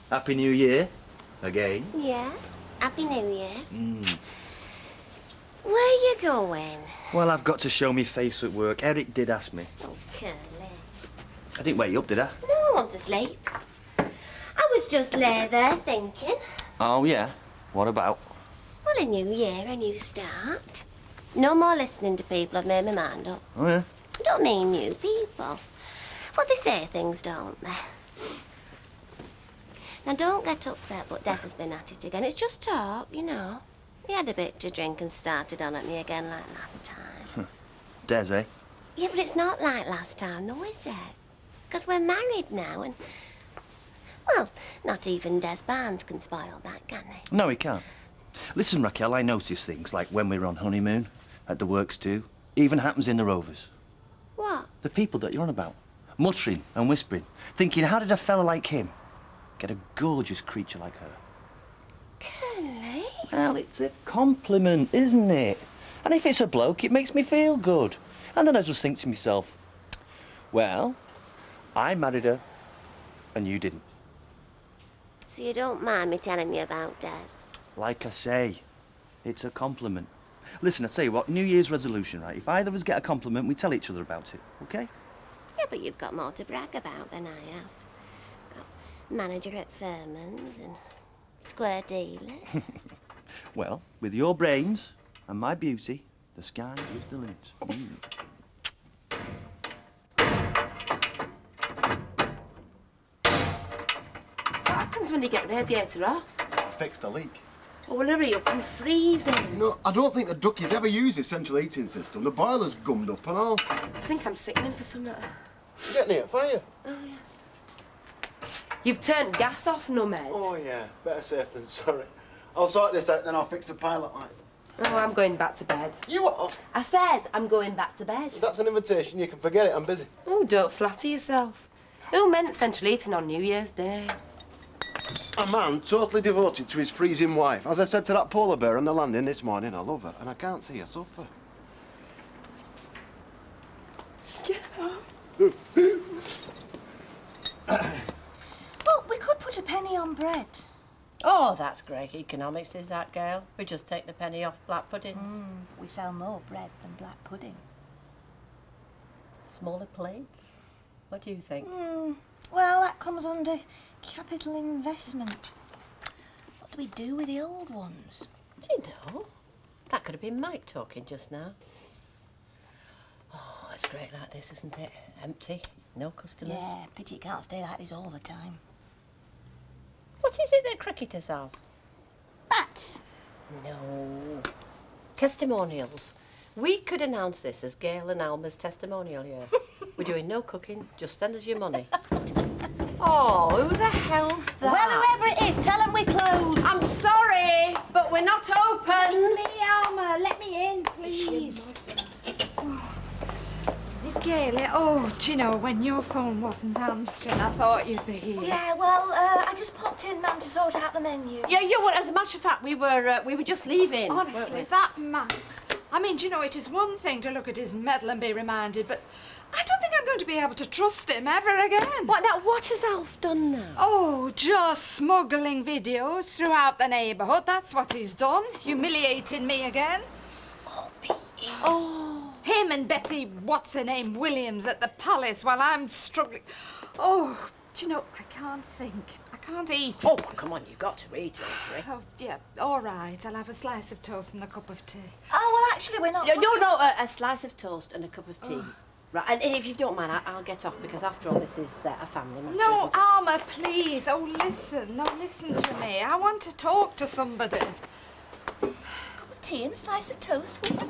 Happy New Year. Again. Yeah. Happy New Year. Where you going? Well, I've got to show me face at work. Eric did ask me. Oh, Curly. I didn't wake you up, did I? No, I want to sleep. I was just lay there thinking. Oh, yeah? What about? Well, a new year, a new start. No more listening to people. I've made my mind up. Oh, yeah? I don't mean new people. But they say things, don't they? Now, don't get upset, but Des has been at it again. It's just talk, you know. He had a bit to drink and started on at me again like last time. Des, eh? Yeah, but it's not like last time, though, is it? Because we're married now and... Well, not even Des Barnes can spoil that, can he? No, he can't. Listen, Raquel, I notice things like when we're on honeymoon, at the works too. Even happens in the Rovers. What? The people that you're on about. Muttering and whispering. Thinking, how did a fella like him get a gorgeous creature like her? Curly? Well, it's a compliment, isn't it? And if it's a bloke, it makes me feel good. And then I just think to myself, well, I married her and you didn't. So you don't mind me telling you about Des? Like I say, it's a compliment. Listen, I tell you what, New Year's resolution, right? If either of us get a compliment, we tell each other about it, OK? Yeah, but you've got more to brag about than I have. Got manager at Furman's and square dealers. Well, with your brains and my beauty, the sky is the limit. What happens when you get radiator off? Fixed a leak. Oh, well, hurry up, I'm freezing. You know, I don't think the duckies ever use this central heating system. The boiler's gummed up and all. I think I'm sickening for some... You're getting it, fire. Oh, yeah. You've turned gas off, numbhead. Oh, yeah. Better safe than sorry. I'll sort this out, then I'll fix the pilot light. Oh, I'm going back to bed. You what? I said I'm going back to bed. If that's an invitation, you can forget it. I'm busy. Oh, don't flatter yourself. Who meant central heating on New Year's Day? A man totally devoted to his freezing wife. As I said to that polar bear on the landing this morning, I love her, and I can't see her suffer. Well, we could put a penny on bread. Oh, that's great economics, is that, Gail? We just take the penny off black puddings. We sell more bread than black pudding. Smaller plates? What do you think? Well, that comes under capital investment. What do we do with the old ones? Do you know? That could have been Mike talking just now. Oh, it's great like this, isn't it? Empty, no customers. Yeah, pity it can't stay like this all the time. What is it that cricketers have? Bats. No. Testimonials. We could announce this as Gail and Alma's testimonial year. We're doing no cooking, just send us your money. Oh, who the hell's that? Well, whoever it is, tell them we're closed. I'm sorry, but we're not open. It's me, Alma. Let me in, please. Miss Gailey, oh, do you know, when your phone wasn't answering, I thought you'd be here. Yeah, well, I just popped in, ma'am, to sort out the menu. Yeah, you know what? As a matter of fact, we were just leaving. Honestly, that man. I mean, do you know, it is one thing to look at his medal and be reminded, but I don't think I'm going to be able to trust him ever again. What now? What has Alf done now? Oh, just smuggling videos throughout the neighbourhood. That's what he's done. Humiliating me again. Oh, Pete. Oh, him and Betty, what's her name, Williams at the palace while I'm struggling. Oh, do you know, I can't think. I can't eat. Oh, come on, you've got to eat, Audrey. Oh, yeah, all right. I'll have a slice of toast and a cup of tea. Oh, well, actually, we're not... No, a slice of toast and a cup of tea. Right, and if you don't mind, I'll get off, because after all, this is a family matter. No, Alma, please. Oh, listen. No, listen to me. I want to talk to somebody. Cup of tea and a slice of toast, was it?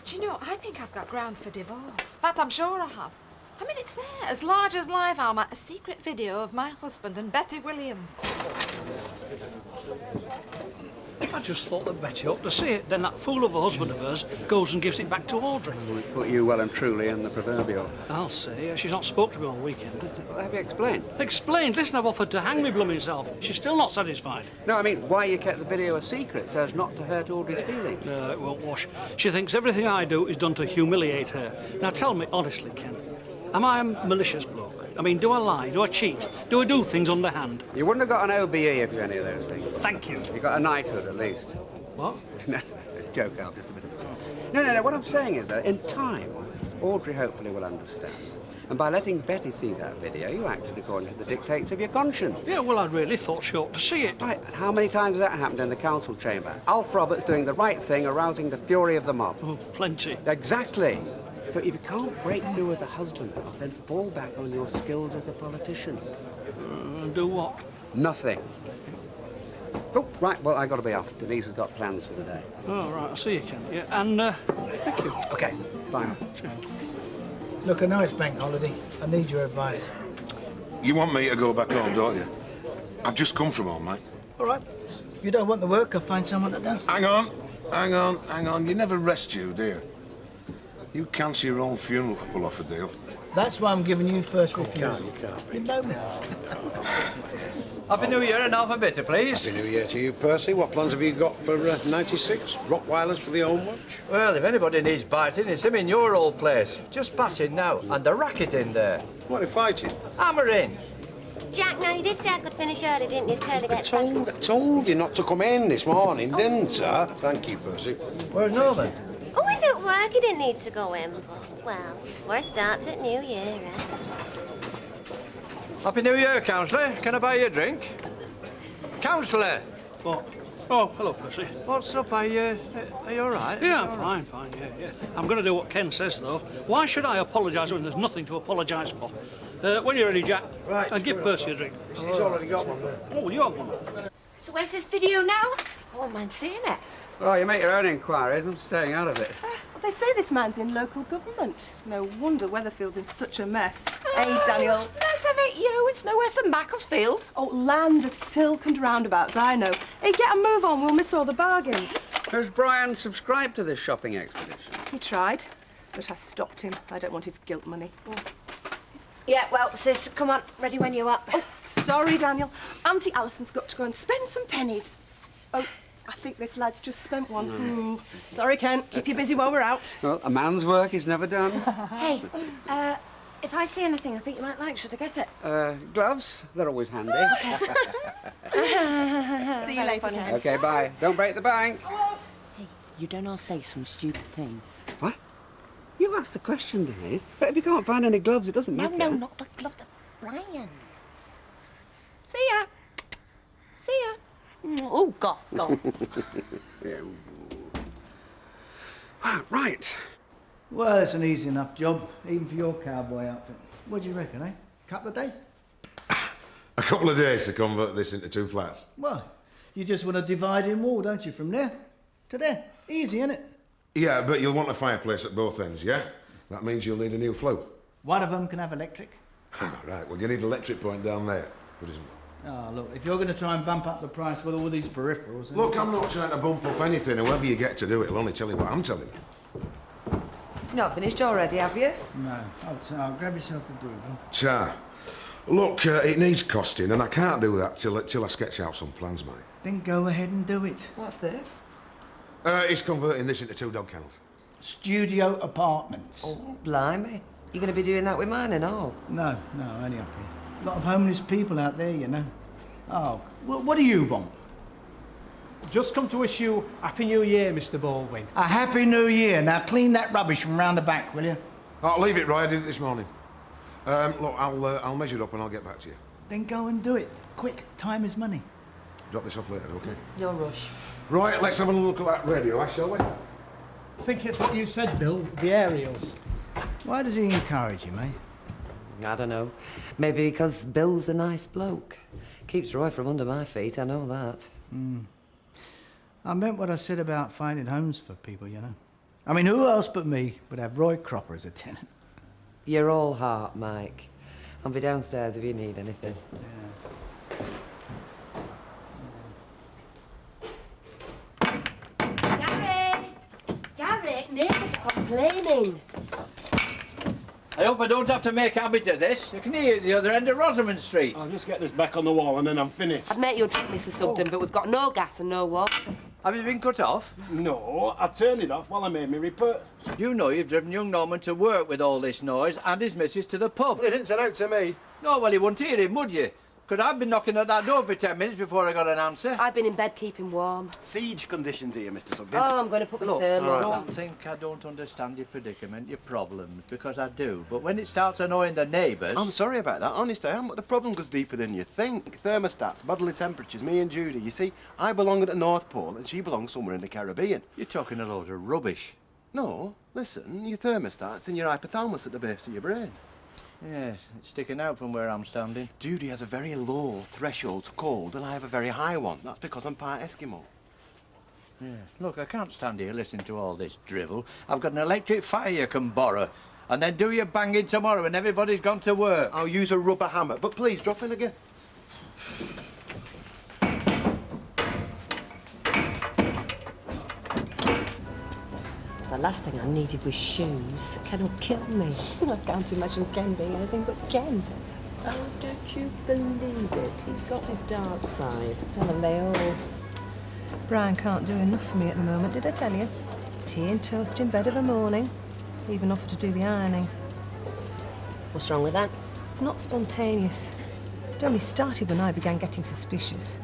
Do you know, I think I've got grounds for divorce. In fact, I'm sure I have. I mean, it's there, as large as life, Alma. A secret video of my husband and Betty Williams. I just thought that Betty ought to see it. Then that fool of a husband of hers goes and gives it back to Audrey. Well, it put you well and truly in the proverbial. I'll say. She's not spoke to me all weekend. Well, have you explained? Explained? Listen, I've offered to hang me blooming self. She's still not satisfied. No, I mean, why you kept the video a secret so as not to hurt Audrey's feelings? No, it won't wash. She thinks everything I do is done to humiliate her. Now, tell me honestly, Ken, am I a malicious bloke? I mean, do I lie? Do I cheat? Do I do things underhand? You wouldn't have got an OBE if you any of those things. Thank you. You got a knighthood, at least. What? No, joke out just a bit. No. What I'm saying is that in time, Audrey hopefully will understand. And by letting Betty see that video, you acted according to the dictates of your conscience. Yeah, well, I really thought she ought to see it. Right, and how many times has that happened in the council chamber? Alf Roberts doing the right thing, arousing the fury of the mob. Oh, plenty. Exactly. So if you can't break through as a husband, then fall back on your skills as a politician. Do what? Nothing. Oh, right, well, I got to be off. Denise has got plans for the day. Oh, right, I'll see you, Ken. Yeah, and, thank you. OK, bye. Look, I know it's bank holiday. I need your advice. You want me to go back home, don't you? I've just come from home, mate. All right. If you don't want the work, I'll find someone that does. Hang on. You never rest, you, do you? You cancel your own funeral to pull off a deal. That's why I'm giving you first refusal. You know me. Happy New Year and half a bitter, please. Happy New Year to you, Percy. What plans have you got for 96? Rottweilers for the home watch? Well, if anybody needs biting, it's him in your old place. Just passing now, and the racket in there. What are you fighting? Hammering. Jack, now you did say I could finish early, didn't you? If Curly gets back. I told you not to come in this morning, didn't I? Thank you, Percy. Where's Norman? Oh, he's at work. He didn't need to go in. But, well, where it starts at New Year, eh? Happy New Year, Councillor. Can I buy you a drink? Councillor! What? Oh, hello, Percy. What's up? Are you all right? Yeah, I'm fine, yeah. I'm going to do what Ken says, though. Why should I apologise when there's nothing to apologise for? When you're ready, Jack, right, and give Percy a drink. He's already got one there. Oh, you have one. So where's this video now? Oh, man's seeing it. Oh, you make your own inquiries. I'm staying out of it. They say this man's in local government. No wonder Weatherfield's in such a mess. Hey, Daniel. Less of it, you. It's no worse than Macclesfield. Oh, land of silk and roundabouts, I know. Hey, get a move on. We'll miss all the bargains. Has Brian subscribed to this shopping expedition? He tried, but I stopped him. I don't want his guilt money. Yeah, well, sis, come on. Ready when you're up. Oh, sorry, Daniel. Auntie Alison's got to go and spend some pennies. Oh, I think this lad's just spent one. Sorry, Ken. Keep you busy while we're out. Well, a man's work is never done. Hey, if I see anything I think you might like, should I get it? Gloves? They're always handy. See you later, Ken. OK, bye. Don't break the bank. Hey, you don't all say some stupid things. What? You asked the question, Denise. But if you can't find any gloves, it doesn't matter. No, not the glove, the Brian. See ya. See ya. Oh, God. Right. Well, it's an easy enough job, even for your cowboy outfit. What do you reckon, eh? Couple of days? A couple of days to convert this into 2 flats. Well, you just want a dividing wall, don't you, from there to there? Easy, innit? Yeah, but you'll want a fireplace at both ends, yeah? That means you'll need a new flue. One of them can have electric. Right, well, you need an electric point down there. But isn't there? Oh, look, if you're going to try and bump up the price with all these peripherals... Look, I'm not trying to bump up anything. Whoever you get to do it will only tell you what I'm telling you. Not finished already, have you? No. Oh, Tar, grab yourself a brew, then. Tar, look, it needs costing, and I can't do that till I sketch out some plans, mate. Then go ahead and do it. What's this? It's converting this into 2 dog kennels. Studio apartments. Oh, blimey. You're going to be doing that with mine and all? No, only up here. A lot of homeless people out there, you know. Oh, well, what do you want? Just come to wish you Happy New Year, Mr. Baldwin. A Happy New Year. Now clean that rubbish from round the back, will you? I'll leave it right. I did it this morning. Look, I'll measure it up and I'll get back to you. Then go and do it. Quick, time is money. Drop this off later, OK? No rush. Right, let's have a look at that radio, shall we? I think it's what you said, Bill, the aerials. Why does he encourage you, mate? I don't know. Maybe because Bill's a nice bloke. Keeps Roy from under my feet, I know that. I meant what I said about finding homes for people, you know. I mean, who else but me would have Roy Cropper as a tenant? You're all heart, Mike. I'll be downstairs if you need anything. Gary, neighbours are complaining. I hope I don't have to make a habit of this. You can hear it at the other end of Rosamond Street. I'll just get this back on the wall and then I'm finished. I'd make you a drink, Mr. Sugden, but we've got no gas and no water. Have you been cut off? No, I turned it off while I made my report. You know you've driven young Norman to work with all this noise and his missus to the pub. Well, he didn't send out to me. No, well, you wouldn't hear him, would you? Because I've been knocking at that door for 10 minutes before I got an answer. I've been in bed keeping warm. Siege conditions here, Mr. Sugden. Oh, I'm going to put my Look, thermos on. don't think I don't understand your predicament, your problems, because I do. But when it starts annoying the neighbours... I'm sorry about that, honest I am, but the problem goes deeper than you think. Thermostats, bodily temperatures, me and Judy. You see, I belong at the North Pole and she belongs somewhere in the Caribbean. You're talking a load of rubbish. No, listen, your thermostat's in your hypothalamus at the base of your brain. Yes, it's sticking out from where I'm standing. Judy has a very low threshold to cold and I have a very high one. That's because I'm part Eskimo. Yeah. Look, I can't stand here listening to all this drivel. I've got an electric fire you can borrow. And then do your banging tomorrow when everybody's gone to work. I'll use a rubber hammer, but please drop in again. The last thing I needed was shoes. Ken will kill me. I can't imagine Ken being anything but Ken. Oh, don't you believe it? He's got his dark side. Haven't they all? Brian can't do enough for me at the moment, did I tell you? Tea and toast in bed of a morning. Even offered to do the ironing. What's wrong with that? It's not spontaneous. It only started when I began getting suspicious.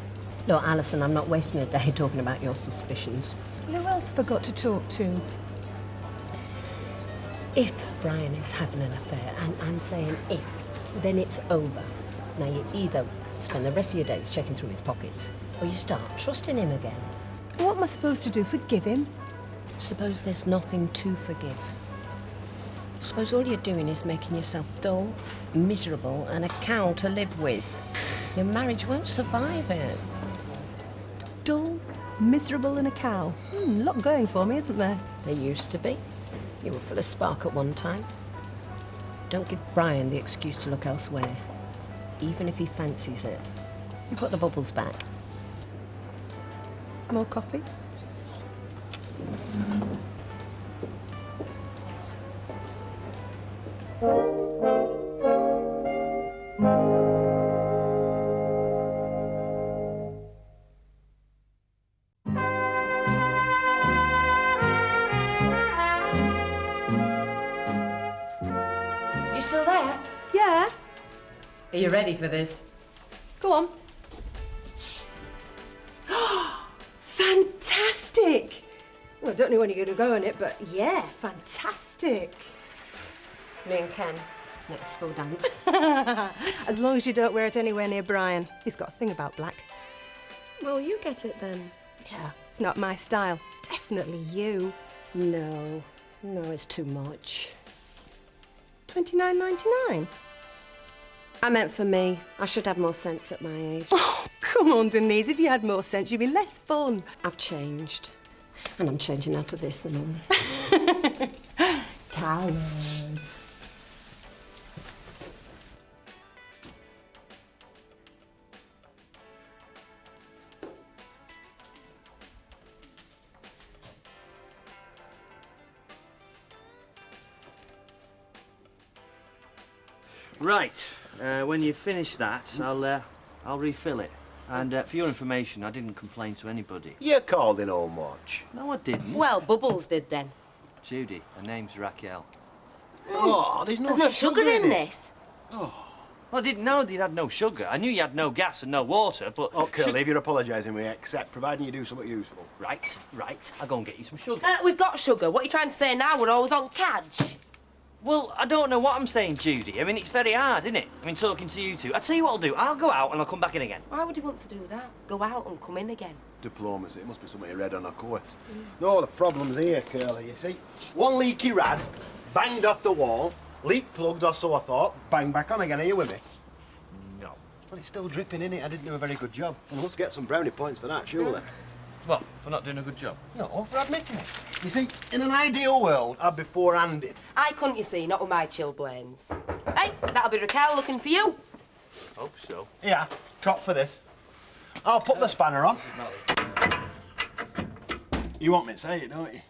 Look, Alison, I'm not wasting a day talking about your suspicions. Who else have I got to talk to? If Brian is having an affair, and I'm saying if, then it's over. Now, you either spend the rest of your days checking through his pockets, or you start trusting him again. What am I supposed to do? Forgive him? Suppose there's nothing to forgive. Suppose all you're doing is making yourself dull, miserable, and a cow to live with. Your marriage won't survive it. Dull, miserable and a cow. A lot going for me, isn't there? There used to be. You were full of spark at one time. Don't give Brian the excuse to look elsewhere, even if he fancies it. You put the bubbles back. More coffee? You still there? Yeah. Are you ready for this? Go on. Fantastic! Well, I don't know when you're going to go on it, but yeah, fantastic. Me and Ken, next school dance. As long as you don't wear it anywhere near Brian. He's got a thing about black. Well, you get it then. Yeah, it's not my style. Definitely you. No, it's too much. $29.99. I meant for me. I should have more sense at my age. Oh, come on, Denise. If you had more sense, you'd be less fun. I've changed. And I'm changing out of this and all. Coward. Right. When you finish that, I'll refill it. And for your information, I didn't complain to anybody. You called in old much. No, I didn't. Well, Bubbles did then. Judy, her name's Raquel. Oh, there's no sugar in this. Well, I didn't know that you had no sugar. I knew you had no gas and no water, but... Oh, Curly, if you're apologising, we accept, providing you do something useful. Right. I'll go and get you some sugar. We've got sugar. What are you trying to say now? We're always on cadge. Well, I don't know what I'm saying, Judy. I mean, it's very hard, isn't it? I mean, talking to you two. I'll tell you what I'll do. I'll go out and I'll come back in again. Why would you want to do that? Go out and come in again. Diplomacy. It must be something you read on our course. No, the problem's here, Curly, you see. One leaky rad, banged off the wall, leak plugged or so I thought, bang back on again. Are you with me? No. Well, it's still dripping, innit? I didn't do a very good job. I must get some brownie points for that, surely. What, for not doing a good job? No, for admitting it. You see, in an ideal world, I'd be forehanded. I couldn't, you see, not with my chilblains. Hey, that'll be Raquel looking for you. Hope so. Yeah, cop for this. I'll put the spanner on. You want me to say it, don't you?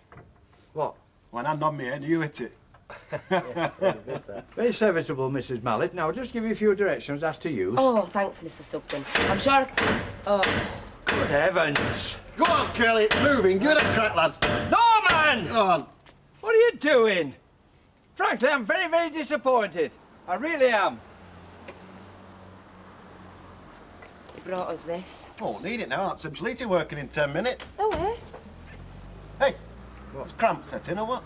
What? When I nod my head, you hit it. Very serviceable, Mrs. Mallet. Now, I'll just give you a few directions as to use. Oh, thanks, Mr. Sugden. I'm sure I can... Oh. Good heavens. Go on, Curly, it's moving. Give it a crack, lad. Norman! Go on. What are you doing? Frankly, I'm very, very disappointed. I really am. brought us this. Oh, need it now. That's some sleety working in 10 minutes. Oh, yes. Hey, what's cramp set in or what?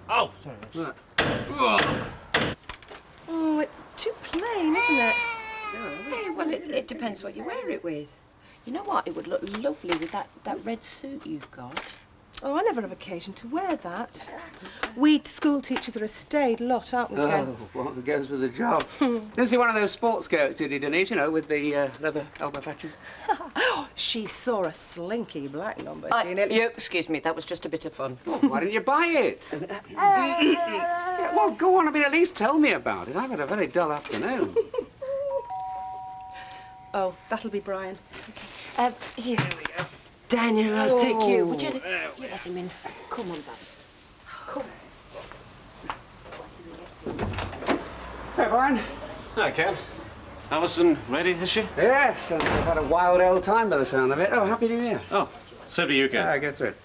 Oh, sorry. Oh, it's too plain, isn't it? Hey, well, it depends what you wear it with. You know what? It would look lovely with that red suit you've got. Oh, I never have occasion to wear that. We school teachers are a staid lot, aren't we, Ken? Oh, what goes with the job? Didn't see one of those sports skirts, did you, Denise? You know, with the leather elbow patches. She saw a slinky black number. Excuse me, that was just a bit of fun. Oh, why didn't you buy it? Yeah, well, go on. I mean, at least tell me about it. I've had a very dull afternoon. Oh, that'll be Brian. Here we go. Daniel, I'll take you. Would you let him in? Come on, Bob. Come. Hey, Brian. Hi, Ken. Alison ready, is she? Yes, and we've had a wild old time by the sound of it. Oh, Happy New Year. Oh, so do you, Ken. Yeah, get through it.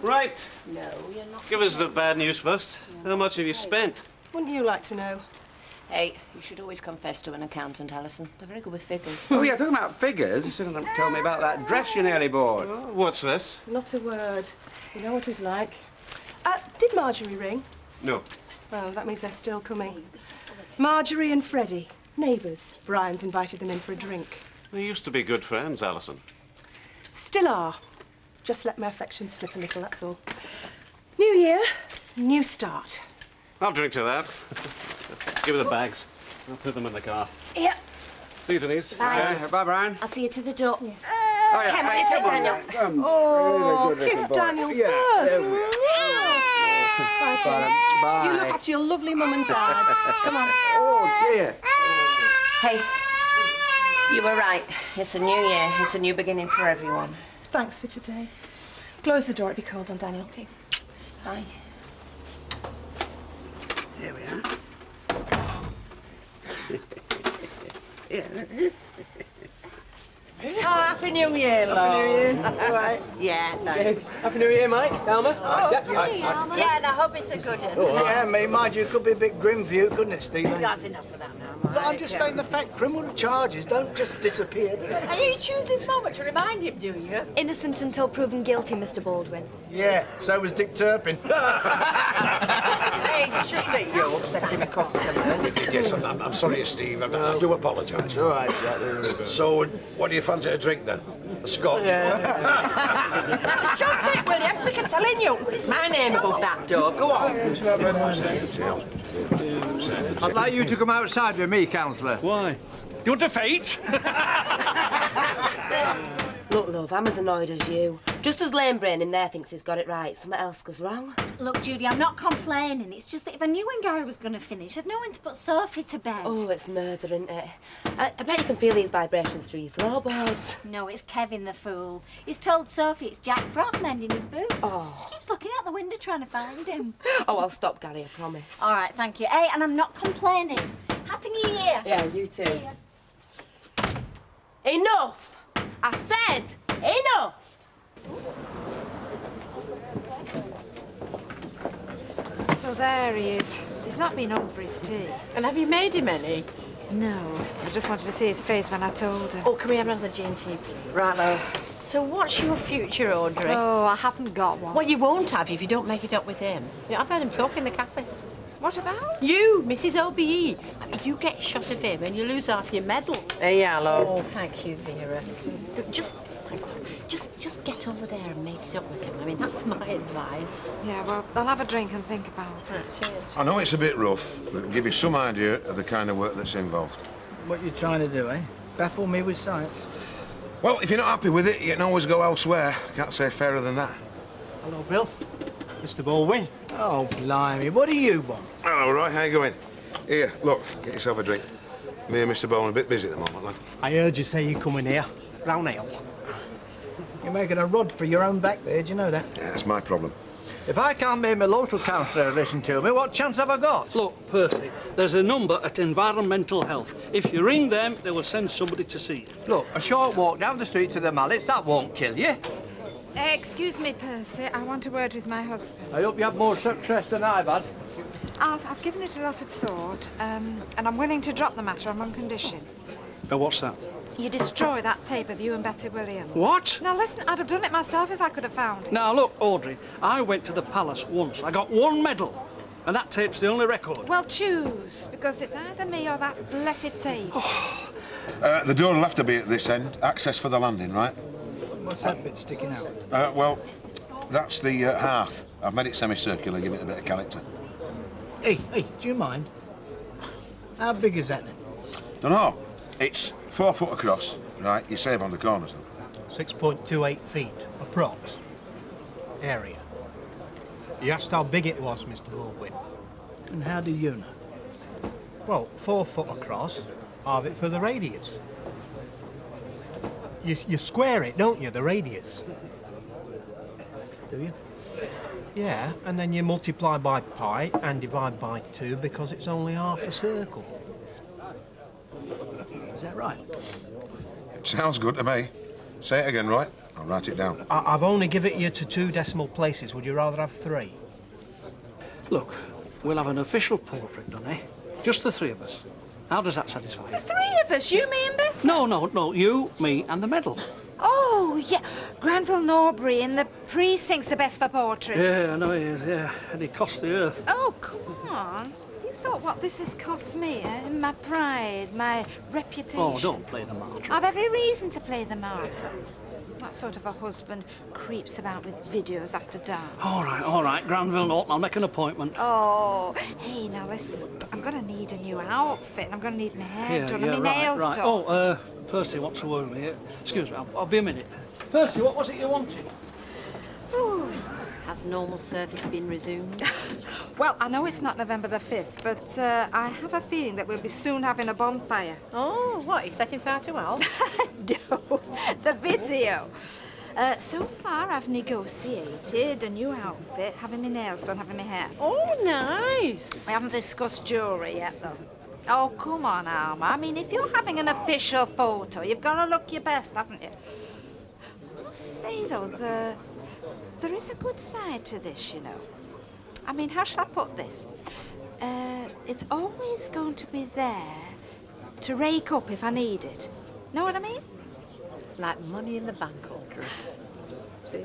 Right. No, you're not. Give us the bad news first. How much have you spent? Wouldn't you like to know? Hey, you should always confess to an accountant, Alison. They're very good with figures. Oh, yeah, talking about figures, you shouldn't have told me about that dress you nearly bought. Oh, what's this? Not a word. You know what he's like. Did Marjorie ring? No. Oh, that means they're still coming. Marjorie and Freddie, neighbours. Brian's invited them in for a drink. We used to be good friends, Alison. Still are. Just let my affections slip a little, that's all. New year, new start. I'll drink to that. Give her the bags. I'll put them in the car. Yep. See you, Denise. Bye. Yeah, bye, Brian. I'll see you to the door. Yeah. Oh, yeah. Ken, will you take Daniel? Oh, really good kiss little boy. Daniel Yeah, first. there we go. Bye, Ken. Bye. You look after your lovely mum and dad. Come on. Oh, dear. Hey, you were right. It's a new year. It's a new beginning for everyone. Thanks for today. Close the door, it'll be cold on Daniel. Okay. Bye. Here we are. Oh, Happy New Year, love. Happy New Year. All right. Yeah, thanks. Happy New Year, Mike. Alma. Yeah, and I hope it's a good one. Yeah, me, mind you, it could be a bit grim for you, couldn't it, Stephen? That's enough of that now, Mike. Look, I'm just stating the fact. Criminal charges don't just disappear, do they? And you choose this moment to remind him, do you? Innocent until proven guilty, Mr. Baldwin. Yeah, so was Dick Turpin. Hey, shuts it, you upsetting my customers. Yes, I'm sorry, Steve. I do apologise. All right, Jack. So, what do you fancy to drink then? A scotch? Shut it, William. I keep telling you. It's my name above that door. Go on. I'd like you to come outside with me, Councillor. Why? You want to fight? Look, love, I'm as annoyed as you. Just as lame brain in there thinks he's got it right, something else goes wrong. Look, Judy, I'm not complaining. It's just that if I knew when Gary was going to finish, I'd know when to put Sophie to bed. Oh, it's murder, isn't it? I bet you can feel these vibrations through your floorboards. No, it's Kevin the fool. He's told Sophie it's Jack Frost mending his boots. Oh. She keeps looking out the window trying to find him. Oh, I'll stop, Gary, I promise. All right, thank you. Hey, and I'm not complaining. Happy New Year. Yeah, you too. Enough! I said enough! So there he is. He's not been home for his tea. And have you made him any? No. I just wanted to see his face when I told him. Oh, can we have another gin tea, please? Right, So what's your future, Audrey? Oh, I haven't got one. Well, you won't have if you don't make it up with him. Yeah, I've heard him talk in the cafe. What about? You, Mrs. OBE. You get shot of him and you lose half your medal. Hey, hello. Oh, thank you, Vera. Just get over there and make it up with him. I mean, that's my advice. Yeah, well, I'll have a drink and think about it. Cheers. I know it's a bit rough, but it'll give you some idea of the kind of work that's involved. What you trying to do, eh? Baffle me with science? Well, if you're not happy with it, you can always go elsewhere. Can't say fairer than that. Hello, Bill. Mr. Baldwin. Oh, blimey, what do you want? Hello, Roy. How you going? Here, look, get yourself a drink. Me and Mr. Bowen are a bit busy at the moment, lad. I heard you say you coming here. Brown ale. You're making a rod for your own back there, do you know that? Yeah, that's my problem. If I can't make my local councillor listen to me, what chance have I got? Look, Percy, there's a number at Environmental Health. If you ring them, they will send somebody to see you. Look, a short walk down the street to the Mallets, that won't kill you. Excuse me, Percy. I want a word with my husband. I hope you have more success than I've had. I've given it a lot of thought, and I'm willing to drop the matter on one condition. What's that? You destroy that tape of you and Betty Williams. What? Now listen, I'd have done it myself if I could have found it. Now look, Audrey, I went to the palace once. I got 1 medal, and that tape's the only record. Well, choose, because it's either me or that blessed tape. The door will have to be at this end. Access for the landing, right? What's that bit sticking out? Well, that's the hearth. I've made it semicircular, give it a bit of character. Hey, do you mind? How big is that then? Dunno. It's 4 foot across, right? You save on the corners, though. 6.28 feet, approx. Area. You asked how big it was, Mr. Baldwin. And how do you know? Well, 4 foot across, halve it for the radius. You square it, don't you, the radius? Do you? Yeah, and then you multiply by pi and divide by 2 because it's only half a circle. Is that right? Sounds good to me. Say it again, right? I'll write it down. I've only given you to 2 decimal places. Would you rather have 3? Look, we'll have an official portrait done, eh? Just the 3 of us. How does that satisfy you? The 3 of us, you, me and Betty? No, you, me and the medal. Oh, yeah. Granville Norbury in the precinct's the best for portraits. Yeah, I know he is, yeah. And he cost the earth. Oh, come on. You thought what this has cost me, eh? My pride, my reputation. Oh, don't play the martyr. I've every reason to play the martyr. What sort of a husband creeps about with videos after dark? All right, Granville Norton, I'll make an appointment. Oh, hey, now listen. I'm going to need a new outfit, and I'm going to need my hair done and my nails right. done. Oh, Percy wants a word with me. Excuse me, I'll be a minute. Percy, what was it you wanted? Has normal service been resumed? Well, I know it's not November the 5th, but I have a feeling that we'll be soon having a bonfire. Oh, what, you setting fire to Al? No, the video. So far, I've negotiated a new outfit, having my nails done, having my hair done. Oh, nice. We haven't discussed jewellery yet, though. Oh, come on, Alma. I mean, if you're having an official photo, you've got to look your best, haven't you? I must say, though, there is a good side to this, you know. I mean, how shall I put this? It's always going to be there to rake up if I need it. Know what I mean? Like money in the bank, Audrey. See?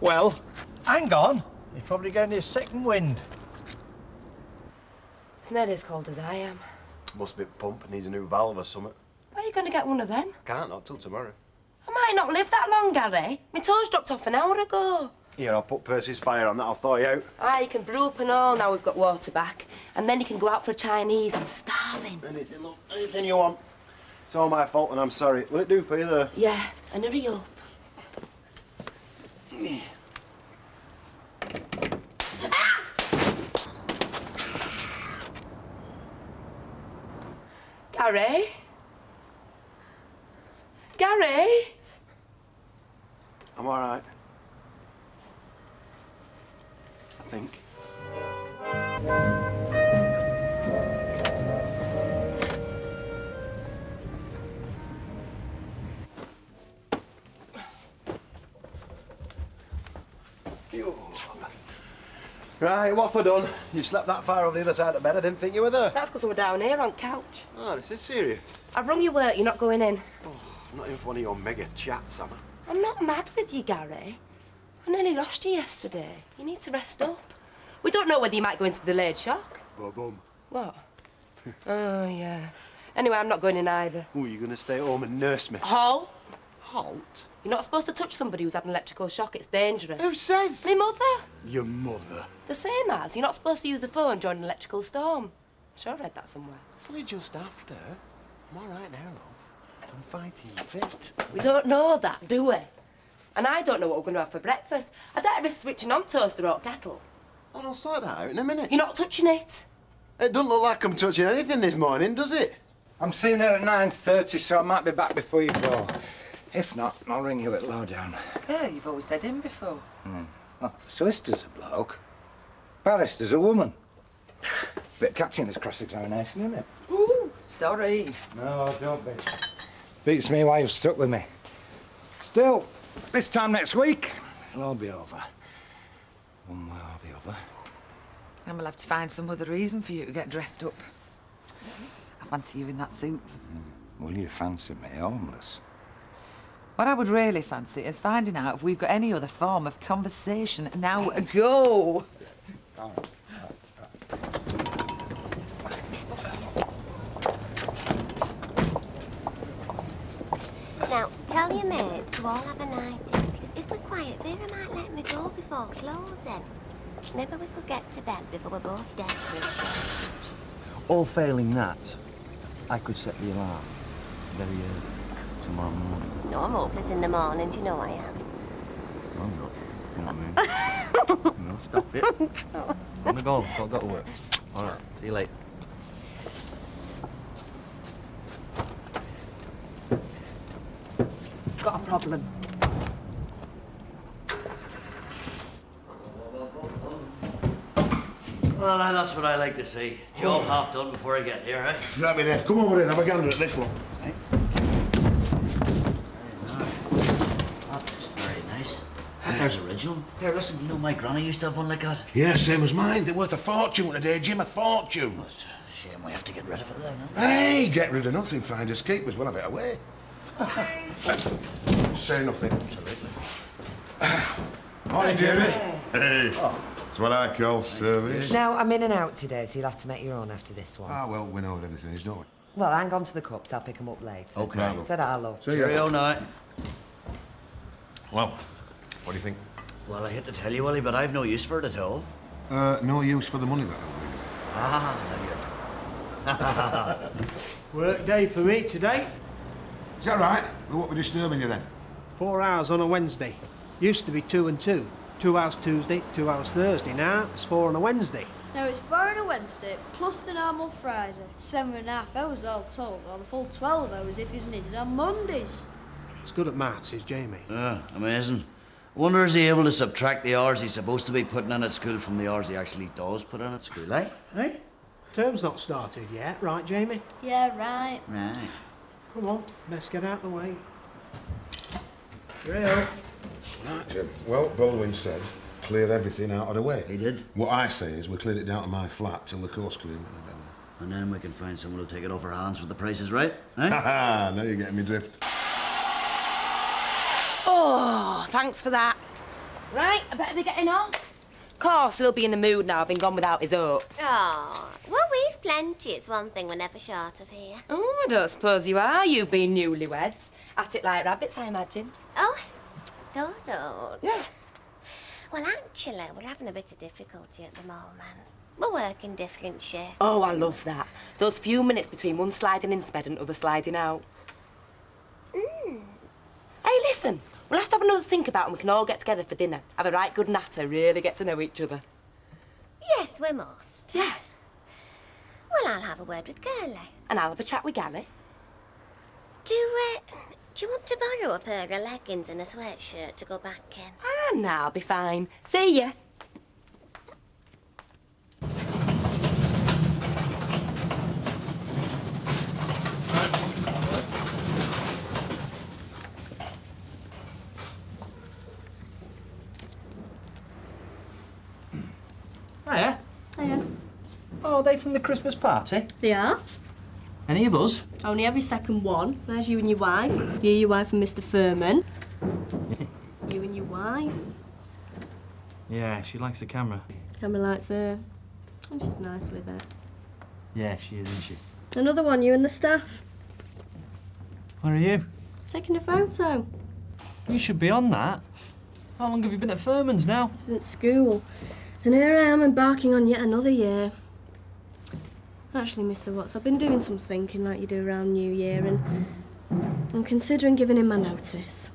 Well, hang on. You're probably getting his second wind. It's not as cold as I am. Must be pump, needs a new valve or something. Where are you going to get one of them? Can't, not till tomorrow. I might not live that long, Gary. My toes dropped off an hour ago. Here, I'll put Percy's fire on that, I'll thaw you out. Ah, you can brew up and all now we've got water back. And then you can go out for a Chinese. I'm starving. Anything, look, anything you want. It's all my fault and I'm sorry. Will it do for you, though? Yeah, and hurry up. Gary? Gary? I'm all right. I think. Right, what for done? You slept that far over the other side of bed, I didn't think you were there. That's because we're down here on couch. Oh, this is serious. I've rung your work, you're not going in. I'm not in for one of your mega chats, am I? I'm not mad with you, Gary. I nearly lost you yesterday. You need to rest up. We don't know whether you might go into delayed shock. Bum. What? Oh, yeah. Anyway, I'm not going in either. Oh, you're going to stay at home and nurse me? Halt! Halt? You're not supposed to touch somebody who's had an electrical shock. It's dangerous. Who says? My mother. Your mother? The same as. You're not supposed to use the phone during an electrical storm. Sure, I read that somewhere. It's only just after. I'm all right now, love. I'm fighting fit. We don't know that, do we? And I don't know what we're going to have for breakfast. I doubt risk switching on toaster or kettle. Oh, I'll sort that out in a minute. You're not touching it. It doesn't look like I'm touching anything this morning, does it? I'm seeing her at 9:30, so I might be back before you go. If not, I'll ring you at lowdown. Yeah, you've always said him before. Oh, solicitor's a bloke. Barrister's a woman. Bit catching this cross-examination, isn't it? Ooh, sorry. No, don't be. Beats me why you've stuck with me. Still, this time next week, it'll all be over. One way or the other. bother. And we'll have to find some other reason for you to get dressed up. I fancy you in that suit. Will you fancy me homeless? What I would really fancy is finding out if we've got any other form of conversation. Now, go! Now, tell your mates to all have a night in, because if we're quiet, Vera might let me go before closing. Maybe we could get to bed before we're both dead for a change. All failing that, I could set the alarm very early tomorrow morning. No, I'm hopeless in the mornings, you know I am. I'm not. You know what I mean? No, stop it. I'm gonna go. I've got to work. All right. See you later. Got a problem. Well, now that's what I like to see. Job half done before I get here, eh? Right, me there. Come over here and have a gander at this one. That's very nice. There's original. Here, listen, you know my granny used to have one like that? Yeah, same as mine. They're worth a fortune today, Jim, a fortune. Well, it's a shame we have to get rid of it then, isn't it? Hey, get rid of nothing. Find escapers. We'll have it away. Say nothing. Absolutely. Morning, Jerry. Hey. It's what I call service. Now, I'm in and out today, so you'll have to make your own after this one. Ah, well, we know what everything is, don't we? Well, hang on to the cups. I'll pick them up later. OK. Right, Ta-da, love. See you. Cheerio night. Well, what do you think? Well, I hate to tell you, Willie, but I've no use for it at all. No use for the money that Ah, now you're... Work day for me today. Is that right? Well, what were disturbing you then? 4 hours on a Wednesday. Used to be 2 and 2. 2 hours Tuesday, 2 hours Thursday. Now it's 4 on a Wednesday. Now it's 4 on a Wednesday, plus the normal Friday. 7.5 hours all told, or the full 12 hours if he's needed on Mondays. He's good at maths, is Jamie. Yeah, amazing. I wonder is he able to subtract the hours he's supposed to be putting in at school from the hours he actually does put in at school, eh? Hey? Term's not started yet, right, Jamie? Yeah, right. Right. Come on, let's get out the way. Cheerio. Right, Jim. Well, Baldwin said clear everything out of the way. He did? What I say is we cleared it down to my flat till the coast clear. And then we can find someone who'll take it off our hands with the prices right, eh? Ha now you're getting me drift. Oh, thanks for that. Right, I better be getting off. Of course, he'll be in the mood now, having gone without his oats. Oh, well, we've plenty. It's one thing we're never short of here. Oh, I don't suppose you are, you being newlyweds. At it like rabbits, I imagine. Oh, those oats. Yeah. Well, actually, we're having a bit of difficulty at the moment. We're working different shifts. Oh, I love that. Those few minutes between one sliding into bed and other sliding out. Hey, listen. We'll have to have another think about it and we can all get together for dinner. Have a right good natter, really get to know each other. Yes, we must. Yeah. Well, I'll have a word with Curly. And I'll have a chat with Gary. Do you want to borrow a pair of leggings and a sweatshirt to go back in? Ah, nah, I'll be fine. See ya. Hiya. Hiya. Oh, are they from the Christmas party? They are. Any of us? Only every second one. There's you and your wife. You, your wife and Mr. Furman. You and your wife. Yeah, she likes the camera. Camera likes her. And she's nice with it. Yeah, she is, isn't she? Another one, you and the staff. Where are you? Taking a photo. You should be on that. How long have you been at Furman's now? Since school. And here I am embarking on yet another year. Actually, Mr. Watts, I've been doing some thinking like you do around New Year and I'm considering giving him my notice.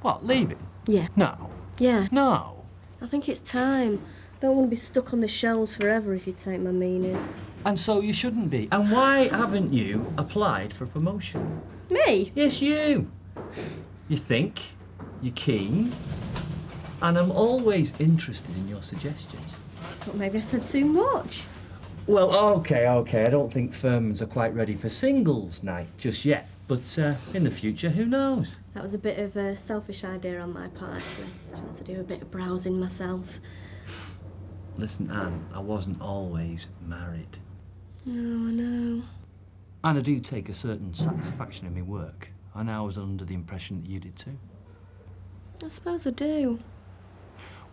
What, leaving? Yeah. No. Yeah. No. I think it's time. I don't want to be stuck on the shelves forever, if you take my meaning. And so you shouldn't be. And why haven't you applied for promotion? Me? Yes, you. You think, you're keen, and I'm always interested in your suggestions. I thought maybe I said too much. Well, OK. I don't think Furman's are quite ready for singles night just yet. But in the future, who knows? That was a bit of a selfish idea on my part, actually. Chance to do a bit of browsing myself. Listen, Anne, I wasn't always married. No, I know. And I do take a certain satisfaction in my work. And I was under the impression that you did too. I suppose I do.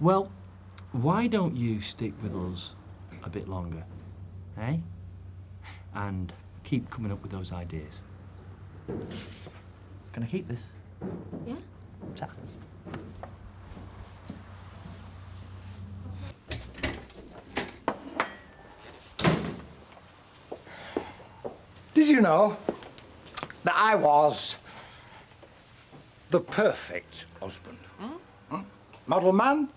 Well, why don't you stick with us a bit longer, eh? And keep coming up with those ideas. Can I keep this? Yeah? Ta. Did you know that I was the perfect husband? Hmm? Model man,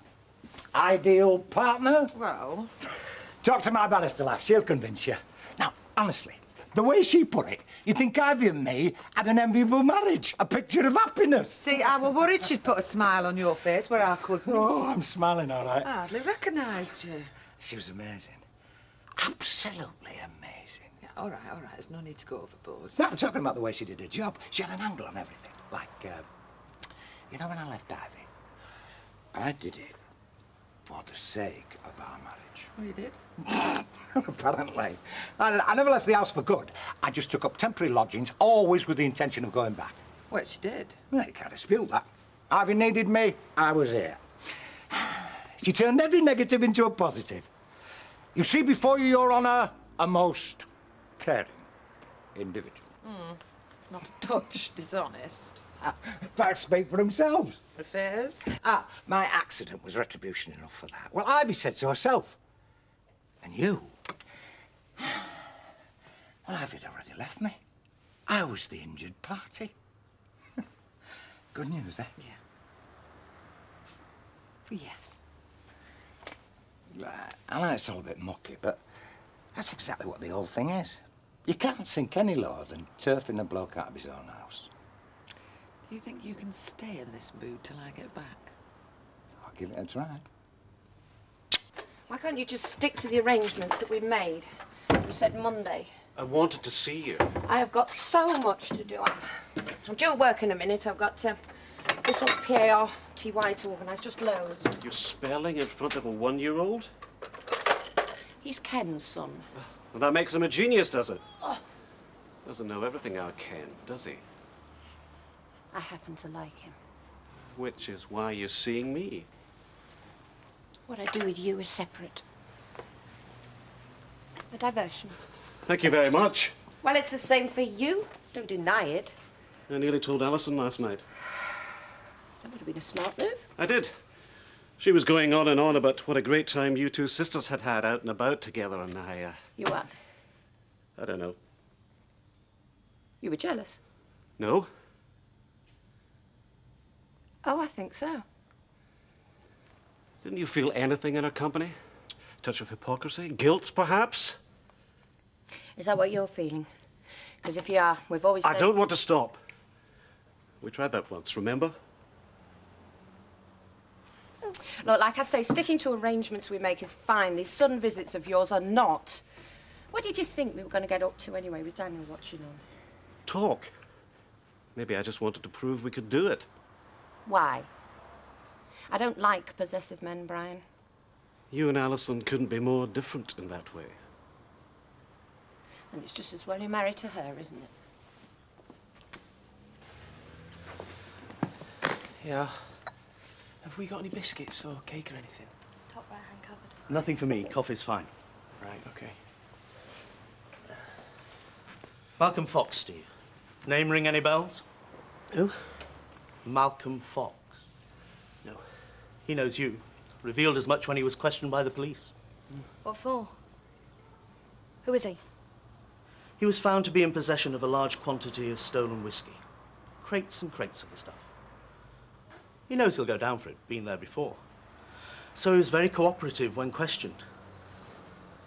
ideal partner. Well... Talk to my barrister lass, she'll convince you. Now, honestly, the way she put it, you'd think Ivy and me had an enviable marriage, a picture of happiness. See, I was worried she'd put a smile on your face where I couldn't. Oh, I'm smiling all right. I hardly recognised you. She was amazing. Absolutely amazing. Yeah, all right. There's no need to go overboard. No, I'm talking about the way she did her job. She had an angle on everything. Like, you know when I left Ivy? I did it for the sake of our marriage. Oh, you did? Apparently. I never left the house for good. I just took up temporary lodgings, always with the intention of going back. Well, she did. Well, you can't dispute that. Ivy needed me, I was here. She turned every negative into a positive. You see before you, Your Honour, a most caring individual. Not a touch dishonest. Facts speak for themselves. Affairs? My accident was retribution enough for that. Well, Ivy said so herself. And you? Well, Ivy'd already left me. I was the injured party. Good news, eh? Yeah. I know it's all a bit mucky, but that's exactly what the whole thing is. You can't sink any lower than turfing a bloke out of his own house. Do you think you can stay in this mood till I get back? I'll give it a try. Why can't you just stick to the arrangements that we made? We said Monday. I wanted to see you. I have got so much to do. I'm due at work in a minute. I've got this one's PARTY to organise, just loads. You're spelling in front of a 1-year-old? He's Ken's son. Well, that makes him a genius, does it? Oh. Doesn't know everything, our Ken, does he? I happen to like him. Which is why you're seeing me. What I do with you is separate. A diversion. Thank you very much. Well, it's the same for you. Don't deny it. I nearly told Alison last night. That would have been a smart move. I did. She was going on and on about what a great time you two sisters had had out and about together, and You what? I don't know. You were jealous? No? Oh, I think so. Didn't you feel anything in her company? Touch of hypocrisy? Guilt, perhaps? Is that what you're feeling? Because if you are, we've always said... I don't want to stop. We tried that once, remember? Look, like I say, sticking to arrangements we make is fine. These sudden visits of yours are not. What did you think we were going to get up to anyway with Daniel watching on? Talk. Maybe I just wanted to prove we could do it. Why? I don't like possessive men, Brian. You and Alison couldn't be more different in that way. And it's just as well you're married to her, isn't it? Yeah. Have we got any biscuits or cake or anything? Top right hand cupboard. Nothing for me. Coffee's fine. Right, okay. Malcolm Fox, Steve. Name ring any bells? Who? Malcolm Fox. No. He knows you. Revealed as much when he was questioned by the police. What for? Who is he? He was found to be in possession of a large quantity of stolen whiskey. Crates and crates of the stuff. He knows he'll go down for it, been there before. So he was very cooperative when questioned.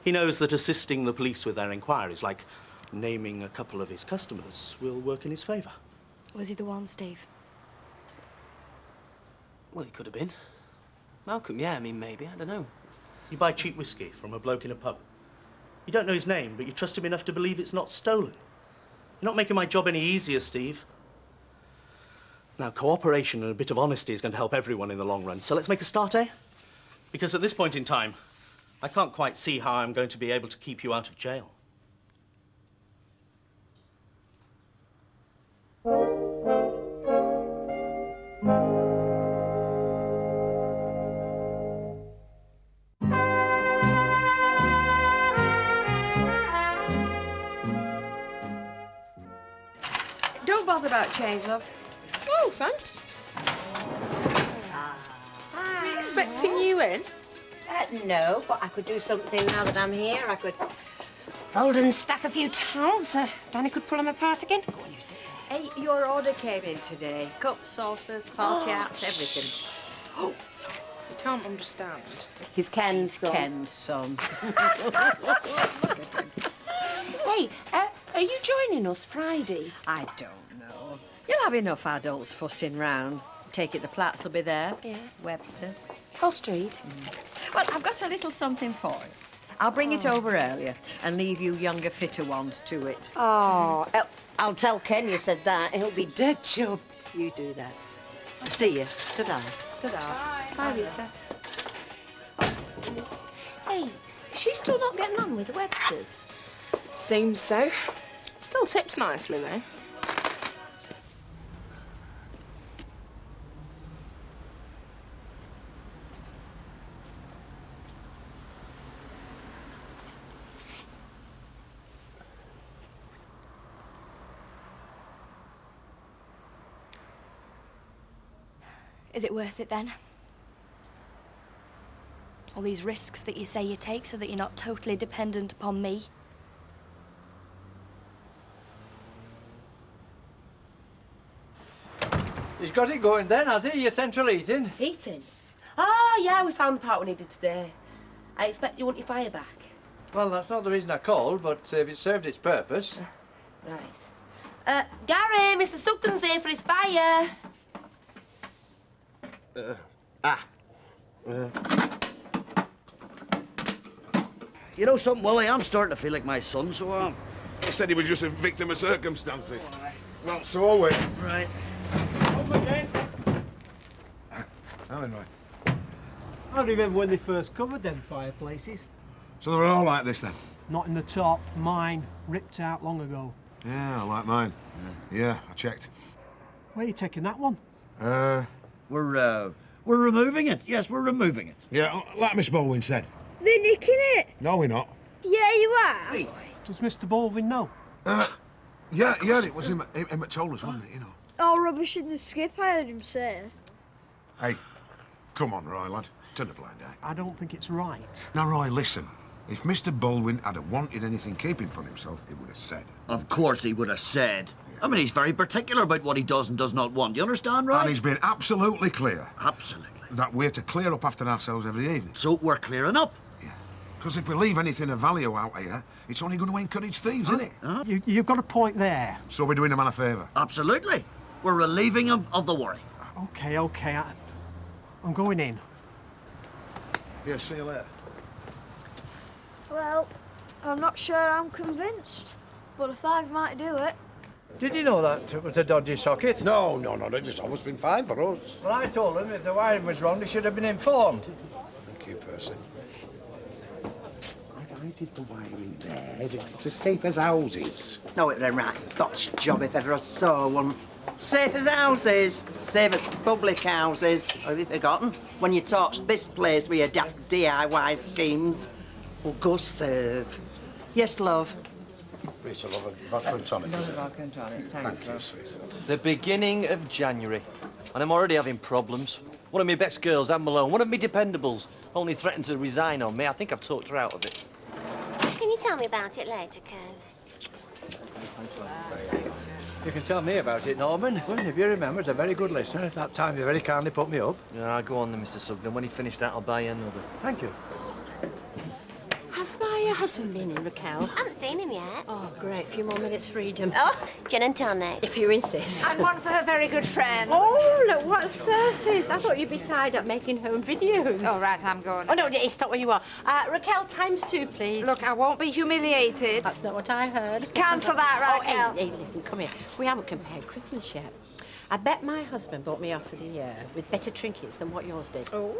He knows that assisting the police with their inquiries, like naming a couple of his customers, will work in his favour. Was he the one, Steve? Well, he could have been. Malcolm, yeah, I mean, maybe, I don't know. You buy cheap whiskey from a bloke in a pub. You don't know his name, but you trust him enough to believe it's not stolen. You're not making my job any easier, Steve. Now, cooperation and a bit of honesty is going to help everyone in the long run, so let's make a start, eh? Because at this point in time, I can't quite see how I'm going to be able to keep you out of jail. Don't bother about change, love. Oh, thanks. Were you expecting you in? No, but I could do something now that I'm here. I could fold and stack a few towels. Danny could pull them apart again. Go on, you sit there. Hey, your order came in today. Cups, saucers, party hats, everything. Oh, sorry. You can't understand. He's Ken's son. Ken's son. Hey, are you joining us Friday? I don't know. You'll have enough adults fussing round. Take it the Platts will be there. Yeah. Webster's. Hull Street. Well, I've got a little something for you. I'll bring it over earlier and leave you younger, fitter ones to it. Oh, I'll tell Ken you said that. He'll be dead chuffed. You do that. See you. Ta-da. Ta-da. Bye, Rita. Hey, she's still not getting on with the Websters? Seems so. Still tips nicely, though. Is it worth it then? All these risks that you say you take so that you're not totally dependent upon me? He's got it going then, has he? Your central heating? Heating? Oh, yeah, we found the part we needed today. I expect you want your fire back. Well, that's not the reason I called, but if it served its purpose. Right. Gary, Mr. Sugden's here for his fire. You know something, Willie? I'm starting to feel like my son, so He said he was just a victim of circumstances. Well, so are we. Right. Alan, right. I remember when they first covered them fireplaces. So they were all like this then? Not in the top. Mine ripped out long ago. Yeah, I like mine. Yeah, I checked. Where are you taking that one? We're removing it. Yes, we're removing it. Yeah, like Miss Baldwin said. They're nicking it. No, we're not. Yeah, you are. Does Mr. Baldwin know? Yeah, it was him that told us, wasn't it, you know? Oh, rubbish in the skip, I heard him say. Hey, come on, Roy, lad. Turn a blind eye. I don't think it's right. Now, Roy, listen. If Mr. Baldwin had wanted anything keeping from himself, he would have said. Of course he would have said. I mean, he's very particular about what he does and does not want. You understand, right? And he's been absolutely clear. Absolutely. That we're to clear up after ourselves every evening. So we're clearing up? Yeah. Because if we leave anything of value out here, it's only going to encourage thieves, isn't it? Huh? You've got a point there. So we're doing a man a favour? Absolutely. We're relieving him of the worry. OK. I'm going in. Yeah, see you later. Well, I'm not sure I'm convinced, but I thought I might do it. Did you know that it was a dodgy socket? No, it's always been fine for us. Well, I told them if the wiring was wrong, they should have been informed. Thank you, Percy. I did the wiring there. It's as safe as houses. No, it was a right botch job if ever I saw one. Safe as houses, safe as public houses. Have you forgotten? When you torched this place with your daft DIY schemes. Well, go serve. Yes, love. Rita, love, a vodka and tonic. Another vodka and tonic, thanks, Thank you, love. sweetheart. The beginning of January, and I'm already having problems. One of my best girls, Anne Malone, one of my dependables, only threatened to resign on me. I think I've talked her out of it. Can you tell me about it later, Colonel? You can tell me about it, Norman. Well, if you remember, it's a very good listener. At that time, you very kindly put me up. Yeah, go on then, Mr. Sugden. When you finish that, I'll buy you another. Thank you. Has my husband been in, Raquel? I haven't seen him yet. Oh, great. A few more minutes freedom. Oh, gin and tonic. If you insist. And one for her very good friend. Oh, look, what a surface. I thought you'd be tied up making home videos. Oh, right, I'm going. Oh, no, stop where you are. Raquel, times 2, please. Look, I won't be humiliated. That's not what I heard. Cancel that, Raquel. Oh, hey, listen, come here. We haven't compared Christmas yet. I bet my husband bought me off for the year with better trinkets than what yours did. Oh.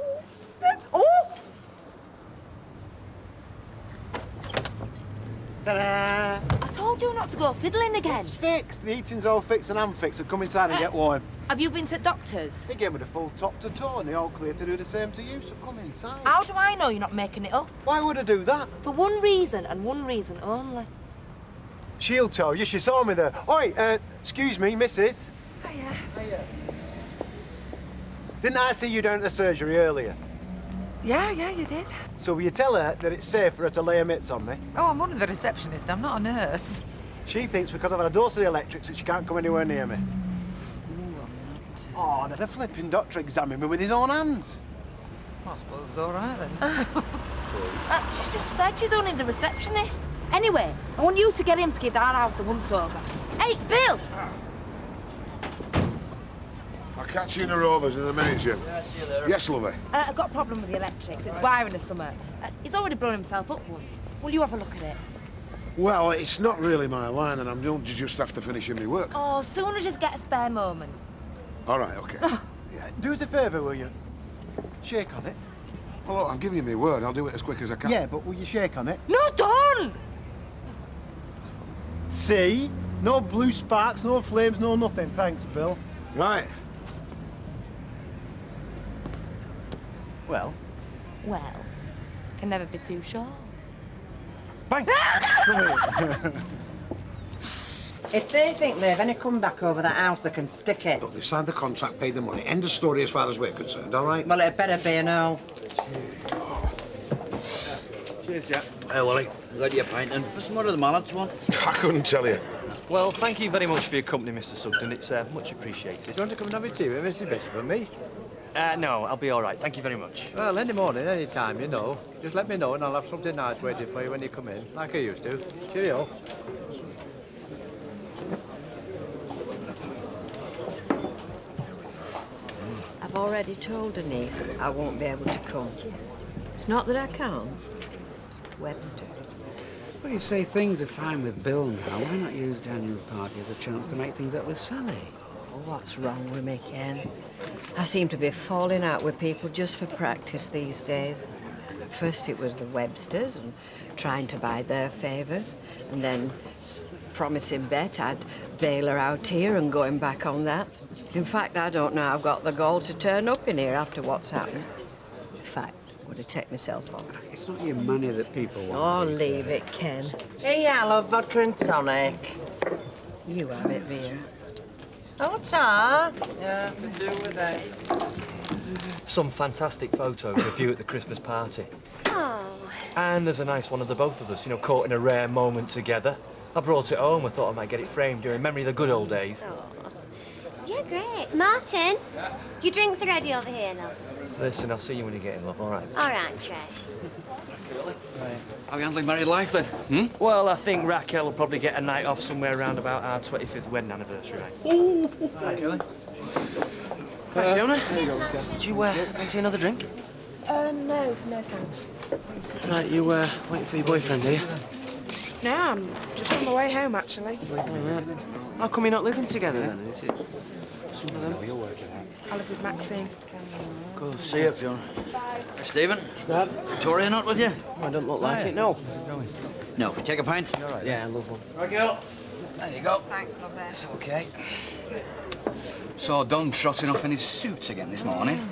Ta-da! I told you not to go fiddling again. It's fixed. The heating's all fixed and I'm fixed. So come inside and get warm. Have you been to doctors? They gave me the full top to toe and they're all clear to do the same to you, so come inside. How do I know you're not making it up? Why would I do that? For one reason and one reason only. She'll tell you. She saw me there. Oi, excuse me, missus. Hiya. Hiya. Didn't I see you down at the surgery earlier? Yeah, you did. So will you tell her that it's safe for her to lay her mitts on me? Oh, I'm only the receptionist. I'm not a nurse. She thinks because I've had a dose of the electrics that she can't come anywhere near me. Oh, the flipping doctor examined me with his own hands. I suppose it's all right then. She just said she's only the receptionist. Anyway, I want you to get him to give our house a once-over. Hey, Bill! I'll catch you in the Rovers in a minute, Jim. Yeah, see you later. Yes, lovey. I've got a problem with the electrics. It's wiring or something. He's already blown himself up once. Will you have a look at it? Well, it's not really my line, and I'm going to just after finishing my work. Oh, soon as just get a spare moment. All right, OK. Yeah, do us a favour, will you? Shake on it. Well, look, I'm giving you my word. I'll do it as quick as I can. Yeah, but will you shake on it? No, don't! See? No blue sparks, no flames, no nothing. Thanks, Bill. Right. Well? Well, can never be too sure. Bang! If they think they've any comeback over that house, they can stick it. Look, they've signed the contract, paid the money. End of story as far as we're concerned, all right? Well, it better be a no. Cheers, Jack. Hey, Wally. Glad you're pinting. What's the matter with the mallets one? I couldn't tell you. Well, thank you very much for your company, Mr. Sugden. It's much appreciated. Do you want to come and have a tea with Mr. Bishop and me? No, I'll be all right. Thank you very much. Well, any morning, any time, you know. Just let me know and I'll have something nice waiting for you when you come in, like I used to. Cheerio. I've already told Denise I won't be able to come. It's not that I can't. It's Webster. Well, you say things are fine with Bill now. Why not use Daniel's party as a chance to make things up with Sally? Oh, what's wrong with me, Ken? I seem to be falling out with people just for practice these days. First it was the Websters and trying to buy their favours, and then promising Bet I'd bail her out here and going back on that. In fact, I don't know how I've got the gall to turn up in here after what's happened. In fact, I would have taken myself off. It's not your money that people want. Oh, leave it, Ken. Hey, I love vodka and tonic. You have it, Vera. Oh, Ta. Yeah, we do with that. Some fantastic photos of you at the Christmas party. Oh. And there's a nice one of the both of us, you know, caught in a rare moment together. I brought it home. I thought I might get it framed during memory of the good old days. Yeah, great. Martin, your drinks are ready over here, love. Listen, I'll see you when you get in, love, all right? All right, Trish. How are you handling married life, then? Well, I think Raquel will probably get a night off somewhere around about our 25th wedding anniversary, right? Ooh! Hi, Kelly. Hi, Fiona. Cheers, Do you fancy another drink? No, thanks. Right, you waiting for your boyfriend, are you? No, I'm just on my way home, actually. How come you're not living together, then? Is it some of them? I live with Maxine. Cool. See you, Fiona. Bye. Stephen? Victoria not with you? I don't look like it, no. No. Take a pint? All right. Yeah, I love one. Right, girl. There you go. Thanks, love it. It's okay. Saw Don trotting off in his suit again this morning.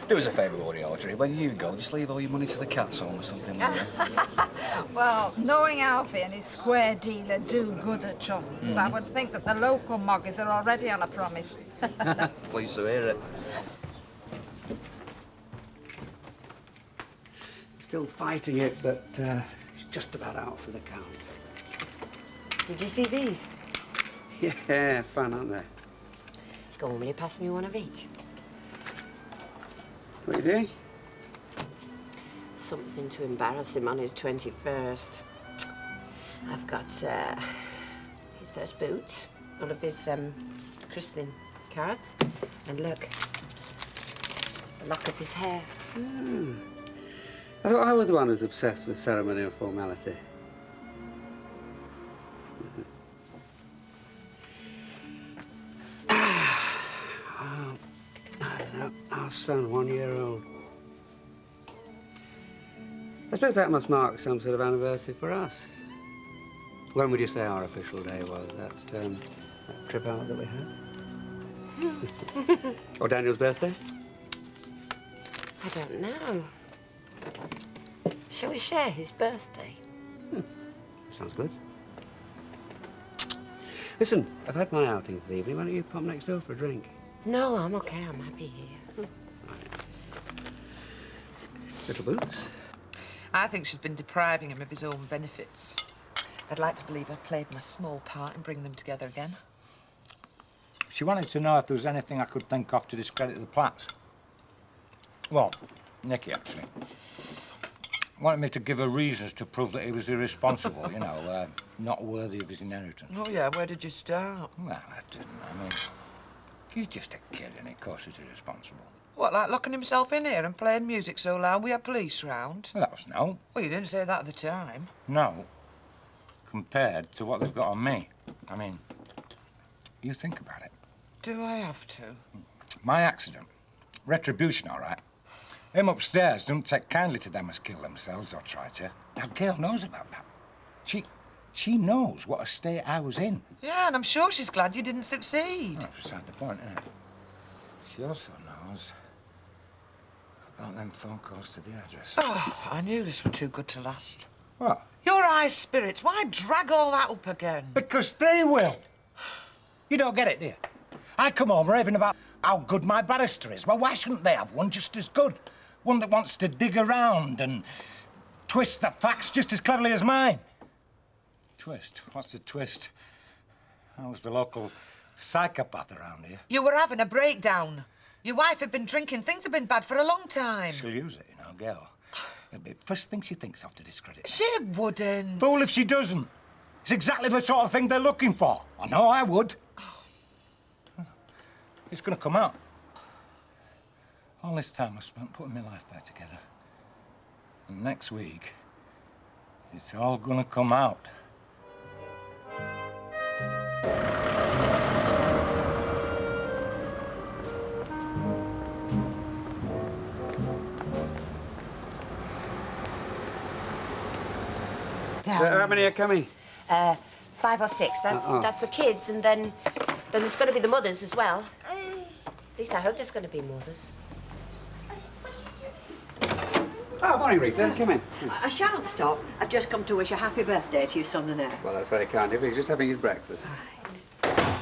Do us a favour, Audrey. When you go, just leave all your money to the cat's home or something like that. Well, knowing Alfie and his square dealer do-gooder chums, I would think that the local moggies are already on a promise. Pleased to hear it. Still fighting it, but he's just about out for the count. Did you see these? Yeah, fun, aren't they? Go on, will you pass me one of each? What are you doing? Something to embarrass him on his 21st. I've got his first boots, all of his christening cards, and look, a lock of his hair. I thought I was the one who's obsessed with ceremony and formality. I don't know, our son, 1 year old. I suppose that must mark some sort of anniversary for us. When would you say our official day was? That trip out that we had? Or Daniel's birthday? I don't know. Shall we share his birthday? Sounds good. Listen, I've had my outing for the evening. Why don't you pop next door for a drink? No, I'm okay. I'm happy here. Little Boots? I think she's been depriving him of his own benefits. I'd like to believe I played my small part in bringing them together again. She wanted to know if there was anything I could think of to discredit the Platts. Well, Nicky, actually. Wanted me to give her reasons to prove that he was irresponsible, you know, not worthy of his inheritance. Oh, yeah, where did you start? Well, I didn't. I mean, he's just a kid, and of course he's irresponsible. What, like locking himself in here and playing music so loud we had police round? Well, that was no. Well, you didn't say that at the time. No. Compared to what they've got on me. I mean, you think about it. Do I have to? My accident. Retribution, all right. Him upstairs don't take kindly to them as kill themselves or try to. Now, Gail knows about that. She knows what a state I was in. Yeah, and I'm sure she's glad you didn't succeed. That's beside the point, isn't it? She also knows about them phone calls to the hairdresser. Oh, I knew this were too good to last. What? Your high spirits, why drag all that up again? Because they will. You don't get it, do you? I come home raving about how good my barrister is. Well, why shouldn't they have one just as good? One that wants to dig around and twist the facts just as cleverly as mine. Twist? What's the twist? I was the local psychopath around here. You were having a breakdown. Your wife had been drinking. Things had been bad for a long time. She'll use it, you know, Gail. It'll be the first thing she thinks of to discredit. She wouldn't. Fool if she doesn't. It's exactly the sort of thing they're looking for. I know I would. It's gonna come out. All this time I've spent putting my life back together. And next week, it's all gonna come out. How many are coming? 5 or 6. That's the kids, and then there's going to be the mothers as well. At least I hope there's going to be mothers. Oh, morning, Rita. Come in. I shan't stop. I've just come to wish a happy birthday to your son and heir. Well, that's very kind of you. He's just having his breakfast.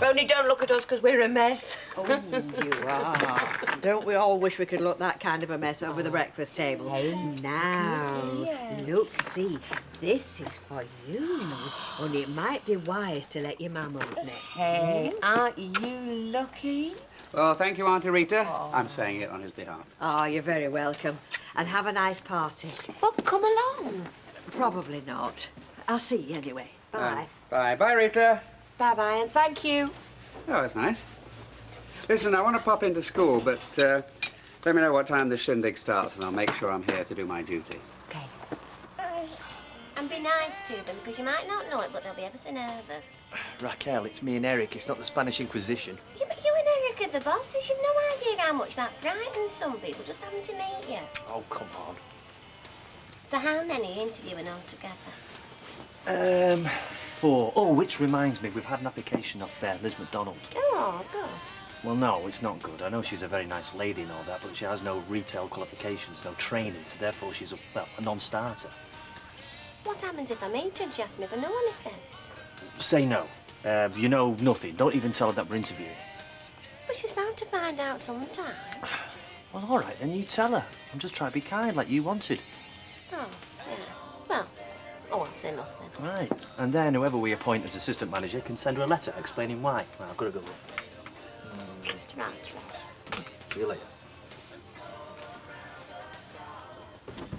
Only don't look at us because we're a mess. Oh, you are. Don't we all wish we could look that kind of a mess over the breakfast table? Hey, now, look, see, this is for you. Only it might be wise to let your mum open it. Hey, aren't you lucky? Well, thank you, Auntie Rita. I'm saying it on his behalf. Oh, you're very welcome. And have a nice party. Well, come along. Probably not. I'll see you anyway. Bye. Bye. Bye, Rita. Bye-bye, and thank you. Oh, that's nice. Listen, I want to pop into school, but let me know what time the shindig starts, and I'll make sure I'm here to do my duty. Okay. And be nice to them, because you might not know it, but they'll be ever so nervous. Raquel, it's me and Eric. It's not the Spanish Inquisition. Yeah, but you and Eric are the bosses. You've no idea how much that frightens some people, just having to meet you. Oh, come on. So how many interviewing altogether? 4. Oh, which reminds me, we've had an application of Liz McDonald. Oh, good. Well, no, it's not good. I know she's a very nice lady and all that, but she has no retail qualifications, no training, so therefore she's a non-starter. What happens if I meet her and she asks me if I know anything? Say no. You know nothing. Don't even tell her that we're interviewing. But she's bound to find out sometime. Well, all right, then you tell her. I'm just trying to be kind, like you wanted. Oh, yeah. Well, I won't say nothing. Right. And then whoever we appoint as assistant manager can send her a letter explaining why. Well, I've got to go. Right. See you later.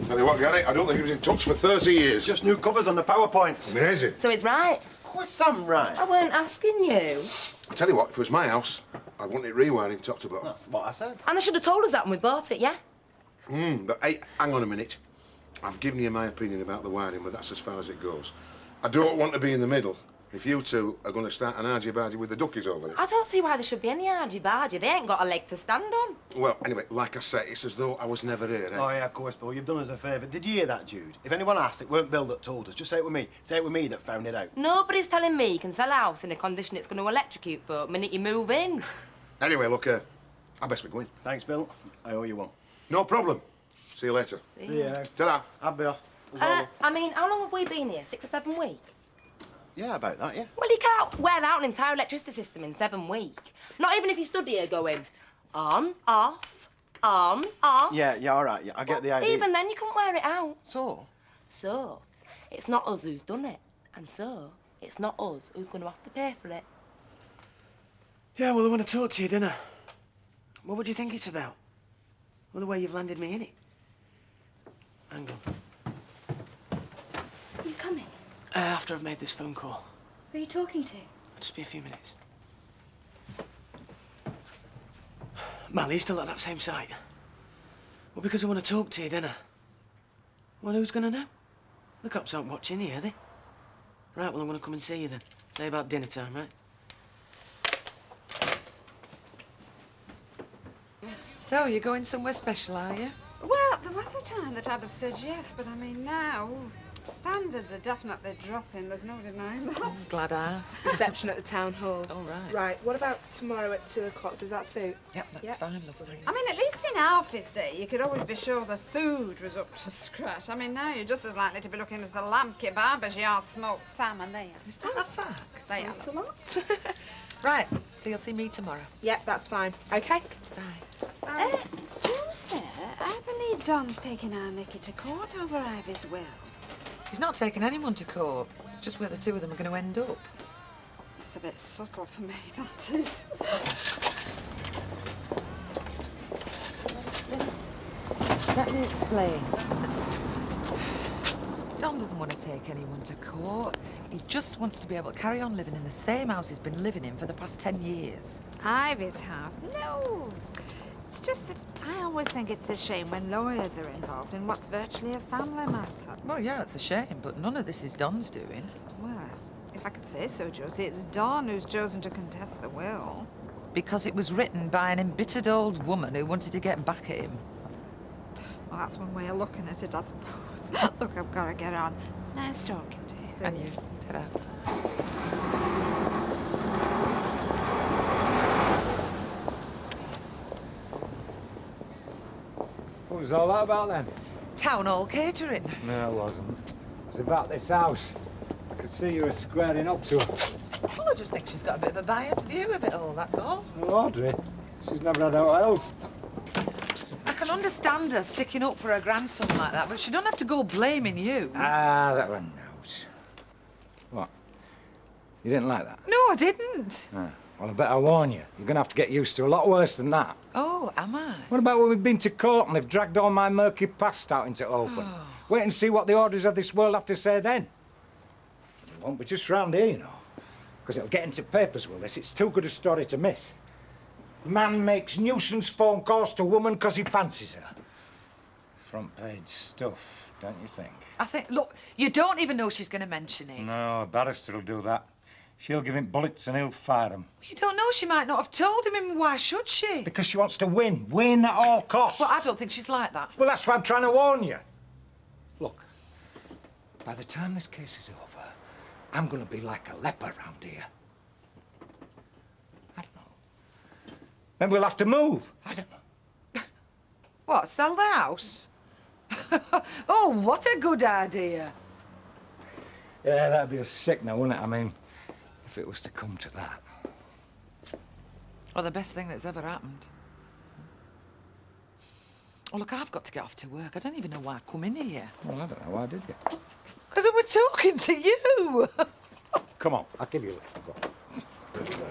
Tell you what, Gary, I don't think he was in touch for 30 years. Just new covers on the PowerPoints. Amazing. So it's right? Of course I'm right. I weren't asking you. I tell you what, if it was my house, I'd want it rewinding top to bottom. That's what I said. And they should have told us that when we bought it, yeah? But hey, hang on a minute. I've given you my opinion about the wiring, but that's as far as it goes. I don't want to be in the middle if you two are going to start an argy-bargy with the duckies over this. I don't see why there should be any argy-bargy. They ain't got a leg to stand on. Well, anyway, like I say, it's as though I was never here, eh? Oh, yeah, of course, Bill. You've done us a favour. Did you hear that, Jude? If anyone asked, it weren't Bill that told us. Just say it with me. Say it with me that found it out. Nobody's telling me you can sell a house in a condition it's going to electrocute folk the minute you move in. Anyway, look, I best be going. Thanks, Bill. I owe you one. No problem. See you later. See ya. Ta-ra. I'll be off. I mean, how long have we been here? 6 or 7 weeks? Yeah, about that, yeah. Well, you can't wear out an entire electricity system in 7 weeks. Not even if you stood here going on, off, on, off. Yeah, all right. Yeah, I get the idea. Even then, you couldn't wear it out. So? So, it's not us who's done it. And so, it's not us who's going to have to pay for it. Yeah, well, I want to talk to you, don't I? What would you think it's about? Well, the way you've landed me in it. Hang on. You coming? After I've made this phone call. Who are you talking to? It'll just be a few minutes. Mal, are you still at that same site? Well, because I want to talk to you, don't I? Well, who's going to know? The cops aren't watching here, are they? Right, well, I'm going to come and see you then. Say about dinner time, right? So, you're going somewhere special, are you? Well, there was a time that I'd have said yes, but I mean now, standards are definitely dropping. There's no denying that. I'm glad I asked. Reception at the town hall. All right. Right, what about tomorrow at 2 o'clock? Does that suit? Yep, that's fine, lovely. I mean, at least in Alfie's day, you could always be sure the food was up to scratch. I mean, now you're just as likely to be looking as the lamb kebab as you are smoked salmon. There you are. Is that a fact? There you Thanks are. a lot. Right, so you'll see me tomorrow. Yep, that's fine. Okay. Bye. Joseph, I believe Don's taking our Nicky to court over Ivy's will. He's not taking anyone to court. It's just where the two of them are going to end up. It's a bit subtle for me, that is. Let me explain. Don doesn't want to take anyone to court. He just wants to be able to carry on living in the same house he's been living in for the past 10 years. Ivy's house? No. It's just that I always think it's a shame when lawyers are involved in what's virtually a family matter. Well, yeah, it's a shame, but none of this is Don's doing. Well, if I could say so, Josie, it's Don who's chosen to contest the will. Because it was written by an embittered old woman who wanted to get back at him. Well, that's one way of looking at it, I suppose. Look, I've got to get on. Nice talking to you. And you. Ta-ra. What was all that about then? Town hall catering. No, it wasn't. It was about this house. I could see you were squaring up to her. Well, I just think she's got a bit of a biased view of it all, that's all. Well, Audrey, she's never had out else. I can understand her sticking up for her grandson like that, but she don't have to go blaming you. Ah, that one knows. What? You didn't like that? No, I didn't. Ah, well, I better warn you. You're going to have to get used to a lot worse than that. Oh, am I? What about when we've been to court and they've dragged all my murky past out into open? Oh. Wait and see what the orders of this world have to say then. It won't be just round here, you know. Because it'll get into papers with this. It's too good a story to miss. Man makes nuisance phone calls to woman because he fancies her. Front page stuff, don't you think? I think, look, you don't even know she's going to mention it. No, a barrister will do that. She'll give him bullets and he'll fire them. You don't know, she might not have told him, and why should she? Because she wants to win. Win at all costs. Well, I don't think she's like that. Well, that's why I'm trying to warn you. Look, by the time this case is over, I'm going to be like a leper round here. I don't know. Then we'll have to move. I don't know. What, sell the house? Oh, what a good idea. Yeah, that'd be a sickener, wouldn't it? I mean, if it was to come to that. Well, the best thing that's ever happened. Oh, look, I've got to get off to work. I don't even know why I come in here. Well, I don't know. Why did you? Because I was talking to you. Come on, I'll give you a lift. Go on.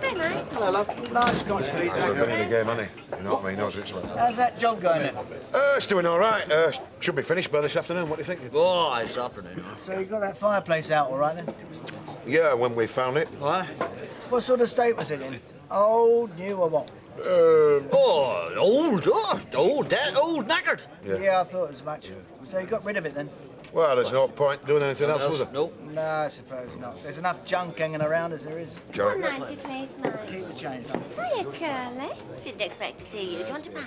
Hey, mate. Hello, love. Large Scotch, please. We've been in the game, hasn't he? You know what I mean? Knows it, so. How's that job going then? It's doing all right. Should be finished by this afternoon. What do you think? Oh, this afternoon. So you got that fireplace out all right then? Yeah, when we found it. What? What sort of state was it in? Old, new, or what? Old knackered. Yeah, I thought as much. So you got rid of it then? Well, there's no point doing anything else, was there? Nope. No, I suppose not. There's enough junk hanging around as there is. What 90, please, Mike? Keep the change. Hiya, Curly. Didn't expect to see you. Do you want to buy?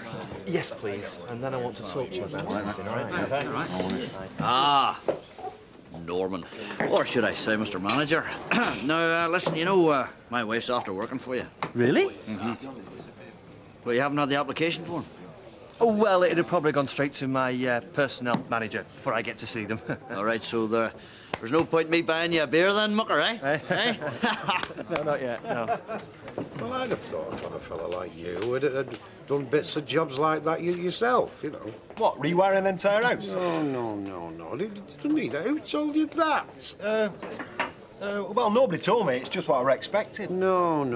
Yes, please. And then I want to talk to you about something, all right? Ah, Norman. Or should I say, Mr. Manager. Now, listen, you know, my wife's after working for you. Really? Mm-hmm. Well, you haven't had the application form? Oh, well, it'd have probably gone straight to my personnel manager before I get to see them. All right, so there's no point in me buying you a beer then, mucker, eh? eh? No, not yet, no. Well, I'd have thought on a fella like you would have done bits of jobs like that yourself, you know. What, rewiring an entire house? No. You didn't need that. Who told you that? Well, nobody told me. It's just what I expected. No.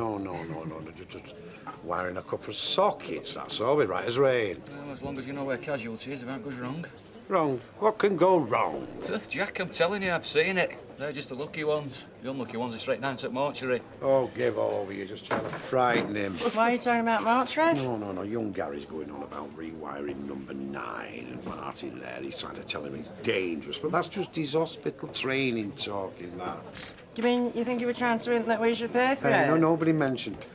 Just wiring a couple of sockets, that's all. Be right as rain. Well, as long as you know where casualty is, if that goes wrong. Wrong? What can go wrong? Jack, I'm telling you, I've seen it. They're just the lucky ones. The unlucky ones are straight down to the mortuary. Oh, give over. You're just trying to frighten him. Why are you talking about mortuary? No. Young Gary's going on about rewiring number 9 and Martin there. He's trying to tell him it's dangerous, but that's just his hospital training talking, that. You mean you think you were trying to hint that we should pay for it? No, nobody mentioned pay.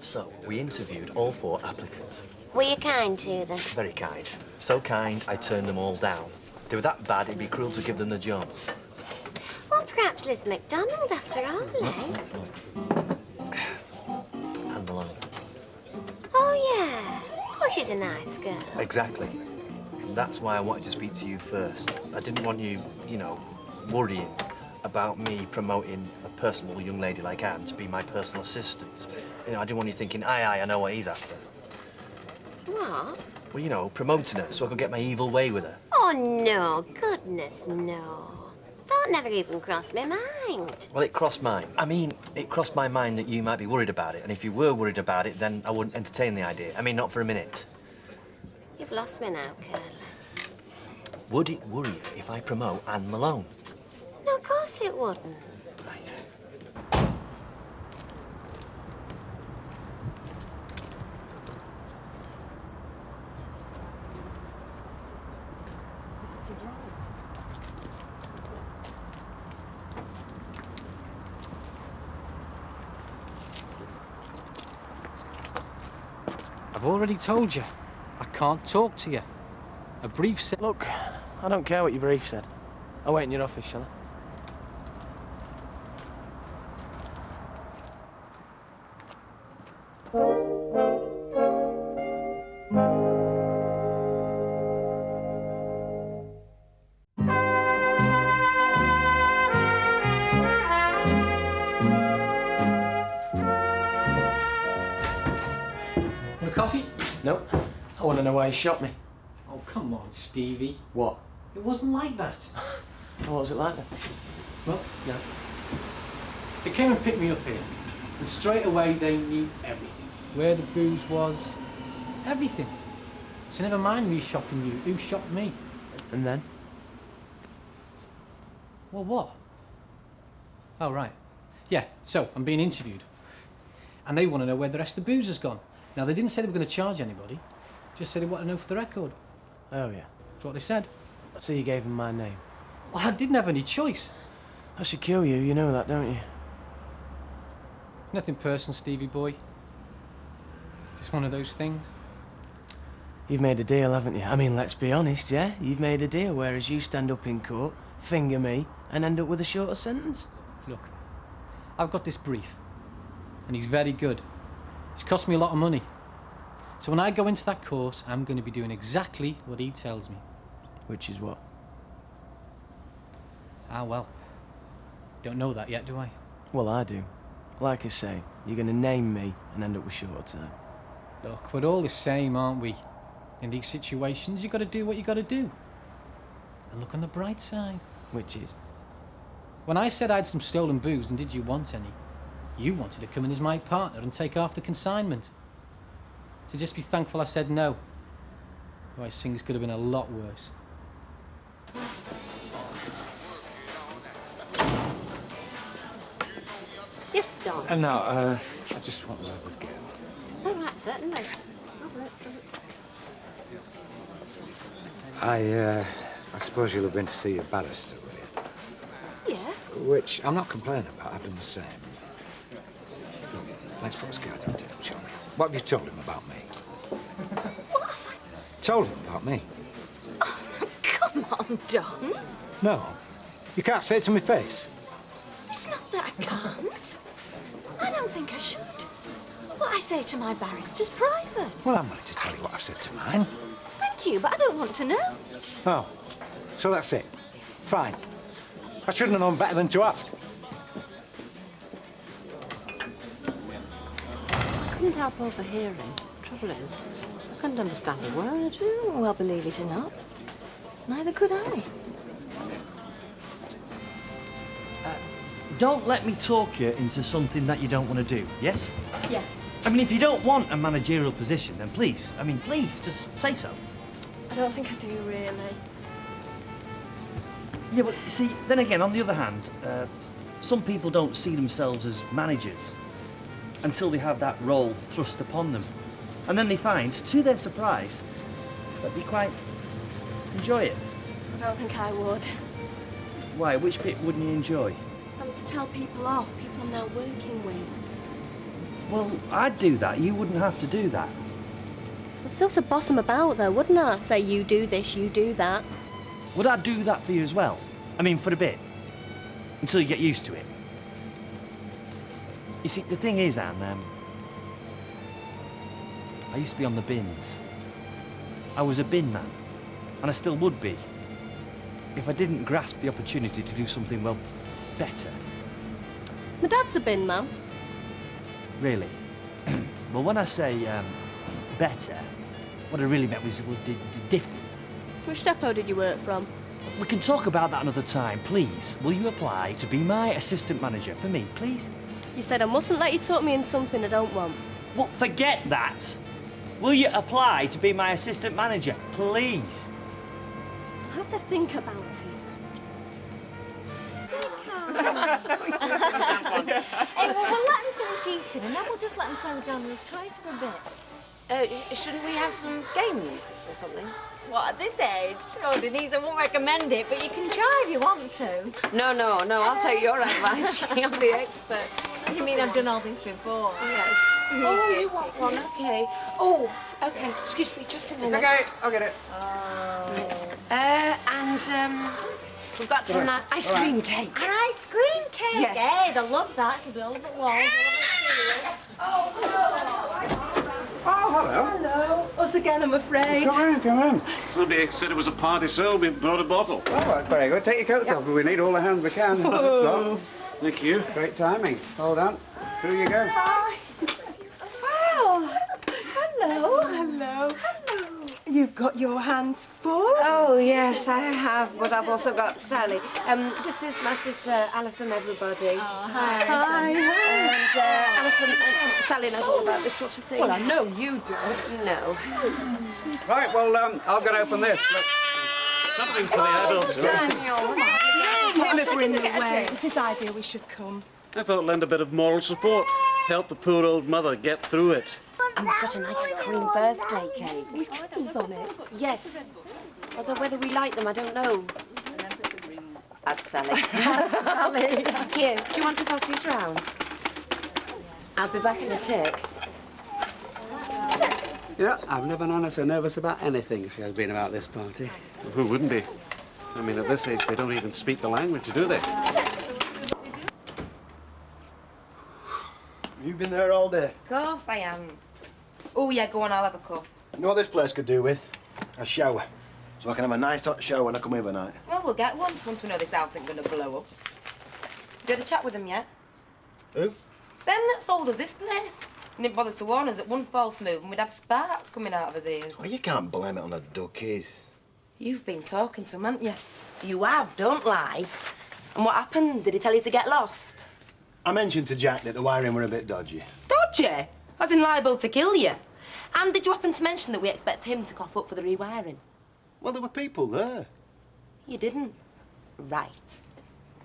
So, we interviewed all 4 applicants. Were you kind to them? Very kind. So kind, I turned them all down. They were that bad, it'd be cruel to give them the job. Well, perhaps Liz MacDonald, after all, eh? And Malone. Oh, yeah. Well, she's a nice girl. Exactly. That's why I wanted to speak to you first. I didn't want you, worrying about me promoting a personable young lady like Anne to be my personal assistant. I didn't want you thinking, aye, I know what he's after. What? Well, promoting her so I could get my evil way with her. Oh, no. Goodness, no. That never even crossed my mind. Well, it crossed mine. I mean, it crossed my mind that you might be worried about it, and if you were worried about it, then I wouldn't entertain the idea. I mean, not for a minute. You've lost me now, Curly. Would it worry you if I promote Anne Malone? No, of course it wouldn't. Right. I've already told you. I can't talk to you. A brief said... Look, I don't care what your brief said. I'll wait in your office, shall I? Want a coffee? No. I want to know why he shot me. Oh, come on, Stevie. What? It wasn't like that. What was it like then? Well, no. They came and picked me up here, and straight away they knew everything. Where the booze was, everything. So never mind me shopping you, who shopped me? And then? Well, what? Oh, right. Yeah, so I'm being interviewed. And they want to know where the rest of the booze has gone. Now, they didn't say they were going to charge anybody, just said they want to know for the record. Oh, yeah. That's what they said. So you gave him my name? Well, I didn't have any choice. I should kill you, you know that, don't you? Nothing personal, Stevie boy. Just one of those things. You've made a deal, haven't you? I mean, let's be honest, yeah? You've made a deal, whereas you stand up in court, finger me, and end up with a shorter sentence. Look, I've got this brief, and he's very good. It's cost me a lot of money. So when I go into that course, I'm going to be doing exactly what he tells me. Which is what? Ah, well. Don't know that yet, do I? Well, I do. Like I say, you're going to name me and end up with shorter time. Look, we're all the same, aren't we? In these situations, you've got to do what you got to do. And look on the bright side. Which is? When I said I had some stolen booze and did you want any, you wanted to come in as my partner and take half the consignment. So just be thankful I said no. Otherwise things could have been a lot worse. Yes, Don. No, I just want to word with Gail. Oh, right, certainly. I suppose you'll have been to see your barrister, will you? Yeah. Which I'm not complaining about. I've done the same. Let's put a cards on the table, shall we? What have you told him about me? What have I... Told him about me? Come on, Don. No. You can't say it to my face. It's not that I can't. I don't think I should. What I say to my barrister's private. Well, I'm willing to tell you what I've said to mine. Thank you, but I don't want to know. Oh, so that's it. Fine. I shouldn't have known better than to ask. I couldn't help overhearing. Trouble is, I couldn't understand a word. Well, believe it or not, neither could I. Don't let me talk you into something that you don't want to do, yes? Yeah. I mean, if you don't want a managerial position, then please, please, just say so. I don't think I do, really. Yeah, but you see, then again, on the other hand, some people don't see themselves as managers until they have that role thrust upon them. And then they find, to their surprise, that they quite enjoy it. I don't think I would. Why? Which bit wouldn't you enjoy? To tell people off, people I'm now working with. Well, I'd do that. You wouldn't have to do that. I'd still to boss them about, though, wouldn't I? Say, you do this, you do that. Would I do that for you as well? I mean, for a bit. Until you get used to it. You see, the thing is, Anne, I used to be on the bins. I was a bin man, and I still would be, if I didn't grasp the opportunity to do something, well, better. My dad's a bin man. Really? Well, when I say better, what I really meant was different. Which depot did you work from? We can talk about that another time. Please, will you apply to be my assistant manager for me, please? You said I mustn't let you talk me in something I don't want. Well, forget that. Will you apply to be my assistant manager, please? I'll have to think about it. Hey, well, we'll let him finish eating and then we'll just let him play with Daniel's toys for a bit. Shouldn't we have some games or something? What, at this age? Oh, Denise, I won't recommend it, but you can try if you want to. No, I'll take your advice. You're the expert. You mean I've done all this before? Yes. Oh, you want one? Okay. Oh, okay. Excuse me, just a minute. It's okay, I'll get it. We've got some ice cream cake. An ice cream cake? Yes. Hey, they'll love that. It'll be all over the walls. Oh, hello. Hello. Us again, I'm afraid. Come in. Somebody said it was a party, so we brought a bottle. Oh, that's very good. Take your coats off. We need all the hands we can. Oh. Thank you. Great timing. Hold on. Through you go. Well, hello. You've got your hands full? Oh, yes, I have, but I've also got Sally. This is my sister, Alison, everybody. Oh, hi. And Alison, Sally knows all about this sort of thing. Well, I know you don't. No. Right, well, I'll go and open this. Something for the adults. Daniel. Him if we're in the way. It's his idea we should come. I thought lend a bit of moral support. Help the poor old mother get through it. And we've got an ice cream birthday cake. With candles on it. Yes. Although whether we like them, I don't know. Ask Sally. Sally. Here, do you want to pass these round? I'll be back in a tick. Yeah, I've never known her so nervous about anything she has been about this party. Who wouldn't be? I mean, at this age, they don't even speak the language, do they? You've been there all day. Of course I am. Oh, yeah, go on, I'll have a cup. You know what this place could do with? A shower. So I can have a nice hot shower when I come over night. Well, we'll get one once we know this house ain't going to blow up. You had a chat with them yet? Who? Them that sold us this place. And didn't bother to warn us that one false move and we'd have sparks coming out of his ears. Well, you can't blame it on the duckies. You've been talking to him, haven't you? You have, don't lie. And what happened? Did he tell you to get lost? I mentioned to Jack that the wiring were a bit dodgy. Dodgy? As in liable to kill you? And did you happen to mention that we expect him to cough up for the rewiring? Well, there were people there. You didn't. Right.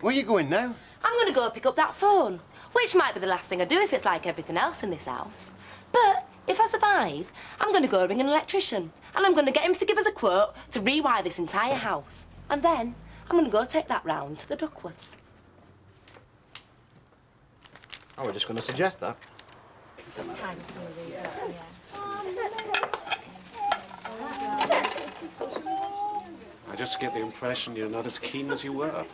Where are you going now? I'm going to go pick up that phone, which might be the last thing I do if it's like everything else in this house. But if I survive, I'm going to go ring an electrician, and I'm going to get him to give us a quote to rewire this entire house. And then I'm going to go take that round to the Duckwoods. I was just going to suggest that. Tidy some of these up, I just get the impression you're not as keen as you were.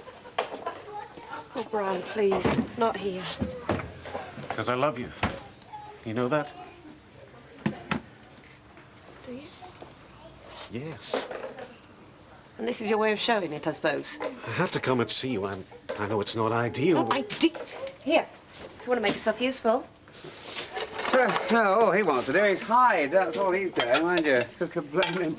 Oh, Brian, please, not here. Because I love you. You know that? Do you? Yes. And this is your way of showing it, I suppose. I had to come and see you. I know it's not ideal. Not ideal. Here, if you want to make yourself useful. No, all he wants to do is hide. That's all he's doing, mind you. Who could blame him?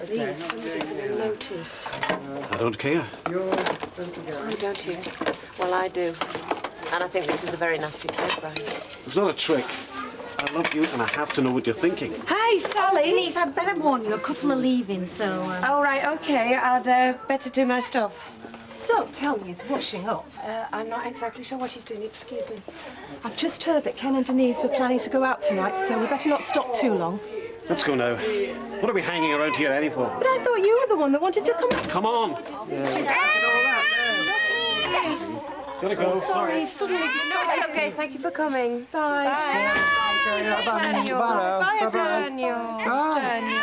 Please, somebody's going to notice. I don't care. Oh, don't you? Well, I do. And I think this is a very nasty trick, Brian. It's not a trick. I love you and I have to know what you're thinking. Hey, Sally! Denise, I'd better warn you, a couple are leaving, so... Oh, right, OK. I'd better do my stuff. Don't tell me he's washing up. I'm not exactly sure what he's doing. Excuse me. I've just heard that Ken and Denise are planning to go out tonight, so we better not stop too long. Let's go now. What are we hanging around here any for? But I thought you were the one that wanted to come... Come on! Gotta go. Sorry, suddenly... No, it's OK. Thank you for coming. Bye. Bye. Daniel. Bye, Daniel. Daniel.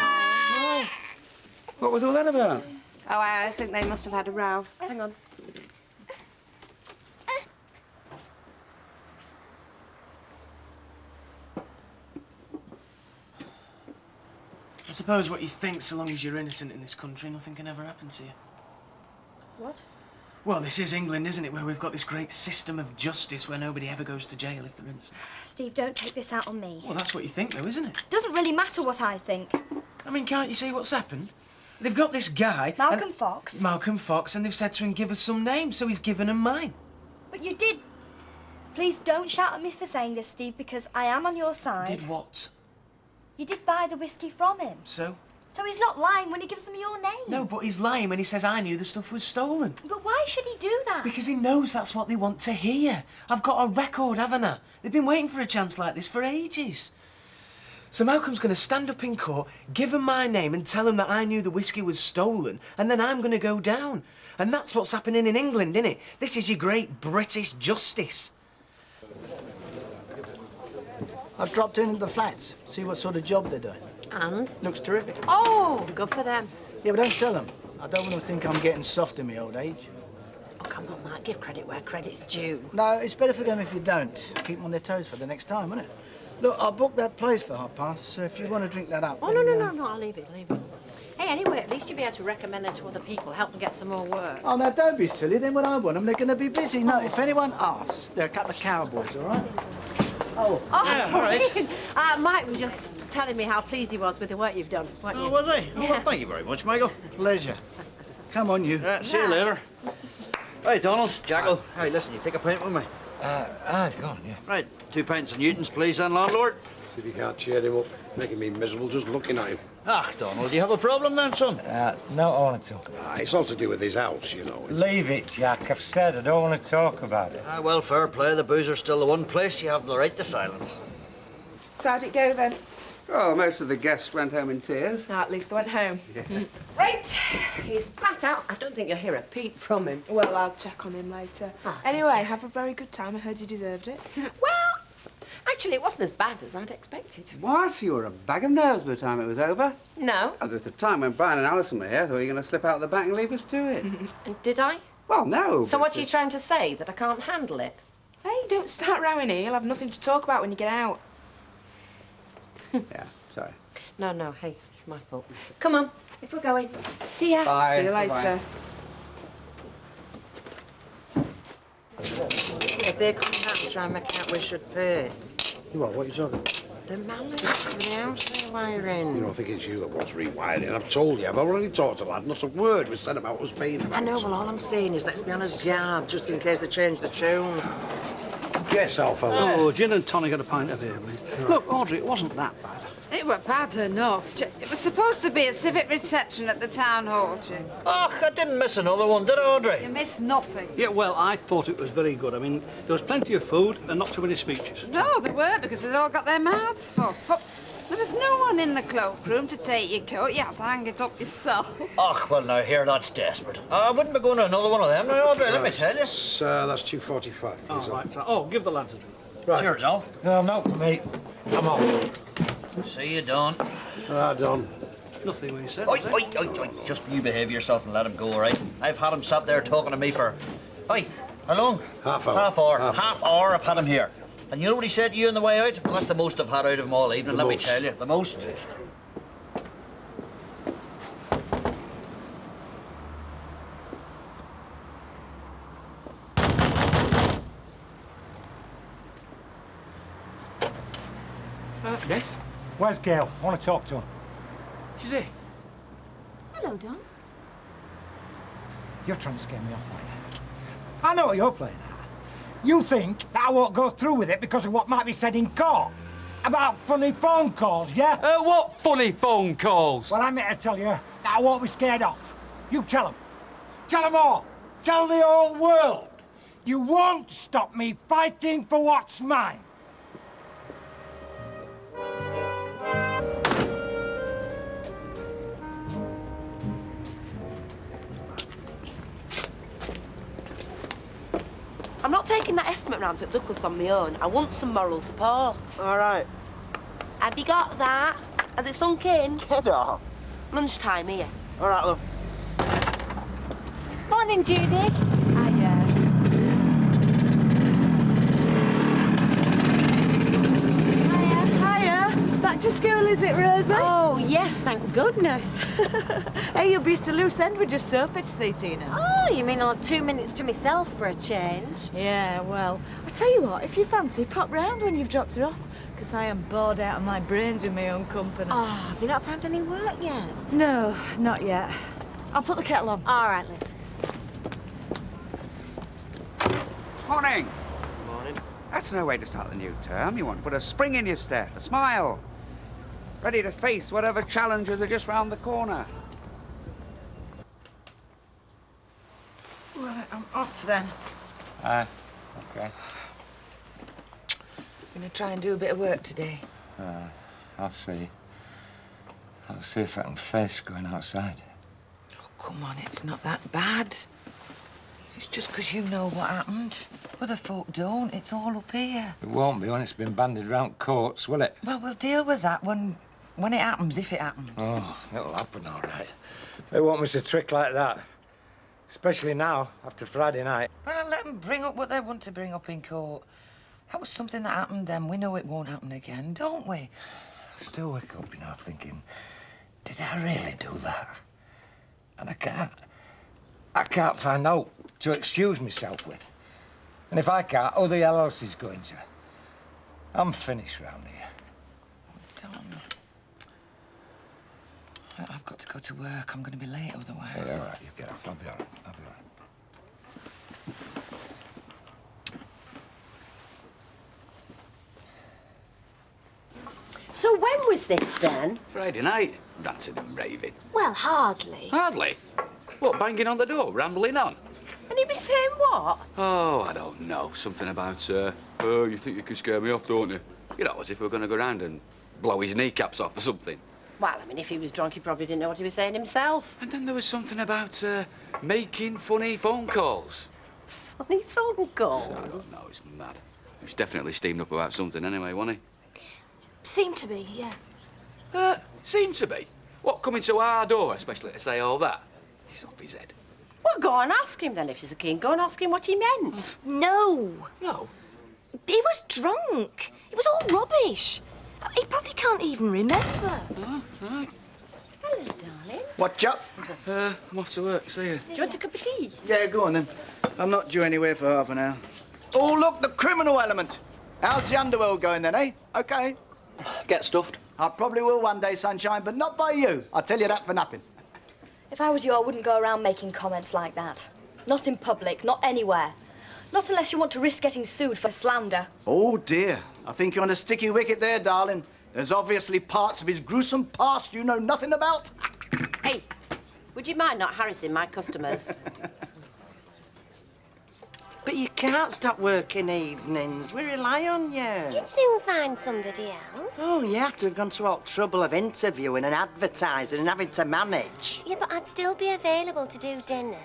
What was all that about? Oh, I think they must have had a row. Hang on. I suppose what you think, so long as you're innocent in this country, nothing can ever happen to you. What? Well, this is England, isn't it, where we've got this great system of justice where nobody ever goes to jail if they're innocent. Steve, don't take this out on me. Well, that's what you think, though, isn't it? Doesn't really matter what I think. I mean, can't you see what's happened? They've got this guy... Malcolm Fox. Malcolm Fox, and they've said to him, give us some names, so he's given them mine. But you did... Please don't shout at me for saying this, Steve, because I am on your side. Did what? You did buy the whiskey from him. So? So he's not lying when he gives them your name. No, but he's lying when he says I knew the stuff was stolen. But why should he do that? Because he knows that's what they want to hear. I've got a record, haven't I? They've been waiting for a chance like this for ages. So Malcolm's going to stand up in court, give him my name and tell him that I knew the whiskey was stolen, and then I'm going to go down. And that's what's happening in England, isn't it? This is your great British justice. I've dropped in at the flats, see what sort of job they're doing. And? Looks terrific. Oh, good for them. Yeah, but don't tell them. I don't want them to think I'm getting soft in my old age. Oh, come on, Mark. Give credit where credit's due. No, it's better for them if you don't. Keep them on their toes for the next time, isn't it? Look, I'll book that place for 5:30, so if you want to drink that up... Oh, no, I'll leave it. Hey, anyway, at least you'll be able to recommend them to other people, help them get some more work. Oh, now, don't be silly. Then when I want them, they're going to be busy. No, if anyone asks, they're a couple of cowboys, all right? Oh, yeah, all right. Mike was just telling me how pleased he was with the work you've done, weren't you? Oh, was he? Oh, well, thank you very much, Michael. Pleasure. Come on, you. See you later. Hey, Donald, Jackal. Hey, listen, you take a pint with me? Go on, yeah. Right, 2 pints of Newtons, please, then, landlord. See if you can't cheer him up. Making me miserable just looking at him. Ah, Donald, you have a problem then, son? No, I want to talk about It's all to do with his house, you know. it. Leave it, Jack. I've said I don't want to talk about it. Ah, well, fair play. The boozer's still the one place you have the right to silence. So how'd it go then? Oh, most of the guests went home in tears. No, at least they went home. Right, he's flat out. I don't think you'll hear a peep from him. Well, I'll check on him later. Anyway, have a very good time. I heard you deserved it. Well, actually, it wasn't as bad as I'd expected. What? You were a bag of nerves by the time it was over? No. Oh, there was a time when Brian and Alison were here. I thought you were going to slip out the back and leave us to it. And did I? Well, no. So but what are you trying to say? That I can't handle it? Hey, don't start rowing here. You'll have nothing to talk about when you get out. Yeah, sorry. No, hey, it's my fault. Come on, if we're going. See ya. Bye. See you later. If they come back and try and make out we should pay. What are you talking about? The malice of the house they're wiring. You don't think it's you that wants rewiring? I've told you, I've already talked to lad. Not a word was said about us paying him. I know, well, all I'm saying is let's be on his guard, just in case they change the tune. Yes, Alpha. Oh, gin and tonic and a pint of beer, please. Look, Audrey, it wasn't that bad. It were bad enough. It was supposed to be a civic reception at the town hall, Jim. Oh, I didn't miss another one, did I, Audrey? You missed nothing. Yeah, well, I thought it was very good. I mean, there was plenty of food and not too many speeches. No, they weren't, because they'd all got their mouths full. There was no one in the cloakroom to take your coat. You had to hang it up yourself. Och, well, now, here, that's desperate. I wouldn't be going to another one of them, now, let me tell you. That's 2.45. Oh, right. Oh, give the lantern. Right. Cheers, Alf. No, not for me. I'm off. See you, Don. Don. Nothing when you said, Oi, oi, oi, oi. Just you behave yourself and let him go, all right? I've had him sat there talking to me for... Oi, how long? Half hour. Half hour I've had him here. And you know what he said to you on the way out? Well, that's the most I've had out of him all evening, let me tell you. The most. Yes? Where's Gail? I want to talk to her. She's here. Hello, Don. You're trying to scare me off, aren't you? I know what you're playing at. You think that I won't go through with it because of what might be said in court? About funny phone calls, yeah? What funny phone calls? Well, I'm here to tell you that I won't be scared off. You tell them. Tell them all. Tell the whole world. You won't stop me fighting for what's mine. I'm not taking that estimate round to Douglas on my own. I want some moral support. All right. Have you got that? Has it sunk in? Get off. Lunchtime here. All right, love. Morning, Judy. Hiya. Back to school, is it, Rosie? Oh, yes, thank goodness. Hey, you'll be at a loose end with your sofa to see, Tina. Oh, you mean I'll have 2 minutes to myself for a change? Yeah, well, I tell you what, if you fancy, pop round when you've dropped her off, because I am bored out of my brains with my own company. Oh, have you not found any work yet? No, not yet. I'll put the kettle on. All right, Liz. Morning. Morning. That's no way to start the new term. You want to put a spring in your step, a smile. Ready to face whatever challenges are just round the corner. Right, I'm off then. Okay. Gonna try and do a bit of work today. I'll see. I'll see if I can face going outside. Oh, come on, it's not that bad. It's just 'cause you know what happened. Other folk don't. It's all up here. It won't be when it's been bandied round courts, will it? Well, we'll deal with that when it happens, if it happens. Oh, it'll happen, all right. They won't miss a trick like that. Especially now, after Friday night. Well, let them bring up what they want to bring up in court. That was something that happened then. We know it won't happen again, don't we? I still wake up, thinking, did I really do that? And I can't find out to excuse myself with. And if I can't, who the hell else is going to? I'm finished round here. Don, I've got to go to work. I'm going to be late otherwise. Hey, all right, you get off. I'll be all right. I'll be all right. So when was this then? Friday night. Dancing and raving. Well, hardly. Hardly. What, banging on the door, rambling on? And he was saying what? Oh, I don't know. Something about, oh, you think you can scare me off, don't you? You know, as if we were going to go round and blow his kneecaps off or something. Well, I mean, if he was drunk, he probably didn't know what he was saying himself. And then there was something about, making funny phone calls. Funny phone calls? I don't know, he's mad. He was definitely steamed up about something anyway, wasn't Seemed to be, yes. he? Seemed to be. What, coming to our door, especially to say all that? He's off his head. Well, go and ask him then, if you're so keen. Go and ask him what he meant. No. No? He was drunk. It was all rubbish. He probably can't even remember. Oh, right. Hello, darling. What's up? I'm off to work. See you. Do you want a cup of tea? Yeah, go on then. I'm not due anywhere for half an hour. Oh, look, the criminal element. How's the underworld going then, eh? OK. Get stuffed. I probably will one day, sunshine, but not by you. I'll tell you that for nothing. If I was you, I wouldn't go around making comments like that. Not in public, not anywhere. Not unless you want to risk getting sued for slander. Oh, dear. I think you're on a sticky wicket there, darling. There's obviously parts of his gruesome past you know nothing about. Hey, would you mind not harassing my customers? But you can't stop working evenings. We rely on you. You'd soon find somebody else. Oh, yeah, after we've gone through all trouble of interviewing and advertising and having to manage. Yeah, but I'd still be available to do dinners.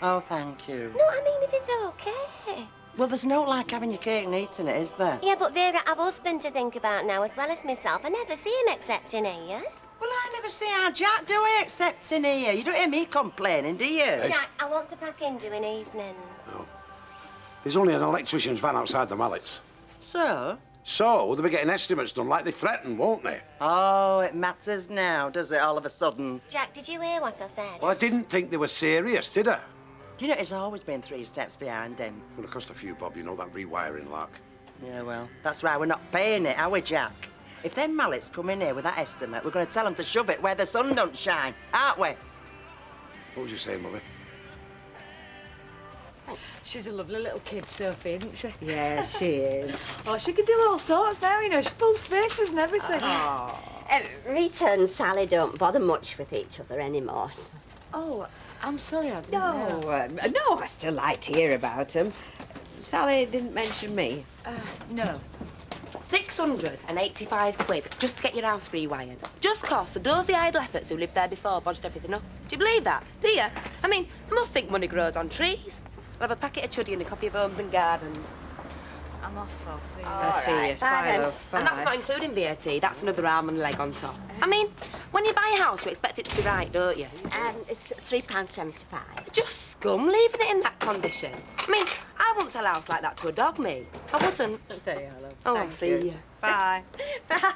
Oh, thank you. No, I mean if it's okay. Well, there's no like having your cake and eating it, is there? Yeah, but Vera, I've husband to think about now as well as myself. I never see him except in here. Well, I never see our Jack, do I, except in here? You don't hear me complaining, do you? Jack, I want to pack in doing evenings. No. There's only an electrician's van outside the Mallets. So? So, they'll be getting estimates done like they threatened, won't they? Oh, it matters now, does it, all of a sudden? Jack, did you hear what I said? Well, I didn't think they were serious, did I? Do you know it's always been 3 steps behind him? Well, it cost a few bob, you know, that rewiring lark. Yeah, well, that's why we're not paying it, are we, Jack? If them mallets come in here with that estimate, we're going to tell them to shove it where the sun don't shine, aren't we? What was you saying, Mummy? She's a lovely little kid, Sophie, isn't she? Yeah, she is. Oh, she can do all sorts now, you know. She pulls faces and everything. Rita and Sally don't bother much with each other anymore. Oh, I'm sorry, I didn't No, know. no, I still like to hear about them. Sally didn't mention me. No. 685 quid just to get your house rewired. Just cost the dozy idle efforts who lived there before bodged everything up. Do you believe that? Do you? I mean, they must think money grows on trees. I'll have a packet of chuddy and a copy of Homes and Gardens. I'm off, I'll see you. I'll see you. Bye, then. love. And that's Bye. not including VAT. That's another arm and leg on top. I mean, when you buy a house, you expect it to be right, don't you? It's £3.75. Just scum leaving it in that condition. I mean, I wouldn't sell a house like that to a dog, me. I wouldn't. There you are, love. Oh, I'll Thank see you. you. Bye. Bye.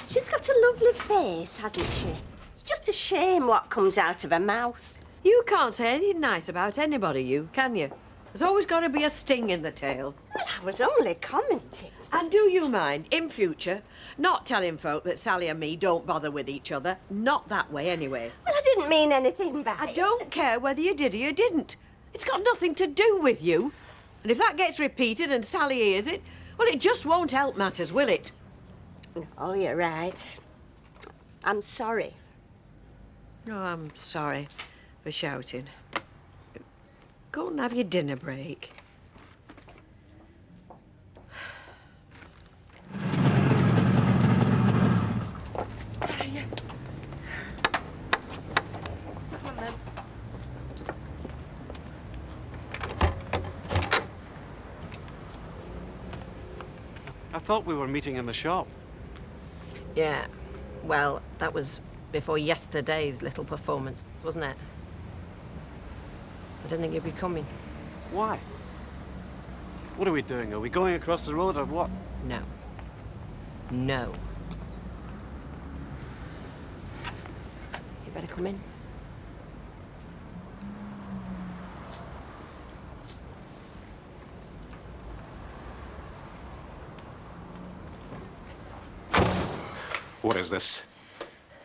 She's got a lovely face, hasn't she? It's just a shame what comes out of her mouth. You can't say anything nice about anybody, you, can you? There's always got to be a sting in the tail. Well, I was only commenting. And do you mind, in future, not telling folk that Sally and me don't bother with each other? Not that way, anyway. Well, I didn't mean anything by I it. don't care whether you did or you didn't. It's got nothing to do with you. And if that gets repeated and Sally hears it, well, it just won't help matters, will it? Oh, you're right. I'm sorry. Oh, I'm sorry for shouting. Go and have your dinner break. I thought we were meeting in the shop. Yeah, well, that was before yesterday's little performance, wasn't it? I didn't think you'd be coming. Why? What are we doing? Are we going across the road or what? No. No. You better come in. What is this?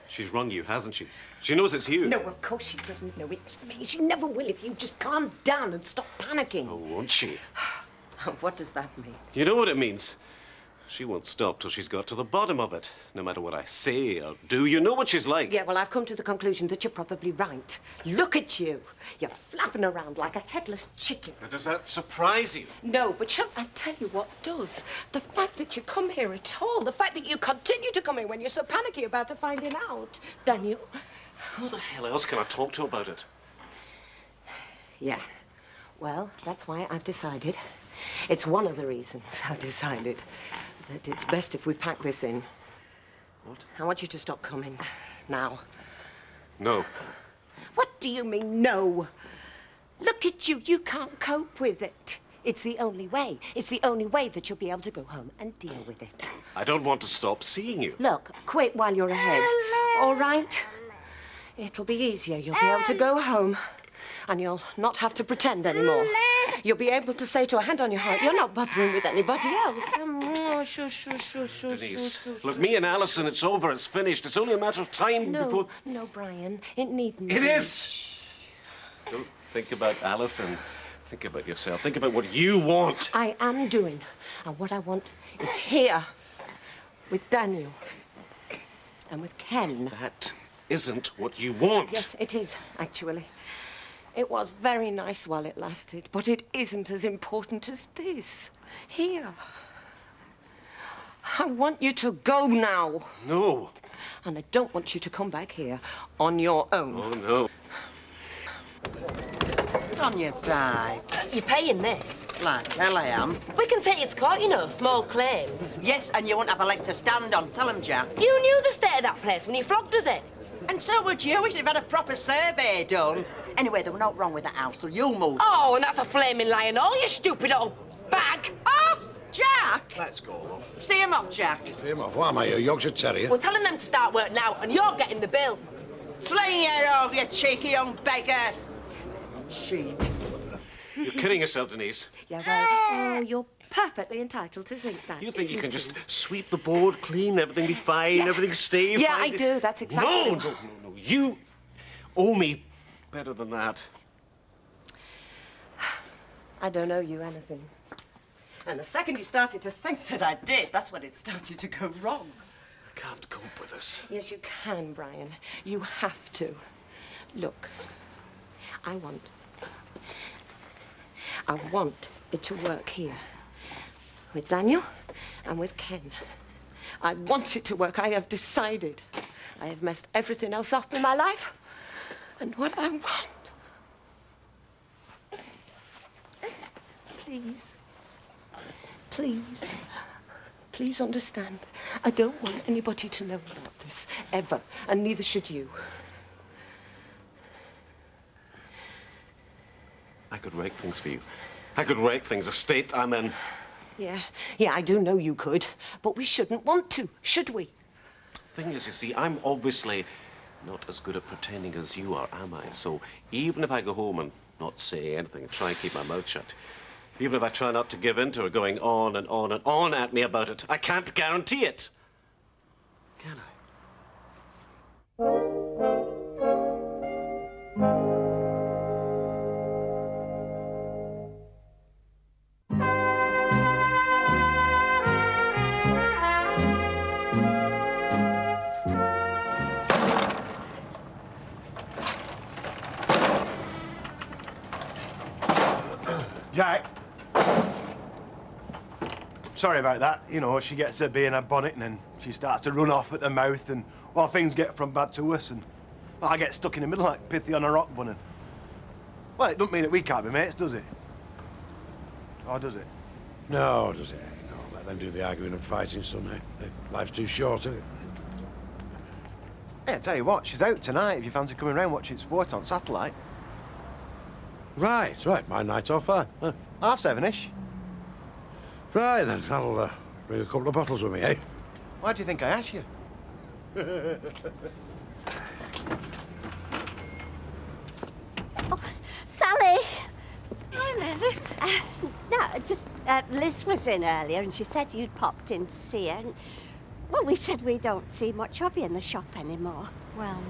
She's rung you, hasn't she? She knows it's you. No, of course she doesn't know it's me. She never will if you just calm down and stop panicking. Oh, won't she? What does that mean? You know what it means? She won't stop till she's got to the bottom of it. No matter what I say or do, you know what she's like. Yeah, well, I've come to the conclusion that you're probably right. Look at you. You're flapping around like a headless chicken. But does that surprise you? No, but I tell you what does. The fact that you come here at all, the fact that you continue to come here when you're so panicky about finding out. Daniel. Who the hell else can I talk to about it? Yeah. Well, that's why I've decided. It's one of the reasons I've decided that it's best if we pack this in. What? I want you to stop coming. Now. No. What do you mean, no? Look at you. You can't cope with it. It's the only way. It's the only way that you'll be able to go home and deal with it. I don't want to stop seeing you. Look, quit while you're ahead. All right? It'll be easier. You'll be able to go home. And you'll not have to pretend anymore. You'll be able to say to a hand on your heart, you're not bothering with anybody else. Denise, look, me and Alison, it's over, it's finished. It's only a matter of time before... No, Brian, it needn't. It is! Don't think about Alison. Think about yourself. Think about what you want. I am doing. And what I want is here with Daniel and with Ken. That isn't what you want. Yes, it is, actually. It was very nice while it lasted, but it isn't as important as this. Here. I want you to go now. No. And I don't want you to come back here on your own. Oh, no. On your bike. You're paying this. Like hell I am. We can take it to court, you know, small claims. Yes, and you won't have a leg to stand on. Tell him, Jack. You knew the state of that place when you flogged us it. And so would you. We should have had a proper survey done. Anyway, there was not wrong with that house, so you move. Oh, and that's a flaming lie and all, you stupid old bag. Oh, Jack! Let's go, love. See him off, Jack. See him off. What am I, a Yorkshire Terrier? We're telling them to start work now, and you're getting the bill. Sling it over, you cheeky young beggar. Cheek. You're kidding yourself, Denise. Yeah, well, oh, you're perfectly entitled to think that. You think you can isn't just sweep the board clean, everything be fine, everything stay Yeah, fine? I do. That's exactly No, what- no, no, no. You owe me better than that. I don't owe you anything. And the second you started to think that I did, that's when it started to go wrong. I can't cope with this. Yes, you can, Brian. You have to. Look, I want it to work here. With Daniel and with Ken. I want it to work. I have decided. I have messed everything else up in my life. And what I want... Please understand. I don't want anybody to know about this, ever. And neither should you. I could wreck things for you. I could wreck things, a state I'm in. Yeah, I do know you could. But we shouldn't want to, should we? Thing is, you see, I'm obviously not as good at pretending as you are, am I? So even if I go home and not say anything and try and keep my mouth shut, even if I try not to give in to her going on and on and on at me about it, I can't guarantee it. Can I? Jack. Sorry about that. You know, she gets her bee in her bonnet and then she starts to run off at the mouth and, well, things get from bad to worse and well, I get stuck in the middle like Pithy on a rock bun and... Well, it doesn't mean that we can't be mates, does it? Or does it? No, does it? No, let them do the arguing and fighting, son. Life's too short, isn't it? Hey, I tell you what, she's out tonight if you fancy coming round watching sport on satellite. Right. My night off, 7:30-ish. Right, then. I'll bring a couple of bottles with me, eh? Why do you think I asked you? Sally! Hi, Mavis. No, just Liz was in earlier and she said you'd popped in to see her. And, well, we said we don't see much of you in the shop anymore. Well,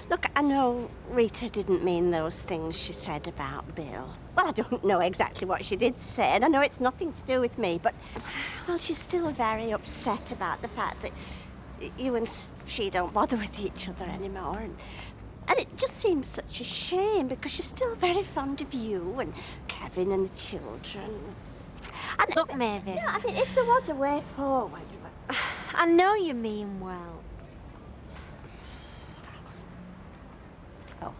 look, I know Rita didn't mean those things she said about Bill. Well, I don't know exactly what she did say, and I know it's nothing to do with me, but, well, she's still very upset about the fact that you and she don't bother with each other anymore. And it just seems such a shame because she's still very fond of you and Kevin and the children. And, look, Mavis. Yeah, I mean, if there was a way forward... I know you mean well. Oh,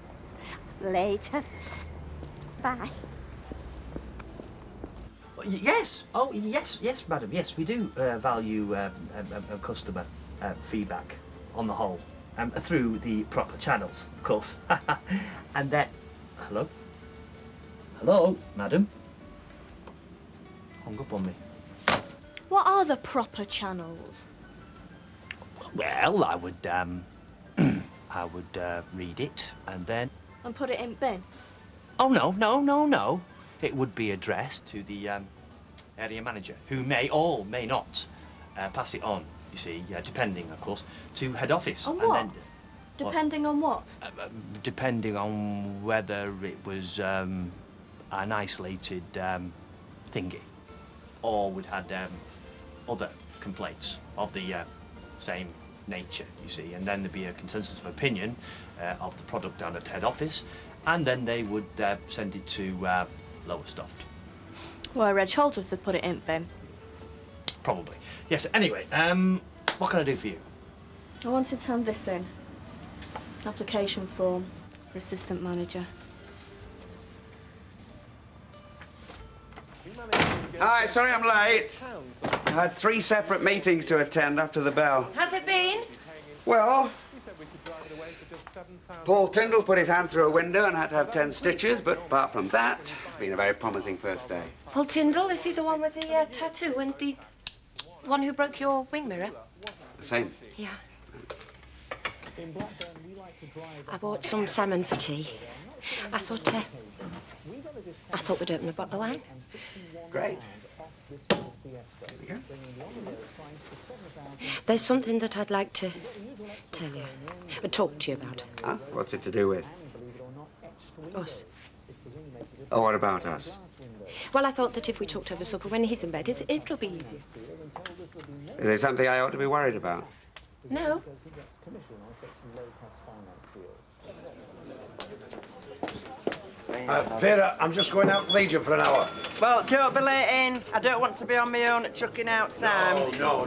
later. Bye. Yes. Oh, yes, madam. Yes, we do value customer feedback on the whole, through the proper channels, of course. And then, hello, madam. Hung up on me. What are the proper channels? Well, I would read it and then. And put it in bin? Oh no. It would be addressed to the area manager, who may or may not pass it on. You see, depending, of course, to head office. On and what? then, Depending on what? depending on whether it was an isolated thingy, or would had other complaints of the same nature, you see, and then there'd be a consensus of opinion of the product down at head office, and then they would send it to Lowestoft. Well, Reg Holdsworth had put it in bin. Probably. Yes, anyway, what can I do for you? I wanted to hand this in. Application form for assistant manager. Hi, sorry I'm late. I had 3 separate meetings to attend after the bell. Has it been? Well, Paul Tyndall put his hand through a window and had to have 10 stitches, but apart from that, it's been a very promising first day. Paul Tyndall, is he the one with the tattoo and the one who broke your wing mirror? The same. Yeah. I bought some salmon for tea. I thought we'd open a bottle of wine. Great. There's something that I'd like to tell you, talk to you about. Huh? What's it to do with? Us. Oh, what about us? Well, I thought that if we talked over supper when he's in bed, it'll be easier. Is there something I ought to be worried about? No. Vera, I'm just going out Legion for an hour. Well, don't be late in. I don't want to be on my own at chucking out time. No.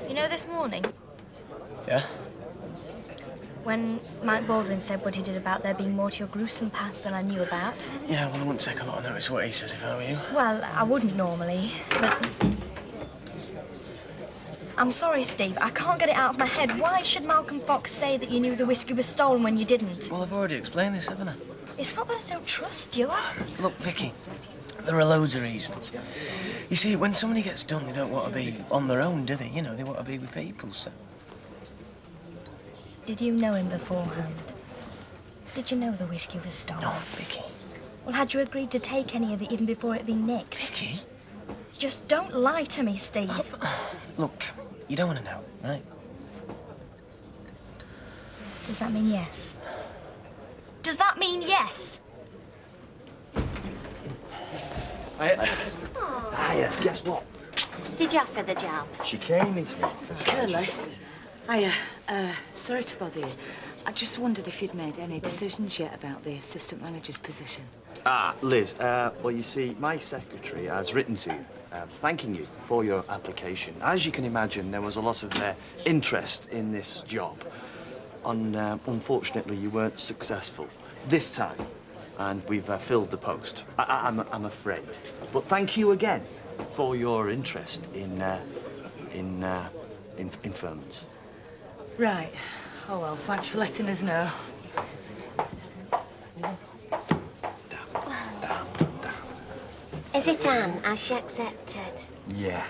You know, this morning, Yeah? when Mike Baldwin said what he did about there being more to your gruesome past than I knew about. Yeah, well, I wouldn't take a lot of notice of what he says if I were you. Well, I wouldn't normally, but... I'm sorry, Steve. I can't get it out of my head. Why should Malcolm Fox say that you knew the whiskey was stolen when you didn't? Well, I've already explained this, haven't I? It's not that I don't trust you. Look, Vicky, there are loads of reasons. You see, when somebody gets done, they don't want to be on their own, do they? You know, they want to be with people, so... Did you know him beforehand? Did you know the whiskey was stolen? Oh, Vicky. Well, had you agreed to take any of it even before it had been nicked? Vicky? Just don't lie to me, Steve. Look, you don't want to know, right? Does that mean yes? Does that mean yes? Hiya, guess what? Did you offer the job? She came into the office. Curly. Hiya. Sorry to bother you. I just wondered if you'd made any decisions yet about the assistant manager's position. Ah, Liz, well, you see, my secretary has written to you, thanking you for your application. As you can imagine, there was a lot of interest in this job. Unfortunately, you weren't successful this time, and we've filled the post, I'm afraid. But thank you again for your interest in firmans. Right. Oh, well, thanks for letting us know. Is it Anne? Has she accepted? Yeah,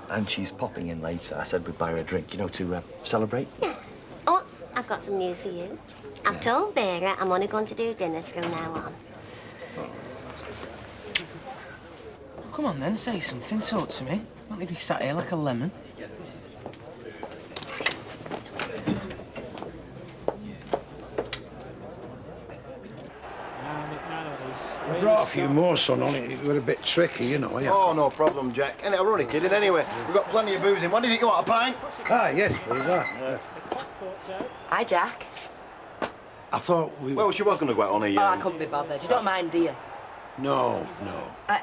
and she's popping in later. I said we'd buy her a drink, you know, to celebrate. Yeah. Oh, I've got some news for you. I've told Vera I'm only going to do dinners from now on. Come on then, say something, talk to me. Don't leave me sat here like a lemon. I brought a few more, son, on it. It was a bit tricky, you know, yeah. Oh, no problem, Jack. And we're only kidding anyway. We've got plenty of booze in. What is it you want, a pint? Ah, yes, please, yeah. Hi, Jack. I thought we... Well, she was going to go out on a... Oh, I couldn't be bothered. You don't mind, do you? No.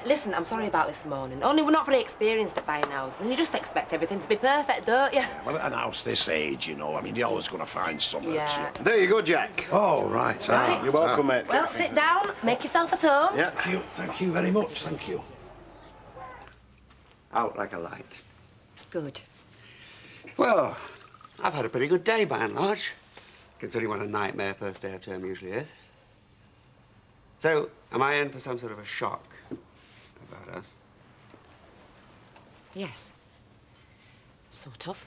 Listen, I'm sorry about this morning. Only we're not very experienced at buying houses, and you just expect everything to be perfect, don't you? Yeah, well, at an house this age, you know, I mean, you're always going to find something. Yeah. There you go, Jack. Oh, right. Right. You're welcome, mate. Well, sit down, make yourself at home. Yeah. Thank you very much, thank you. Out like a light. Good. Well, I've had a pretty good day by and large, considering what a nightmare first day of term usually is. So, am I in for some sort of a shock about us? Yes. Sort of.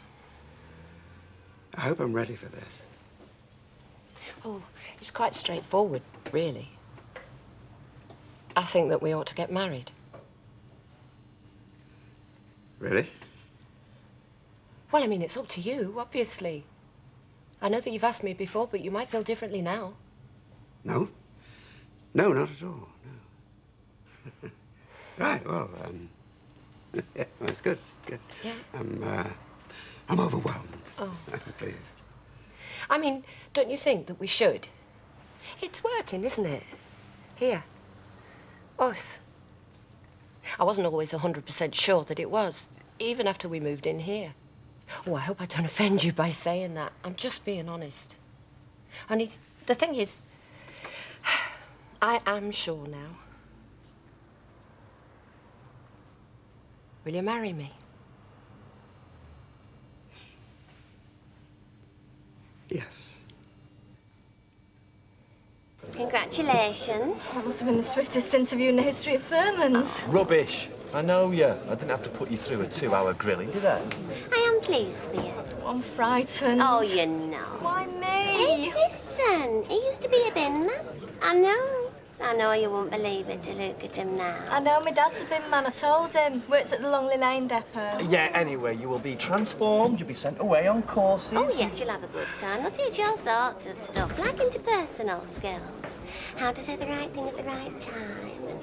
I hope I'm ready for this. Oh, it's quite straightforward, really. I think that we ought to get married. Really? Well, I mean, it's up to you, obviously. I know that you've asked me before, but you might feel differently now. No? No, not at all, no. Right, well, yeah, well, it's good. Yeah. I'm overwhelmed. Oh. Please. I mean, don't you think that we should? It's working, isn't it? Here. Us. I wasn't always 100% sure that it was, even after we moved in here. Oh, I hope I don't offend you by saying that. I'm just being honest. Only, the thing is, I am sure now. Will you marry me? Yes. Congratulations. That must have been the swiftest interview in the history of Furman's. Rubbish. I know you. I didn't have to put you through a 2-hour grilling, did I? I am pleased for you. I'm frightened. Oh, you know. Why me? Hey, listen. He used to be a bin man. I know you won't believe it to look at him now. I know, my dad's a bin man, I told him. Works at the Longley Lane depot. Yeah, anyway, you will be transformed, you'll be sent away on courses. Oh, yes, you'll have a good time. They'll teach you all sorts of stuff, like interpersonal skills. How to say the right thing at the right time, and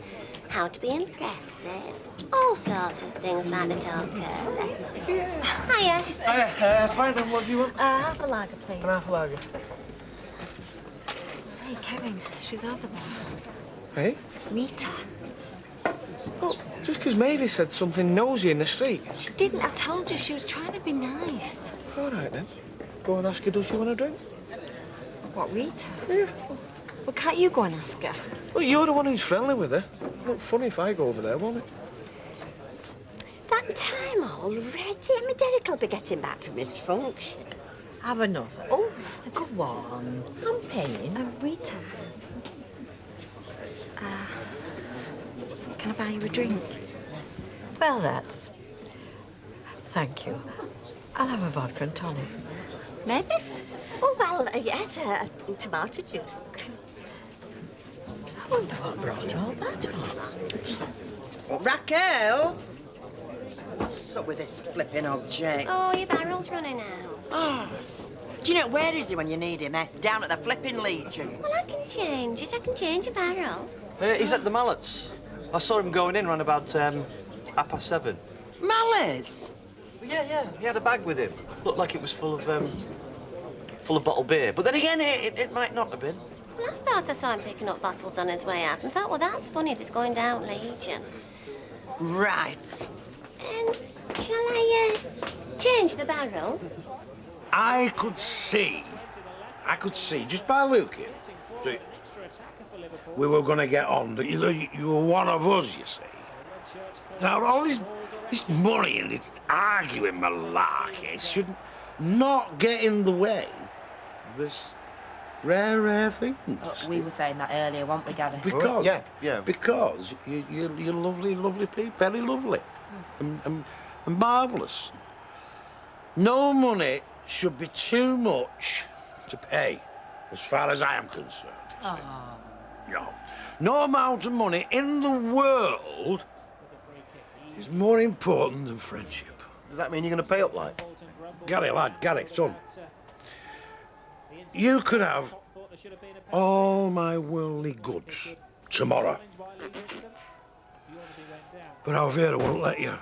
how to be impressive. All sorts of things like the talk curly. Hiya. Fine, then, what do you want? Half a lager, please. An half a lager. Hey, Kevin, she's over there. Hey? Rita. Oh, just because Mavis said something nosy in the street. She didn't. I told you she was trying to be nice. All right, then. Go and ask her, does she want a drink? What, Rita? Yeah. Well, can't you go and ask her? Well, you're the one who's friendly with her. Look funny if I go over there, won't it? That time already? I mean, Derek will be getting back from his function. Have another. Oh, go on. I'm paying. Rita. Can I buy you a drink? Well, that's... Thank you. I'll have a vodka and tonic. Mavis? Oh, well, yes, tomato juice. I wonder what brought all that on. Raquel? What's up with this flipping object? Oh, your barrel's running out. Oh. Do you know, where is he when you need him, eh? Down at the flipping Legion. Well, I can change it. I can change a barrel. He's at the Mallets. I saw him going in around about 7:30. Malice? Yeah. He had a bag with him. Looked like it was full of bottled beer. But then again, it might not have been. Well, I thought I saw him picking up bottles on his way out and thought, well, that's funny if it's going down Legion. Right. Shall I change the barrel? I could see, just by looking, that we were going to get on, that you were one of us, you see. Now, all this money and this arguing malarkey should not get in the way of this rare thing. We were saying that earlier, weren't we, Gary? Because, because you're lovely people, very lovely and marvellous. No money should be too much to pay, as far as I am concerned. No amount of money in the world is more important than friendship. Does that mean you're going to pay up, like? Gary, lad, Gary, son. You could have all my worldly goods tomorrow. But Alvera won't let you.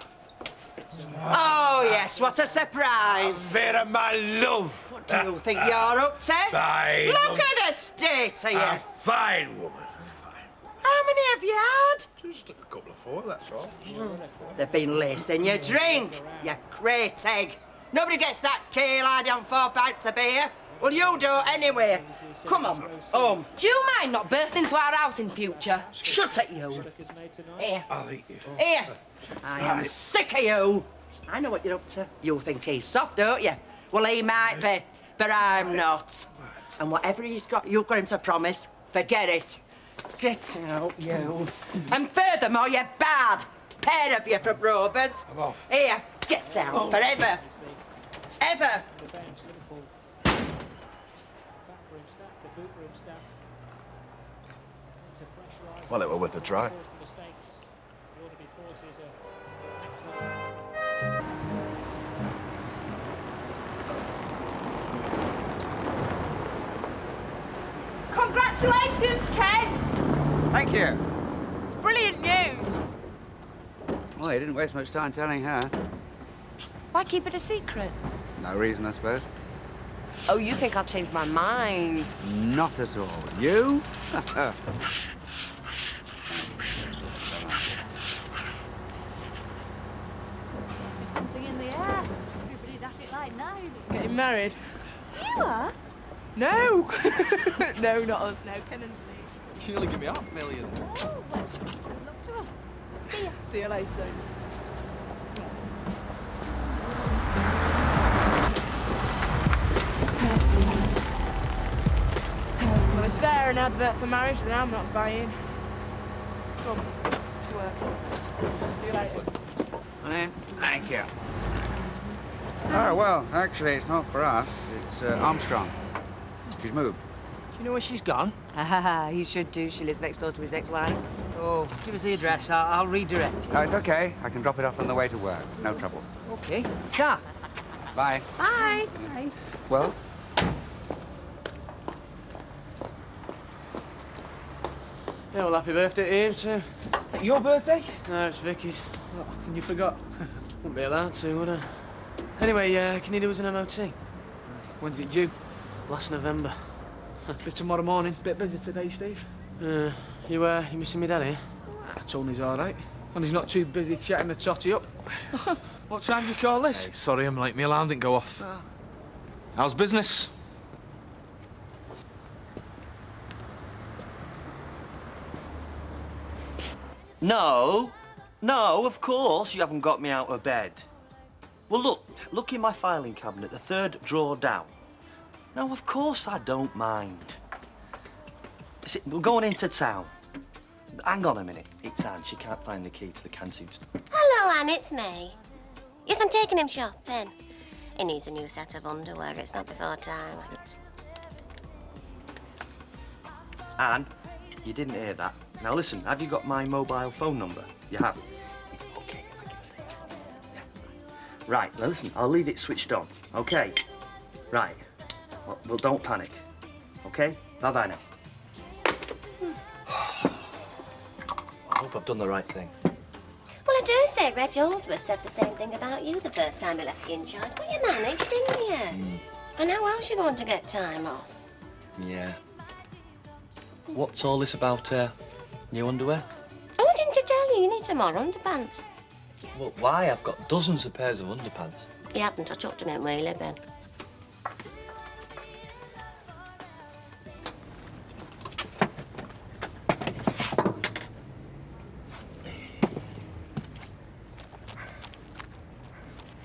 Oh, yes, what a surprise. Vera, my love. What do you think you're up to? Look at the state of you. A fine woman. How many have you had? Just a couple of 4, that's all. They've been lacing your drink, you crate egg. Nobody gets that keel-eyed on 4 pints of beer. Well, you do anyway. Come on, home. Do you mind not bursting into our house in future? Shut it, you. Here. I think you. Here. I am sick of you. I know what you're up to. You think he's soft, don't you? Well, he might be, but I'm not. And whatever you've got him to promise, forget it. Get out, you. And furthermore, you're bad. Pair of you from Rovers. I'm off. Here, get out forever. Ever. Well, it were worth a try. Congratulations, Ken! Thank you. It's brilliant news. Well, you didn't waste much time telling her. Why keep it a secret? No reason, I suppose? Oh, you think I'll change my mind? Not at all. You? Must be something in the air. Everybody's at it like knives. Getting married? You are? No! No, not us, no. Ken and Denise. You nearly give me heart failure. Oh, well, good luck to her. See ya. See you later. Well, if they're an advert for marriage, then I'm not buying. Come, to work. See you later. Thank you. Oh, well, actually, it's not for us. It's Armstrong. She's moved. Do you know where she's gone? You should do. She lives next door to his ex-wife. Oh, give us the address. I'll redirect you. Oh, it's okay. I can drop it off on the way to work. No trouble. Okay. Ta. Bye. Bye. Bye. Well? Yeah, well, happy birthday to you, too. Your birthday? No, it's Vicky's. Oh, and you forgot. Wouldn't be allowed to, would I? Anyway, can you do us an MOT? When's it due? Last November. Bit tomorrow morning. Bit busy today, Steve. You missing me daddy? I told him he's all right. And he's not too busy chatting the totty up. What time do you call this? Hey, sorry, I'm late. My alarm didn't go off. How's business? No, of course you haven't got me out of bed. Well, look in my filing cabinet, the third drawer down. No, of course I don't mind. See, we're going into town. Hang on a minute, it's Anne. She can't find the key to the canteen. Hello, Anne, it's me. Yes, I'm taking him shopping. He needs a new set of underwear. It's not before time. Anne, you didn't hear that. Now listen, have you got my mobile phone number? You have? It's okay. Yeah. Right, now listen, I'll leave it switched on, okay? Right. Well, don't panic, okay? Bye-bye now. I hope I've done the right thing. Well, I do say Reg Aldworth said the same thing about you the first time he left you in charge, but you managed, didn't you? And how else you going to get time off? Yeah. What's all this about, new underwear? Oh, didn't I tell you? You need some more underpants. Well, why? I've got dozens of pairs of underpants. You haven't. I chucked them in where you live in.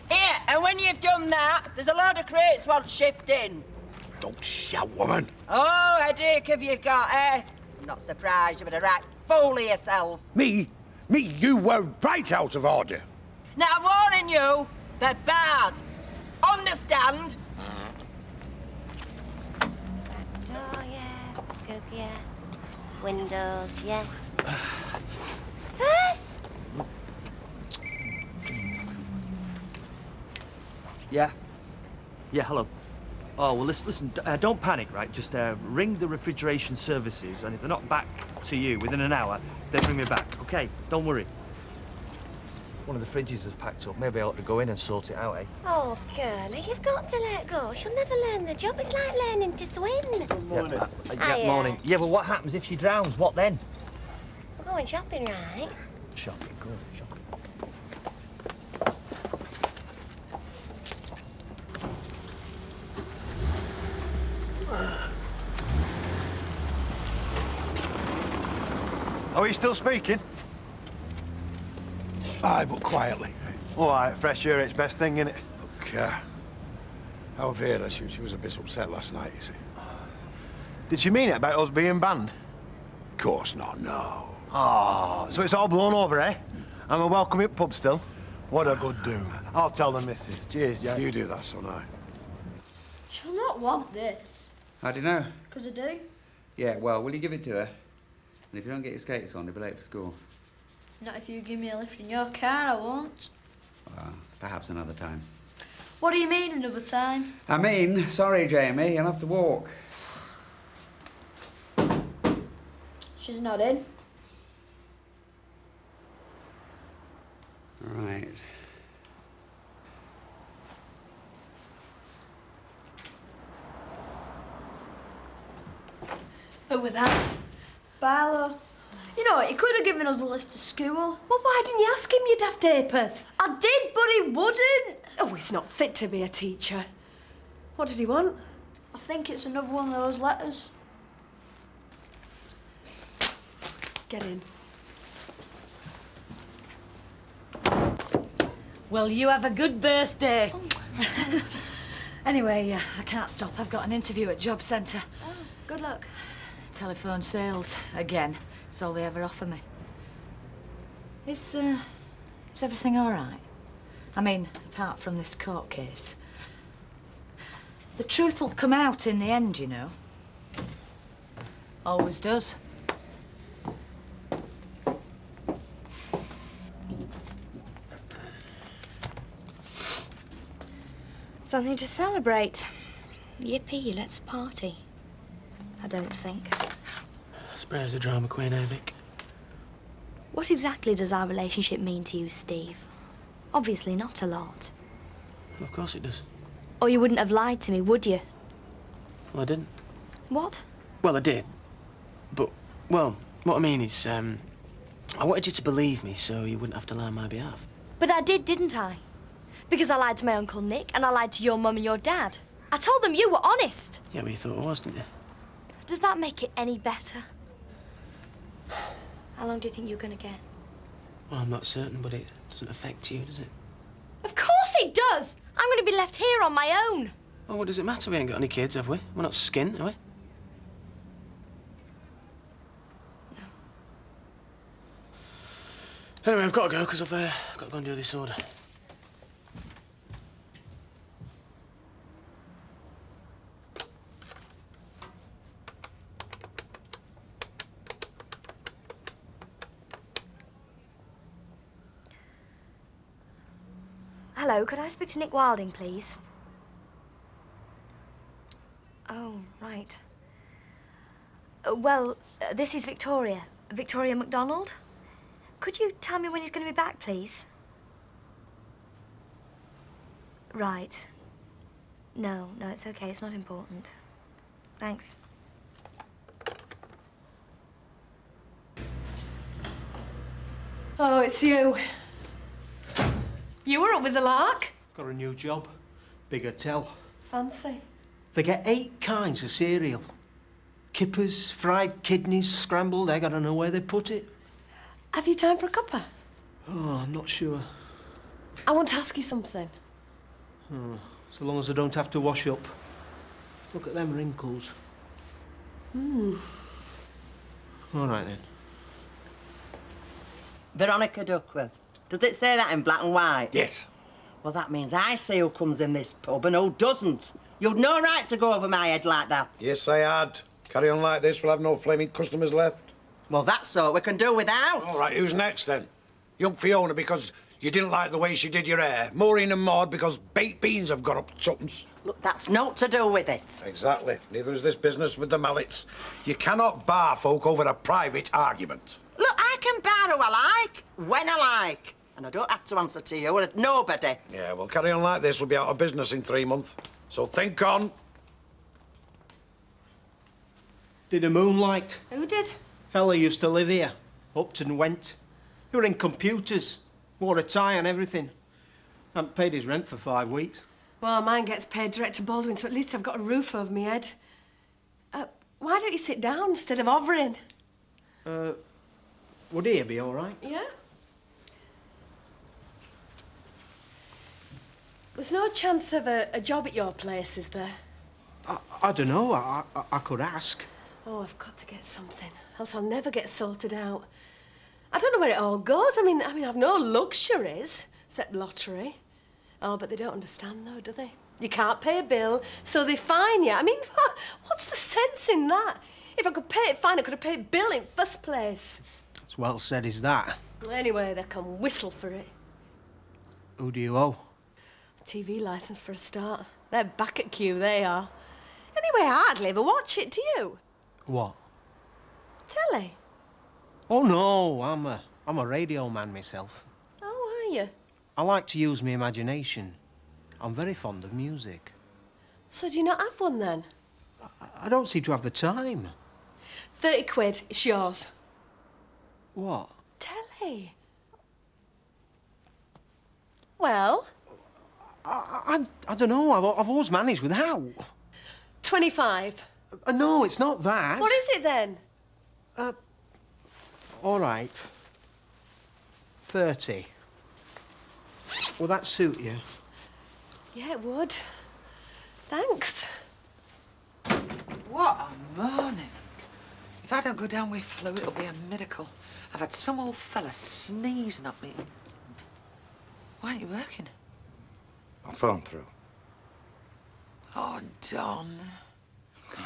Here, and when you've done that, there's a load of crates wants shifting. Don't shout, woman. Oh, headache have you got, eh? I'm not surprised. You've been a right fool of yourself. Me, you were right out of order. Now, I'm warning you, they're bad. Understand? Door, yes. Cook, yes. Windows, yes. Yes? Yeah? Yeah, hello. Oh, well, listen, don't panic, right? Just ring the refrigeration services, and if they're not back to you within an hour, then bring me back, okay? Don't worry. One of the fridges has packed up. Maybe I ought to go in and sort it out, eh? Oh, girlie, you've got to let go. She'll never learn the job. It's like learning to swim. Good morning. Yeah, Hiya. morning. Yeah, well, what happens if she drowns? What then? We're going shopping, right? Shopping, good, shopping. Oh, are you still speaking? Aye, but quietly. All right, fresh air, it's best thing, innit? Look, our Vera, she was a bit upset last night, you see. Did she mean it about us being banned? Of course not, no. Oh, so it's all blown over, eh? And we're welcome at pub still? What a good do. I'll tell the missus. Cheers, Jack. You do that, son, aye. She'll not want this. How do you know? 'Cause I do. Yeah, well, will you give it to her? And if you don't get your skates on, you'll be late for school. Not if you give me a lift in your car, I won't. Well, perhaps another time. What do you mean, another time? I mean, sorry, Jamie, you'll have to walk. She's not in. All right. Who was that? Barlow. You know, he could have given us a lift to school. Well, why didn't you ask him, you daft apeth? I did, but he wouldn't. Oh, he's not fit to be a teacher. What did he want? I think it's another one of those letters. Get in. Well, you have a good birthday. Anyway, I can't stop. I've got an interview at Job Centre. Oh, good luck. Telephone sales, again. It's all they ever offer me. Is everything all right? I mean, apart from this court case. The truth will come out in the end, you know. Always does. Something to celebrate. Yippee, let's party. I don't think. Spares the drama queen, eh, Vic? What exactly does our relationship mean to you, Steve? Obviously not a lot. Of course it does. Or you wouldn't have lied to me, would you? Well, I didn't. What? Well, I did. But, well, what I mean is, I wanted you to believe me so you wouldn't have to lie on my behalf. But I did, didn't I? Because I lied to my Uncle Nick and I lied to your mum and your dad. I told them you were honest. Yeah, but you thought I was, didn't you? Does that make it any better? How long do you think you're going to get? Well, I'm not certain, but it doesn't affect you, does it? Of course it does! I'm going to be left here on my own. Well, what does it matter? We ain't got any kids, have we? We're not skin, are we? No. Anyway, I've got to go, because I've got to go and do this order. Hello, could I speak to Nick Wilding, please? Oh, right. This is Victoria. Victoria MacDonald. Could you tell me when he's going to be back, please? Right. No, it's okay. It's not important. Thanks. Oh, it's you. You were up with the lark? Got a new job. Big hotel. Fancy. They get 8 kinds of cereal. Kippers, fried kidneys, scrambled egg. I don't know where they put it. Have you time for a cuppa? Oh, I'm not sure. I want to ask you something. Oh, so long as I don't have to wash up. Look at them wrinkles. Hmm. All right, then. Veronica Duckworth. Does it say that in black and white? Yes. Well, that means I see who comes in this pub and who doesn't. You'd no right to go over my head like that. Yes, I had. Carry on like this, we'll have no flaming customers left. Well, that's all we can do without. All right, who's next, then? Young Fiona, because you didn't like the way she did your hair. Maureen and Maud, because baked beans have got up tuppence. Look, that's not to do with it. Exactly. Neither is this business with the mallets. You cannot bar folk over a private argument. Look, I can bar who I like, when I like. And I don't have to answer to you or nobody. Yeah, well, carry on like this, we'll be out of business in 3 months. So think on. Did a moonlight. Who did? Fella used to live here. Upton went. He were in computers. Wore a tie and everything. Hadn't paid his rent for 5 weeks. Well, mine gets paid direct to Baldwin, so at least I've got a roof over my head. Why don't you sit down instead of hovering? Would he be all right? Yeah? There's no chance of a job at your place, is there? I don't know. I could ask. Oh, I've got to get something, else I'll never get sorted out. I don't know where it all goes. I mean, I've no luxuries, except lottery. Oh, but they don't understand, though, do they? You can't pay a bill, so they fine you. I mean, what's the sense in that? If I could pay it fine, I could have paid bill in first place. As well said as that. Anyway, they can whistle for it. Who do you owe? TV licence for a start. They're back at queue, they are. Anyway, I hardly ever watch it, do you? What? Telly. Oh, no. I'm a radio man myself. Oh, are you? I like to use my imagination. I'm very fond of music. So do you not have one, then? I don't seem to have the time. 30 quid, it's yours. What? Telly. Well? I don't know. I've always managed without. 25. No, it's not that. What is it then? All right. 30. Will that suit you? Yeah, it would. Thanks. What a morning. If I don't go down with flu, it'll be a miracle. I've had some old fella sneezing at me. Why aren't you working? I phoned through. Oh, Don.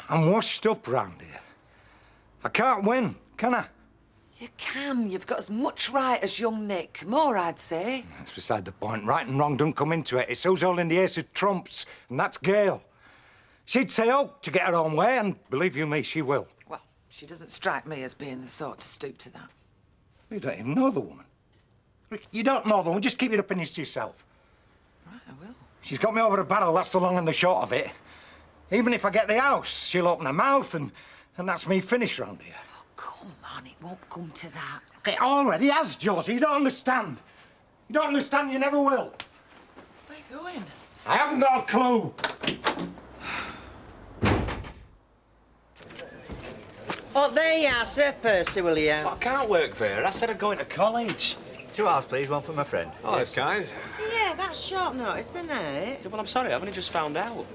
I'm washed up round here. I can't win, can I? You can. You've got as much right as young Nick. More, I'd say. That's beside the point. Right and wrong don't come into it. It's who's holding the ace of trumps, and that's Gail. She'd say oh to get her own way, and believe you me, she will. Well, she doesn't strike me as being the sort to stoop to that. You don't even know the woman. You don't know the woman. Just keep your opinions to yourself. Right, I will. She's got me over a barrel, that's the long and the short of it. Even if I get the house, she'll open her mouth, and that's me finished round here. Oh, come on, it won't come to that. It already has, Josie. You don't understand. You don't understand, you never will. Where are you going? I haven't got a clue. Oh, there you are, Sir Percy, will you? I can't work there. I said I'm going to college. 2 hours, please. One for my friend. Oh, that's kind. Yeah, that's short notice, isn't it? Well, I'm sorry, I've only just found out.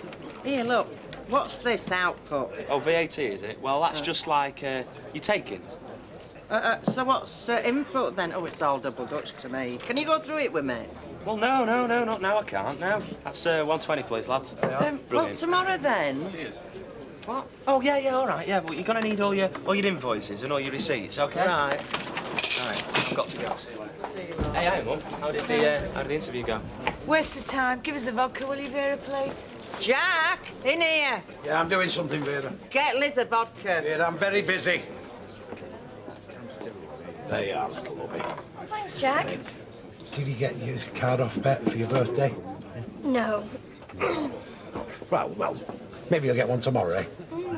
Here, look. What's this output? Oh, VAT, is it? Well, that's just like your takings. So what's input then? Oh, it's all double Dutch to me. Can you go through it with me? Well, no, not now. I can't. No, that's 120, please, lads. Well, Brilliant. tomorrow then. Cheers. What? Oh, yeah, all right, yeah. Well, you're gonna need all your invoices and all your receipts, okay? Right. I've got to go. See you later. Hey, hi, Mum. How did the interview go? Waste of time. Give us a vodka, will you, Vera, please? Jack, in here. Yeah, I'm doing something, Vera. Get Liz a vodka. Vera, I'm very busy. There you are, little lovey. Thanks, Jack. Did you get your card off bet for your birthday? No. Well, maybe you'll get one tomorrow, eh?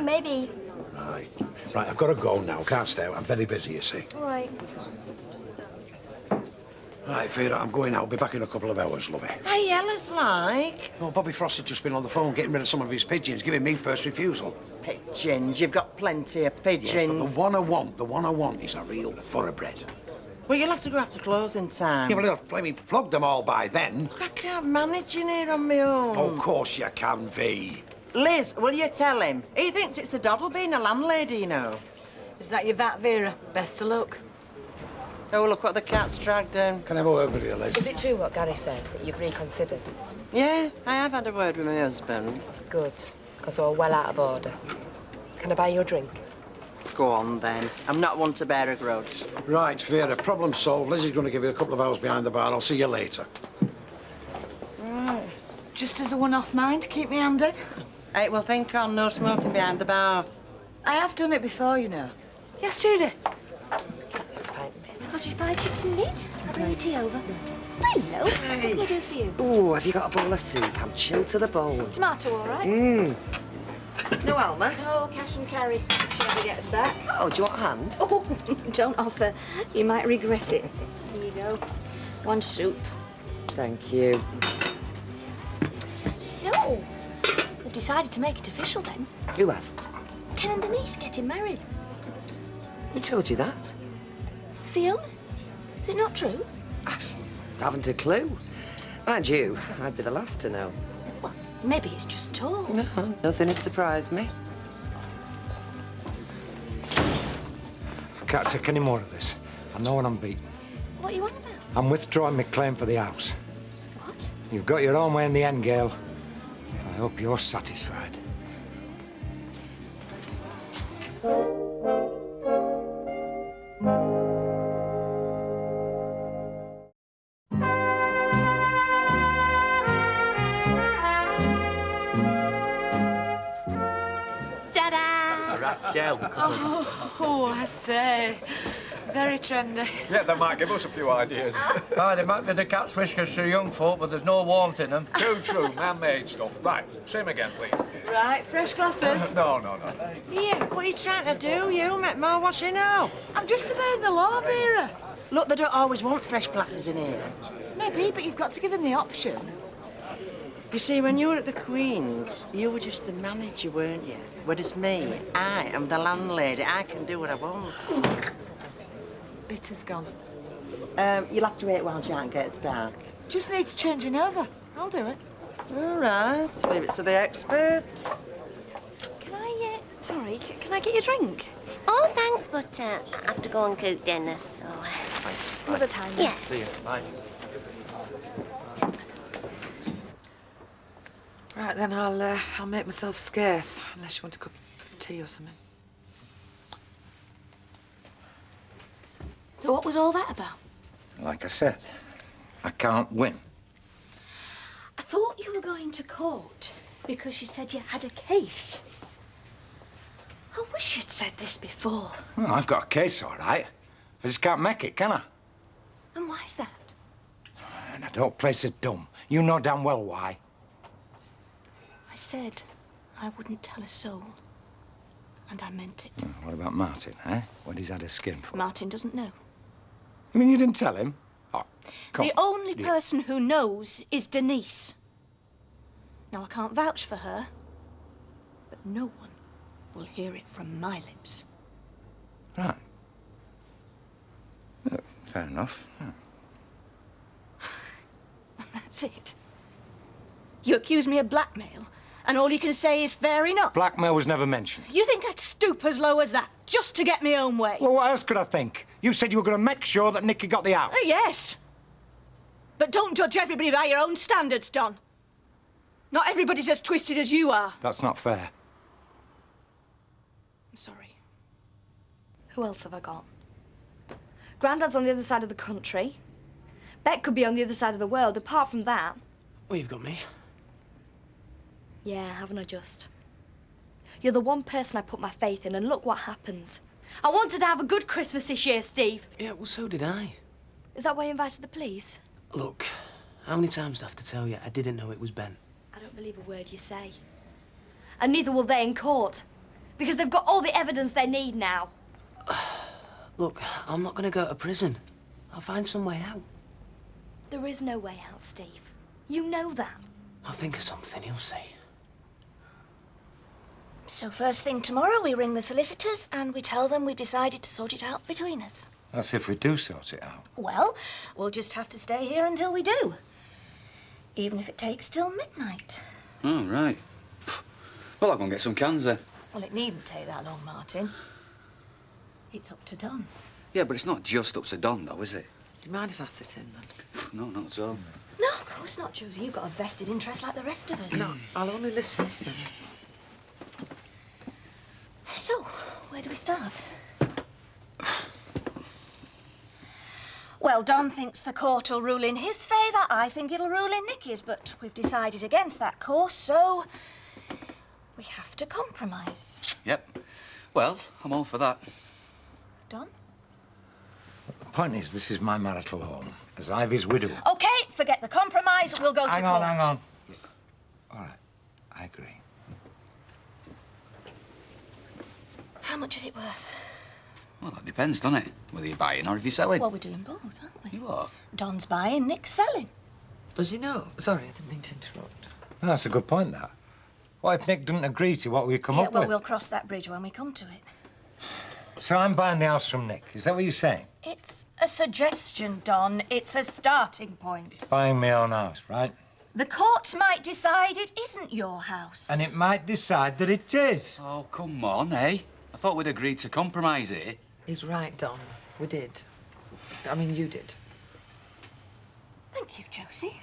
Maybe. Right, I've got to go now. Can't stay out. I'm very busy, you see. All right. Right, Vera, I'm going out. I'll be back in a couple of hours, lovey. Hey, Ella's like. Oh, Bobby Frost has just been on the phone getting rid of some of his pigeons, giving me first refusal. Pigeons? You've got plenty of pigeons. Yes, but the one I want is a real thoroughbred. Well, you'll have to go after closing time. Yeah, well, I'll flaming flog them all by then. I can't manage in here on my own. Oh, of course you can, V. Liz, will you tell him? He thinks it's a doddle being a landlady, you know. Is that your VAT, Vera? Best of luck. Oh, look what the cat's dragged in. Can I have a word with you, Liz? Is it true what Gary said, that you've reconsidered? Yeah, I have had a word with my husband. Good, because we're well out of order. Can I buy you a drink? Go on, then. I'm not one to bear a grudge. Right, Vera, problem solved. Lizzie's going to give you a couple of hours behind the bar. I'll see you later. Right. Just as a one-off mind, keep me handy. Hey, well, think on no smoking behind the bar. I have done it before, you know. Yes, Judy. Scottish pie, chips and meat. I'll bring your tea over. Hello. What can I do for you? Oh, have you got a bowl of soup? I'm chilled to the bone. Tomato, all right? No, Alma? No, cash and carry, if she ever gets back. Oh, do you want a hand? Oh, don't offer. You might regret it. Here you go. One soup. Thank you. So, we've decided to make it official then. Who have? Ken and Denise getting married. Who told you that? Fiona? Is it not true? I haven't a clue. Mind you, I'd be the last to know. Well, maybe it's just talk. No, nothing had surprised me. I can't take any more of this. I know what I'm beaten. What are you on about? I'm withdrawing my claim for the house. What? You've got your own way in the end, Gail. I hope you're satisfied. Raquel. Oh, I say. Very trendy. Yeah, they might give us a few ideas. They might be the cat's whiskers for young folk, but there's no warmth in them. True, man-made stuff. Right, same again, please. Right, fresh glasses. No. Ian, what are you trying to do? You make more washing now. I'm just obeying the law, Vera. Look, they don't always want fresh glasses in here. Maybe, but you've got to give him the option. You see, when you were at the Queen's, you were just the manager, weren't you? Whereas me, I am the landlady. I can do what I want. Bitter's gone. You'll have to wait while Jan gets back. Just needs changing over. I'll do it. All right, leave it to the experts. Can I, sorry, can I get you a drink? Oh, thanks, but I have to go and cook dinner, so... Another time. then. Yeah. See you. Bye. Right, then I'll make myself scarce, unless you want a cup of tea or something. So what was all that about? Like I said, I can't win. I thought you were going to court because you said you had a case. I wish you'd said this before. Well, I've got a case, all right. I just can't make it, can I? And why's that? And I don't play so dumb. You know damn well why. I said I wouldn't tell a soul. And I meant it. What about Martin, eh? What he's had his skin for? Martin doesn't know. You mean you didn't tell him? Oh, come The on. only person who knows is Denise. Now, I can't vouch for her, but no one will hear it from my lips. Right. Well, fair enough. That's it. You accuse me of blackmail, and all you can say is fair enough. Blackmail was never mentioned. You think I'd stoop as low as that just to get my own way? Well, what else could I think? You said you were going to make sure that Nicky got the house. Yes. But don't judge everybody by your own standards, Don. Not everybody's as twisted as you are. That's not fair. I'm sorry. Who else have I got? Grandad's on the other side of the country. Beck could be on the other side of the world. Apart from that... Well, you've got me. Yeah, haven't I just? You're the one person I put my faith in, and look what happens. I wanted to have a good Christmas this year, Steve. Yeah, well, so did I. Is that why you invited the police? Look, how many times do I have to tell you I didn't know it was Ben? I don't believe a word you say. And neither will they in court. Because they've got all the evidence they need now. Look, I'm not going to go to prison. I'll find some way out. There is no way out, Steve. You know that. I'll think of something, you'll see. So first thing tomorrow, we ring the solicitors and we tell them we've decided to sort it out between us. That's if we do sort it out. Well, we'll just have to stay here until we do. Even if it takes till midnight. Oh, right. Well, I'll go and get some cans then. Well, it needn't take that long, Martin. It's up to Don. Yeah, but it's not just up to Don, though, is it? Do you mind if I sit in, then? No, not at all. No, of course not, Josie. You've got a vested interest like the rest of us. No, I'll only listen. So, where do we start? Well, Don thinks the court will rule in his favour. I think it'll rule in Nicky's, but we've decided against that course, so we have to compromise. Yep. Well, I'm all for that. Don? The point is, this is my marital home, as Ivy's widow. OK, forget the compromise. We'll go to court. Hang on. All right, I agree. How much is it worth? Well, that depends, doesn't it? Whether you're buying or if you're selling. Well, we're doing both, aren't we? You are. Don's buying, Nick's selling. Does he know? Sorry, I didn't mean to interrupt. No, that's a good point, that. What if Nick doesn't agree to what we come Yeah, up well, with? we'll cross that bridge when we come to it. So I'm buying the house from Nick. Is that what you're saying? It's a suggestion, Don. It's a starting point. Buying my own house, right? The court might decide it isn't your house. And it might decide that it is. Oh, come on, eh? I thought we'd agreed to compromise here. He's right, Don. We did. I mean, you did. Thank you, Josie.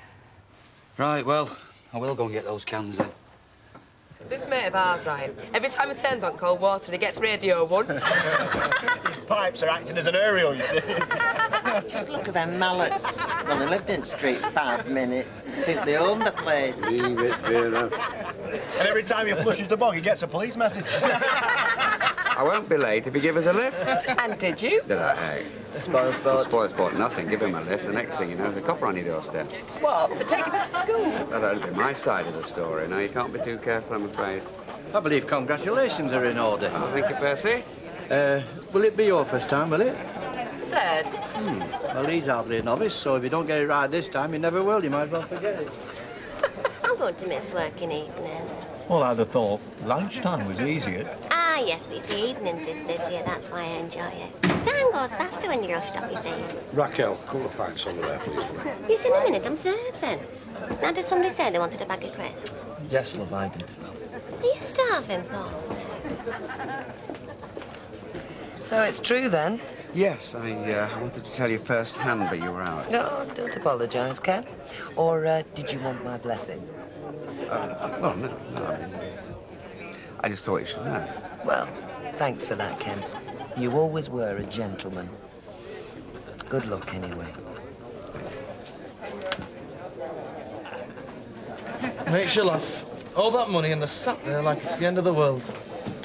Right, well, I will go and get those cans then. This mate of ours, right, every time he turns on cold water, he gets Radio 1. His pipes are acting as an aerial, you see. Just look at them mallets. Well, they lived in Street 5 minutes. Think they own the place. Leave it, Vera. And every time he flushes the bog, he gets a police message. I won't be late if you give us a lift. And did you? Did I? Hey. Spoil sport. Spoil sport, nothing. Give him a lift. The next thing you know, there's a copper on your doorstep. What, for taking him to school? That'll be my side of the story. No, you can't be too careful, I'm afraid. I believe congratulations are in order. Oh, thank you, Percy. Will it be your first time, will it? Third. Well, he's hardly a novice, so if you don't get it right this time, you never will. You might as well forget it. I'm going to miss working evenings. Well, I'd have thought lunchtime was easier. Ah, yes, but you see, evenings is busier. That's why I enjoy it. Time goes faster when you're rushed off your feet. Raquel, a couple of pints over there, please. Yes, in a minute, I'm serving. Now, did somebody say they wanted a bag of crisps? Yes, love, I did. Are you starving, Paul? So it's true then? Yes, I wanted to tell you firsthand, but you were out. No, don't apologise, Ken. Or did you want my blessing? Well, no, I mean, I just thought you should know. Well, thanks for that, Ken. You always were a gentleman. Good luck, anyway. Makes you laugh. All that money and they're sat there like it's the end of the world.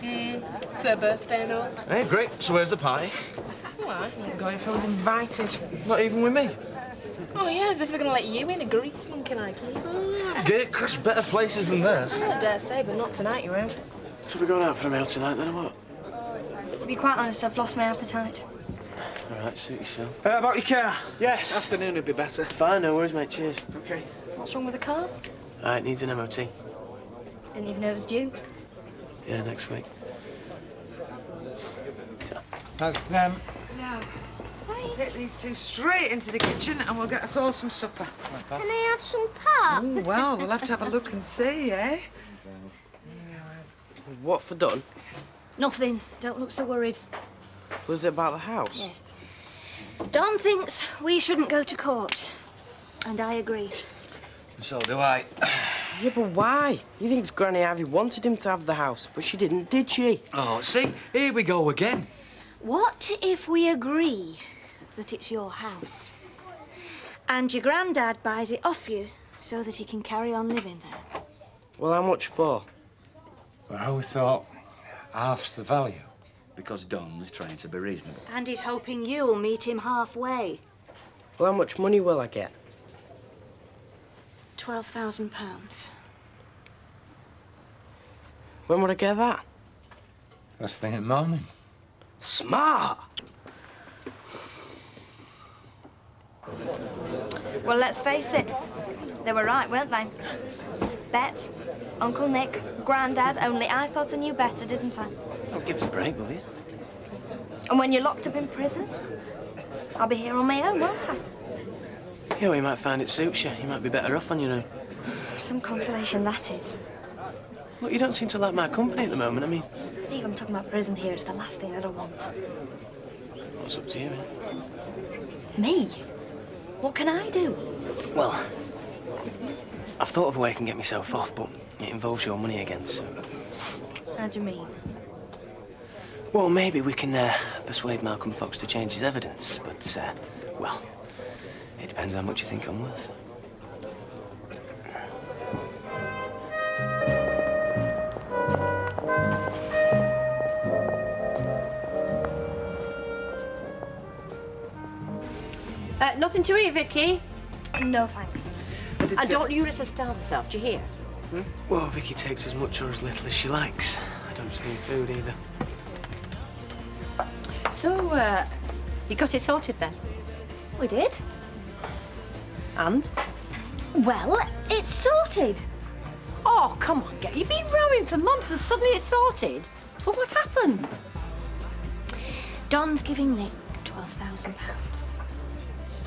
It's her birthday and all. Hey, great. So where's the party? Well, I wouldn't go if I was invited. Not even with me. Oh, yeah, as if they're going to let you in, a grease monkey like you. Gatecrash better places than theirs. I dare say, but not tonight, you won't. So we're going out for a meal tonight, then, or what? To be quite honest, I've lost my appetite. All right, suit yourself. About your car? Yes. Afternoon would be better. Fine, no worries, mate. Cheers. Okay. What's wrong with the car? It needs an MOT. Didn't even know it was due. Yeah, next week. That's them. Now, take these two straight into the kitchen and we'll get us all some supper. Can I have some pop? Oh, well, we'll have to have a look and see, eh? What for done? Nothing. Don't look so worried. Was it about the house? Yes. Don thinks we shouldn't go to court. And I agree. So do I. Yeah, but why? You think Granny Ivy wanted him to have the house, but she didn't, did she? Oh, see? Here we go again. What if we agree that it's your house? And your granddad buys it off you so that he can carry on living there? Well, how much for? Well, we thought half's the value. Because Don's trying to be reasonable. And he's hoping you'll meet him halfway. Well, how much money will I get? £12,000. When would I get that? First thing in the morning. Smart! Well, let's face it. They were right, weren't they? Bet, Uncle Nick, Grandad, only I thought I knew better, didn't I? Oh, give us a break, will you? And when you're locked up in prison, I'll be here on my own, won't I? Yeah, well, you might find it suits you. You might be better off on your own. Some consolation, that is. Look, you don't seem to like my company at the moment. I mean... Steve, I'm talking about prison here. It's the last thing that I want. What's up to you, eh? Me? What can I do? Well, I've thought of a way I can get myself off, but it involves your money again, so... How do you mean? Well, maybe we can persuade Malcolm Fox to change his evidence, but, well, it depends how much you think I'm worth. Nothing to eat, Vicky? No, thanks. And don't you let her starve herself, do you hear? Well, Vicky takes as much or as little as she likes. I don't just mean food, either. So, you got it sorted then? We did. And? Well, it's sorted. Oh, come on, Gary. You've been rowing for months and suddenly it's sorted. But what happened? Don's giving Nick £12,000.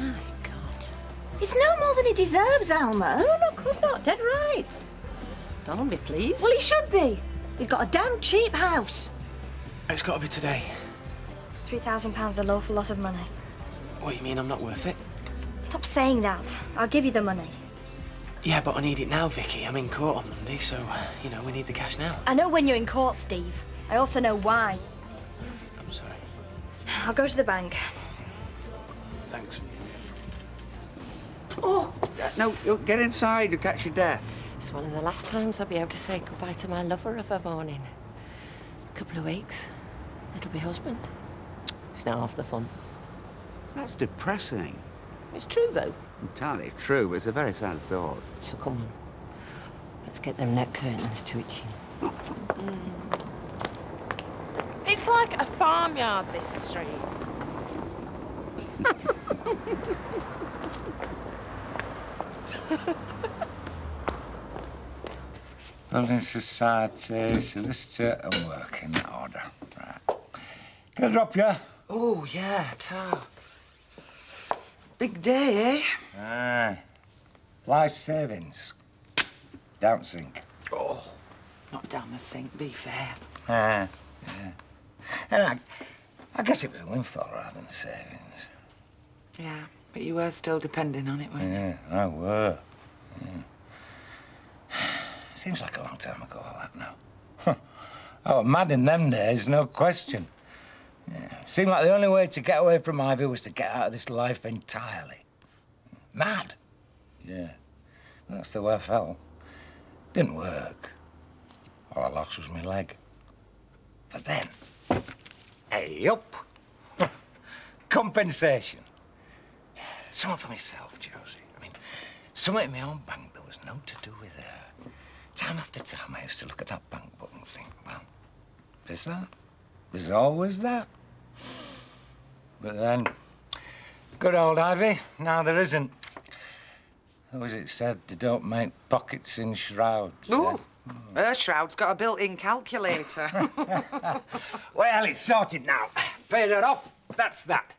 My God. It's no more than he deserves, Alma. No, no, of course not. Dead right. Don will be pleased. Well, he should be. He's got a damn cheap house. It's got to be today. £3,000 is an awful lot of money. What, you mean I'm not worth it? Stop saying that. I'll give you the money. Yeah, but I need it now, Vicky. I'm in court on Monday, so, you know, we need the cash now. I know when you're in court, Steve. I also know why. I'm sorry. I'll go to the bank. Thanks. Oh! No, you'll get inside. You'll catch your death. It's one of the last times I'll be able to say goodbye to my lover of a morning. A couple of weeks. It'll be husband. It's now half the fun. That's depressing. It's true, though. Entirely true, but it's a very sad thought. So come on. Let's get them neck curtains to itching. It's like a farmyard, this street. Building society, solicitor and work in that order. Right. Can I drop you? Oh, yeah, tar. Big day, eh? Aye. Life savings. Down sink. Oh, not down the sink, be fair. Yeah. And I guess it was a windfall rather than savings. Yeah, but you were still depending on it, weren't you? Yeah, I were. Seems like a long time ago, all that now. I was mad in them days, no question. Yeah. Seemed like the only way to get away from Ivy was to get out of this life entirely. Mad. Yeah. Well, that's the way I felt. Didn't work. All I lost was my leg. But then, hey up. Compensation. Something for myself, Josie. I mean, something in my own bank that was no to do with her. Time after time, I used to look at that bank book and think, well, there's that. There's always that. But then, good old Ivy, now there isn't. How was it said, they don't make pockets in shrouds. Ooh, her shroud's got a built-in calculator. Well, it's sorted now. Paid her off, that's that.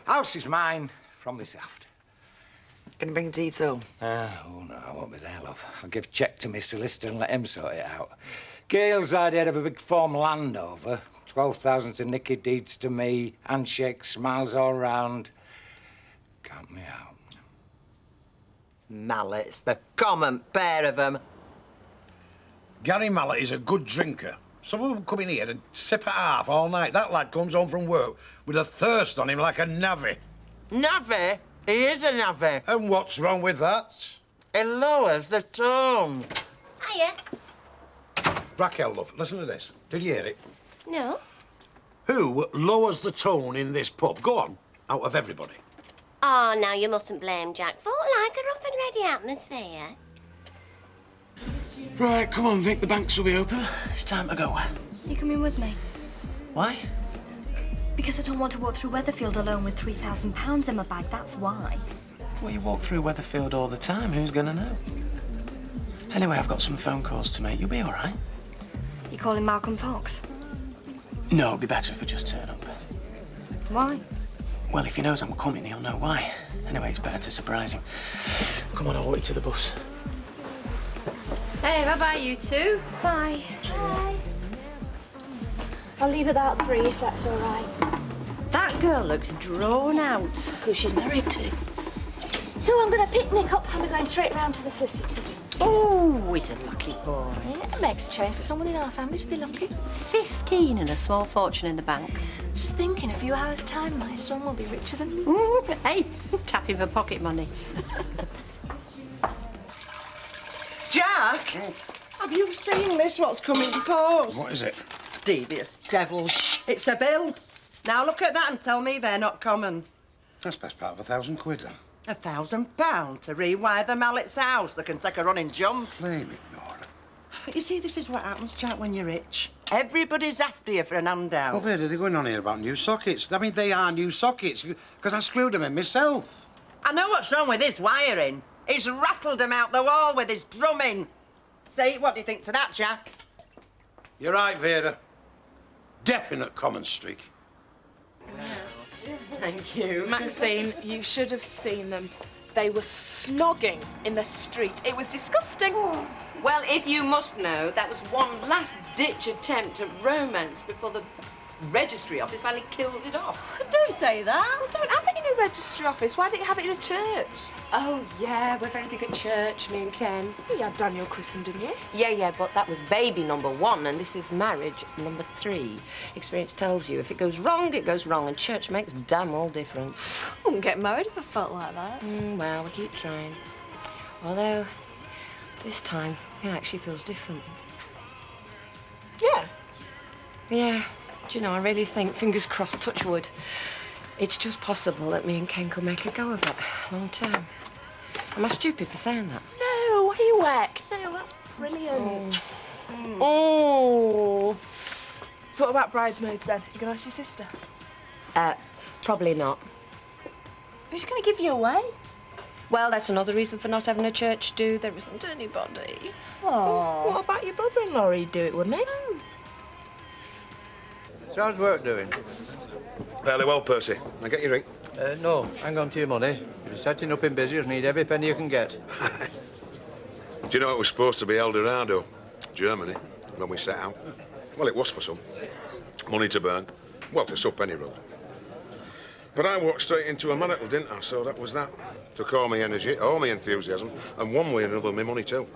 House is mine from this aft. Can you bring the deeds home? Oh, no, I won't be there, love. I'll give cheque to my solicitor and let him sort it out. Gail's idea of a big farm land over. 12,000 to Nicky, deeds to me, handshake, smiles all round. Count me out. Mallets, the common pair of them. Gary Mallet is a good drinker. Someone would come in here and sip at half all night. That lad comes home from work with a thirst on him like a navvy. Navvy? He is a navvy. And what's wrong with that? It lowers the tone. Hiya. Raquel, love, listen to this. Did you hear it? No. Who lowers the tone in this pub? Go on, out of everybody. Oh, now you mustn't blame Jack. Fought like a rough and ready atmosphere. Right, come on, Vic. The banks will be open. It's time to go. You coming with me? Why? Because I don't want to walk through Weatherfield alone with £3,000 in my bag, that's why. Well, you walk through Weatherfield all the time. Who's gonna know? Anyway, I've got some phone calls to make. You'll be all right. You calling Malcolm Fox? No, it'd be better if I just turn up. Why? Well, if he knows I'm coming, he'll know why. Anyway, it's better to surprise him. Come on, I'll walk you to the bus. Hey, bye-bye, you two. Bye. Bye. I'll leave about 3 if that's all right. That girl looks drawn out. Who she's married to. So I'm going to pick Nick up and we're going straight round to the solicitors. Oh, he's a lucky boy. Yeah, it makes a change for someone in our family to be lucky. 15 and a small fortune in the bank. Just thinking, in a few hours' time, my son will be richer than me. Hey, tapping for pocket money. Jack, have you seen this, what's coming to post? What is it? Devious devils. It's a bill. Now look at that and tell me they're not common. That's best part of £1,000 then. £1,000 to rewire the Mallet's house that can take a running jump. Flame it, Nora. But you see, this is what happens, Jack, when you're rich. Everybody's after you for an handout. Well, Vera, they're going on here about new sockets. I mean, they are new sockets, because I screwed them in myself. I know what's wrong with his wiring. He's rattled them out the wall with his drumming. See, what do you think to that, Jack? You're right, Vera. Definite common streak. Thank you. Maxine, you should have seen them. They were snogging in the street. It was disgusting. Well, if you must know, that was one last-ditch attempt at romance before the registry office finally kills it off. Don't say that. We don't have it in a registry office. Why don't you have it in a church? Oh, yeah, we're very big at church, me and Ken. You had Daniel christened, didn't you? Yeah, but that was baby number 1, and this is marriage number 3. Experience tells you if it goes wrong, it goes wrong, and church makes damn all difference. I wouldn't get married if I felt like that. Well, we keep trying. Although, this time, it actually feels different. Yeah. Yeah. Do you know, I really think, fingers crossed, touch wood, it's just possible that me and Ken could make a go of it, long term. Am I stupid for saying that? No, you whack. No, that's brilliant. Oh. So what about bridesmaids then? You gonna ask your sister? Probably not. Who's gonna give you away? Well, that's another reason for not having a church do. There isn't anybody. Oh. What about your brother-in-law? He'd do it, wouldn't he? So how's work doing? Fairly well, Percy. Now get your drink. No, hang on to your money. You're setting up in business, need every penny you can get. Do you know it was supposed to be El Dorado, Germany, when we set out? Well, it was for some. Money to burn. Well, to sup any road. But I walked straight into a manacle, didn't I? So that was that. Took all my energy, all my enthusiasm, and one way or another, my money too.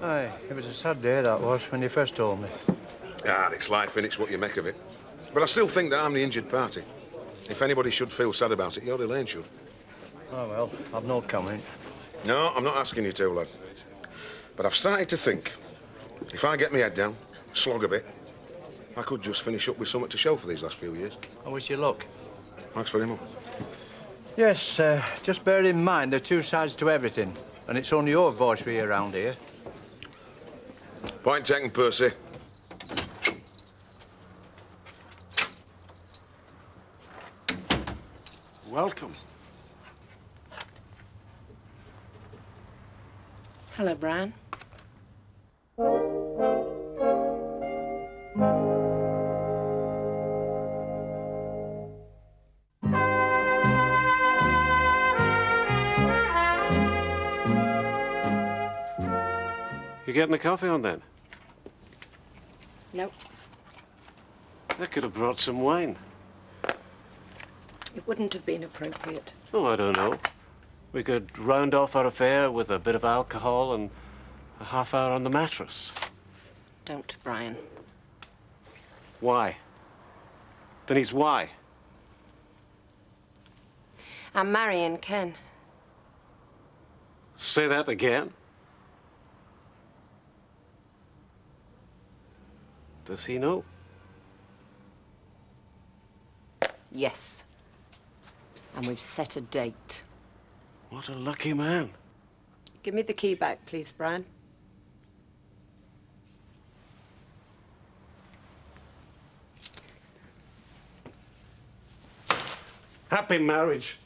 Aye, it was a sad day, that was, when you first told me. Ah, it's life, and it's what you make of it. But I still think that I'm the injured party. If anybody should feel sad about it, your Elaine should. Oh, well, I've no comment. No, I'm not asking you to, lad. But I've started to think, if I get my head down, slog a bit, I could just finish up with something to show for these last few years. I wish you luck. Thanks very much. Yes, just bear in mind there are two sides to everything, and it's only your voice we hear around here. Point taken, Percy. Welcome. Hello, Brian. You getting the coffee on then? Nope. I could have brought some wine. It wouldn't have been appropriate. Oh, I don't know. We could round off our affair with a bit of alcohol and a half hour on the mattress. Don't, Brian. Why? Denise, why? I'm marrying Ken. Say that again? Does he know? Yes. And we've set a date. What a lucky man. Give me the key back, please, Brian. Happy marriage.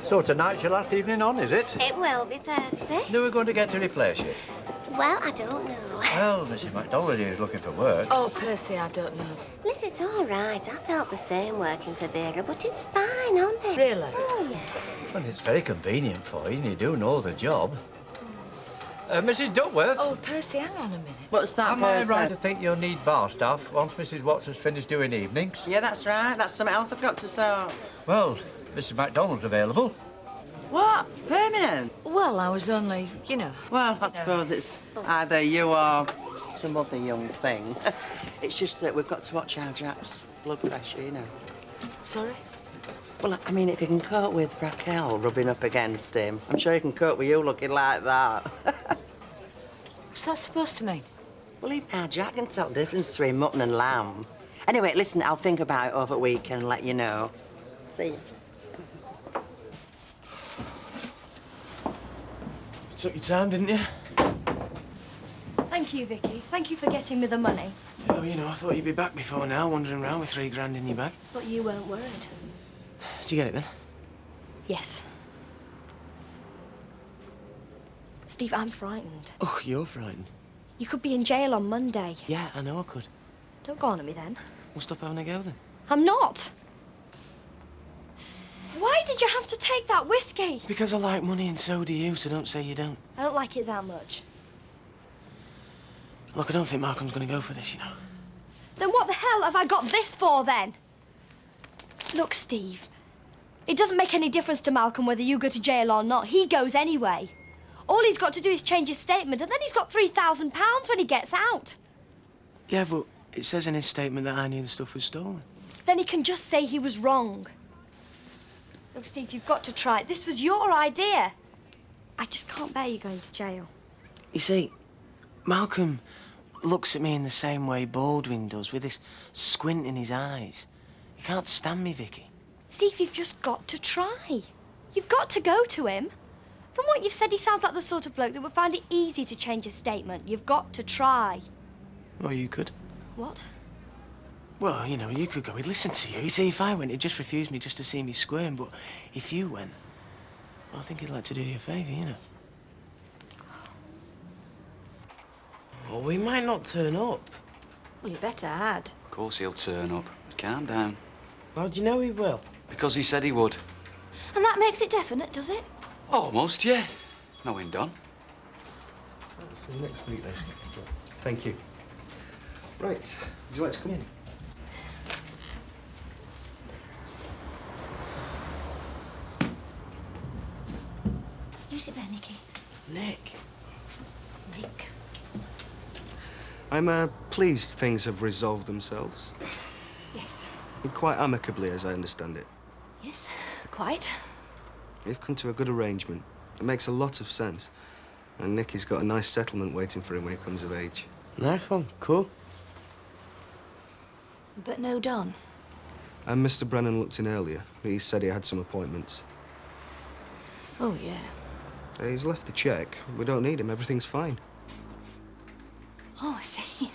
So tonight's your last evening on, is it? It will be, Percy. Who are we going to get to replace you? Well, I don't know. Well, Mrs. MacDonald here is looking for work. Oh, Percy, I don't know. Listen, it's all right. I felt the same working for Vera, but it's fine, isn't it? Really? Oh, yeah. Well, it's very convenient for you, and you do know the job. Mrs. Duckworth? Oh, Percy, hang on a minute. What's that, Am I Percy? right to think you'll need bar staff once Mrs. Watts has finished doing evenings? Yeah, that's right. That's something else I've got to sort. Well, Mrs. MacDonald's available. What? Permanent? Well, I was only, you know. Well, I suppose it's either you or some other young thing. It's just that we've got to watch our Jack's blood pressure, you know. Sorry? Well, I mean, if you can cope with Raquel rubbing up against him, I'm sure you can cope with you looking like that. What's that supposed to mean? Well, even our Jack can tell the difference between mutton and lamb. Anyway, listen, I'll think about it over the weekend and let you know. See you. Took your time, didn't you? Thank you, Vicky. Thank you for getting me the money. Oh, you know, I thought you'd be back before now, wandering around with $3 grand in your bag. But you weren't worried. Did you get it then? Yes. Steve, I'm frightened. Oh, you're frightened. You could be in jail on Monday. Yeah, I know I could. Don't go on at me then. We'll stop having a go then. I'm not. Why did you have to take that whiskey? Because I like money and so do you, so don't say you don't. I don't like it that much. Look, I don't think Malcolm's going to go for this, you know. Then what the hell have I got this for, then? Look, Steve, it doesn't make any difference to Malcolm whether you go to jail or not. He goes anyway. All he's got to do is change his statement, and then he's got £3,000 when he gets out. Yeah, but it says in his statement that I knew the stuff was stolen. Then he can just say he was wrong. Look, Steve, you've got to try it. This was your idea. I just can't bear you going to jail. You see, Malcolm looks at me in the same way Baldwin does, with this squint in his eyes. He can't stand me, Vicky. Steve, you've just got to try. You've got to go to him. From what you've said, he sounds like the sort of bloke that would find it easy to change his statement. You've got to try. Or you could. What? Well, you know, you could go. He'd listen to you. You see, if I went, he'd just refuse me just to see me squirm. But if you went, well, I think he'd like to do you a favour, you know. Well, we might not turn up. Well, you better had. Of course he'll turn up. Calm down. How do you know he will? Because he said he would. And that makes it definite, does it? Almost, yeah. Knowing Don. That's next week, then. Thank you. Right. Would you like to come in? You sit there, Nicky. Nick. Nick. I'm pleased things have resolved themselves. Yes. Quite amicably, as I understand it. Yes, quite. You've come to a good arrangement. It makes a lot of sense. And Nicky's got a nice settlement waiting for him when he comes of age. Nice one. Cool. But no Don. And Mr. Brennan looked in earlier. He said he had some appointments. Oh, yeah. He's left the cheque. We don't need him. Everything's fine. Oh, I see.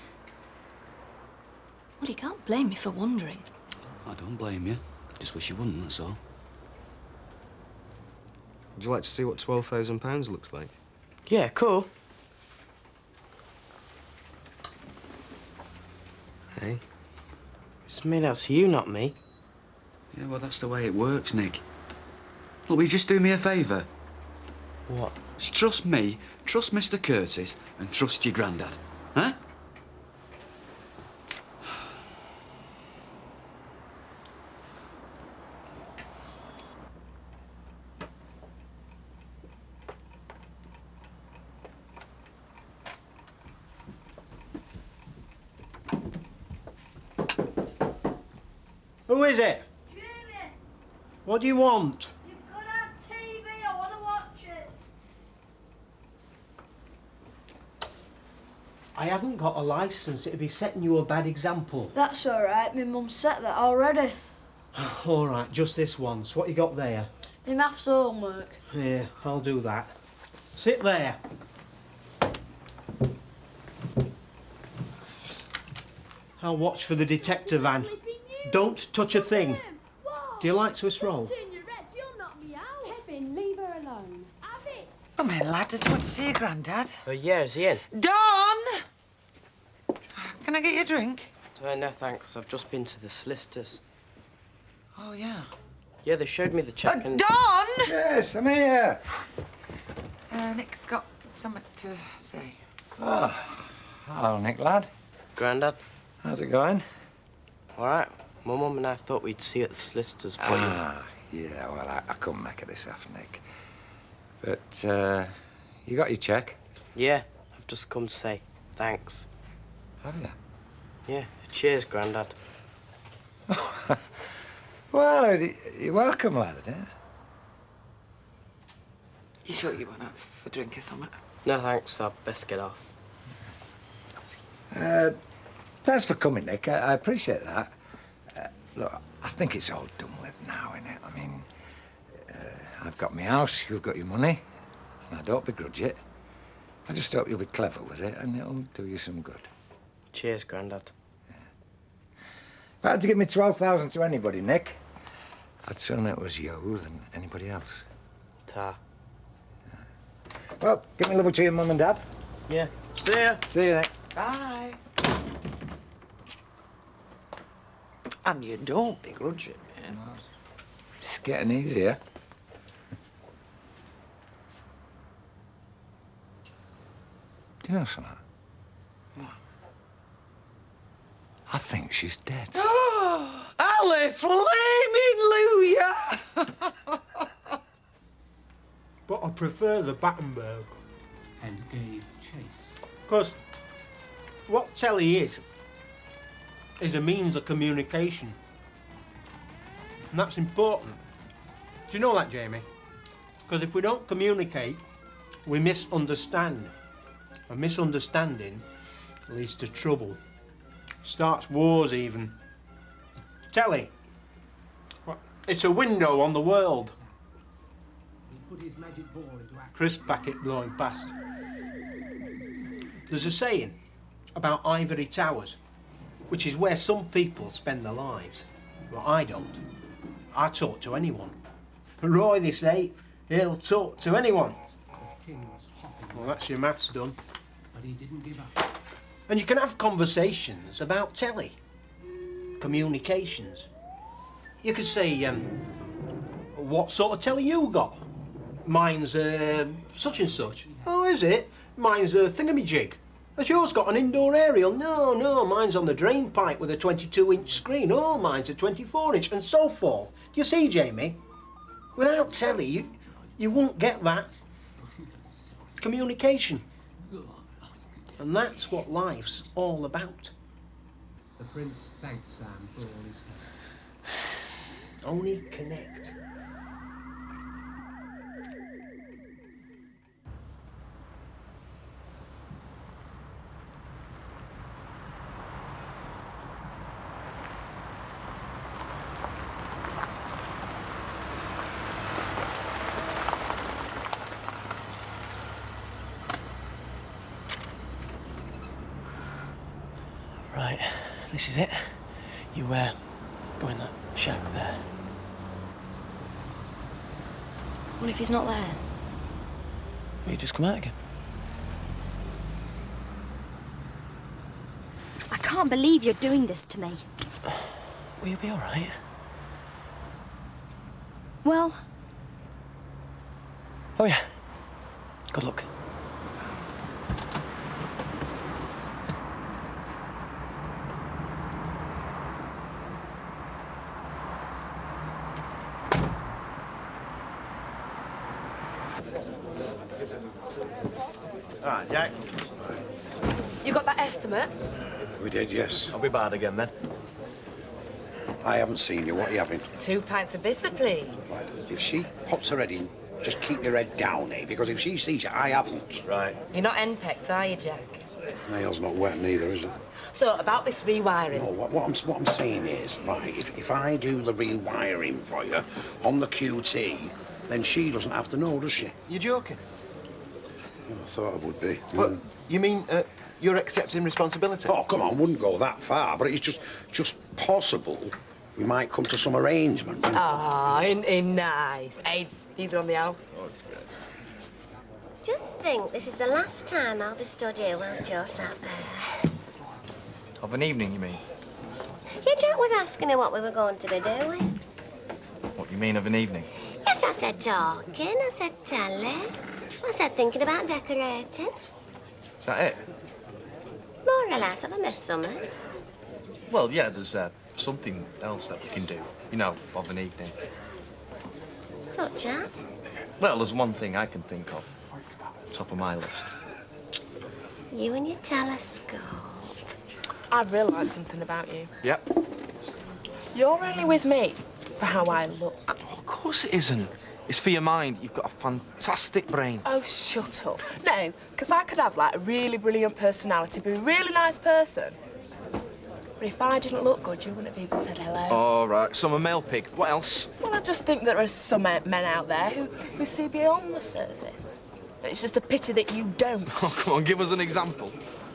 Well, you can't blame me for wondering. I don't blame you. Just wish you wouldn't, that's all. Would you like to see what £12,000 looks like? Yeah, cool. Hey, it's made out to you, not me. Yeah, well, that's the way it works, Nick. Look, will you just do me a favour? What? Just trust me, trust Mr. Curtis, and trust your granddad. Huh? Who is it? Jimmy! What do you want? You've got to have TV. I want to watch it. I haven't got a licence. It'd be setting you a bad example. That's all right. My mum set that already. All right, just this once. What you got there? My maths homework. Yeah, I'll do that. Sit there. I'll watch for the detector van. Don't touch a thing. Do you like Swiss roll? Kevin, leave her alone. Have it. Come in, lad. Did you want to see your granddad? Yeah, is he in? Don! Can I get you a drink? No, thanks. I've just been to the solicitors. Oh, yeah. Yeah, they showed me the cheque and... Don! Yes, I'm here. Nick's got something to say. Oh, hello, Nick, lad. Grandad. How's it going? All right. My mum and I thought we'd see you at the solicitors. Yeah, well, I couldn't make it this afternoon, Nick. But, you got your cheque? Yeah, I've just come to say thanks. Have you? Yeah, cheers, Grandad. Well, you're welcome, lad, yeah? You sure you want out for a drink or something? No, thanks. I'd best get off. Thanks for coming, Nick. I appreciate that. Look, I think it's all done with now, innit? I mean, I've got my house, you've got your money, and I don't begrudge it. I just hope you'll be clever with it, and it'll do you some good. Cheers, Grandad. If I had to give me 12,000 to anybody, Nick, I'd sooner it was you than anybody else. Ta. Well, give me a love to your mum and dad. Yeah. See ya. See you, Nick. Bye. And you don't begrudge it, man. It's getting easier. Do you know something? What? I think she's dead. Hallelujah! But I prefer the Battenberg. And gave chase. Because what telly is a means of communication. And that's important. Do you know that, Jamie? Because if we don't communicate, We misunderstand. A misunderstanding leads to trouble. Starts wars even. Telly. It's a window on the world. He put his magic ball into action. Crisp packet blowing past. There's a saying about ivory towers, which is where some people spend their lives. Well, I don't. I talk to anyone. Roy, they say, he'll talk to anyone. The king was hopping. Well, that's your maths done. But he didn't give up. And you can have conversations about telly. Communications. You could say, what sort of telly you got? Mine's such and such. Oh, is it? Mine's a thingamajig. Has yours got an indoor aerial? No, mine's on the drain pipe with a 22-inch screen. Oh, mine's a 24-inch, and so forth. Do you see, Jamie? Without telly, you won't get that communication. And that's what life's all about. The prince thanked Sam for all his help. Only connect. Right, this is it. You go in that shack there. What if he's not there? Will you just come out again? I can't believe you're doing this to me. Will you be all right? Well, Oh yeah. Good luck. All right, Jack. You got that estimate? We did, yes. I'll be bad again then. I haven't seen you. What are you having? 2 pints of bitter, please. Right. If she pops her head in, just keep your head down, eh? Because if she sees you, I haven't. Right. You're not henpecked, are you, Jack? Nail's not wet neither, is it? So, about this rewiring. No, what I'm saying is, right, if I do the rewiring for you on the QT, then she doesn't have to know, does she? You're joking? Well, I thought I would be. What? You mean you're accepting responsibility? Oh, come on, wouldn't go that far, but it's just possible we might come to some arrangement. Ah, ain't he nice? Hey, these are on the house. Just think, this is the last time I'll be stood here whilst you're sat there. Of an evening, you mean? Yeah, Jack was asking her what we were going to be doing. What you mean of an evening? Yes, I said talking, I said telly, I said thinking about decorating. Is that it? More or less, have I missed something? Well, yeah, there's something else that we can do, you know, of an evening. Such as? Well, there's one thing I can think of, top of my list. You and your telescope. I've realised something about you. Yep. You're only with me for how I look. Oh, of course it isn't. It's for your mind. You've got a fantastic brain. Oh, shut up. No, because I could have, like, a really brilliant personality, be a really nice person. But if I didn't look good, you wouldn't have even said hello. All right, so I'm a male pig. What else? Well, I just think there are some men out there who see beyond the surface. It's just a pity that you don't. Oh, come on, give us an example.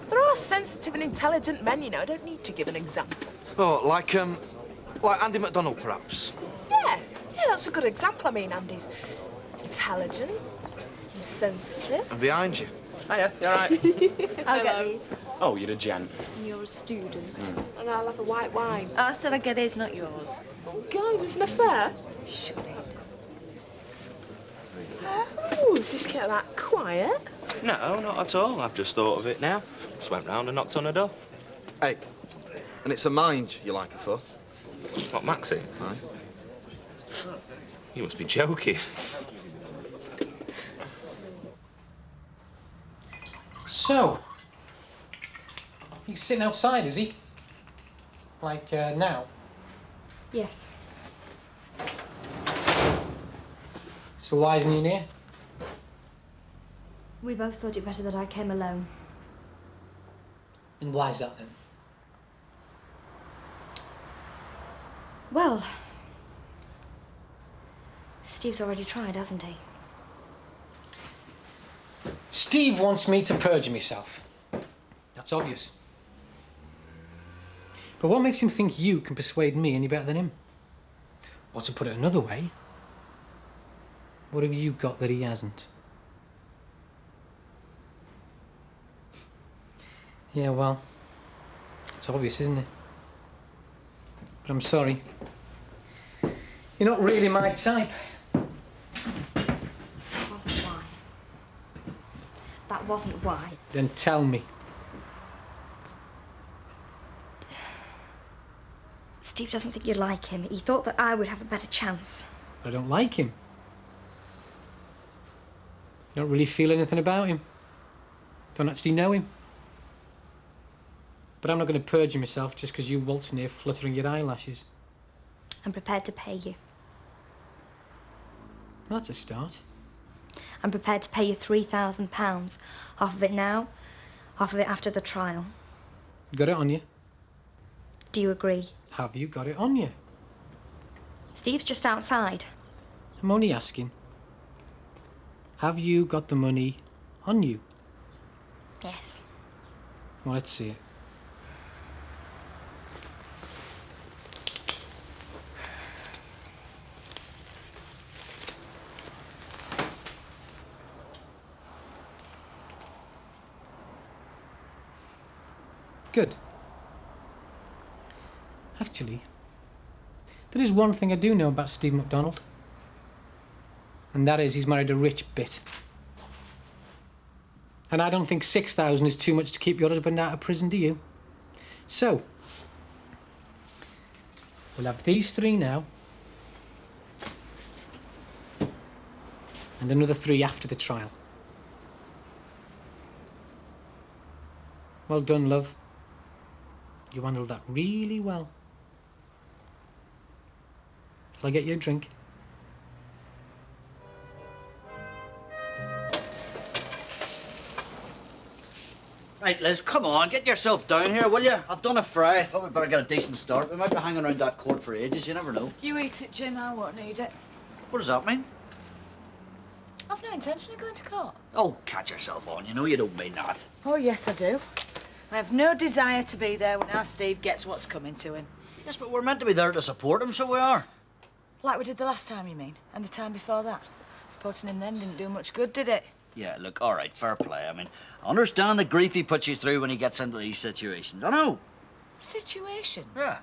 There are sensitive and intelligent men, you know. I don't need to give an example. Oh, like Andy McDonald, perhaps. Yeah, that's a good example. I mean, Andy's intelligent and sensitive. And behind you. Hiya, you all right? I'll get these. Oh, you're a gent. And you're a student. And I'll have a white wine. I said I'd get his, not yours. Oh, guys, it's an affair. Shut it. Oh, is this get that quiet? No, not at all. I've just thought of it now. Just went round and knocked on the door. Hey, and it's a mind you like her for? What, Maxie? Aye. You must be joking. So, he's sitting outside, is he? Like, now? Yes. So why isn't he in here? We both thought it better that I came alone. And why's that then? Well, Steve's already tried, hasn't he? Steve wants me to perjure myself. That's obvious. But what makes him think you can persuade me any better than him? Or to put it another way, what have you got that he hasn't? Yeah, well, it's obvious, isn't it? But I'm sorry. You're not really my type. That wasn't why. That wasn't why. Then tell me. Steve doesn't think you like him. He thought that I would have a better chance. But I don't like him. You don't really feel anything about him. Don't actually know him. But I'm not going to perjure myself just because you waltz in here fluttering your eyelashes. I'm prepared to pay you. Well, that's a start. I'm prepared to pay you £3,000. Half of it now, half of it after the trial. Got it on you? Do you agree? Have you got it on you? Steve's just outside. I'm only asking. Have you got the money on you? Yes. Well, let's see it. Good. Actually, there is one thing I do know about Steve MacDonald. And that is he's married a rich bit. And I don't think 6,000 is too much to keep your husband out of prison, do you? So, we'll have these 3 now. And another 3 after the trial. Well done, love. You handled that really well. Shall I get you a drink? Right, Liz, come on, get yourself down here, will you? I've done a fry. I thought we'd better get a decent start. We might be hanging around that court for ages, you never know. You eat it, Jim. I won't need it. What does that mean? I've no intention of going to court. Oh, catch yourself on. You know you don't mean that. Oh, yes, I do. I have no desire to be there when our Steve gets what's coming to him. Yes, but we're meant to be there to support him, so we are. Like we did the last time, you mean? And the time before that? Supporting him then didn't do much good, did it? Yeah, look, all right, fair play. I mean, I understand the grief he puts you through when he gets into these situations. I know. Situations? Yeah.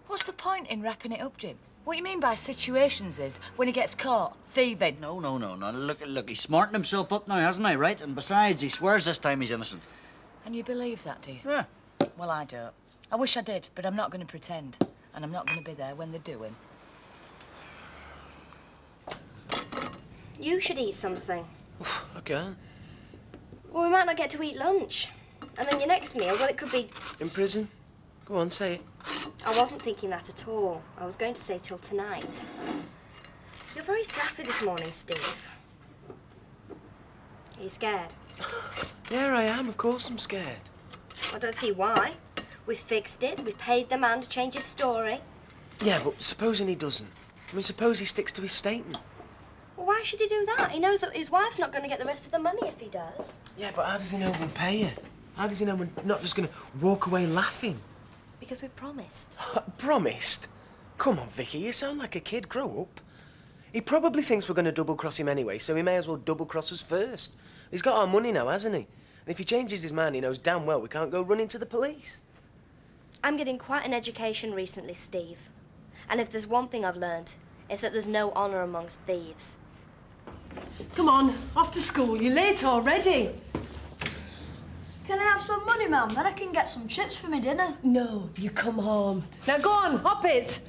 What's the point in wrapping it up, Jim? What you mean by situations is when he gets caught thieving. No. Look, he's smarting himself up now, hasn't he, right? And besides, he swears this time he's innocent. And you believe that, do you? Yeah. Well, I don't. I wish I did, but I'm not going to pretend. And I'm not going to be there when they do him. You should eat something. I can't. Well, we might not get to eat lunch. And then your next meal, well, it could be... In prison? Go on, say it. I wasn't thinking that at all. I was going to say till tonight. You're very snappy this morning, Steve. Are you scared? Yeah, I am. Of course I'm scared. I don't see why. We fixed it. We paid the man to change his story. Yeah, but supposing he doesn't? I mean, suppose he sticks to his statement. Well, why should he do that? He knows that his wife's not going to get the rest of the money if he does. Yeah, but how does he know we'll pay her? How does he know we're not just going to walk away laughing? Because we promised. Promised? Come on, Vicky, you sound like a kid. Grow up. He probably thinks we're going to double-cross him anyway, so he may as well double-cross us first. He's got our money now, hasn't he? And if he changes his mind, he knows damn well we can't go running to the police. I'm getting quite an education recently, Steve. And if there's one thing I've learned, it's that there's no honour amongst thieves. Come on, off to school. You're late already. Can I have some money, Mum? Then I can get some chips for my dinner. No, you come home. Now go on, hop it.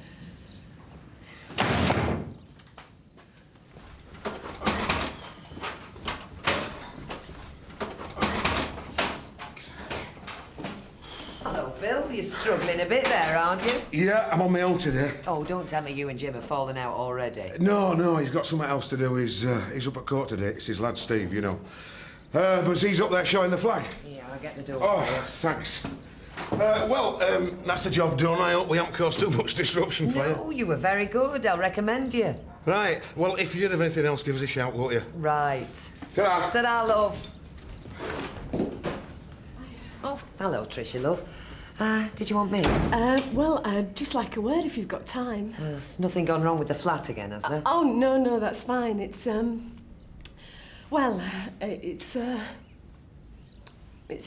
Hello, Bill. You're struggling a bit there, aren't you? Yeah, I'm on my own today. Oh, don't tell me you and Jim have fallen out already. No, he's got something else to do. He's up at court today. It's his lad, Steve, you know. But he's up there showing the flag. Yeah, I'll get the door. Oh, thanks. Well, that's the job done. I hope we haven't caused too much disruption for you. No, you were very good. I'll recommend you. Right. Well, if you hear of anything else, give us a shout, won't you? Right. Ta-ra. Ta-ra, love. Oh, hello, Tricia, love. Did you want me? Well, I'd just like a word if you've got time. There's nothing gone wrong with the flat again, has there? Oh, no, that's fine. It's, well, it's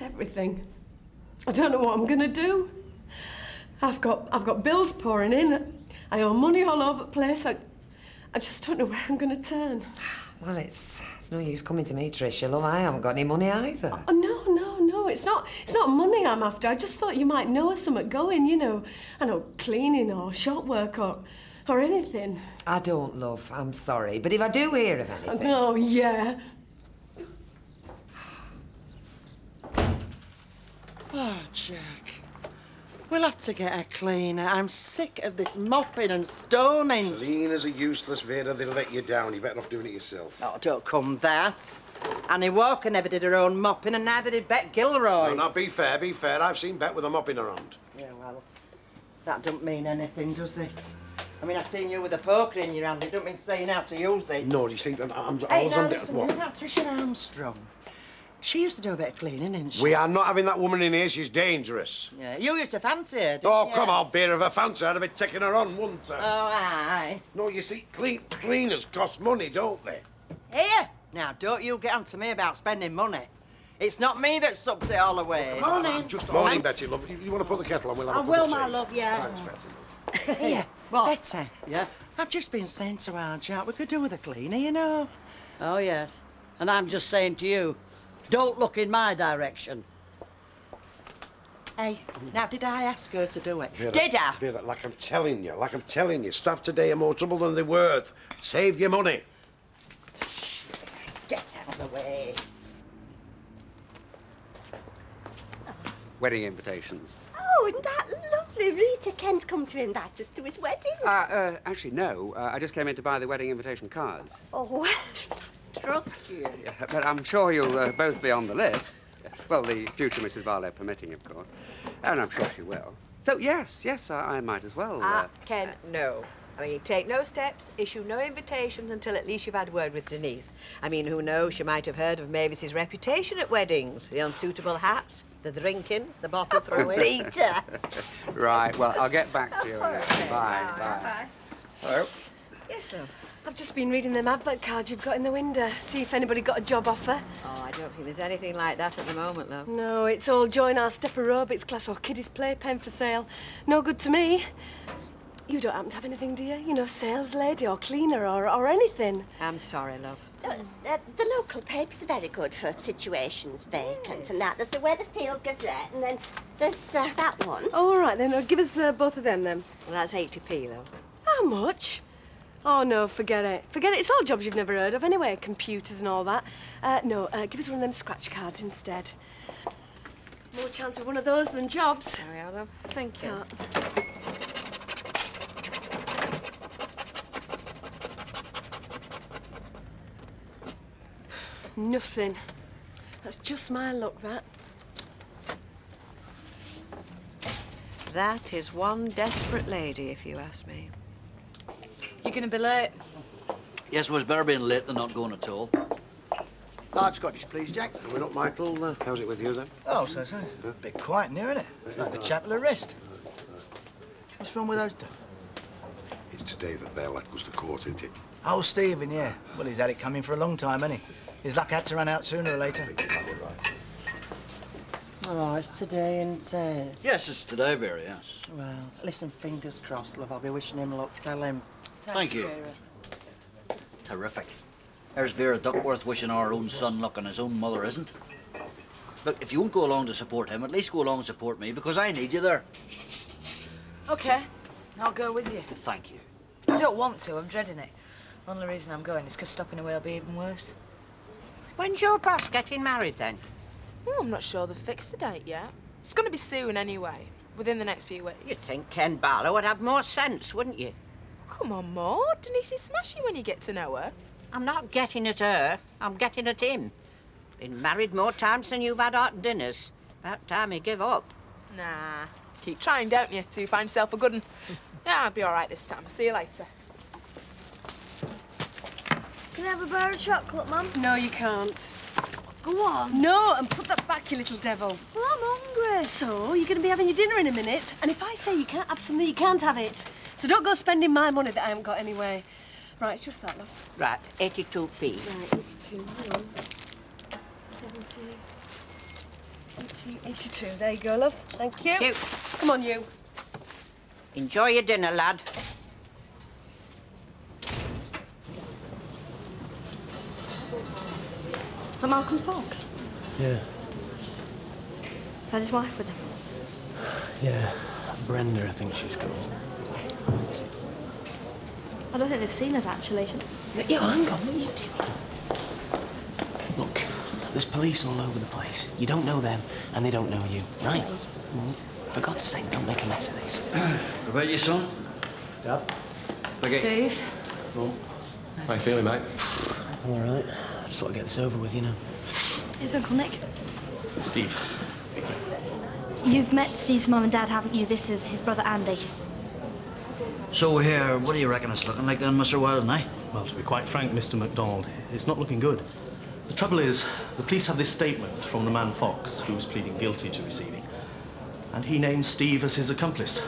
everything. I don't know what I'm gonna do. I've got bills pouring in. I owe money all over the place. I just don't know where I'm gonna turn. Well, it's no use coming to me, Tricia, love. I haven't got any money either. Oh, no, it's not money I'm after. I just thought you might know something going, you know. I know, cleaning or shop work or anything. I don't, love. I'm sorry. But if I do hear of anything... Oh, yeah. Oh, Jack. We'll have to get a cleaner. I'm sick of this mopping and stoning. Cleaners are useless, Vera. They'll let you down. You're better off doing it yourself. Oh, don't come that. Annie Walker never did her own mopping, and neither did Bet Gilroy. No, no, be fair, be fair. I've seen Bet with a mop in her hand. Yeah, well, that don't mean anything, does it? I mean, I've seen you with a poker in your hand. It don't mean saying how to use it. No, you see, I Hey, was now on listen, what? you know that Tricia Armstrong? She used to do a bit of cleaning, didn't she? We are not having that woman in here. She's dangerous. Yeah, you used to fancy her, didn't Oh, you? come on, Vera. If I fancy her, I'd be taking her on, wouldn't I? Oh, aye. No, you see, cleaners cost money, don't they? Here! Now, don't you get on to me about spending money. It's not me that sucks it all away. Morning. Morning, Betty, love. You want to put the kettle on? We'll have a I cup will, of tea. my love, yeah. Thanks, Betty. Here, Betty. Yeah? I've just been saying to our Jack we could do with a cleaner, you know. Oh, yes. And I'm just saying to you, don't look in my direction. Hey, now, did I ask her to do it? Vera, Did I? Vera, like I'm telling you, staff today are more trouble than they're worth. Save your money. Get out of the way. Wedding invitations. Oh, isn't that lovely? Rita Ken's come to invite us to his wedding. Actually, no. I just came in to buy the wedding invitation cards. Oh, well, trust you. Yeah, but I'm sure you'll both be on the list. Well, the future Mrs. Barlow permitting, of course. And I'm sure she will. So, yes, I might as well. Ken, no. I mean, take no steps, issue no invitations until at least you've had word with Denise. I mean, who knows, she might have heard of Mavis's reputation at weddings. The unsuitable hats, the drinking, the bottle throwing. Rita! Right, well, I'll get back to you. Bye. Bye. Hello? Yes, love. I've just been reading them advert cards you've got in the window. See if anybody got a job offer. Oh, I don't think there's anything like that at the moment, love. No, it's all join our step aerobics class or kiddies playpen for sale. No good to me. You don't happen to have anything, do you? You know, sales lady or cleaner or anything. I'm sorry, love. The local papers are very good for situations vacant and that. There's the Weatherfield Gazette and then there's that one. Oh, all right, then. Give us both of them, then. Well, that's 80p, love. How much? Oh, no, forget it. Forget it. It's all jobs you've never heard of anyway, computers and all that. No, give us one of them scratch cards instead. More chance with one of those than jobs. There we are, love. Thank you. Nothing. That's just my luck, that. That is one desperate lady, if you ask me. You're going to be late. Yes, well, it's better being late than not going at all. Large Scottish, please, Jack. Coming up, Michael. How's it with you, then? Oh, so. Bit quiet in here, isn't it? It's like the chapel of rest. What's wrong with those two? It's today that they'll let us to court, isn't it? Oh, Stephen, yeah. Well, he's had it coming for a long time, hasn't he? His luck had to run out sooner or later. Oh, it's today, isn't it? Yes, it's today, Vera, yes. Well, listen, fingers crossed, love. I'll be wishing him luck. Tell him. Thank you. Terrific. There's Vera Duckworth wishing our own son luck and his own mother isn't. Look, if you won't go along to support him, at least go along and support me, because I need you there. OK, I'll go with you. Thank you. I don't want to, I'm dreading it. Only reason I'm going is because stopping away will be even worse. When's your boss getting married, then? Oh, I'm not sure they've fixed the date yet. It's going to be soon anyway, within the next few weeks. You'd think Ken Barlow would have more sense, wouldn't you? Come on, Maud. Denise is smashing when you get to know her. I'm not getting at her. I'm getting at him. Been married more times than you've had hot dinners. About time you give up. Nah. Keep trying, don't you, till you find yourself a good one. Yeah, I'll be all right this time. I'll see you later. Can I have a bar of chocolate, Mum? No, you can't. Go on. No, and put that back, you little devil. Well, I'm hungry. So, you're going to be having your dinner in a minute, and if I say you can't have something, you can't have it. So don't go spending my money that I haven't got anyway. Right, it's just that, love. Right, 82p. Right, 82, hang on. 70, 80, 82. There you go, love. Thank you. Thank you. Come on, you. Enjoy your dinner, lad. Is that Malcolm Fox? Yeah. Is that his wife with him? Yeah. Brenda, I think she's called. I don't think they've seen us, actually. Yeah, hang on. What are you doing? Look, there's police all over the place. You don't know them, and they don't know you. Right? For God's sake, don't make a mess of this. What about you, son? Dad? Okay. Steve? Oh. How you feeling, mate? I'm all right. I just want to get this over with, you know. It's Uncle Nick. Steve. You've met Steve's mum and dad, haven't you? This is his brother Andy. So here, what do you reckon it's looking like then, Mr. Wilden, eh? Well, to be quite frank, Mr. MacDonald, it's not looking good. The trouble is, the police have this statement from the man Fox, who's pleading guilty to receiving, and he names Steve as his accomplice.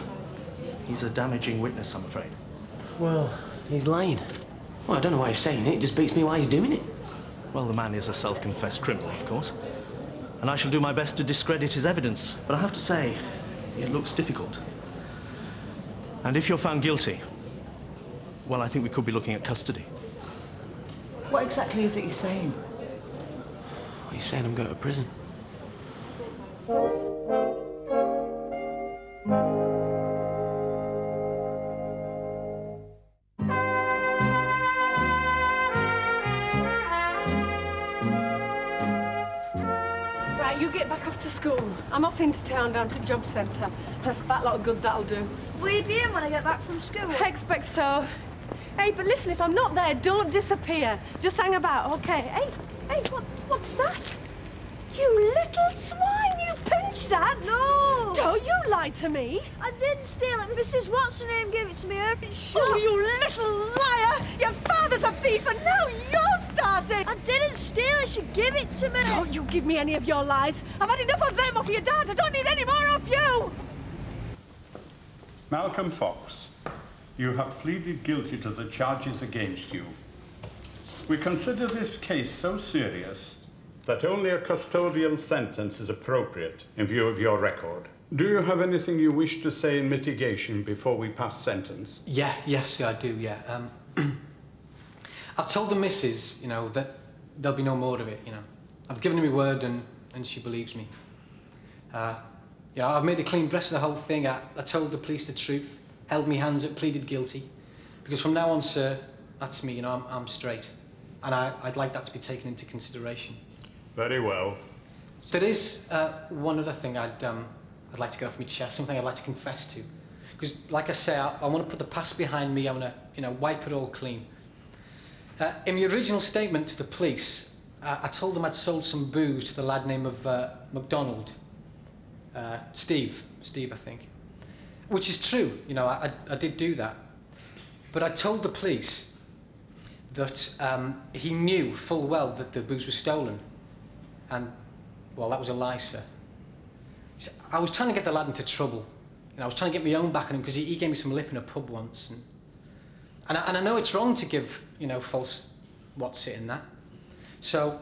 He's a damaging witness, I'm afraid. Well, he's lying. Well, I don't know why he's saying it. It just beats me why he's doing it. Well, the man is a self-confessed criminal, of course, and I shall do my best to discredit his evidence, but I have to say, it looks difficult. And if you're found guilty, well, I think we could be looking at custody. What exactly is it you're saying? Well, he's saying I'm going to prison. Right, you get back off to school. I'm off into town down to job centre. A fat lot of good that'll do. Will you be in when I get back from school? I expect so. Hey, but listen, if I'm not there, don't disappear. Just hang about, okay? Hey, what's that? You little swine, you pinched that? No! Don't you lie to me. I didn't steal it. Mrs. What's-her-name gave it to me. I opened shop. Oh, you little liar! Your father's a thief and now you're starting! I didn't steal it. She gave it to me. Don't you give me any of your lies. I've had enough of them off your dad. I don't need any more of you! Malcolm Fox, you have pleaded guilty to the charges against you. We consider this case so serious that only a custodial sentence is appropriate in view of your record. Do you have anything you wish to say in mitigation before we pass sentence? Yes, I do, yeah. I've told the missus, you know, that there'll be no more of it, you know. I've given her my word and she believes me. You know, I've made a clean breast of the whole thing. I told the police the truth, held me hands up, pleaded guilty. Because from now on, sir, that's me, you know, I'm straight. And I'd like that to be taken into consideration. Very well. There is one other thing I'd like to get off my chest, something I'd like to confess to. Because, like I say, I want to put the past behind me. I want to, you know, wipe it all clean. In my original statement to the police, I told them I'd sold some booze to the lad named MacDonald. Steve, I think. Which is true, you know, I did do that. But I told the police that he knew full well that the booze was stolen. And, well, that was a lie, sir. I was trying to get the lad into trouble. You know, I was trying to get my own back on him because he gave me some lip in a pub once. And I know it's wrong to give, you know, false what's it in that. So,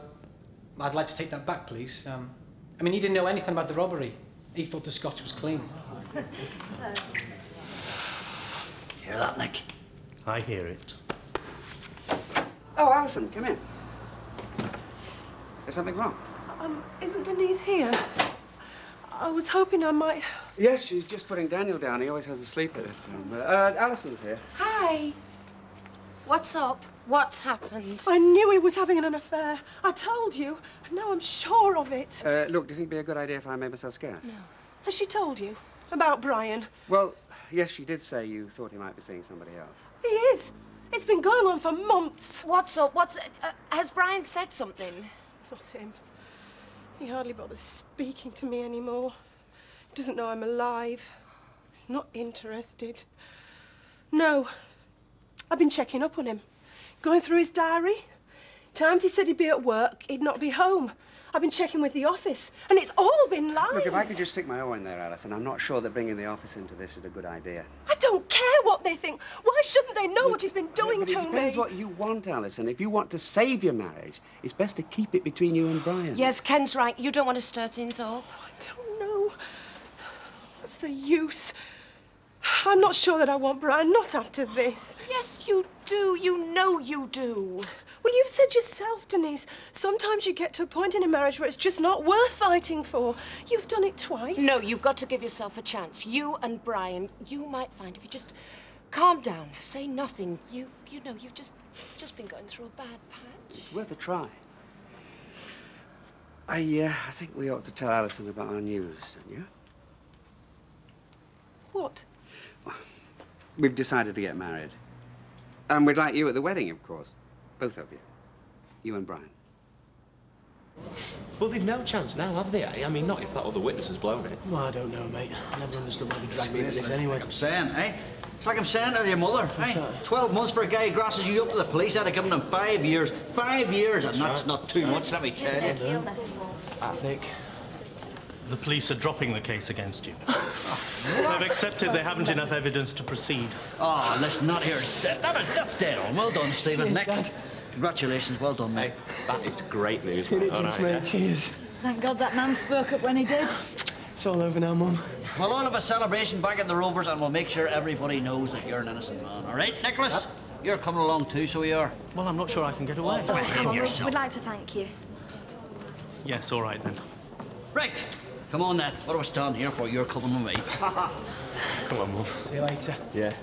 I'd like to take that back, please. I mean, he didn't know anything about the robbery. He thought the scotch was clean. Hear that, Nick? I hear it. Oh, Alison, come in. Is something wrong? Isn't Denise here? I was hoping I might... Yes, she's just putting Daniel down. He always has a sleep at this time. Alison's here. Hi. What's up? What's happened? I knew he was having an affair. I told you. And now I'm sure of it. Look, do you think it'd be a good idea if I made myself scarce? No. Has she told you about Brian? Well, yes, she did say you thought he might be seeing somebody else. He is. It's been going on for months. What's up? Has Brian said something? Not him. He hardly bothers speaking to me anymore. He doesn't know I'm alive. He's not interested. No. I've been checking up on him, going through his diary. Times he said he'd be at work, he'd not be home. I've been checking with the office, and it's all been lies. Look, if I could just stick my oar in there, Alison, I'm not sure that bringing the office into this is a good idea. I don't care what they think. Why shouldn't they know what he's been doing But to it depends me? what you want, Alison. If you want to save your marriage, it's best to keep it between you and Brian. Yes, Ken's right. You don't want to stir things up. I don't know. What's the use? I'm not sure that I want Brian, not after this. Yes, you do. You know you do. Well, you've said yourself, Denise, sometimes you get to a point in a marriage where it's just not worth fighting for. You've done it twice. No, you've got to give yourself a chance. You and Brian, you might find if you just calm down, say nothing. You know, you've just been going through a bad patch. It's worth a try. I think we ought to tell Alison about our news, don't you? What? We've decided to get married. And we'd like you at the wedding, of course. Both of you. You and Brian. Well, they've no chance now, have they? I mean, not if that other witness has blown it. Well, I don't know, mate. I never understood why they dragged me into this anyway. Like I'm saying, eh? It's like I'm saying to your mother, eh? 12 months for a guy who grasses you up to the police. I'd have given him 5 years. 5 years, and that's not too much, let me tell you. Nick, the police are dropping the case against you. They've accepted they haven't enough evidence to proceed. Oh, listen, not here. That's dead on. Well done, Stephen. Cheers, Nick, Dad. congratulations. Well done, mate. That is great news, It mate. is, All right, mate. yeah. Cheers. Thank God that man spoke up when he did. It's all over now, Mum. We'll all have a celebration back at the Rovers, and we'll make sure everybody knows that you're an innocent man. All right, Nicholas? You're coming along too, so you are. Well, I'm not sure I can get away. Oh, come on, yourself. we'd like to thank you. Yes, all right then. Right. Come on, then. What are we standing here for? You're coming with me. Come on, Mum. See you later. Yeah.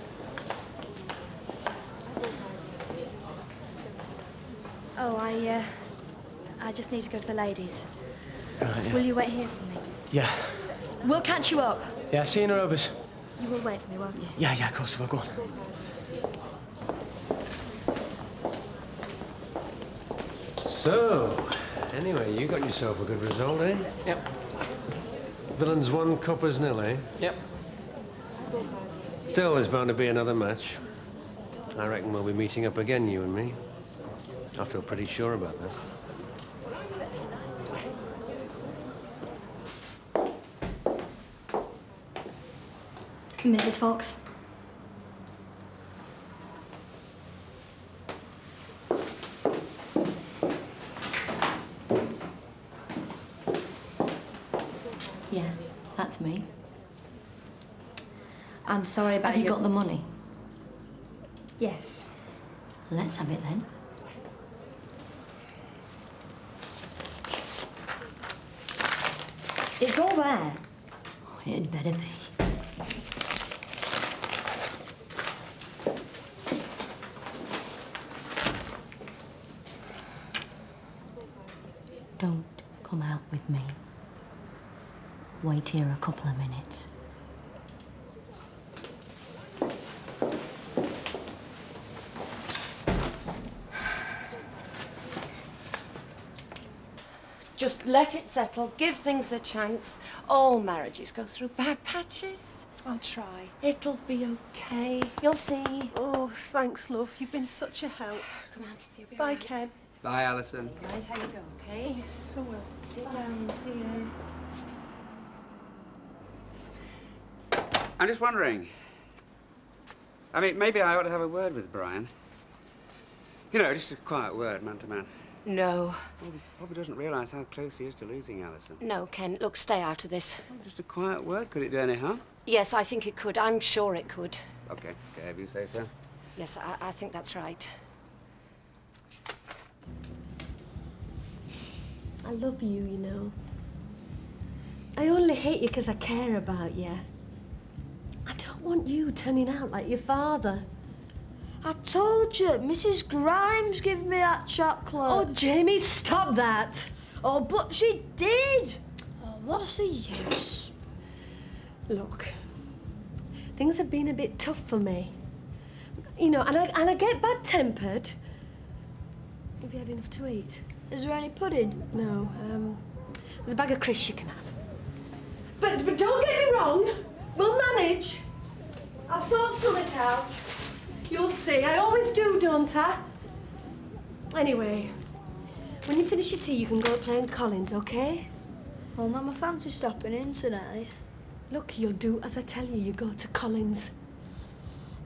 Oh, I just need to go to the ladies. Right, yeah. Will you wait here for me? Yeah. We'll catch you up. Yeah, see you in the Rovers. You will wait for me, won't you? Yeah, of course we will. Go on. So, anyway, you got yourself a good result, eh? Yep. Villains 1, Coppers 0, eh? Yep. Still, there's bound to be another match. I reckon we'll be meeting up again, you and me. I feel pretty sure about that. Mrs. Fox? Yeah, that's me. I'm sorry about Have you got the money? Yes. Let's have it then. It's all there. Oh, it'd better be. Don't come out with me. Wait here a couple of minutes. Just let it settle. Give things a chance. All marriages go through bad patches. I'll try. It'll be okay. You'll see. Oh, thanks, love. You've been such a help. Come on, you'll be Bye, right. Ken. Bye, Alison. Mind how you go, okay? I will. Sit down. See you. I'm just wondering. I mean, maybe I ought to have a word with Brian. You know, just a quiet word, man to man. No. Well, he probably doesn't realise how close he is to losing Alison. No, Ken. Look, stay out of this. Just a quiet word. Could it do any harm? Yes, I think it could. I'm sure it could. Okay, if you say so. Yes, I think that's right. I love you, you know. I only hate you because I care about you. I don't want you turning out like your father. I told you, Mrs. Grimes gave me that chocolate. Oh, Jamie, stop that. Oh, but she did. Oh, what's the use? Look, things have been a bit tough for me. You know, and I get bad-tempered. Have you had enough to eat? Is there any pudding? No, There's a bag of crisps you can have. But don't get me wrong. We'll manage. I'll sort something out. You'll see. I always do, don't I? Anyway, when you finish your tea, you can go playing Collins, okay? Well, Mum, I fancy stopping in tonight. Look, you'll do as I tell you. You go to Collins.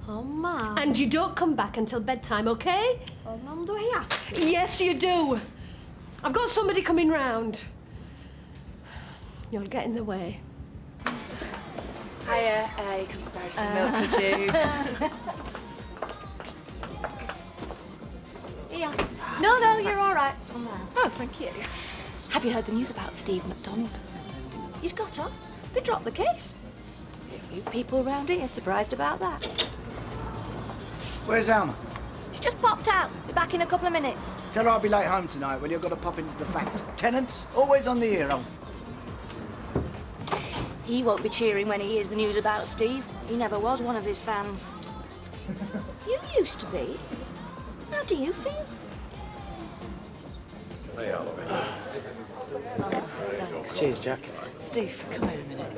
Oh, Mum. And you don't come back until bedtime, okay? Oh, Mum, do I have to? Yes, you do. I've got somebody coming round. You'll get in the way. Hiya, a conspiracy milk, could you? Here. No, you're all right. It's on there. Oh, thank you. Have you heard the news about Steve MacDonald? He's got off. They dropped the case. A few people around here surprised about that. Where's Alma? She just popped out. Be back in a couple of minutes. Tell her I'll be late home tonight. Well, you've got to pop into the flat. Tenants, always on the ear. He won't be cheering when he hears the news about Steve. He never was one of his fans. You used to be. How do you feel? Hey, Oliver. Cheers, Jack. Steve, come here a minute.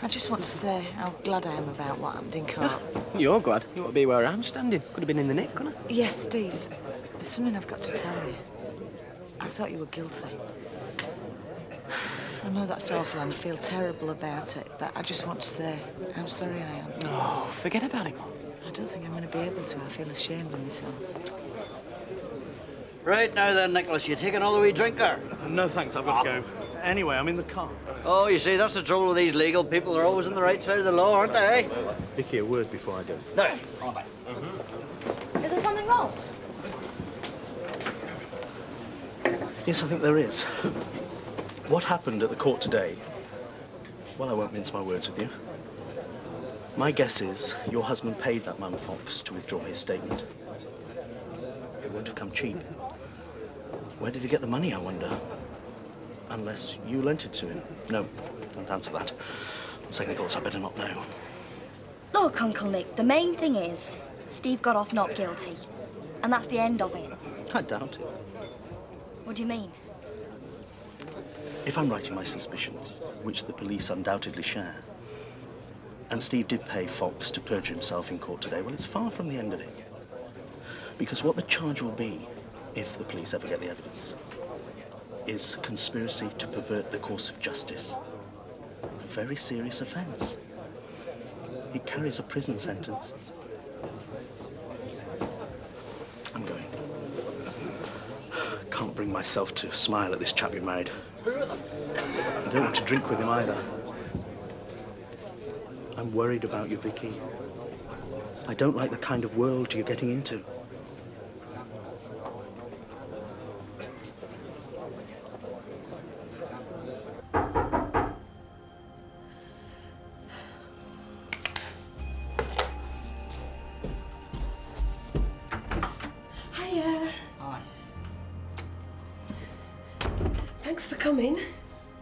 I just want to say how glad I am about what happened in court. You're glad? You ought to be where I'm standing. Could have been in the nick, couldn't I? Yes, Steve. There's something I've got to tell you. I thought you were guilty. I know that's awful and I feel terrible about it, but I just want to say how sorry I am. Oh, forget about it, Mum. I don't think I'm going to be able to. I feel ashamed of myself. Right now then, Nicholas, you take another wee drinker? No, thanks. I've got to go. Anyway, I'm in the car. Oh, you see, that's the trouble with these legal people. They're always on the right side of the law, aren't they? Vicky, a word before I go. There, on back. Is there something wrong? Yes, I think there is. What happened at the court today? Well, I won't mince my words with you. My guess is your husband paid that man Fox to withdraw his statement. It won't have come cheap. Where did he get the money, I wonder? Unless you lent it to him. No, don't answer that. On second thoughts, I better not know. Look, Uncle Nick, the main thing is Steve got off not guilty. And that's the end of it. I doubt it. What do you mean? If I'm right in my suspicions, which the police undoubtedly share, and Steve did pay Fox to perjure himself in court today, well, it's far from the end of it. Because what the charge will be, if the police ever get the evidence, is conspiracy to pervert the course of justice. A very serious offence. It carries a prison sentence. I'm going. Can't bring myself to smile at this chap you married. I don't want to drink with him either. I'm worried about you, Vicky. I don't like the kind of world you're getting into. Hiya. Hi. Thanks for coming.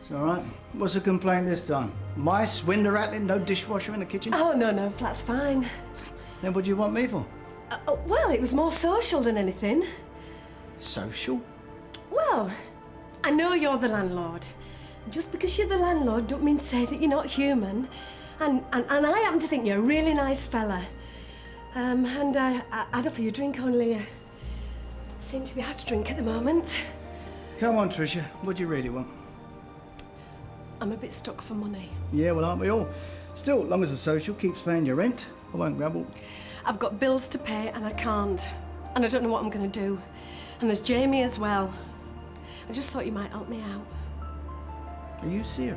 It's all right. What's the complaint this time? Mice, window rattling, no dishwasher in the kitchen? Oh, no, flat's fine. Then what do you want me for? Well, it was more social than anything. Social? Well, I know you're the landlord. Just because you're the landlord don't mean to say that you're not human. And I happen to think you're a really nice fella. And I'd offer you a drink, only seem to be out to drink at the moment. Come on, Tricia. What do you really want? I'm a bit stuck for money. Yeah, well, aren't we all? Still, as long as the social keeps paying your rent, I won't grumble. I've got bills to pay and I can't. And I don't know what I'm going to do. And there's Jamie as well. I just thought you might help me out. Are you serious?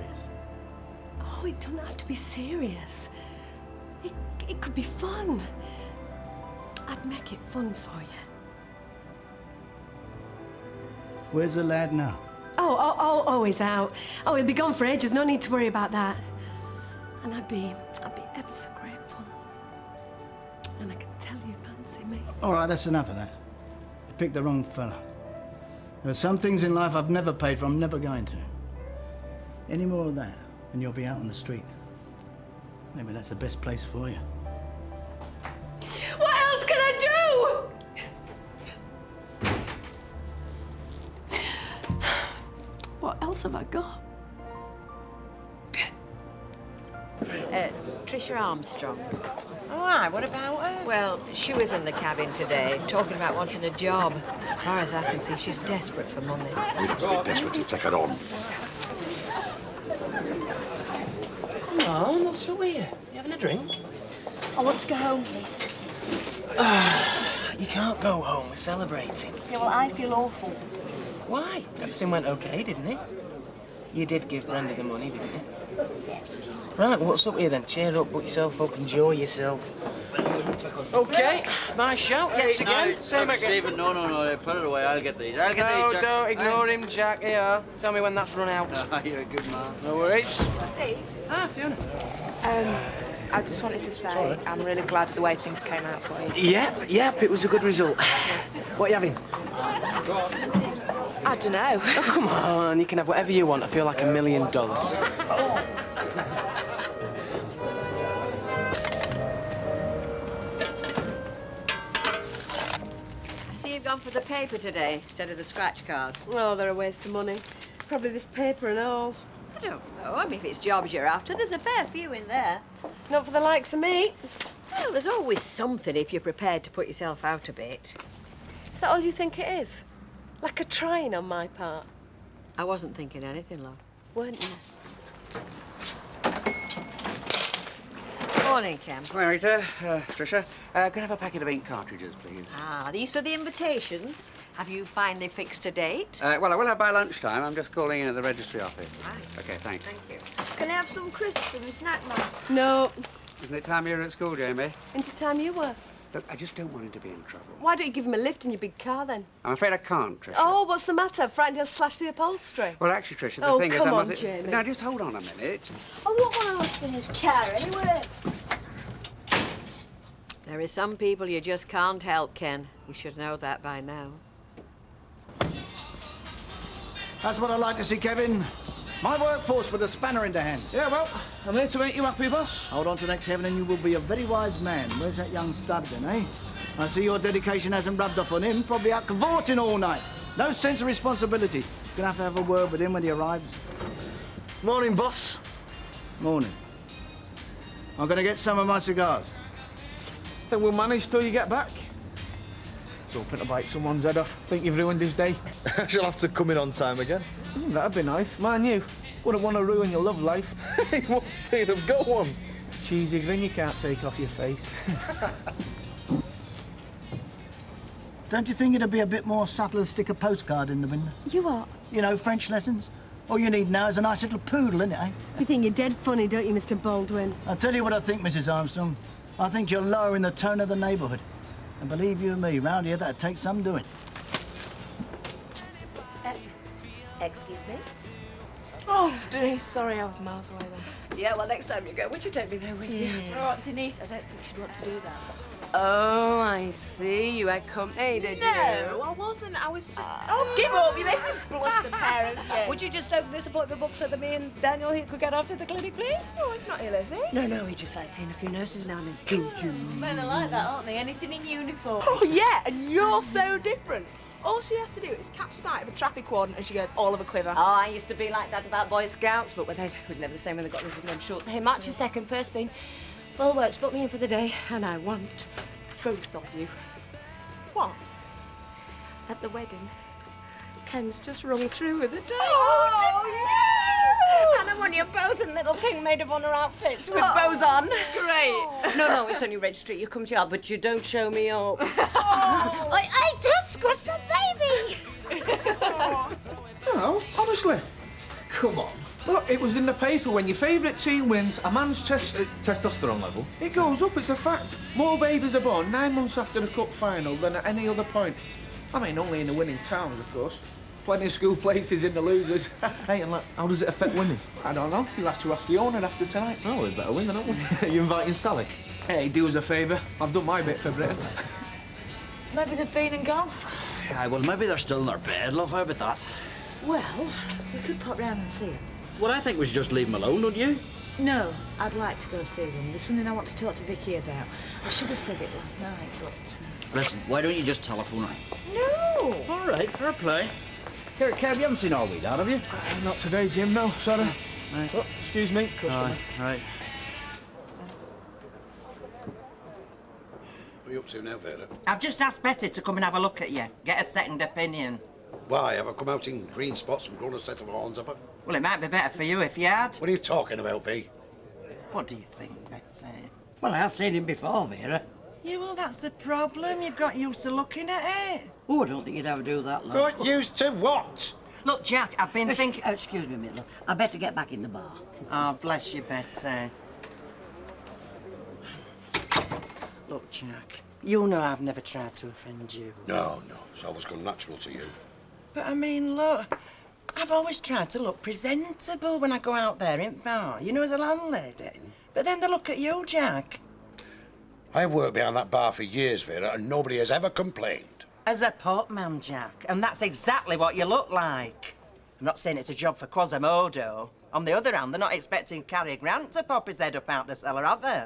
Oh, it doesn't have to be serious. It could be fun. I'd make it fun for you. Where's the lad now? Oh, he's out. Oh, he'll be gone for ages. No need to worry about that. And I'd be ever so grateful. And I can tell you fancy me. All right, that's enough of that. You picked the wrong fella. There are some things in life I've never paid for, I'm never going to. Any more of that, and you'll be out on the street. Maybe that's the best place for you. What else can I do? What else have I got? Tricia Armstrong. Oh, aye, what about her? Well, she was in the cabin today, talking about wanting a job. As far as I can see, she's desperate for money. We'd have to be desperate to take her on. Come on, what's up here? You having a drink? I want to go home, please. You can't go home, we're celebrating. Yeah, well, I feel awful. Why? Everything went okay, didn't it? You did give Brenda the money, didn't you? Yes. Right, what's up here then? Cheer up, put yourself up, enjoy yourself. OK, my shout yet again. Same again. Stephen, no, put it away. I'll get these. I'll get these, Jack. Don't ignore him, Jack. Here, tell me when that's run out. You're a good man. No worries. Steve? Ah, Fiona. I just wanted to say I'm really glad at the way things came out for you. Yep, it was a good result. What are you having? I don't know. Oh, come on, you can have whatever you want. I feel like $1 million. I see you've gone for the paper today instead of the scratch card. Oh, they're a waste of money. Probably this paper and all. I don't know. I mean, if it's jobs you're after, there's a fair few in there. Not for the likes of me. Well, there's always something if you're prepared to put yourself out a bit. Is that all you think it is? Like a trying on my part? I wasn't thinking anything, love. Weren't you? Morning, Ken. Well, Rita, Tricia, could I have a packet of ink cartridges, please? Ah, these for the invitations. Have you finally fixed a date? Well, I will have by lunchtime. I'm just calling in at the registry office. Right. OK, thanks. Thank you. Can I have some crisps in the snack man? No. Isn't it time you were at school, Jamie? Into time you were. Look, I just don't want him to be in trouble. Why don't you give him a lift in your big car, then? I'm afraid I can't, Tricia. Oh, what's the matter? Frightened he'll slash the upholstery? Well, actually, Tricia, the Oh, thing is... come I on, must... Jamie. Now, just hold on a minute. I won't want to look in his car anyway. There are some people you just can't help, Ken. You should know that by now. That's what I like to see, Kevin. My workforce with a spanner in the hand. Yeah, well, I'm here to make you happy, boss. Hold on to that, Kevin, and you will be a very wise man. Where's that young stud then, eh? I see your dedication hasn't rubbed off on him. Probably out cavorting all night. No sense of responsibility. Gonna have a word with him when he arrives. Morning, boss. Morning. I'm gonna get some of my cigars. Think we'll manage till you get back. It's hoping to bite someone's head off. Think you've ruined his day. She'll have to come in on time again. That'd be nice. Mind you, wouldn't want to ruin your love life. What's saying of go on? Cheesy grin you can't take off your face. Don't you think it'd be a bit more subtle to stick a postcard in the window? You are? You know, French lessons? All you need now is a nice little poodle, innit, eh? You think you're dead funny, don't you, Mr. Baldwin? I'll tell you what I think, Mrs. Armstrong. I think you're lowering the tone of the neighbourhood. And believe you me, round here that'd take some doing. Excuse me? Oh, Denise, sorry I was miles away then. Yeah, well, next time you go, would you take me there with you? Right, Denise, I don't think she'd want to do that. Oh, I see. You had company, did you? No, I wasn't. I was just... Oh, give up. You make me blush, the pair of you. Would you just open this appointment book so that me and Daniel here could get off to the clinic, please? No, he's not ill, is he? No, he just likes seeing a few nurses now and then. Men are like that, aren't they? Anything in uniform. Oh, yeah, and you're so different. All she has to do is catch sight of a traffic warden and she goes all of a quiver. Oh, I used to be like that about Boy Scouts, but it was never the same when they got rid of them shorts. Hey, March your second, first thing. Full works, put me in for the day, and I want both of you. What? At the wedding, Ken's just rung through with a date. Oh, yes! And I want you both in little pink maid of honour outfits with bows on. Great. No, it's only registry. You come to yard, but you don't show me up. I don't squash the baby. No, honestly. Come on. Look, it was in the paper. When your favourite team wins, a man's Testosterone level? It goes up, it's a fact. More babies are born 9 months after the cup final than at any other point. I mean, only in the winning towns, of course. Plenty of school places in the losers. Hey, and how does it affect women? I don't know. You'll have to ask Fiona after tonight. Oh, we better win, don't we? Are you inviting Sally? Hey, do us a favour. I've done my bit for Britain. Maybe they've been and gone. Aye, well, maybe they're still in their bed, love. How about that? Well, we could pop round and see them. Well, I think we should just leave them alone, don't you? No, I'd like to go see them. There's something I want to talk to Vicky about. I should have said it last night, but... Listen, why don't you just telephone her? No. All right, fair play. Kev, you haven't seen all we dad, have you? Not today, Jim, no, sorry. Right. Oh, excuse me, customer. Right. What are you up to now, Vera? I've just asked Betty to come and have a look at you, get a second opinion. Why? Have I come out in green spots and grown a set of horns, have I? Well, it might be better for you if you had. What are you talking about, B? What do you think, Betsy? Well, I've seen him before, Vera. Yeah, well, that's the problem. You've got used to looking at it. Oh, I don't think you'd ever do that, love. Got used to what? Look, Jack, I've been thinking... Excuse me a minute, love. I better get back in the bar. Oh, bless you, Betsy. Look, Jack, you know I've never tried to offend you. No, it's always gone natural to you. But, I mean, look, I've always tried to look presentable when I go out there in bar, you know, as a landlady. But then they look at you, Jack. I've worked behind that bar for years, Vera, and nobody has ever complained. As a portman, Jack, and that's exactly what you look like. I'm not saying it's a job for Quasimodo. On the other hand, they're not expecting Cary Grant to pop his head up out the cellar, are they?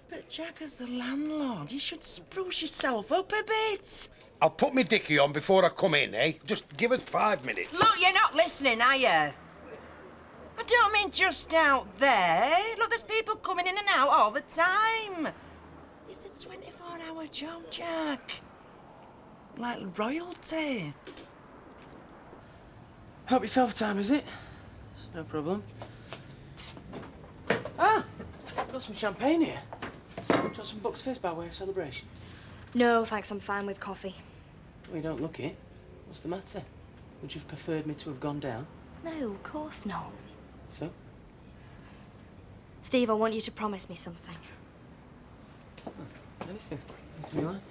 But, Jack, as the landlord, you should spruce yourself up a bit. I'll put my dickie on before I come in, eh? Just give us 5 minutes. Look, you're not listening, are you? I don't mean just out there. Look, there's people coming in and out all the time. It's a 24-hour job, Jack. Like royalty. Help yourself time, is it? No problem. Ah! Got some champagne here. Got some Bucks Fizz by way of celebration. No, thanks, I'm fine with coffee. Well, you don't look it. What's the matter? Would you have preferred me to have gone down? No, of course not. So? Steve, I want you to promise me something. Anything. Anything you like.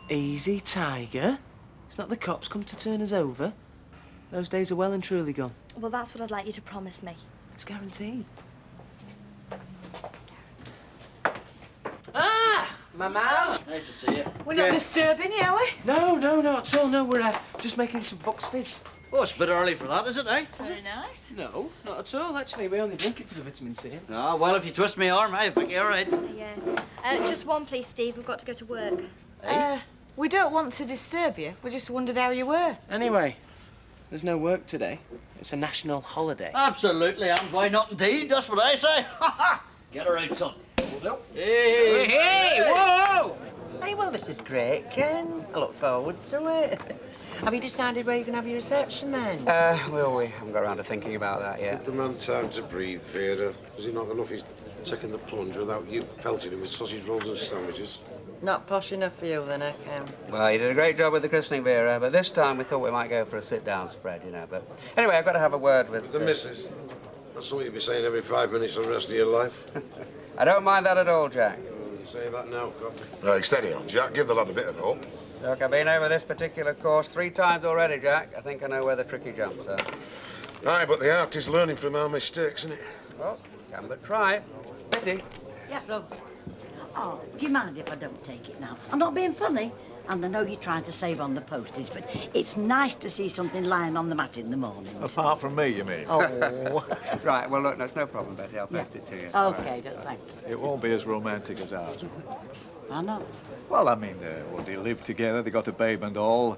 Easy, Tiger. It's not the cops come to turn us over. Those days are well and truly gone. Well, that's what I'd like you to promise me. It's guaranteed. Ah! My man! Nice to see you. We're not disturbing you, are we? No, not at all. No, we're just making some Bucks Fizz. Oh, it's a bit early for that, is it, eh? Very nice. No, not at all. Actually, we only drink it for the vitamin C. Ah, well, if you twist my arm, I think you're all right. Yeah. Just one, please, Steve. We've got to go to work. We don't want to disturb you. We just wondered how you were. Anyway, there's no work today. It's a national holiday. Absolutely, and why not indeed? That's what I say. Get her out, son. Hey, whoa! Hey, well, this is great, Ken. I look forward to it. Have you decided where you can have your reception, then? Well, we haven't got around to thinking about that yet. Give the man time to breathe, Vera. Is he not enough? He's taking the plunge without you pelting him with sausage rolls and sandwiches. Not posh enough for you, then, Ken? Well, you did a great job with the christening, Vera, but this time we thought we might go for a sit-down spread, you know. But anyway, I've got to have a word with... The missus. That's something you'll be saying every 5 minutes for the rest of your life. I don't mind that at all, Jack. You say that now, Copy. Right, steady on, Jack. Give the lad a bit of hope. Look, I've been over this particular course 3 times already, Jack. I think I know where the tricky jumps are. Aye, but the art is learning from our mistakes, isn't it? Well, can but try. Pity. Yes, love. Oh, do you mind if I don't take it now? I'm not being funny, and I know you're trying to save on the postage, but it's nice to see something lying on the mat in the morning. Apart from me, you mean? Oh. Right, well, look, that's no problem, Betty. I'll post it to you. OK, thank you. It won't be as romantic as ours. I know. Well, I mean, they live together, they got a babe and all.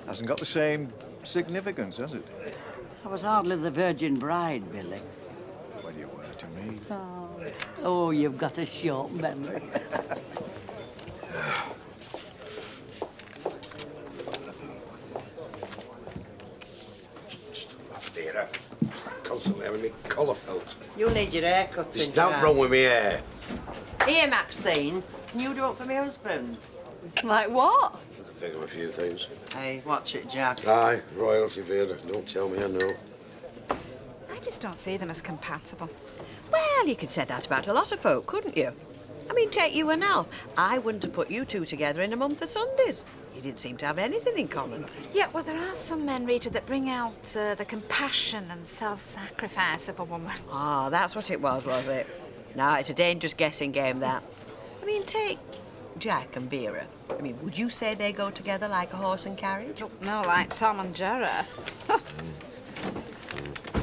Hasn't got the same significance, has it? I was hardly the virgin bride, Billy. Well, you were to me. Oh, you've got a short memory. Vera, constantly having me collar felt. You'll need your hair cut in, There's nothing wrong with me hair. Here, Maxine, can you do it for my husband? Like what? I can think of a few things. Hey, watch it, Jack. Aye, royalty, Vera. Don't tell me I know. I just don't see them as compatible. Well, you could say that about a lot of folk, couldn't you? I mean, take you and Alf. I wouldn't have put you two together in a month of Sundays. You didn't seem to have anything in common. Yeah, well, there are some men, Rita, that bring out the compassion and self-sacrifice of a woman. Ah, that's what it was it? No, it's a dangerous guessing game, that. I mean, take Jack and Vera. I mean, would you say they go together like a horse and carriage? No, like Tom and Jerry. Are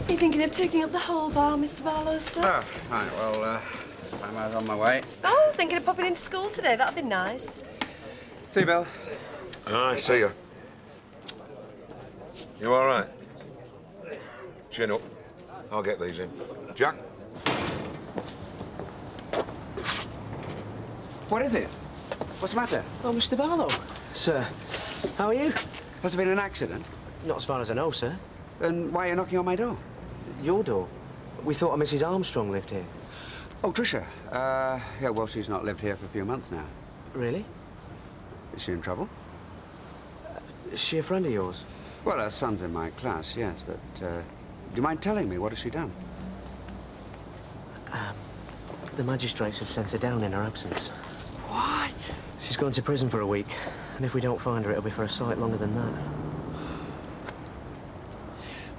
you thinking of taking up the whole bar, Mr. Barlow, sir? Oh, right, well, I'm on my way. Oh, thinking of popping into school today. That'd be nice. See you, Bill. Aye, see ya. You all right? Chin up. I'll get these in. Jack? What is it? What's the matter? Oh, Mr. Barlow. Sir, how are you? Has there been an accident? Not as far as I know, sir. Then why are you knocking on my door? Your door? We thought a Mrs. Armstrong lived here. Oh, Tricia. Yeah, well, she's not lived here for a few months now. Really? Is she in trouble? Is she a friend of yours? Well, her son's in my class, yes, but, do you mind telling me what has she done? The magistrates have sent her down in her absence. What? She's going to prison for a week, and if we don't find her, it'll be for a sight longer than that.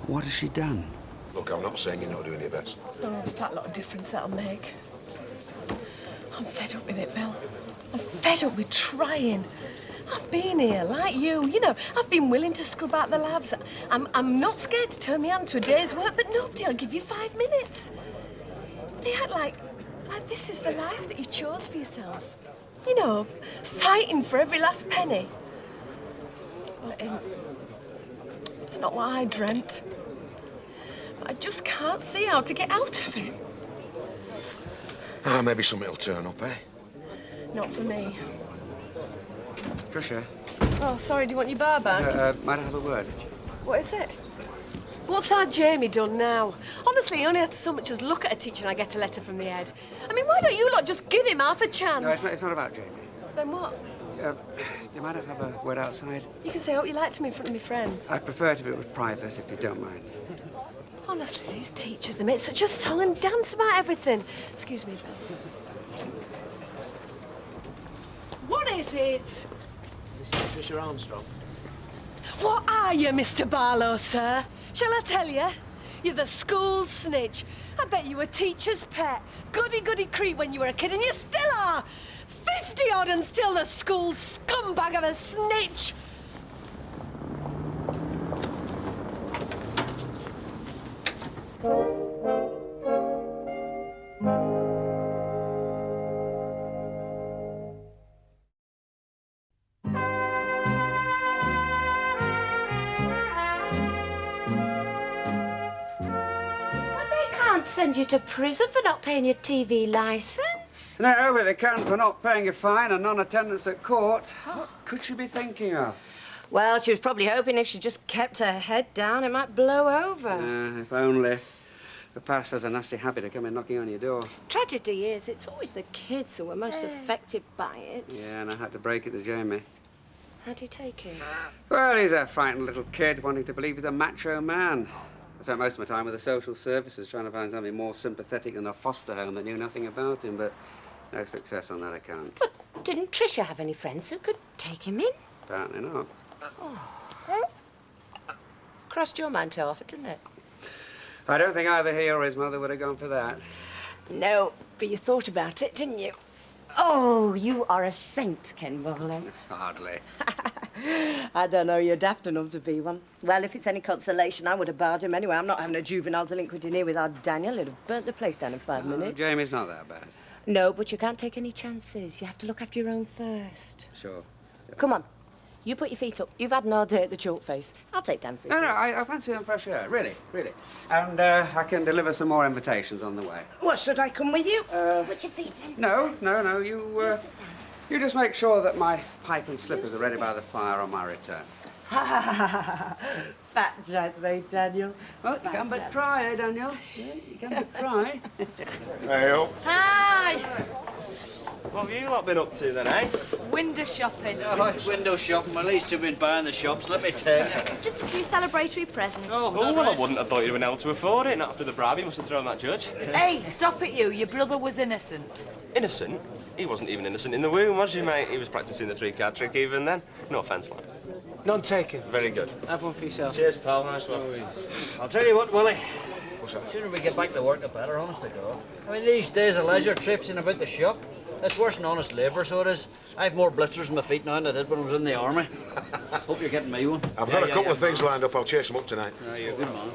What has she done? Look, I'm not saying you're not doing your best. Oh, a fat lot of difference that'll make. I'm fed up with it, Bill. I'm fed up with trying. I've been here, like you know, I've been willing to scrub out the labs. I'm not scared to turn my hand to a day's work, but nobody will give you 5 minutes. They act like this is the life that you chose for yourself. You know, fighting for every last penny. Well, it ain't. It's not what I dreamt. But I just can't see how to get out of it. Ah, maybe something will turn up, eh? Not for me. Tricia? Oh, sorry, do you want your bar back? Might I have a word? What is it? What's our Jamie done now? Honestly, he only has to so much as look at a teacher and I get a letter from the head. I mean, why don't you lot just give him half a chance? No, it's not about Jamie. Then what? Do you mind if I have a word outside? You can say what you like to me in front of my friends. I'd prefer it if it was private, if you don't mind. Honestly, these teachers, they make such a song and dance about everything. Excuse me, Bill. What is it? This is Tricia Armstrong. What are you, Mr. Barlow, sir? Shall I tell you? You're the school snitch. I bet you were teacher's pet. Goody-goody creep when you were a kid, and you still are. 50-odd and still the school scumbag of a snitch. Send you to prison for not paying your TV licence. No, but they can for not paying a fine and non-attendance at court. What could she be thinking of? Well, she was probably hoping if she just kept her head down, it might blow over. If only. The past has a nasty habit of coming knocking on your door. Tragedy is, it's always the kids who are most affected by it. Yeah, and I had to break it to Jamie. How do you take it? Well, he's a frightened little kid wanting to believe he's a macho man. I spent most of my time with the social services trying to find something more sympathetic than a foster home that knew nothing about him, but no success on that account. But didn't Tricia have any friends who could take him in? Apparently not. Oh. Crossed your mind too often, didn't it? I don't think either he or his mother would have gone for that. No, but you thought about it, didn't you? Oh, you are a saint, Ken Barlow. Hardly. I don't know, you're daft enough to be one. Well, if it's any consolation, I would have barred him anyway. I'm not having a juvenile delinquent in here with our Daniel. He'd have burnt the place down in 5 minutes. Jamie's not that bad. No, but you can't take any chances. You have to look after your own first. Sure. Come on. You put your feet up. You've had an all day at the chalk face. I'll take Dan for you. No, I fancy some fresh air. Really, really. And I can deliver some more invitations on the way. What, should I come with you? Put your feet in. No. You just make sure that my pipe and slippers are ready by the fire on my return. Fat chance, eh, Daniel? Well, you can but try, eh, Daniel? Yeah, you can but try. Hey, Hi! What have you lot been up to then, eh? Window shopping. Oh, window shopping. Well, at least you've been buying the shops, let me tell you. It's just a few celebratory presents. Oh, well, I wouldn't have thought you'd have been able to afford it. Not after the bribe you must have thrown that judge. Hey, stop it, you. Your brother was innocent. Innocent? He wasn't even innocent in the womb, was he, mate? He was practising the 3-card trick even then. No offence, like. None taken. Very good. Have one for yourself. Cheers, pal. Nice one. I'll tell you what, Willie. Sooner we get back to work, the better, honest to God. I mean, these days of leisure trips in about the shop, it's worse than honest labour, so it is. I have more blisters in my feet now than I did when I was in the army. Hope you're getting me one. I've got a couple of things lined up. I'll chase them up tonight. Oh, you're a good man.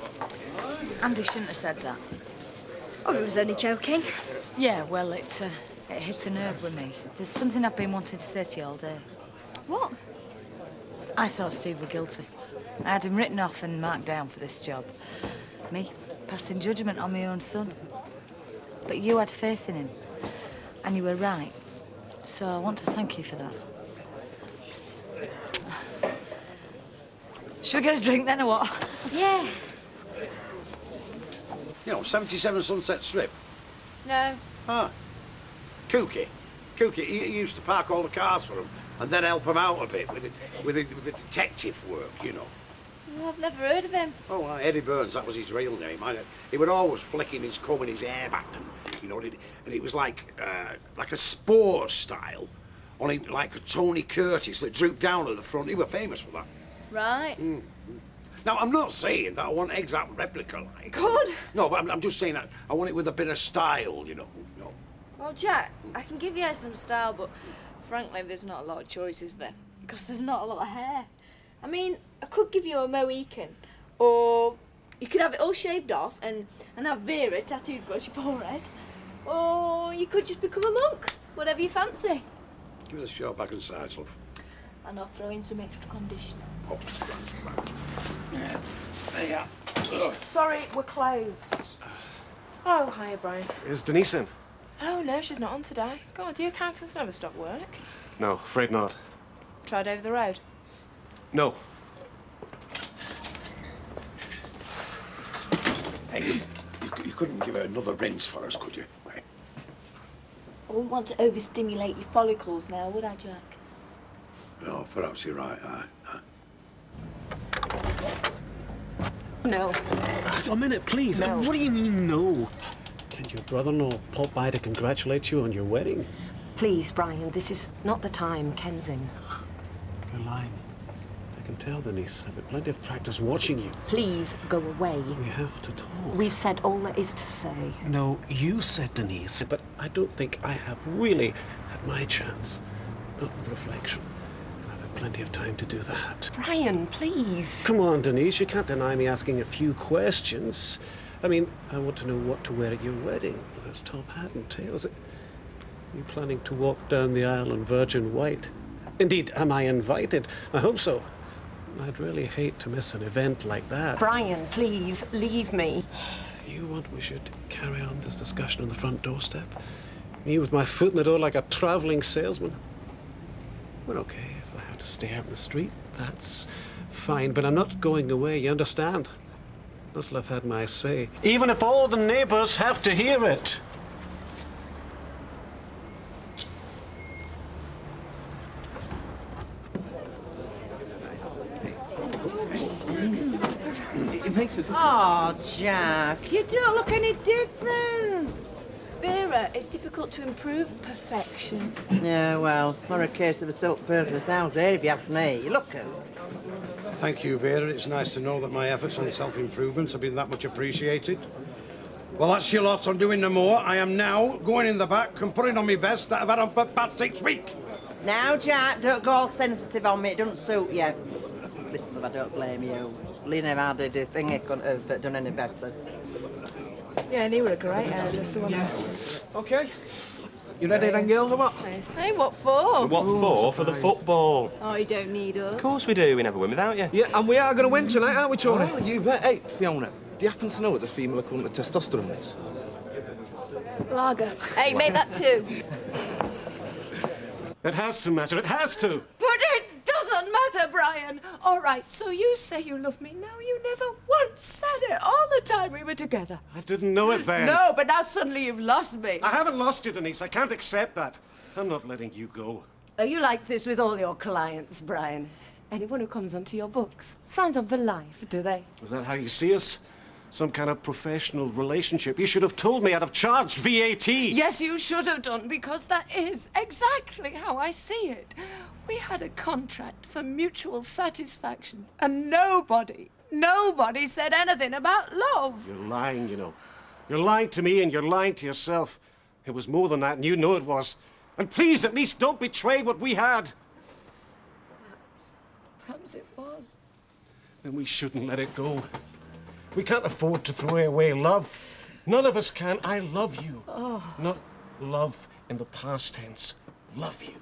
Andy shouldn't have said that. Oh, he was only joking. Yeah, well, it hit a nerve with me. There's something I've been wanting to say to you all day. What? I thought Steve were guilty. I had him written off and marked down for this job. Me, passing judgment on my own son. But you had faith in him, and you were right. So I want to thank you for that. Should we get a drink then, or what? Yeah. You know, 77 Sunset Strip. No. Ah. Kooky. Kooky, he used to park all the cars for him and then help him out a bit with the detective work, you know. Oh, I've never heard of him. Oh, well, Eddie Burns, that was his real name. He would always flicking his combing his hair back, and you know, and it was like a sports style, only like Tony Curtis that drooped down at the front. He was famous for that. Right. Now, I'm not saying that I want exact replica like. Good. No, but I'm just saying that I want it with a bit of style, you know. Well, Jack, I can give you some style, but frankly, there's not a lot of choices there. Because there's not a lot of hair. I mean, I could give you a Mohican, or you could have it all shaved off and have Vera tattooed across your forehead. Or you could just become a monk, whatever you fancy. Give us a short back and sides, love. And I'll throw in some extra conditioner. Oh, right. Yeah. There you are. Ugh. Sorry, we're closed. Oh, hiya, Brian. Is Denise in? Oh, no, she's not on today. God, do your accountants never stop work? No, afraid not. Tried over the road? No. Hey, you couldn't give her another rinse for us, could you? Hey. I wouldn't want to overstimulate your follicles now, would I, Jack? No, perhaps you're right. No. A minute, please. No. What do you mean, no? Can your brother-in-law pop by to congratulate you on your wedding? Please, Brian, this is not the time, Kensing. You're lying. I can tell, Denise. I've had plenty of practice watching you. Please go away. We have to talk. We've said all there is to say. No, you said, Denise. But I don't think I have really had my chance. Not with reflection. And I've had plenty of time to do that. Brian, please. Come on, Denise. You can't deny me asking a few questions. I mean, I want to know what to wear at your wedding. Whether it's top hat and tails. Are you planning to walk down the aisle in virgin white? Indeed, am I invited? I hope so. I'd really hate to miss an event like that. Brian, please, leave me. You want we should carry on this discussion on the front doorstep? Me with my foot in the door like a travelling salesman? Well, okay, if I have to stay out in the street, that's fine. But I'm not going away, you understand? Not till I've had my say. Even if all the neighbours have to hear it. It makes a difference. Oh, Jack, you don't look any different. Vera, it's difficult to improve perfection. Yeah, well, more a case of a silk person's house here, if you ask me. You look good. Thank you, Vera. It's nice to know that my efforts on self-improvement have been that much appreciated. Well, that's your lot. I'm doing no more. I am now going in the back and putting on my best that I've had on for the past 6 weeks. Now, Jack, don't go all sensitive on me. It doesn't suit you. Listen, I don't blame you. Lee never had a thing he couldn't have done any better. Yeah, and he was a great hairdresser, wasn't he? OK. You ready then, girls, or what? Hey, what for? What for? For the football. Oh, you don't need us. Of course we do. We never win without you. Yeah, and we are going to win tonight, aren't we, Tony? Oh, you bet. Hey, Fiona, do you happen to know what the female equivalent of testosterone is? Lager. Hey, make that two. It has to matter. It has to. But it doesn't matter, Brian. All right, so you say you love me. Now you never once said it all the time we were together. I didn't know it then. No, but now suddenly you've lost me. I haven't lost you, Denise. I can't accept that. I'm not letting you go. Are you like this with all your clients, Brian? Anyone who comes onto your books signs on for life, do they? Is that how you see us? Some kind of professional relationship? You should have told me I'd have charged VAT. Yes, you should have done, because that is exactly how I see it. We had a contract for mutual satisfaction, and nobody said anything about love. You're lying, you know. You're lying to me and you're lying to yourself. It was more than that, and you know it was. And please, at least don't betray what we had. Perhaps it was. Then we shouldn't let it go. We can't afford to throw away love. None of us can. I love you. Oh. Not love in the past tense. Love you.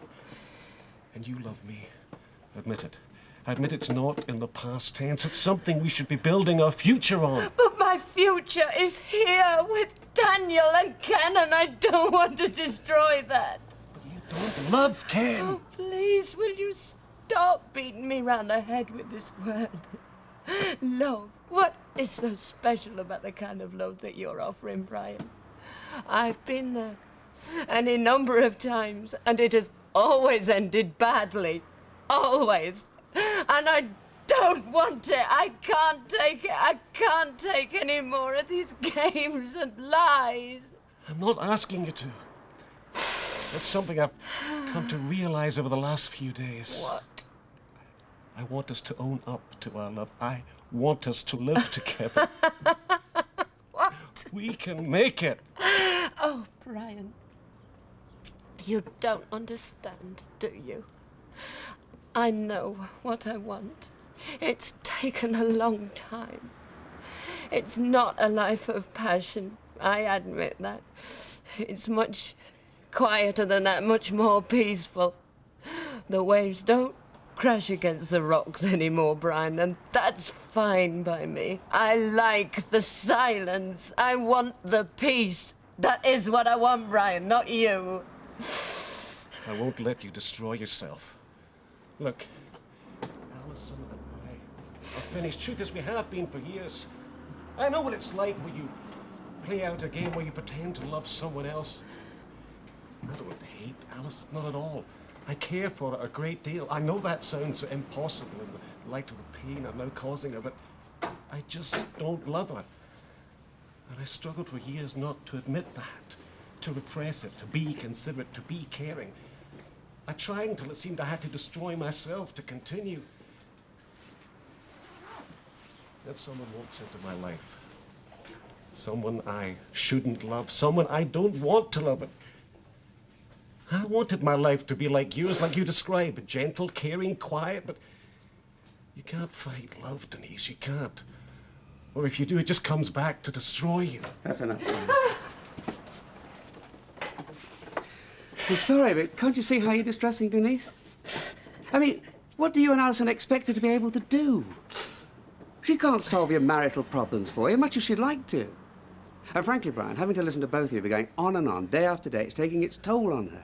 And you love me. Admit it. I admit it's not in the past tense. It's something we should be building our future on. But my future is here with Daniel and Ken, and I don't want to destroy that. Don't love Ken. Oh, please, will you stop beating me round the head with this word? Love. What is so special about the kind of love that you're offering, Brian? I've been there any number of times, and it has always ended badly. Always. And I don't want it. I can't take it. I can't take any more of these games and lies. I'm not asking you to. That's something I've come to realize over the last few days. What? I want us to own up to our love. I want us to live together. What? We can make it. Oh, Brian. You don't understand, do you? I know what I want. It's taken a long time. It's not a life of passion. I admit that. It's much quieter than that, much more peaceful. The waves don't crash against the rocks anymore, Brian, and that's fine by me. I like the silence. I want the peace. That is what I want, Brian, not you. I won't let you destroy yourself. Look, Alison and I are finished. Truth is, we have been for years. I know what it's like when you play out a game where you pretend to love someone else. I don't hate Alison, not at all. I care for her a great deal. I know that sounds impossible in the light of the pain I'm now causing her, but I just don't love her. And I struggled for years not to admit that, to repress it, to be considerate, to be caring. I tried until it seemed I had to destroy myself to continue. Then someone walks into my life. Someone I shouldn't love. Someone I don't want to love. I wanted my life to be like yours, like you describe. Gentle, caring, quiet, but you can't fight love, Denise. You can't. Or if you do, it just comes back to destroy you. That's enough. I'm sorry, but can't you see how you're distressing Denise? I mean, what do you and Alison expect her to be able to do? She can't solve your marital problems for you, much as she'd like to. And frankly, Brian, having to listen to both of you be going on and on, day after day, it's taking its toll on her.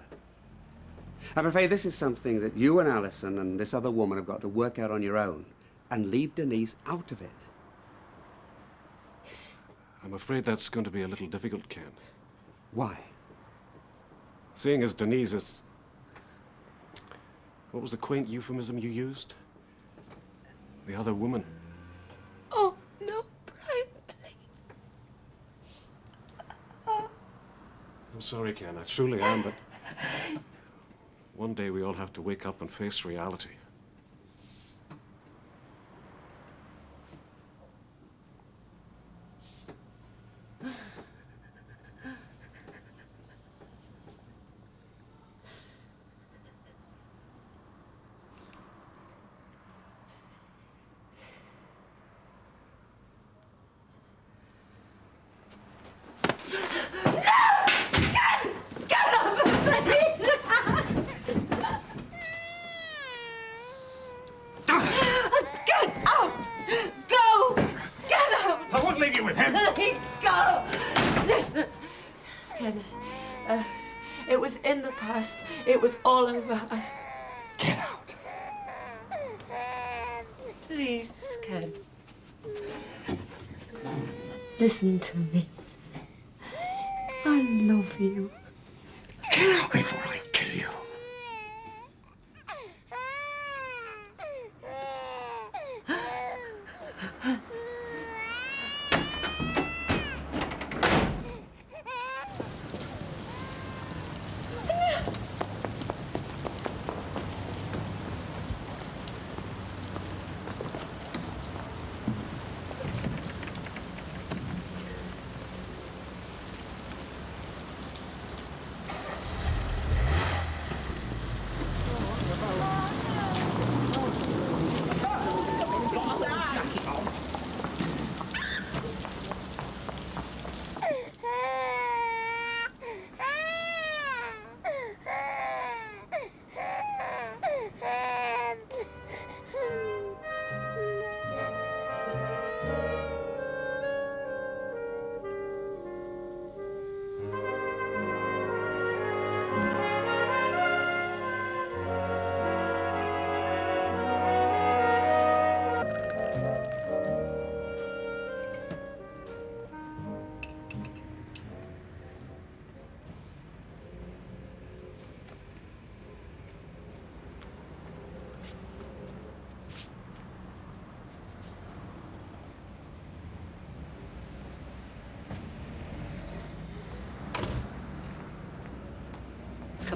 I'm afraid this is something that you and Alison and this other woman have got to work out on your own and leave Denise out of it. I'm afraid that's going to be a little difficult, Ken. Why? Seeing as Denise is... What was the quaint euphemism you used? The other woman. Oh, no, Brian, please. I'm sorry, Ken. I truly am, but... One day we all have to wake up and face reality. It was in the past. It was all over. Get out. Please, Ken. Listen to me. I love you. Get out before I kill you.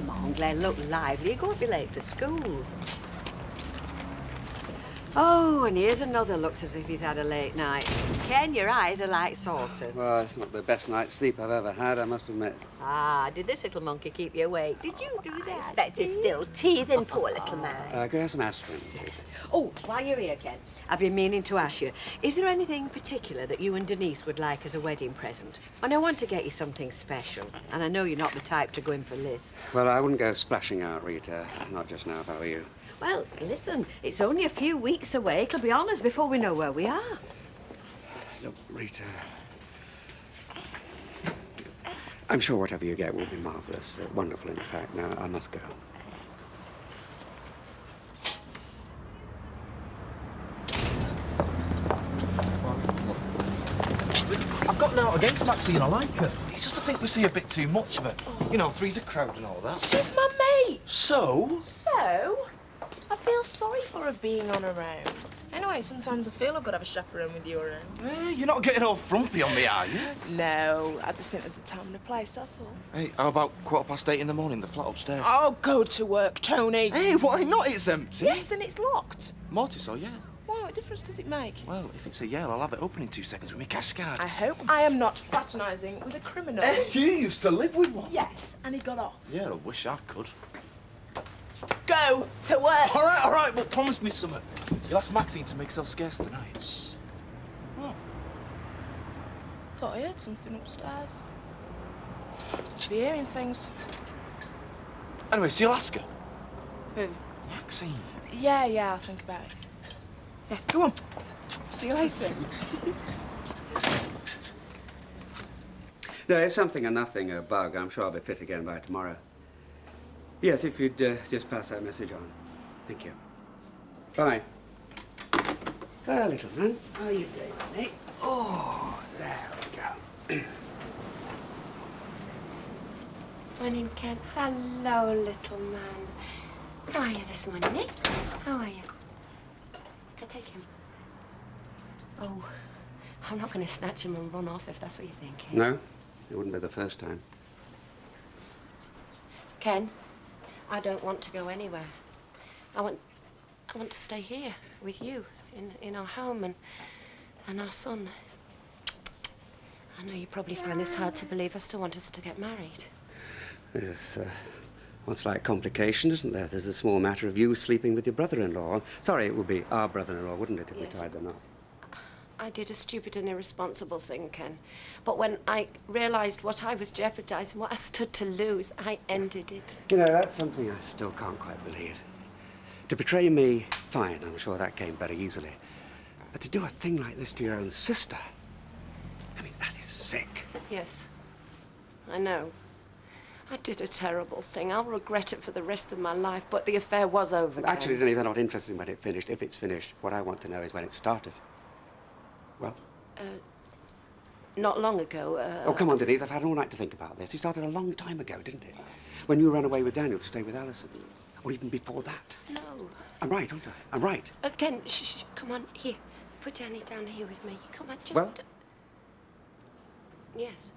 Come on, Glenn, look lively. You won't be late for school. Oh, and here's another looks as if he's had a late night. Ken, your eyes are like saucers. Well, it's not the best night's sleep I've ever had, I must admit. Ah, did this little monkey keep you awake? Did you do that? I expect he's still teething, poor little man. Can I have some aspirin, please? Oh, while you're here, Ken, I've been meaning to ask you, is there anything particular that you and Denise would like as a wedding present? And I want to get you something special, and I know you're not the type to go in for lists. Well, I wouldn't go splashing out, Rita. Not just now, if I were you. Well, listen, it's only a few weeks away, to be honest, before we know where we are. Look, Rita, I'm sure whatever you get will be marvellous. Wonderful, in fact. Now, I must go. I've got nothing against Maxine, I like her. It's just I think we see a bit too much of her. You know, three's a crowd and all that. She's my mate. So? So? I feel sorry for her being on her own. Anyway, sometimes I feel I've got to have a chaperone with you around. You're not getting all frumpy on me, are you? No, I just think there's a time and a place, that's all. Hey, how about 8:15 in the morning, the flat upstairs? Oh, go to work, Tony. Hey, why not? It's empty. Yes, and it's locked. Mortis, yeah. Well, what difference does it make? Well, if it's a yell, I'll have it open in 2 seconds with my cash card. I hope I am not fraternising with a criminal. Hey, you used to live with one. Yes, and he got off. Yeah, I wish I could. Go to work. All right, well, promise me something. You'll ask Maxine to make herself scarce tonight. What? Thought I heard something upstairs. Should be hearing things. Anyway, so you'll ask her? Who? Maxine. Yeah, I'll think about it. Yeah, go on. See you later. No, it's something or nothing, a bug. I'm sure I'll be fit again by tomorrow. Yes, if you'd just pass that message on. Thank you. Bye. Well, little man, how are you doing, mate? Oh, there we go. Morning, Ken. Hello, little man. How are you this morning, Nick? How are you? Can I take him? Oh, I'm not going to snatch him and run off if that's what you're thinking. No, it wouldn't be the first time. Ken, I don't want to go anywhere. I want to stay here with you in our home and our son. I know you probably find this hard to believe. I still want us to get married. If, what's like complication, isn't there? There's a small matter of you sleeping with your brother-in-law. Sorry, it would be our brother-in-law, wouldn't it, if Yes. we tied the knot? I did a stupid and irresponsible thing, Ken. But when I realised what I was jeopardising, what I stood to lose, I ended it. You know, that's something I still can't quite believe. To betray me, fine, I'm sure that came very easily. But to do a thing like this to your own sister, I mean, that is sick. Yes, I know. I did a terrible thing. I'll regret it for the rest of my life, but the affair was over, Ken. Actually, Denise, I'm not interested in when it finished. If it's finished, what I want to know is when it started. Well? Not long ago, Oh, come on, Denise, I've had all night to think about this. It started a long time ago, didn't it? When you ran away with Daniel to stay with Alison. Or even before that. No. I'm right, aren't I? I'm right. Ken, shh, come on, here. Put Danny down here with me. Come on, just... Well? Yes.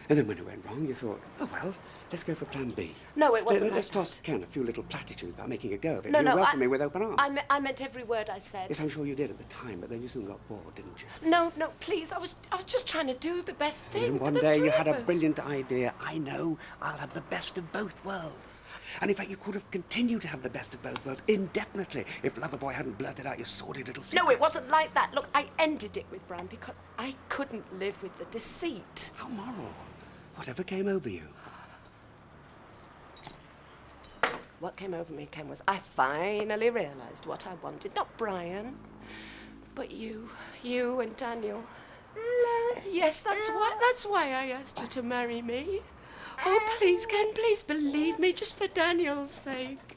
And then when it went wrong, you thought, oh, well, let's go for plan B. No, it wasn't Let's like toss Ken a few little platitudes about making a go of it. No, You no, welcomed me with open arms. I meant every word I said. Yes, I'm sure you did at the time, but then you soon got bored, didn't you? No, please. I was just trying to do the best And thing then for one the day three you had of a us. brilliant idea. I know I'll have the best of both worlds. And in fact, you could have continued to have the best of both worlds indefinitely if Loverboy hadn't blurted out your sordid little secret. No, it wasn't like that. Look, I ended it with Bram because I couldn't live with the deceit. How moral. Whatever came over you? What came over me, Ken, was I finally realised what I wanted. Not Brian, but you and Daniel. Yes, that's why I asked you to marry me. Oh, please, Ken, please believe me, just for Daniel's sake.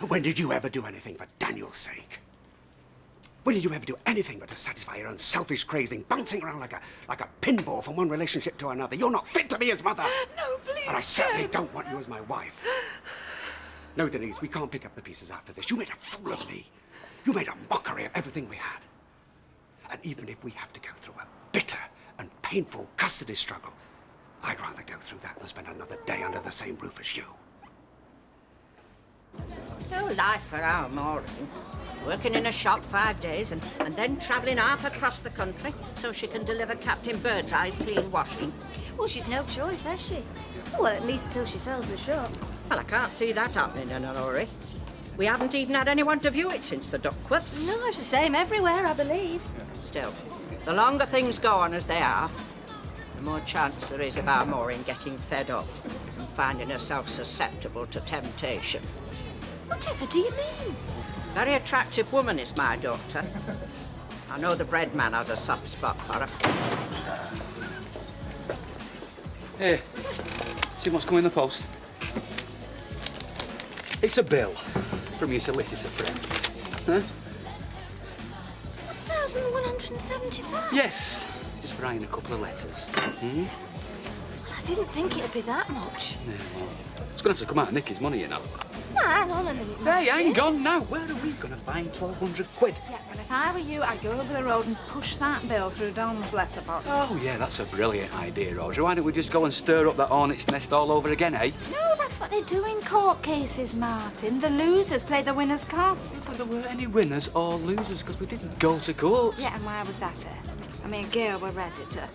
When did you ever do anything for Daniel's sake? When did you ever do anything but to satisfy your own selfish craving, bouncing around like a pinball from one relationship to another? You're not fit to be his mother. No, please, And I certainly Ken. don't want you as my wife. No, Denise, we can't pick up the pieces after this. You made a fool of me. You made a mockery of everything we had. And even if we have to go through a bitter and painful custody struggle, I'd rather go through that than spend another day under the same roof as you. No life for our Maureen. Working in a shop 5 days and then travelling half across the country so she can deliver Captain Birdseye's clean washing. Well, she's no choice, has she? Well, at least till she sells the shop. Well, I can't see that happening in a hurry. We haven't even had anyone to view it since the Duckworths. No, it's the same everywhere, I believe. Still, the longer things go on as they are, the more chance there is of our Maureen getting fed up and finding herself susceptible to temptation. Whatever do you mean? Very attractive woman is my daughter. I know the bread man has a soft spot for her. Here, see what's coming in the post? It's a bill from your solicitor friends. Huh? 1,175? Yes, just for writing a couple of letters. Hmm? I didn't think it'd be that much. Yeah, well, it's going to have to come out of Nicky's money, you know. Nah, hang on a minute. Hey, hang Martin. on now. Where are we going to find 1,200 quid? Yeah, well, if I were you, I'd go over the road and push that bill through Don's letterbox. Oh, yeah, that's a brilliant idea, Roger. Why don't we just go and stir up that hornet's nest all over again, eh? No, that's what they do in court cases, Martin. The losers play the winner's costs. But there weren't any winners or losers because we didn't go to court. Yeah, and why was that it? I mean, Gail were ready to.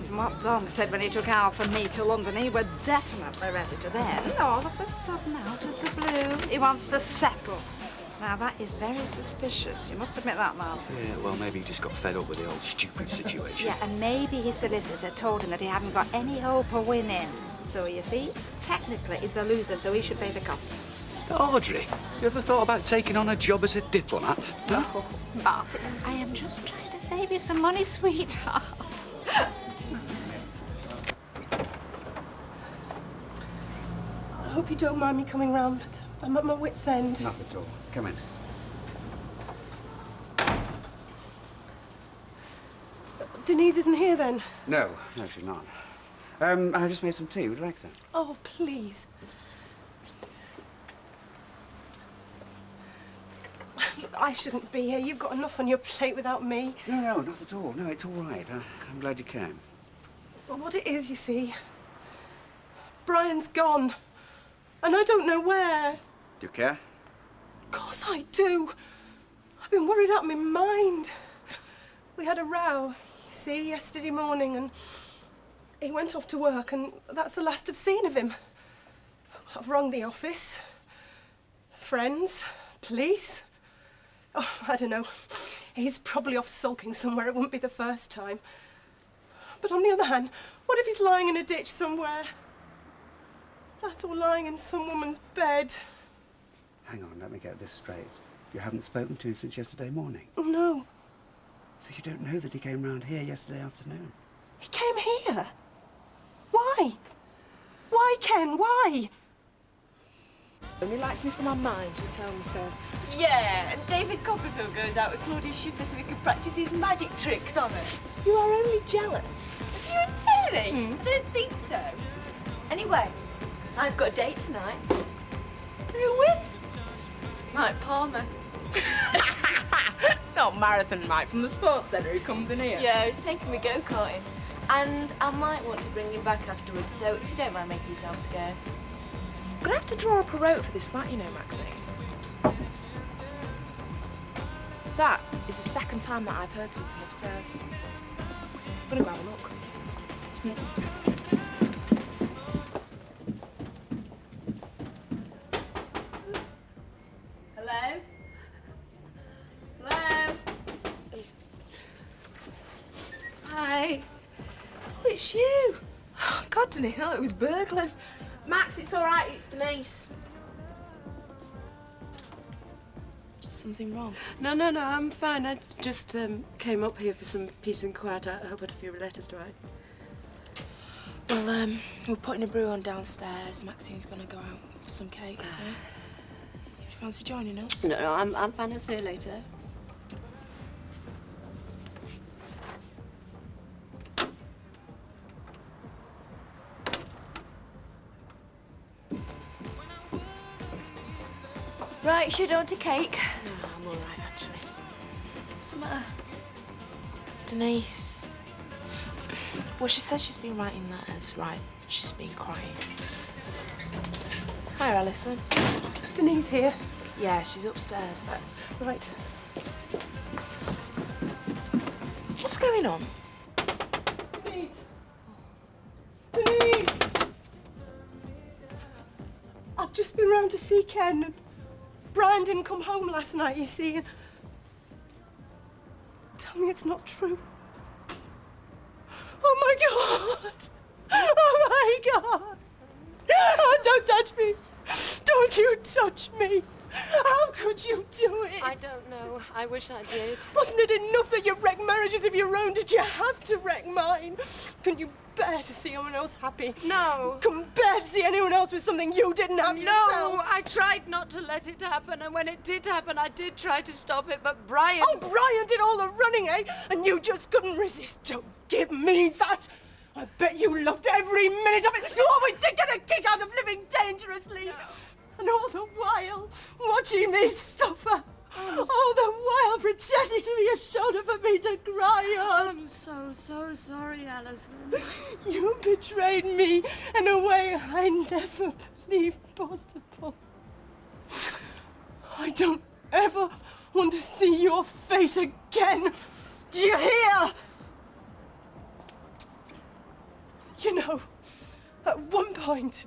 From what Don said when he took Al from me to London, he were definitely ready to. Then, all of a sudden, out of the blue, he wants to settle. Now, that is very suspicious. You must admit that, Martin. Yeah, well, maybe he just got fed up with the old stupid situation. Yeah, and maybe his solicitor told him that he hadn't got any hope of winning. So, you see, technically he's the loser, so he should pay the cost. Audrey, you ever thought about taking on a job as a diplomat? Huh? Oh, Martin, I am just trying to save you some money, sweetheart. I hope you don't mind me coming round, but I'm at my wit's end. Not at all. Come in. Denise isn't here then? No, she's not. I just made some tea. Would you like that? Oh, please. Look, I shouldn't be here. You've got enough on your plate without me. No, not at all. No, it's all right. I'm glad you came. But what it is, you see, Brian's gone. And I don't know where. Do you care? Of course I do. I've been worried out of my mind. We had a row, you see, yesterday morning, and he went off to work, and that's the last I've seen of him. I've rung the office, friends, police. Oh, I don't know. He's probably off sulking somewhere. It wouldn't be the first time. But on the other hand, what if he's lying in a ditch somewhere? That or lying in some woman's bed. Hang on, let me get this straight. You haven't spoken to him since yesterday morning? No. So you don't know that he came round here yesterday afternoon? He came here? Why? Why, Ken? Why? And he likes me for my mind, you tell me so. Yeah, and David Copperfield goes out with Claudia Schiffer so he can practice his magic tricks on her. You are only jealous. Are you and Terry? I don't think so. Anyway, I've got a date tonight. Who with? Mike Palmer. Not Marathon Mike from the sports centre who comes in here. Yeah, he's taking me go-karting. And I might want to bring him back afterwards, so if you don't mind making yourself scarce. I'm gonna have to draw up a route for this flat, you know, Maxine. That is the second time that I've heard something upstairs. I'm gonna go have a look. Hello? Hello? Hi. Oh, it's you. Oh, God, didn't he know it was burglars? Max, it's all right. It's Denise. Is something wrong? No, I'm fine. I just came up here for some peace and quiet. I hope I had a few letters to write. Well, we're putting a brew on downstairs. Maxine's gonna go out for some cakes, so... If you fancy joining us? No, I'm fine. I'll see you later. Right, should I order cake? No, I'm all right, actually. What's the matter? Denise. Well, she said she's been writing letters, right? She's been crying. Hi, Alison. Denise here. Yeah, she's upstairs, but... Right. What's going on? Denise! Denise! I've just been round to see Ken. Brian didn't come home last night, you see. Tell me it's not true. Oh, my God! Oh, my God! Oh, don't touch me! Don't you touch me! How could you do it? I don't know. I wish I did. Wasn't it enough that you wrecked marriages of your own? Did you have to wreck mine? Couldn't you bear to see anyone else happy? No. Couldn't bear to see anyone else with something you didn't have yourself? No, I tried not to let it happen, and when it did happen, I did try to stop it, but Brian... Oh, Brian did all the running, eh? And you just couldn't resist. Don't give me that. I bet you loved every minute of it. You always did get a kick out of living dangerously. No. And all the while, watching me suffer. All the while pretending to be a shoulder for me to cry on. I'm so sorry, Alison. You betrayed me in a way I never believed possible. I don't ever want to see your face again. Do you hear? You know, at one point,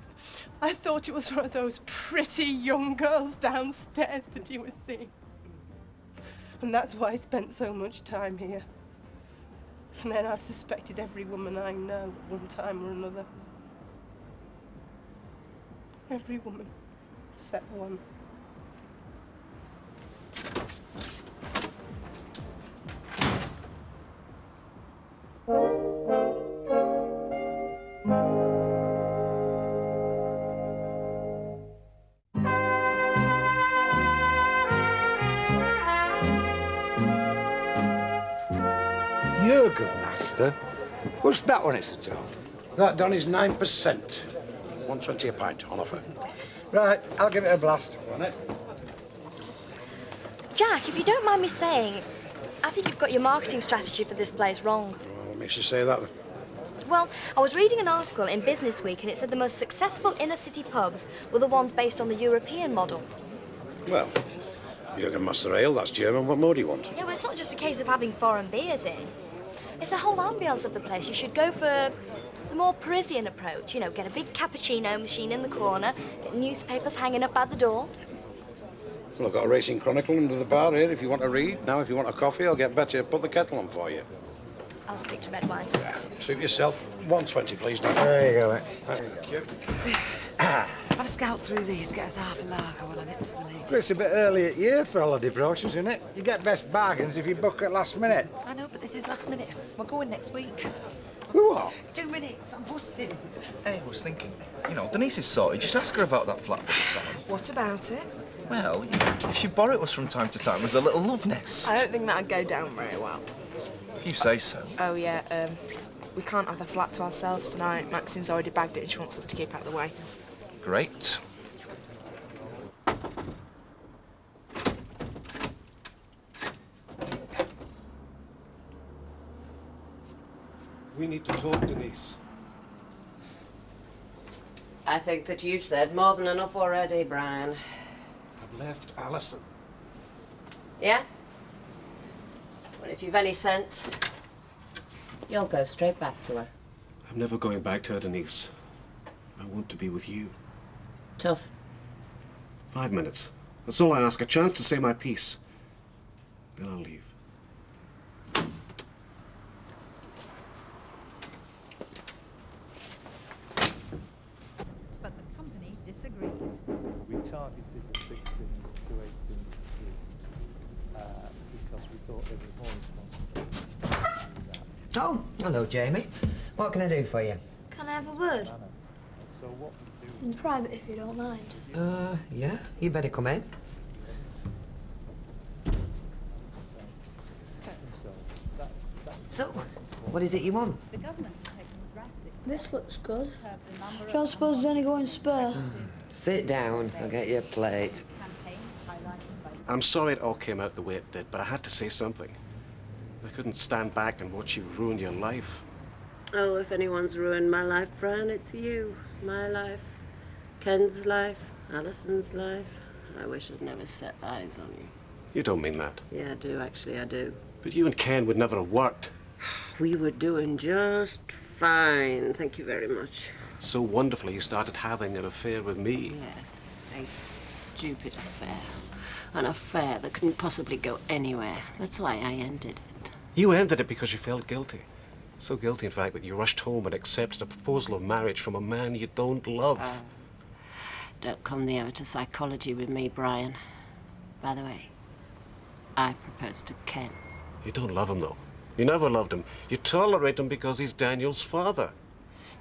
I thought it was one of those pretty young girls downstairs that you were seeing. And that's why I spent so much time here. And then I've suspected every woman I know at one time or another. Every woman, except one. Jurgen, master. What's that one it's at all? That done is 9%. 120 a pint, on offer. Right, I'll give it a blast. Jack, if you don't mind me saying, I think you've got your marketing strategy for this place wrong. What makes you say that, then? Well, I was reading an article in Business Week and it said the most successful inner-city pubs were the ones based on the European model. Well, Jurgen Master Ale, that's German. What more do you want? Yeah, well, it's not just a case of having foreign beers in. It's the whole ambience of the place. You should go for the more Parisian approach. You know, get a big cappuccino machine in the corner, get newspapers hanging up by the door. Well, I've got a racing chronicle under the bar here if you want to read. Now, if you want a coffee, I'll get Betty to put the kettle on for you. I'll stick to red wine. Yeah, suit yourself. 120, please, Nick. There you go, mate. Thank you. Have a scout through these, get us half a lager while I nip to the lake. Well, it's a bit early at year for holiday brochures, isn't it? You get best bargains if you book at last minute. I know, but this is last minute. We're going next week. Who are? 2 minutes, I'm busting. Hey, I was thinking, you know, Denise is sorted. Just ask her about that flat beside. What about it? Well, you know, if she borrowed us from time to time as a little love nest. I don't think that'd go down very well. If you say so. Oh, yeah, we can't have the flat to ourselves tonight. Maxine's already bagged it and she wants us to keep out of the way. Great. We need to talk, Denise. I think that you've said more than enough already, Brian. I've left Alison. Yeah? Well, if you've any sense, you'll go straight back to her. I'm never going back to her, Denise. I want to be with you. Tough. 5 minutes. That's all I ask. A chance to say my piece. Then I'll leave. But the company disagrees. We targeted the 16 to 18 because we thought they were more responsible. Oh, hello, Jamie. What can I do for you? Can I have a word? So what we do... In private, if you don't mind. Yeah, you better come in. So, what is it you want? The government has taken drastic This looks good. curb the number of Don't suppose there's any going spare? Sit down, I'll get you a plate. campaigns highlighting both. I'm sorry it all came out the way it did, but I had to say something. I couldn't stand back and watch you ruin your life. Oh, if anyone's ruined my life, Brian, it's you. My life, Ken's life, Alison's life. I wish I'd never set eyes on you. You don't mean that. Yeah, I do, actually, I do. But you and Ken would never have worked. We were doing just fine, thank you very much. So wonderfully you started having an affair with me. Yes, a stupid affair. An affair that couldn't possibly go anywhere. That's why I ended it. You ended it because you felt guilty. So guilty, in fact, that you rushed home and accepted a proposal of marriage from a man you don't love. Don't come near to psychology with me, Brian. By the way, I proposed to Ken. You don't love him, though. You never loved him. You tolerate him because he's Daniel's father.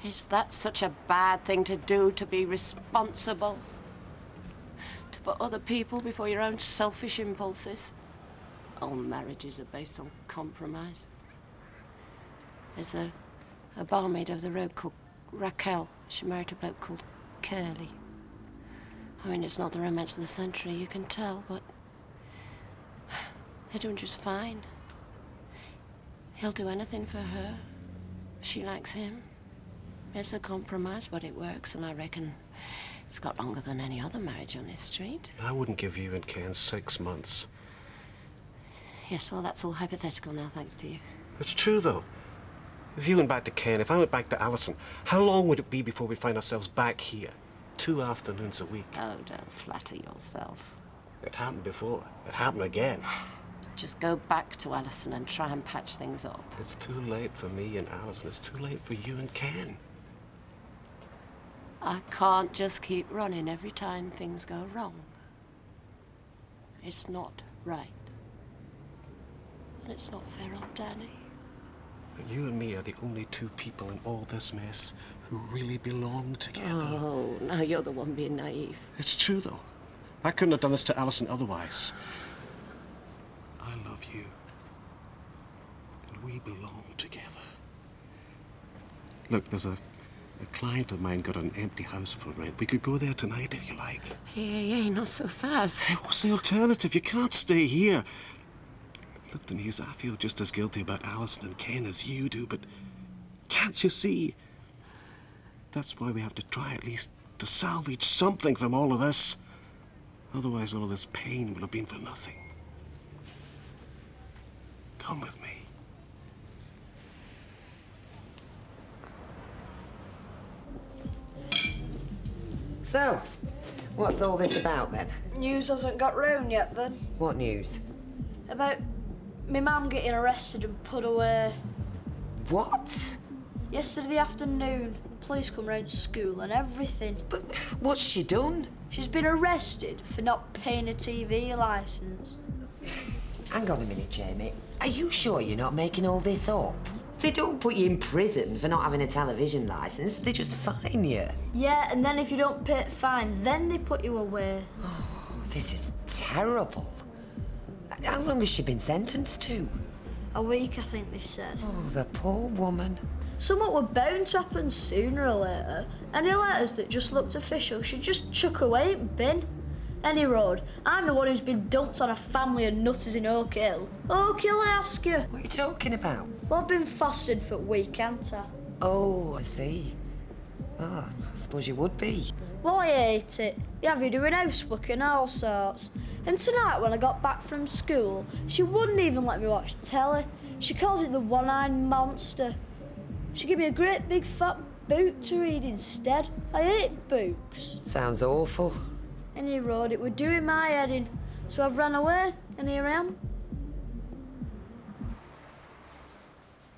Is that such a bad thing to do, to be responsible? To put other people before your own selfish impulses? All marriages are based on compromise. There's a barmaid over the road called Raquel. She married a bloke called Curly. I mean, it's not the romance of the century, you can tell, but they're doing just fine. He'll do anything for her. She likes him. It's a compromise, but it works, and I reckon it's got longer than any other marriage on this street. I wouldn't give you and Ken 6 months. Yes, well, that's all hypothetical now, thanks to you. It's true, though. If you went back to Ken, if I went back to Alison, how long would it be before we find ourselves back here? 2 afternoons a week. Oh, don't flatter yourself. It happened before. It happened again. Just go back to Alison and try and patch things up. It's too late for me and Alison. It's too late for you and Ken. I can't just keep running every time things go wrong. It's not right. And it's not fair on Danny. But you and me are the only 2 people in all this mess who really belong together. Oh, now you're the one being naive. It's true, though. I couldn't have done this to Alison otherwise. I love you. And we belong together. Look, there's a client of mine got an empty house for rent. We could go there tonight if you like. Hey, not so fast. Hey, what's the alternative? You can't stay here. Look, Denise, I feel just as guilty about Alison and Ken as you do, but can't you see? That's why we have to try at least to salvage something from all of this. Otherwise, all of this pain will have been for nothing. Come with me. So, what's all this about then? News hasn't got round yet then. What news? About me mum getting arrested and put away. What? Yesterday afternoon, police come round to school and everything. But what's she done? She's been arrested for not paying a TV licence. Hang on a minute, Jamie. Are you sure you're not making all this up? They don't put you in prison for not having a television licence. They just fine you. Yeah, and then if you don't pay the fine, then they put you away. Oh, this is terrible. How long has she been sentenced to? A week, I think they said. Oh, the poor woman. Something were bound to happen sooner or later. Any letters that just looked official should just chuck away in bin. Any road, I'm the one who's been dumped on a family of nutters in Oak Hill. Oak Hill, I ask you. What are you talking about? Well, I've been fostered for a week, haven't I? Oh, I see. Oh, I suppose you would be. Well, I hate it. You have you doing housework and all sorts. And tonight, when I got back from school, she wouldn't even let me watch telly. She calls it the one-eyed monster. She gave me a great big fat book to read instead. I hate books. Sounds awful. Any road, it would do in my head in. So I've run away, and here I am.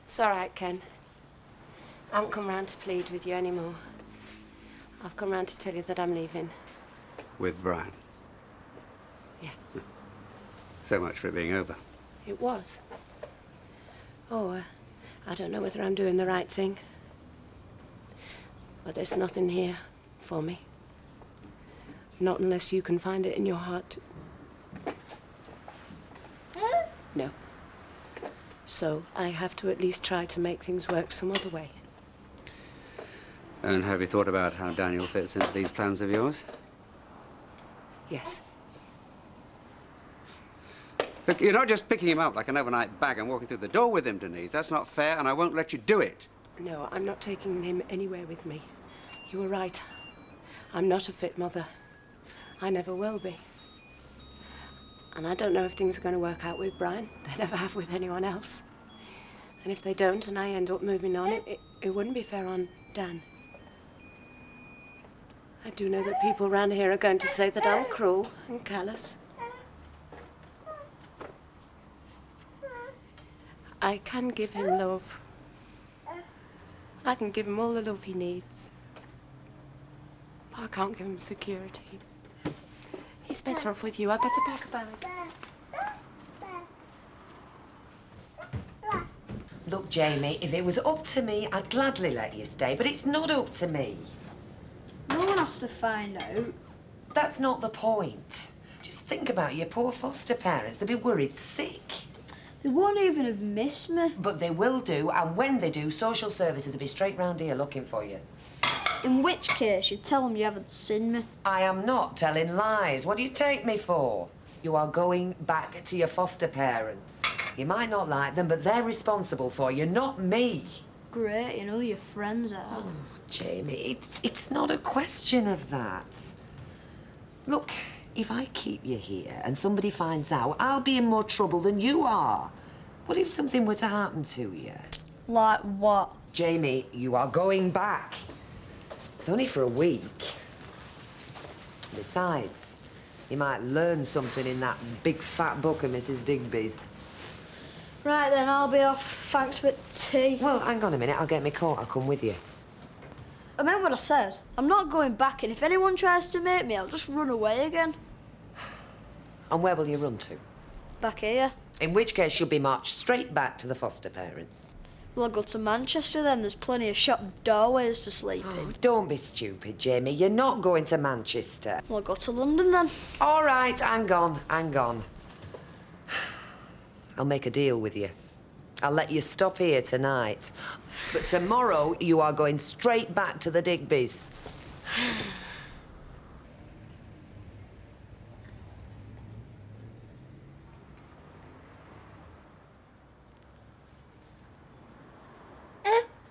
It's all right, Ken. I haven't come round to plead with you anymore. I've come round to tell you that I'm leaving. With Brian. Yeah. So much for it being over. It was. Oh, I don't know whether I'm doing the right thing. But there's nothing here for me. Not unless you can find it in your heart. No. So I have to at least try to make things work some other way. And have you thought about how Daniel fits into these plans of yours? Yes. Look, you're not just picking him up like an overnight bag and walking through the door with him, Denise. That's not fair, and I won't let you do it. No, I'm not taking him anywhere with me. You were right. I'm not a fit mother. I never will be. And I don't know if things are going to work out with Brian. They never have with anyone else. And if they don't and I end up moving on, it wouldn't be fair on Dan. I do know that people around here are going to say that I'm cruel and callous. I can give him love. I can give him all the love he needs. But I can't give him security. He's better off with you. I'd better pack a bag. Look, Jamie, if it was up to me, I'd gladly let you stay, but it's not up to me. No one has to find out. That's not the point. Just think about your poor foster parents. They'll be worried sick. They won't even have missed me. But they will do, and when they do, social services will be straight round here looking for you. In which case, you tell them you haven't seen me. I am not telling lies. What do you take me for? You are going back to your foster parents. You might not like them, but they're responsible for you, not me. Great, you know your friends are. Oh, Jamie, it's not a question of that. Look, if I keep you here and somebody finds out, I'll be in more trouble than you are. What if something were to happen to you? Like what? Jamie, you are going back. It's only for a week. Besides, you might learn something in that big fat book of Mrs. Digby's. Right then, I'll be off. Thanks for tea. Well, hang on a minute. I'll get my coat. I'll come with you. I meant what I said. I'm not going back, and if anyone tries to make me, I'll just run away again. And where will you run to? Back here. In which case, you'll be marched straight back to the foster parents. Well, I'll go to Manchester then. There's plenty of shop doorways to sleep in. Don't be stupid, Jamie. You're not going to Manchester. Well, I'll go to London then. All right, hang on, hang on. I'll make a deal with you. I'll let you stop here tonight. But tomorrow, you are going straight back to the Digbys.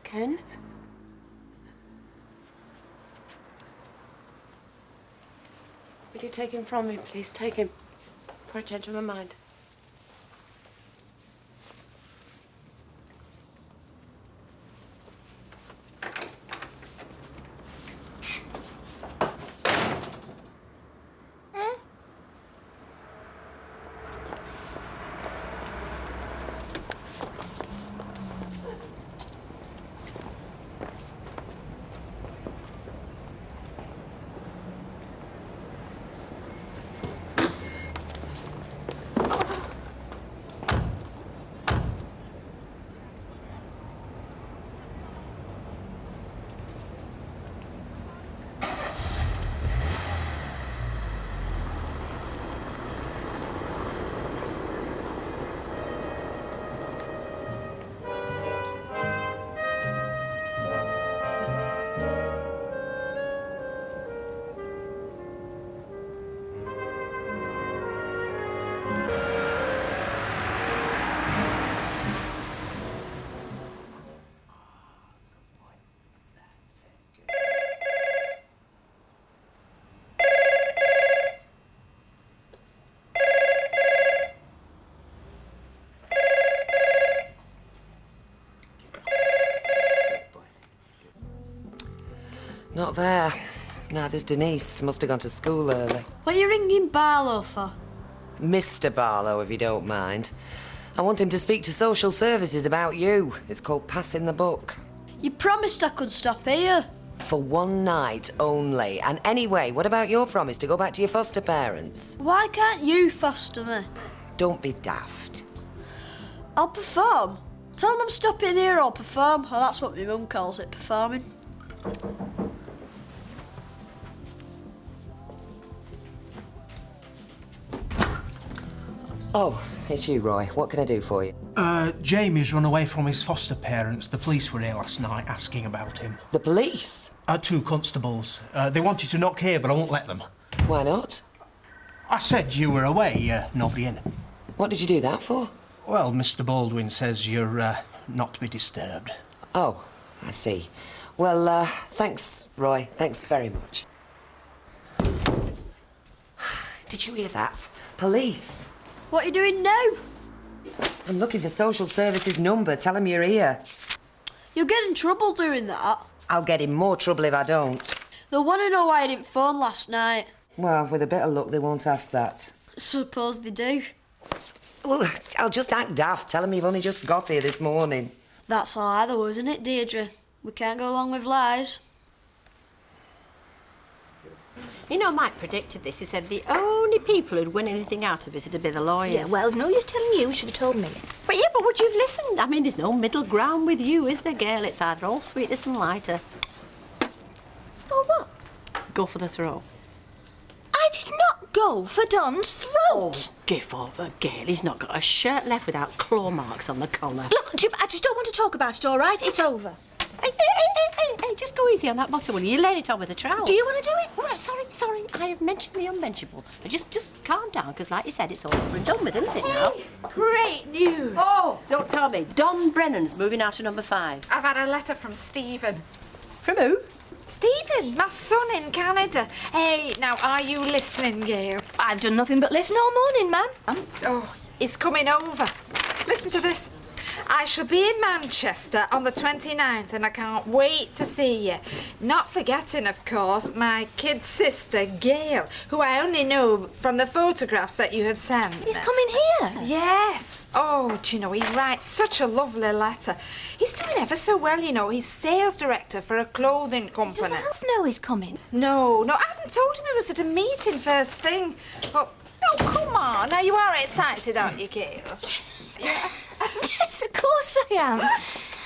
Ken? Will you take him from me, please? Take him. For a change of my mind. Not there. Neither's Denise. Must have gone to school early. What are you ringing Barlow for? Mr. Barlow, if you don't mind. I want him to speak to social services about you. It's called passing the buck. You promised I could stop here. For one night only. And anyway, what about your promise to go back to your foster parents? Why can't you foster me? Don't be daft. I'll perform. Tell them I'm stopping here, I'll perform. Well, that's what my mum calls it, performing. Oh, it's you, Roy. What can I do for you? Jamie's run away from his foster parents. The police were here last night asking about him. The police? 2 constables. They wanted to knock here, but I won't let them. Why not? I said you were away, nobody in. What did you do that for? Well, Mr. Baldwin says you're not to be disturbed. Oh, I see. Well, thanks, Roy. Thanks very much. Did you hear that? Police. What are you doing now? I'm looking for social services number. Tell them you're here. You'll get in trouble doing that. I'll get in more trouble if I don't. They'll want to know why I didn't phone last night. Well, with a bit of luck, they won't ask that. Suppose they do. Well, I'll just act daft. Tell them you've only just got here this morning. That's a lie though, isn't it, Deirdre? We can't go along with lies. You know, Mike predicted this. He said the only people who'd win anything out of it would be the lawyers. Yeah, well, there's no use telling you. You should have told me. But yeah, but would you have listened? I mean, there's no middle ground with you, is there, girl? It's either all sweetness and lighter. Oh, what? Go for the throw. I did not go for Don's throat. Oh, give over, girl. He's not got a shirt left without claw marks on the collar. Look, Jim, I just don't want to talk about it, all right? It's over. Hey, just go easy on that bottom, will you? You laid it on with a trowel. Do you want to do it? All right, sorry. I have mentioned the unmentionable. But just calm down, because like you said, it's all over and done with, isn't it now? Great news. Oh, don't tell me. Don Brennan's moving out to number 5. I've had a letter from Stephen. From who? Stephen, my son in Canada. Hey, now, are you listening, Gail? I've done nothing but listen all morning, ma'am. Oh, he's coming over. Listen to this. I shall be in Manchester on the 29th and I can't wait to see you. Not forgetting, of course, my kid sister, Gail, who I only know from the photographs that you have sent. He's coming here? Yes. Oh, do you know, he writes such a lovely letter. He's doing ever so well, you know. He's sales director for a clothing company. Does Alf know he's coming? No, I haven't told him he was at a meeting first thing. Oh, come on. Now, you are excited, aren't you, Gail? Yeah. Yes, of course I am.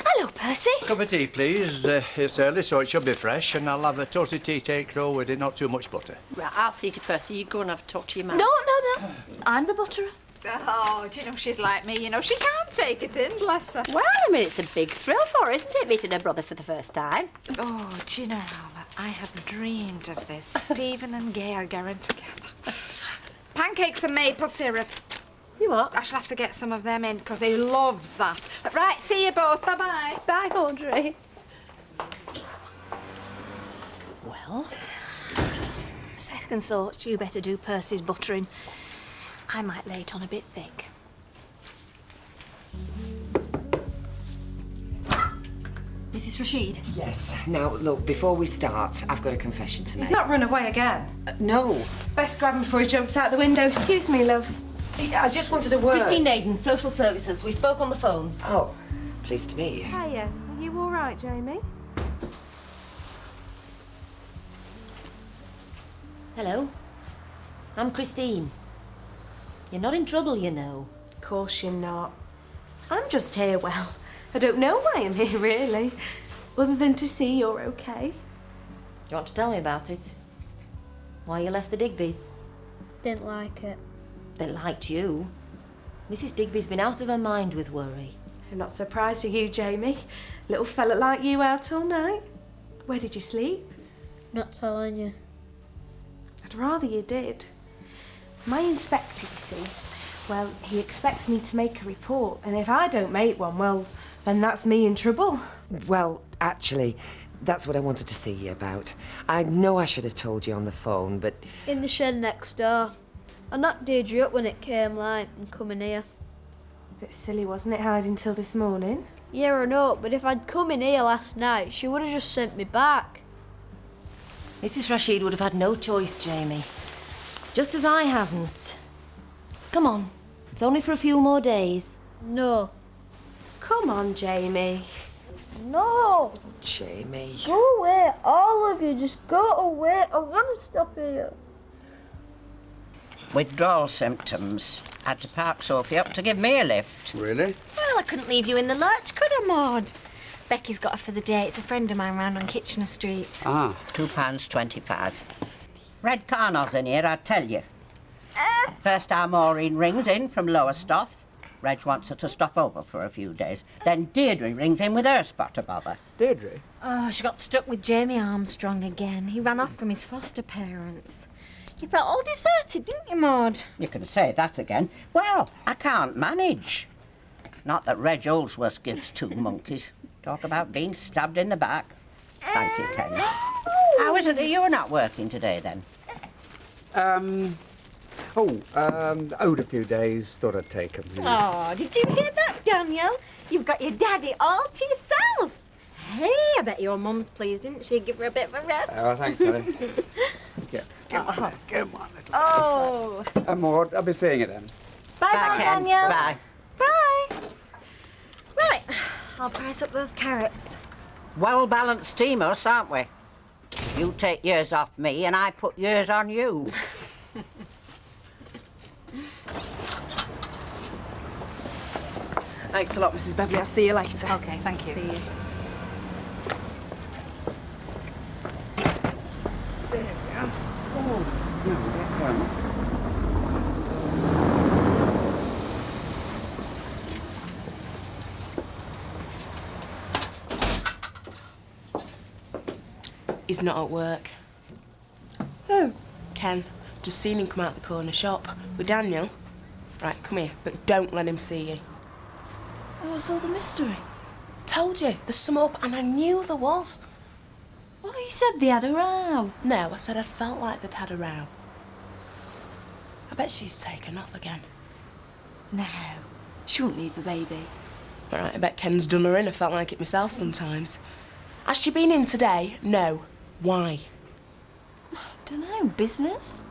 Hello, Percy. Cup of tea, please. It's early, so it should be fresh, and I'll have a toasted tea take though with it, not too much butter. Right, I'll see to Percy. You go and have a talk to your man. No. I'm the butterer. Oh, do you know, she's like me, you know. She can't take it in, bless her. Well, I mean, it's a big thrill for her, isn't it, meeting her brother for the first time? Oh, do you know, I have dreamed of this. Stephen and Gail going together. Pancakes and maple syrup. You what? I shall have to get some of them in, because he loves that. Right, see you both. Bye-bye. Bye, Audrey. Well, Second thoughts, you better do Percy's buttering. I might lay it on a bit thick. Mrs. Rashid? Yes. Now, look, before we start, I've got a confession to make. He's not run away again. No. Best grab him before he jumps out the window. Excuse me, love. I just wanted a word. Christine Naden, Social Services. We spoke on the phone. Oh, pleased to meet you. Hiya. Are you all right, Jamie? Hello. I'm Christine. You're not in trouble, you know. Of course you're not. I'm just here, well, I don't know why I'm here, really. Other than to see you're okay. Do you want to tell me about it? Why you left the Digbys? Didn't like it. They liked you. Mrs. Digby's been out of her mind with worry. I'm not surprised at you, Jamie. Little fella like you out all night. Where did you sleep? Not telling you. I'd rather you did. My inspector, you see, well, he expects me to make a report, and if I don't make one, well, then that's me in trouble. Well, actually, that's what I wanted to see you about. I know I should have told you on the phone, but... In the shed next door. I knocked Deirdre up when it came light and coming here. Bit silly, wasn't it, hiding till this morning? Yeah, I know, but if I'd come in here last night, she would have just sent me back. Mrs. Rashid would have had no choice, Jamie. Just as I haven't. Come on. It's only for a few more days. No. Come on, Jamie. No. Jamie. Go away, all of you. Just go away. I want to stop here. Withdrawal symptoms. Had to park Sophie up to give me a lift. Really? Well, I couldn't leave you in the lurch, could I, Maud? Becky's got her for the day. It's a friend of mine round on Kitchener Street. Ah, £2.25. Red Carnar's in here, I tell you. First our Maureen rings in from Lowestoft. Reg wants her to stop over for a few days. Then Deirdre rings in with her spot to bother. Deirdre? Oh, she got stuck with Jamie Armstrong again. He ran off from his foster parents. You felt all deserted, didn't you, Maud? You can say that again. Well, I can't manage. Not that Reg Oldsworth gives two monkeys. Talk about being stabbed in the back. Thank you, Ken. How is it that you're not working today, then? Owed a few days, thought I'd take 'em. Oh, did you hear that, Daniel? You've got your daddy all to yourself. Hey, I bet your mum's pleased, didn't she? Give her a bit of a rest. Oh, thanks, Ellie. Get on, little. Oh. Maud, I'll be seeing you then. Bye, Ken. Daniel. Bye. Bye. Right, I'll price up those carrots. Well-balanced team, us, aren't we? You take yours off me and I put yours on you. Thanks a lot, Mrs. Beverley. I'll see you later. OK, thank you. See you. There we are. Oh, no, He's not at work. Who? Ken. Just seen him come out the corner shop with Daniel. Right, come here, but don't let him see you. What's all the mystery? Told you, there's some up, and I knew there was. Well, you said they had a row. No, I said I felt like they'd had a row. I bet she's taken off again. No, she won't leave the baby. All right, I bet Ken's done her in. I felt like it myself sometimes. Has she been in today? No. Why? Dunno, business?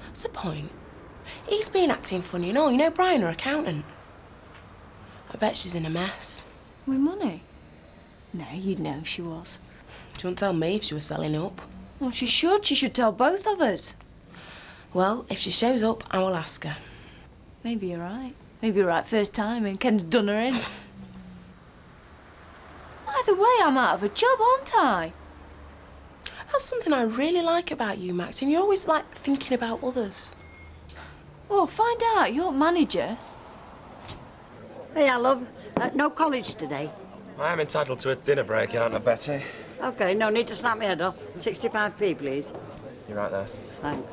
What's the point? He's been acting funny and all. You know Brian, her accountant. I bet she's in a mess. With money? No, you'd know if she was. She wouldn't tell me if she was selling up. Well, she should. She should tell both of us. Well, if she shows up, I will ask her. Maybe you're right. Maybe you're right first time and Ken's done her in. Either way, I'm out of a job, aren't I? That's something I really like about you, Maxine. You're always, like, thinking about others. Well, find out. You're manager. Hey, I love. No college today. I'm entitled to a dinner break, aren't I, Betty? OK, no need to snap my head off. 65p, please. You're right there. Thanks.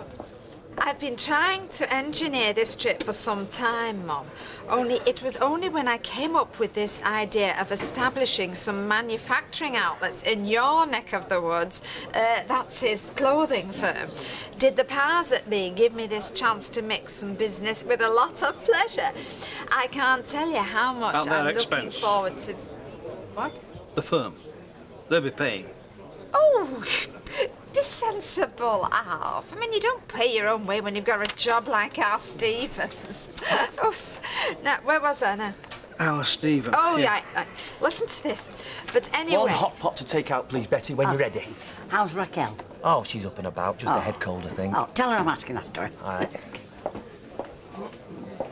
I've been trying to engineer this trip for some time, Mum. It was only when I came up with this idea of establishing some manufacturing outlets in your neck of the woods, that's his clothing firm, did the powers that be give me this chance to mix some business with a lot of pleasure. I can't tell you how much At their I'm looking expense. forward to... What? The firm. They'll be paying. Oh, be sensible, Alf. I mean, you don't pay your own way when you've got a job like our Stevens. Oh, now, where was I now? Our Stephen. Oh, yeah. Right. Listen to this. But anyway... One hot pot to take out, please, Betty, when you're ready. How's Raquel? Oh, she's up and about. Just a head cold, I think. Oh, tell her I'm asking after her. All right.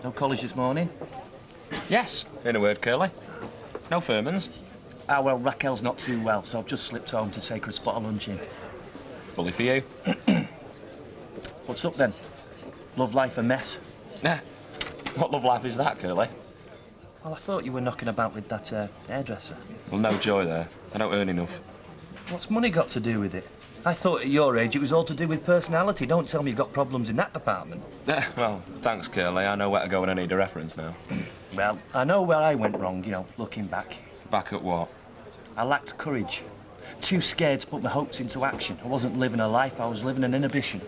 No college this morning? Yes, in a word, Curly. No Furmans. Ah, well, Raquel's not too well, so I've just slipped home to take her a spot of lunch in. Bully for you. What's up, then? Love life a mess? Yeah. What love life is that, Curly? Well, I thought you were knocking about with that hairdresser. Well, no joy there. I don't earn enough. What's money got to do with it? I thought at your age it was all to do with personality. Don't tell me you've got problems in that department. Well, thanks, Curly. I know where to go when I need a reference now. Well, I know where I went wrong, you know, looking back. Back at what? I lacked courage. Too scared to put my hopes into action. I wasn't living a life, I was living an inhibition.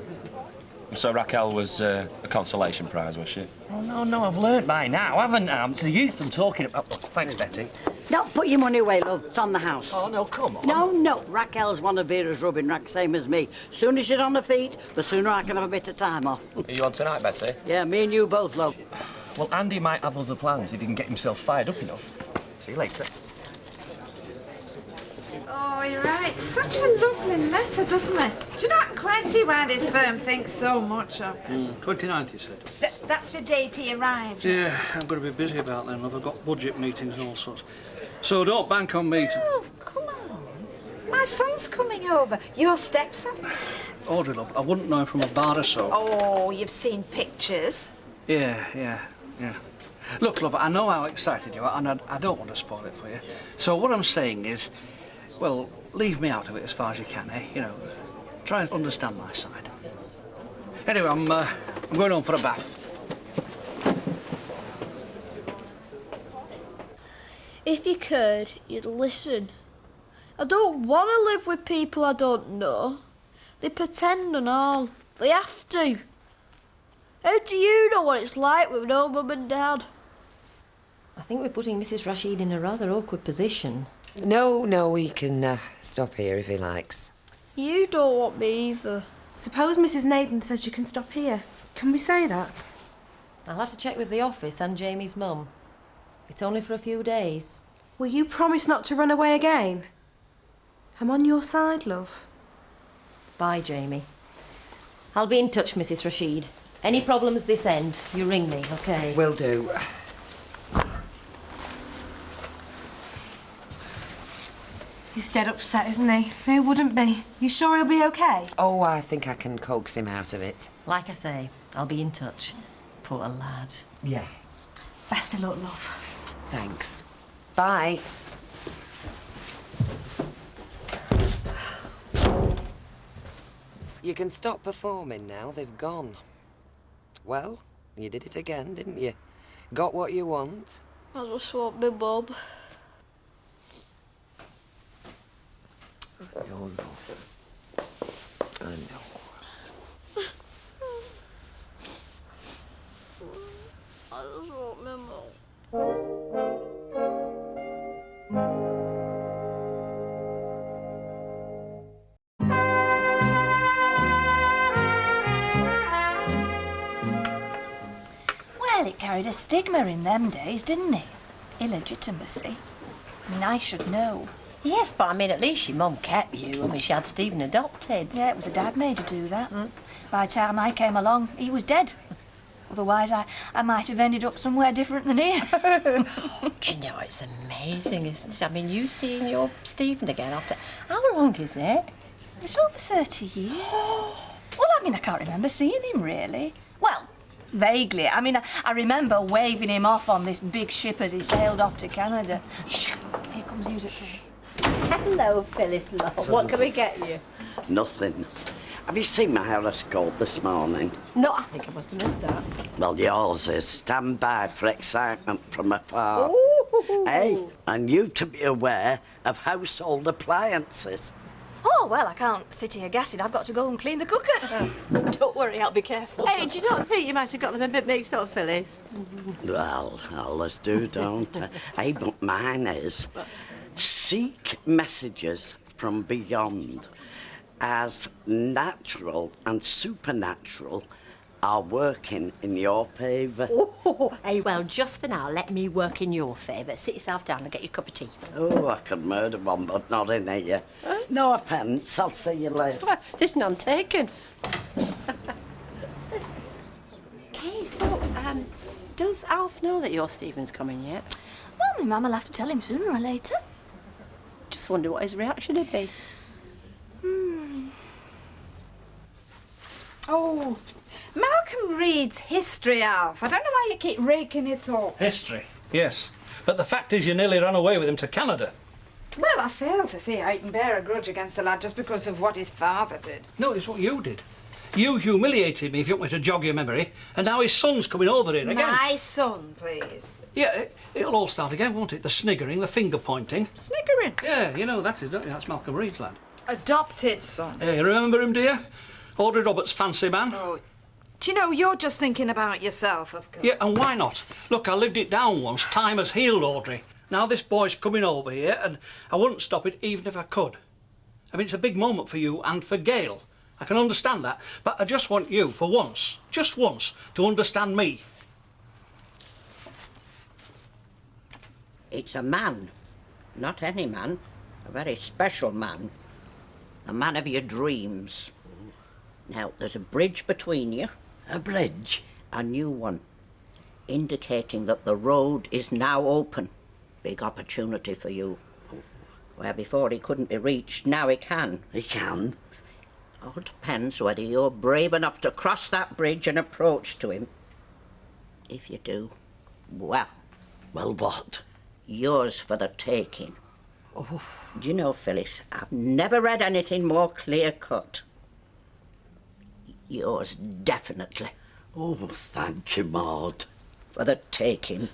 So Raquel was a consolation prize, was she? Oh, no, I've learnt by now, haven't I? It's the youth I'm talking about. Oh, thanks, Betty. Don't put your money away, love. It's on the house. Oh, no, come on. No. Raquel's one of Vera's rubbing racks, same as me. Soon as she's on her feet, the sooner I can have a bit of time off. Are you on tonight, Betty? Yeah, me and you both, love. Well, Andy might have other plans if he can get himself fired up enough. See you later. Oh, you're right. Such a lovely letter, doesn't it? Do you not quite see why this firm thinks so much of it? 29th, you said? That's the date he arrived. Yeah, I'm going to be busy about then, love. I've got budget meetings and all sorts. So don't bank on me to... Oh, come on. My son's coming over. Your stepson. Audrey, love, I wouldn't know from a bar or so. Oh, you've seen pictures. Yeah. Look, love, I know how excited you are, and I don't want to spoil it for you. So what I'm saying is, well, leave me out of it as far as you can, eh? You know, try and understand my side. Anyway, I'm going home for a bath. If you could, you'd listen. I don't want to live with people I don't know. They pretend and all. They have to. How do you know what it's like with no mum and dad? I think we're putting Mrs. Rashid in a rather awkward position. No, he can stop here if he likes. You don't want me either. Suppose Mrs. Naden says you can stop here. Can we say that? I'll have to check with the office and Jamie's mum. It's only for a few days. Will you promise not to run away again? I'm on your side, love. Bye, Jamie. I'll be in touch, Mrs. Rashid. Any problems this end, you ring me, OK? Will do. He's dead upset, isn't he? Who wouldn't be? You sure he'll be OK? Oh, I think I can coax him out of it. Like I say, I'll be in touch. Poor lad. Yeah. Best of luck, love. Thanks. Bye. You can stop performing now. They've gone. Well, you did it again, didn't you? Got what you want. I just want my mum. Your love. I know. I just want my mum. Well, it carried a stigma in them days, didn't it? Illegitimacy. I mean, I should know. Yes, but I mean, at least your mum kept you. I mean, she had Stephen adopted. Yeah, it was a dad made her do that. By the time I came along, he was dead. Otherwise, I might have ended up somewhere different than here. Do you know, it's amazing, isn't it? I mean, you seeing your Stephen again after... How long is it? It's over 30 years. Well, I mean, I can't remember seeing him, really. Well, vaguely. I mean, I remember waving him off on this big ship as he sailed off to Canada. Here comes music to me. Hello, Phyllis, love. What can we get you? Nothing. Have you seen my horoscope this morning? No, I think I must have missed that. Well, yours is stand by for excitement from afar. Ooh. Hey, and you've to be aware of household appliances. Oh, well, I can't sit here gassing. I've got to go and clean the cooker. Don't worry, I'll be careful. Hey, do you not think you might have got them a bit mixed up, Phyllis? Well, others do, don't they? Hey, but mine is seek messages from beyond, as natural and supernatural are working in your favour. Oh, hey, well, just for now, let me work in your favour. Sit yourself down and get your cup of tea. Oh, I could murder one, but not in here. No offence, I'll see you later. Well, there's none taken. Okay, so, does Alf know that your Stephen's coming yet? Well, my mum will have to tell him sooner or later. Just wonder what his reaction would be. Oh, Malcolm reads history, Alf. I don't know why you keep raking it up. History, yes. But the fact is you nearly ran away with him to Canada. Well, I fail to see how you can bear a grudge against the lad just because of what his father did. No, it's what you did. You humiliated me, if you want me to jog your memory, and now his son's coming over here again. My son, please. Yeah, it'll all start again, won't it? The sniggering, the finger-pointing. Sniggering? Yeah, you know that is, don't you? That's Malcolm Reed's lad. Adopted son. Yeah, you remember him, dear? Audrey Roberts' fancy man. Oh, do you know, you're just thinking about yourself, of course. Yeah, and why not? Look, I lived it down once. Time has healed Audrey. Now this boy's coming over here, and I wouldn't stop it even if I could. I mean, it's a big moment for you and for Gail. I can understand that, but I just want you, for once, just once, to understand me. It's a man, not any man, a very special man, a man of your dreams. Now, there's a bridge between you. A bridge? A new one, indicating that the road is now open. Big opportunity for you. Where before he couldn't be reached, now he can. He can? All depends whether you're brave enough to cross that bridge and approach to him. If you do, well... Well, what? Yours for the taking. Oh. Do you know, Phyllis, I've never read anything more clear-cut. Yours, definitely. Oh, thank you, Maud. For the taking.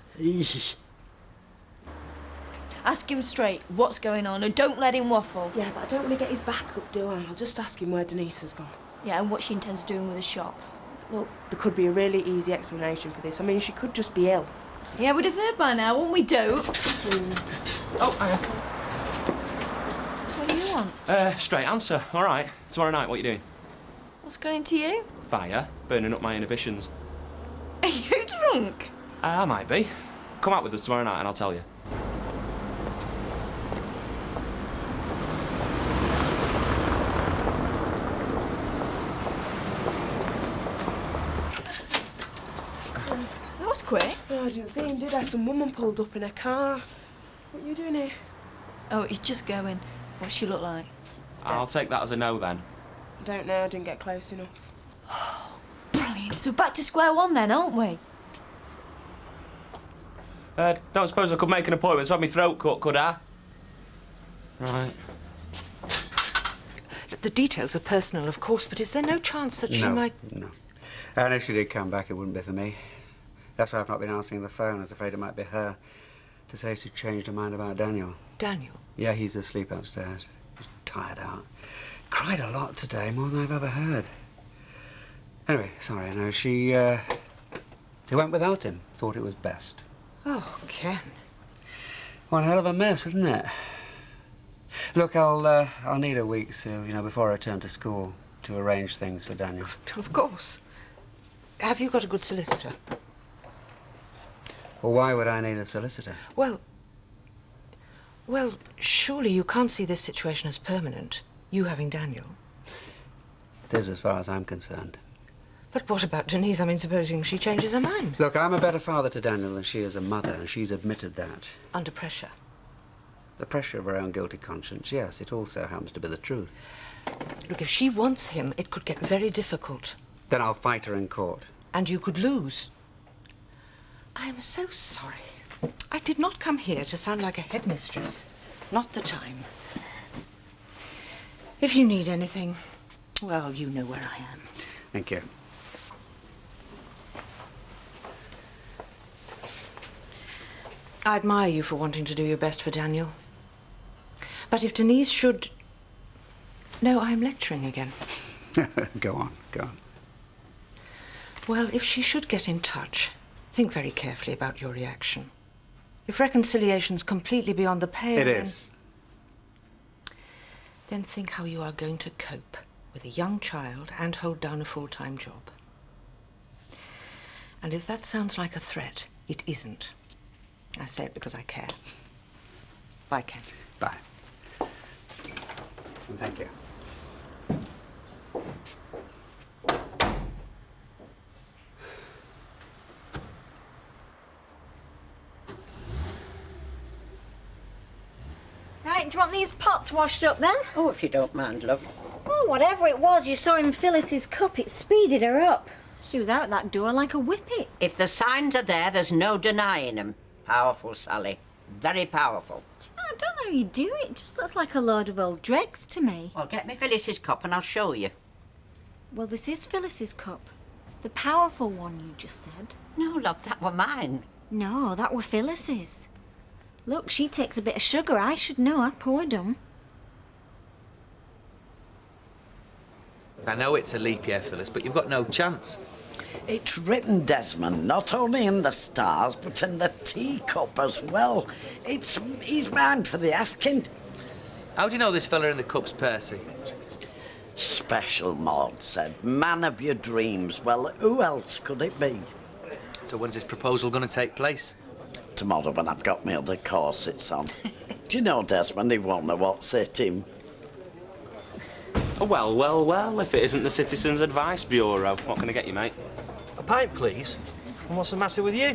Ask him straight what's going on and don't let him waffle. Yeah, but I don't want to get his back up, do I? I'll just ask him where Denise has gone. Yeah, and what she intends doing with the shop. Look, there could be a really easy explanation for this. I mean, she could just be ill. Yeah, we'd have heard by now, wouldn't we, Dope? Oh, What do you want? straight answer. All right. Tomorrow night, what are you doing? What's going to you? Fire. Burning up my inhibitions. Are you drunk? I might be. Come out with us tomorrow night and I'll tell you. That was quick. Oh, I didn't see him, did I? Some woman pulled up in a car. What are you doing here? Oh, he's just going. What's she look like? I'll take that as a no then. I don't know, I didn't get close enough. Brilliant. So we're back to square one then, aren't we? Don't suppose I could make an appointment to have my throat cut, could I? Right. The details are personal, of course, but is there no chance that she might... No. And if she did come back, it wouldn't be for me. That's why I've not been answering the phone. I was afraid it might be her to say she'd changed her mind about Daniel. Daniel? Yeah, he's asleep upstairs. He's tired out. Cried a lot today, more than I've ever heard. Anyway, sorry, no, she went without him. Thought it was best. Oh, Ken. One hell of a mess, isn't it? Look, I'll need a week, so, before I return to school, to arrange things for Daniel. Of course. Have you got a good solicitor? Well, why would I need a solicitor? Well, surely you can't see this situation as permanent, you having Daniel. It is, as far as I'm concerned. But what about Denise? I mean, supposing she changes her mind? Look, I'm a better father to Daniel than she is a mother, and she's admitted that. Under pressure? The pressure of her own guilty conscience, yes. It also happens to be the truth. Look, if she wants him, it could get very difficult. Then I'll fight her in court. And you could lose. I am so sorry. I did not come here to sound like a headmistress. Not the time. If you need anything, well, you know where I am. Thank you. I admire you for wanting to do your best for Daniel. But if Denise should... No, I'm lecturing again. Go on, go on. Well, if she should get in touch, think very carefully about your reaction. If reconciliation's completely beyond the pale... It is. Then think how you are going to cope with a young child and hold down a full-time job. And if that sounds like a threat, it isn't. I say it because I care. Bye, Ken. Bye. And thank you. Right, do you want these pots washed up then? Oh, if you don't mind, love. Oh, whatever it was you saw in Phyllis's cup, it speeded her up. She was out that door like a whippet. If the signs are there, there's no denying them. Powerful, Sally. Very powerful. I don't know how you do it. It just looks like a load of old dregs to me. Well, get me Phyllis's cup and I'll show you. Well, this is Phyllis's cup. The powerful one you just said. No, love, that were mine. No, that were Phyllis's. Look, she takes a bit of sugar. I should know. I poured them. I know it's a leap year, Phyllis, but you've got no chance. It's written, Desmond, not only in the stars, but in the teacup as well. He's mine for the asking. How do you know this fella in the cup's Percy? Special, Maud said. Man of your dreams. Well, who else could it be? So when's this proposal going to take place? Tomorrow when I've got my other corsets on. Do you know, Desmond, he won't know what's hit him. Oh, well, if it isn't the Citizens Advice Bureau, what can I get you, mate? A pint, please. And what's the matter with you?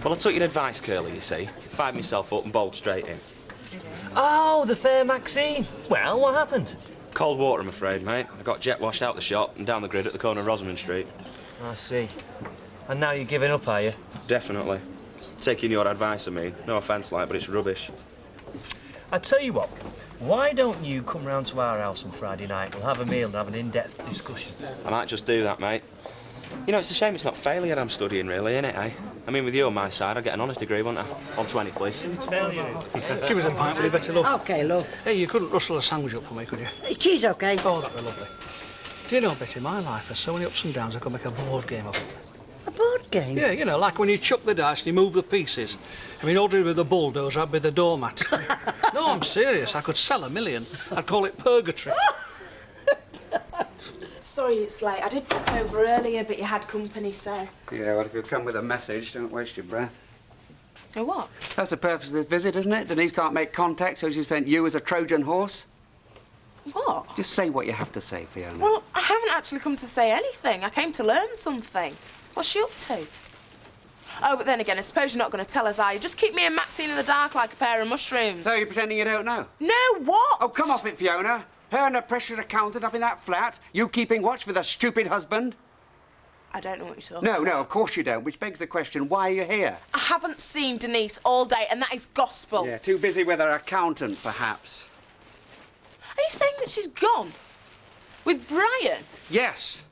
Well, I took your advice, Curly, you see. Fired myself up and bowled straight in. Oh, the fair Maxine. Well, what happened? Cold water, I'm afraid, mate. I got jet washed out the shop and down the grid at the corner of Rosamond Street. I see. And now you're giving up, are you? Definitely. Taking your advice, I mean. No offence, like, but it's rubbish. I tell you what, why don't you come round to our house on Friday night? We'll have a meal and have an in-depth discussion. I might just do that, mate. You know, it's a shame it's not failure I'm studying, really, innit, eh? I mean, with you on my side, I'll get an honest degree, won't I? On 20, please. Give us a pint, will you, better, love? OK, love. Hey, you couldn't rustle a sandwich up for me, could you? Cheese OK. Oh, that'd be lovely. Do you know, Betty, my life has so many ups and downs I could make a board game of it. A board game? Yeah, you know, like when you chuck the dice and you move the pieces. I mean, ordinarily with the bulldozer, I'd be the doormat. No, I'm serious. I could sell 1 million. I'd call it purgatory. Sorry it's late. I did pop over earlier, but you had company, so... Yeah, well, if you come with a message, don't waste your breath. Oh, what? That's the purpose of this visit, isn't it? Denise can't make contact, so she sent you as a Trojan horse. What? Just say what you have to say, Fiona. Well, I haven't actually come to say anything. I came to learn something. What's she up to? Oh, but then again, I suppose you're not going to tell us, are you? Just keep me and Maxine in the dark like a pair of mushrooms. So you're pretending you don't know? No, what? Oh, come off it, Fiona. Her and her precious accountant up in that flat. You keeping watch with a stupid husband. I don't know what you're talking about. No, of course you don't. Which begs the question, why are you here? I haven't seen Denise all day, and that is gospel. Yeah, too busy with her accountant, perhaps. Are you saying that she's gone? With Brian? Yes.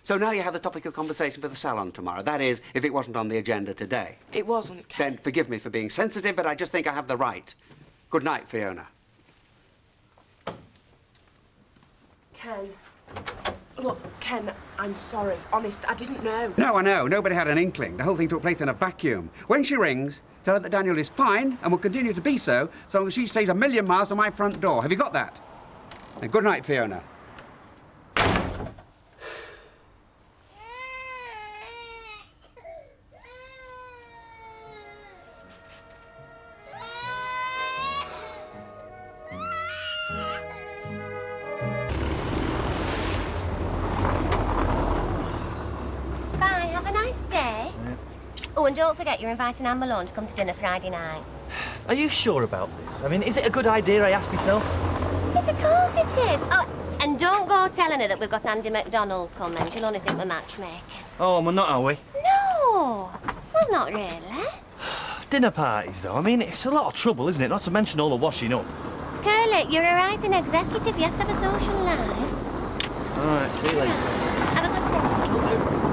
So now you have the topic of conversation for the salon tomorrow. That is, if it wasn't on the agenda today. It wasn't, Ken. Then forgive me for being sensitive, but I just think I have the right. Good night, Fiona. Ken. Look, Ken, I'm sorry. Honest, I didn't know. No, I know. Nobody had an inkling. The whole thing took place in a vacuum. When she rings, tell her that Daniel is fine and will continue to be so long as she stays 1,000,000 miles from my front door. Have you got that? And good night, Fiona. Oh, and don't forget you're inviting Anne Malone to come to dinner Friday night. Are you sure about this? I mean, is it a good idea, I ask myself? Yes, of course it is. Oh, and don't go telling her that we've got Andy MacDonald coming. She'll only think we're matchmaking. Oh, we're not, are we? No! Well, not really. Dinner parties, though. I mean, it's a lot of trouble, isn't it? Not to mention all the washing up. Curly, you're a rising executive. You have to have a social life. All right, see you later. Have a good day.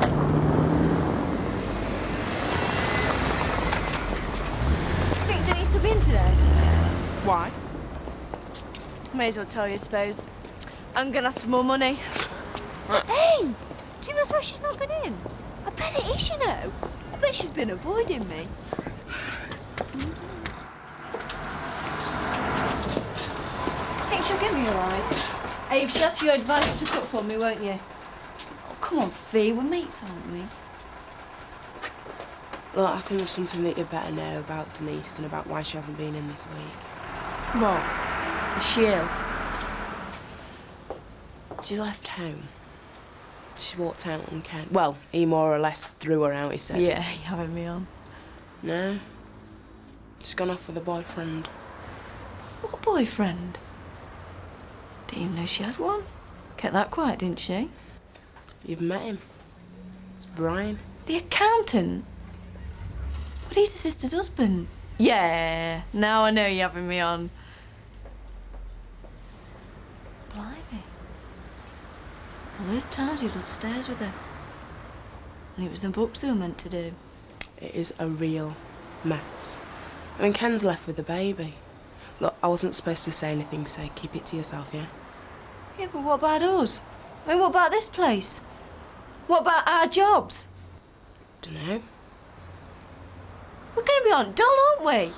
Denise will be in today. Why? May as well tell you, I suppose. I'm gonna ask for more money. Hey! Do you think that's why she's not been in? I bet it is, you know. I bet she's been avoiding me. Do you think she'll give me your eyes? Hey, if she asks your advice to cook for me, won't you? Oh, come on, Fee, we're mates, aren't we? Look, I think there's something that you better know about Denise and about why she hasn't been in this week. What? Is she ill? She's left home. She walked out on Ken. Well, he more or less threw her out, he says. Yeah, you're having me on. No. She's gone off with a boyfriend. What boyfriend? Didn't even know she had one. Kept that quiet, didn't she? You've met him. It's Brian. The accountant? But he's the sister's husband. Yeah, now I know you're having me on. Blimey. Well, those times he was upstairs with her. And it was the books they were meant to do. It is a real mess. I mean, Ken's left with the baby. Look, I wasn't supposed to say anything, so keep it to yourself, yeah? Yeah, but what about us? I mean, what about this place? What about our jobs? Dunno. We're going to be on dull, aren't we?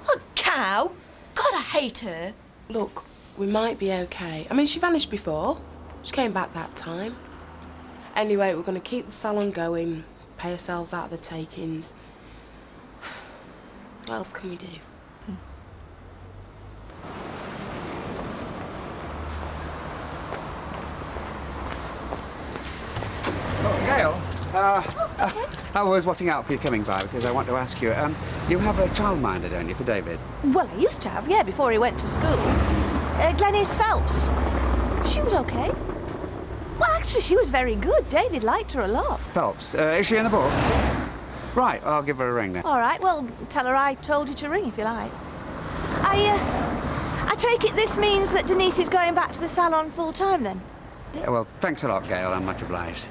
What cow? God, I hate her. Look, we might be okay. I mean, she vanished before. She came back that time. Anyway, we're going to keep the salon going, pay ourselves out of the takings. What else can we do? Gail, I was watching out for you coming by because I want to ask you, you have a childminder, don't you, for David? Well, I used to have, yeah, before he went to school. Glenys Phelps. She was okay. Well, actually, she was very good. David liked her a lot. Phelps. Is she in the book? Right, I'll give her a ring then. All right, well, tell her I told you to ring if you like. I take it this means that Denise is going back to the salon full-time then? Yeah, well, thanks a lot, Gail. I'm much obliged.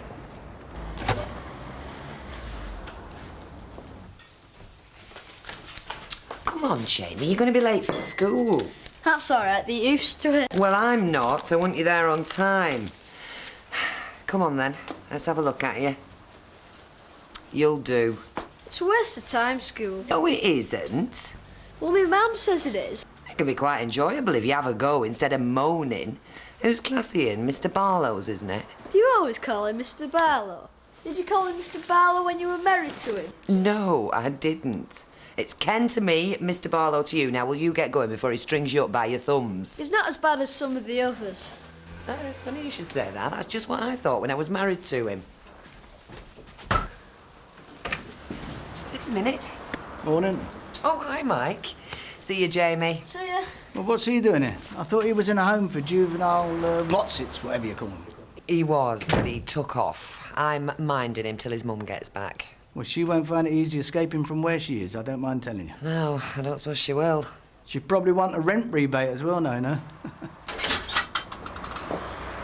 Come on, Jamie, you're going to be late for school. That's all right, they're used to it. Well, I'm not. I want you there on time. Come on, then. Let's have a look at you. You'll do. It's a waste of time, school. No, it isn't. Well, my mum says it is. It can be quite enjoyable if you have a go instead of moaning. Whose class are you in? Mr. Barlow's, isn't it? Do you always call him Mr. Barlow? Did you call him Mr. Barlow when you were married to him? No, I didn't. It's Ken to me, Mr. Barlow to you. Now, will you get going before he strings you up by your thumbs? He's not as bad as some of the others. It's funny you should say that. That's just what I thought when I was married to him. Just a minute. Morning. Oh, hi, Mike. See you, Jamie. See ya. Well, what's he doing here? I thought he was in a home for juvenile whatsits, whatever you call them. He was, but he took off. I'm minding him till his mum gets back. Well, she won't find it easy escaping from where she is, I don't mind telling you. No, I don't suppose she will. She'd probably want a rent rebate as well, no?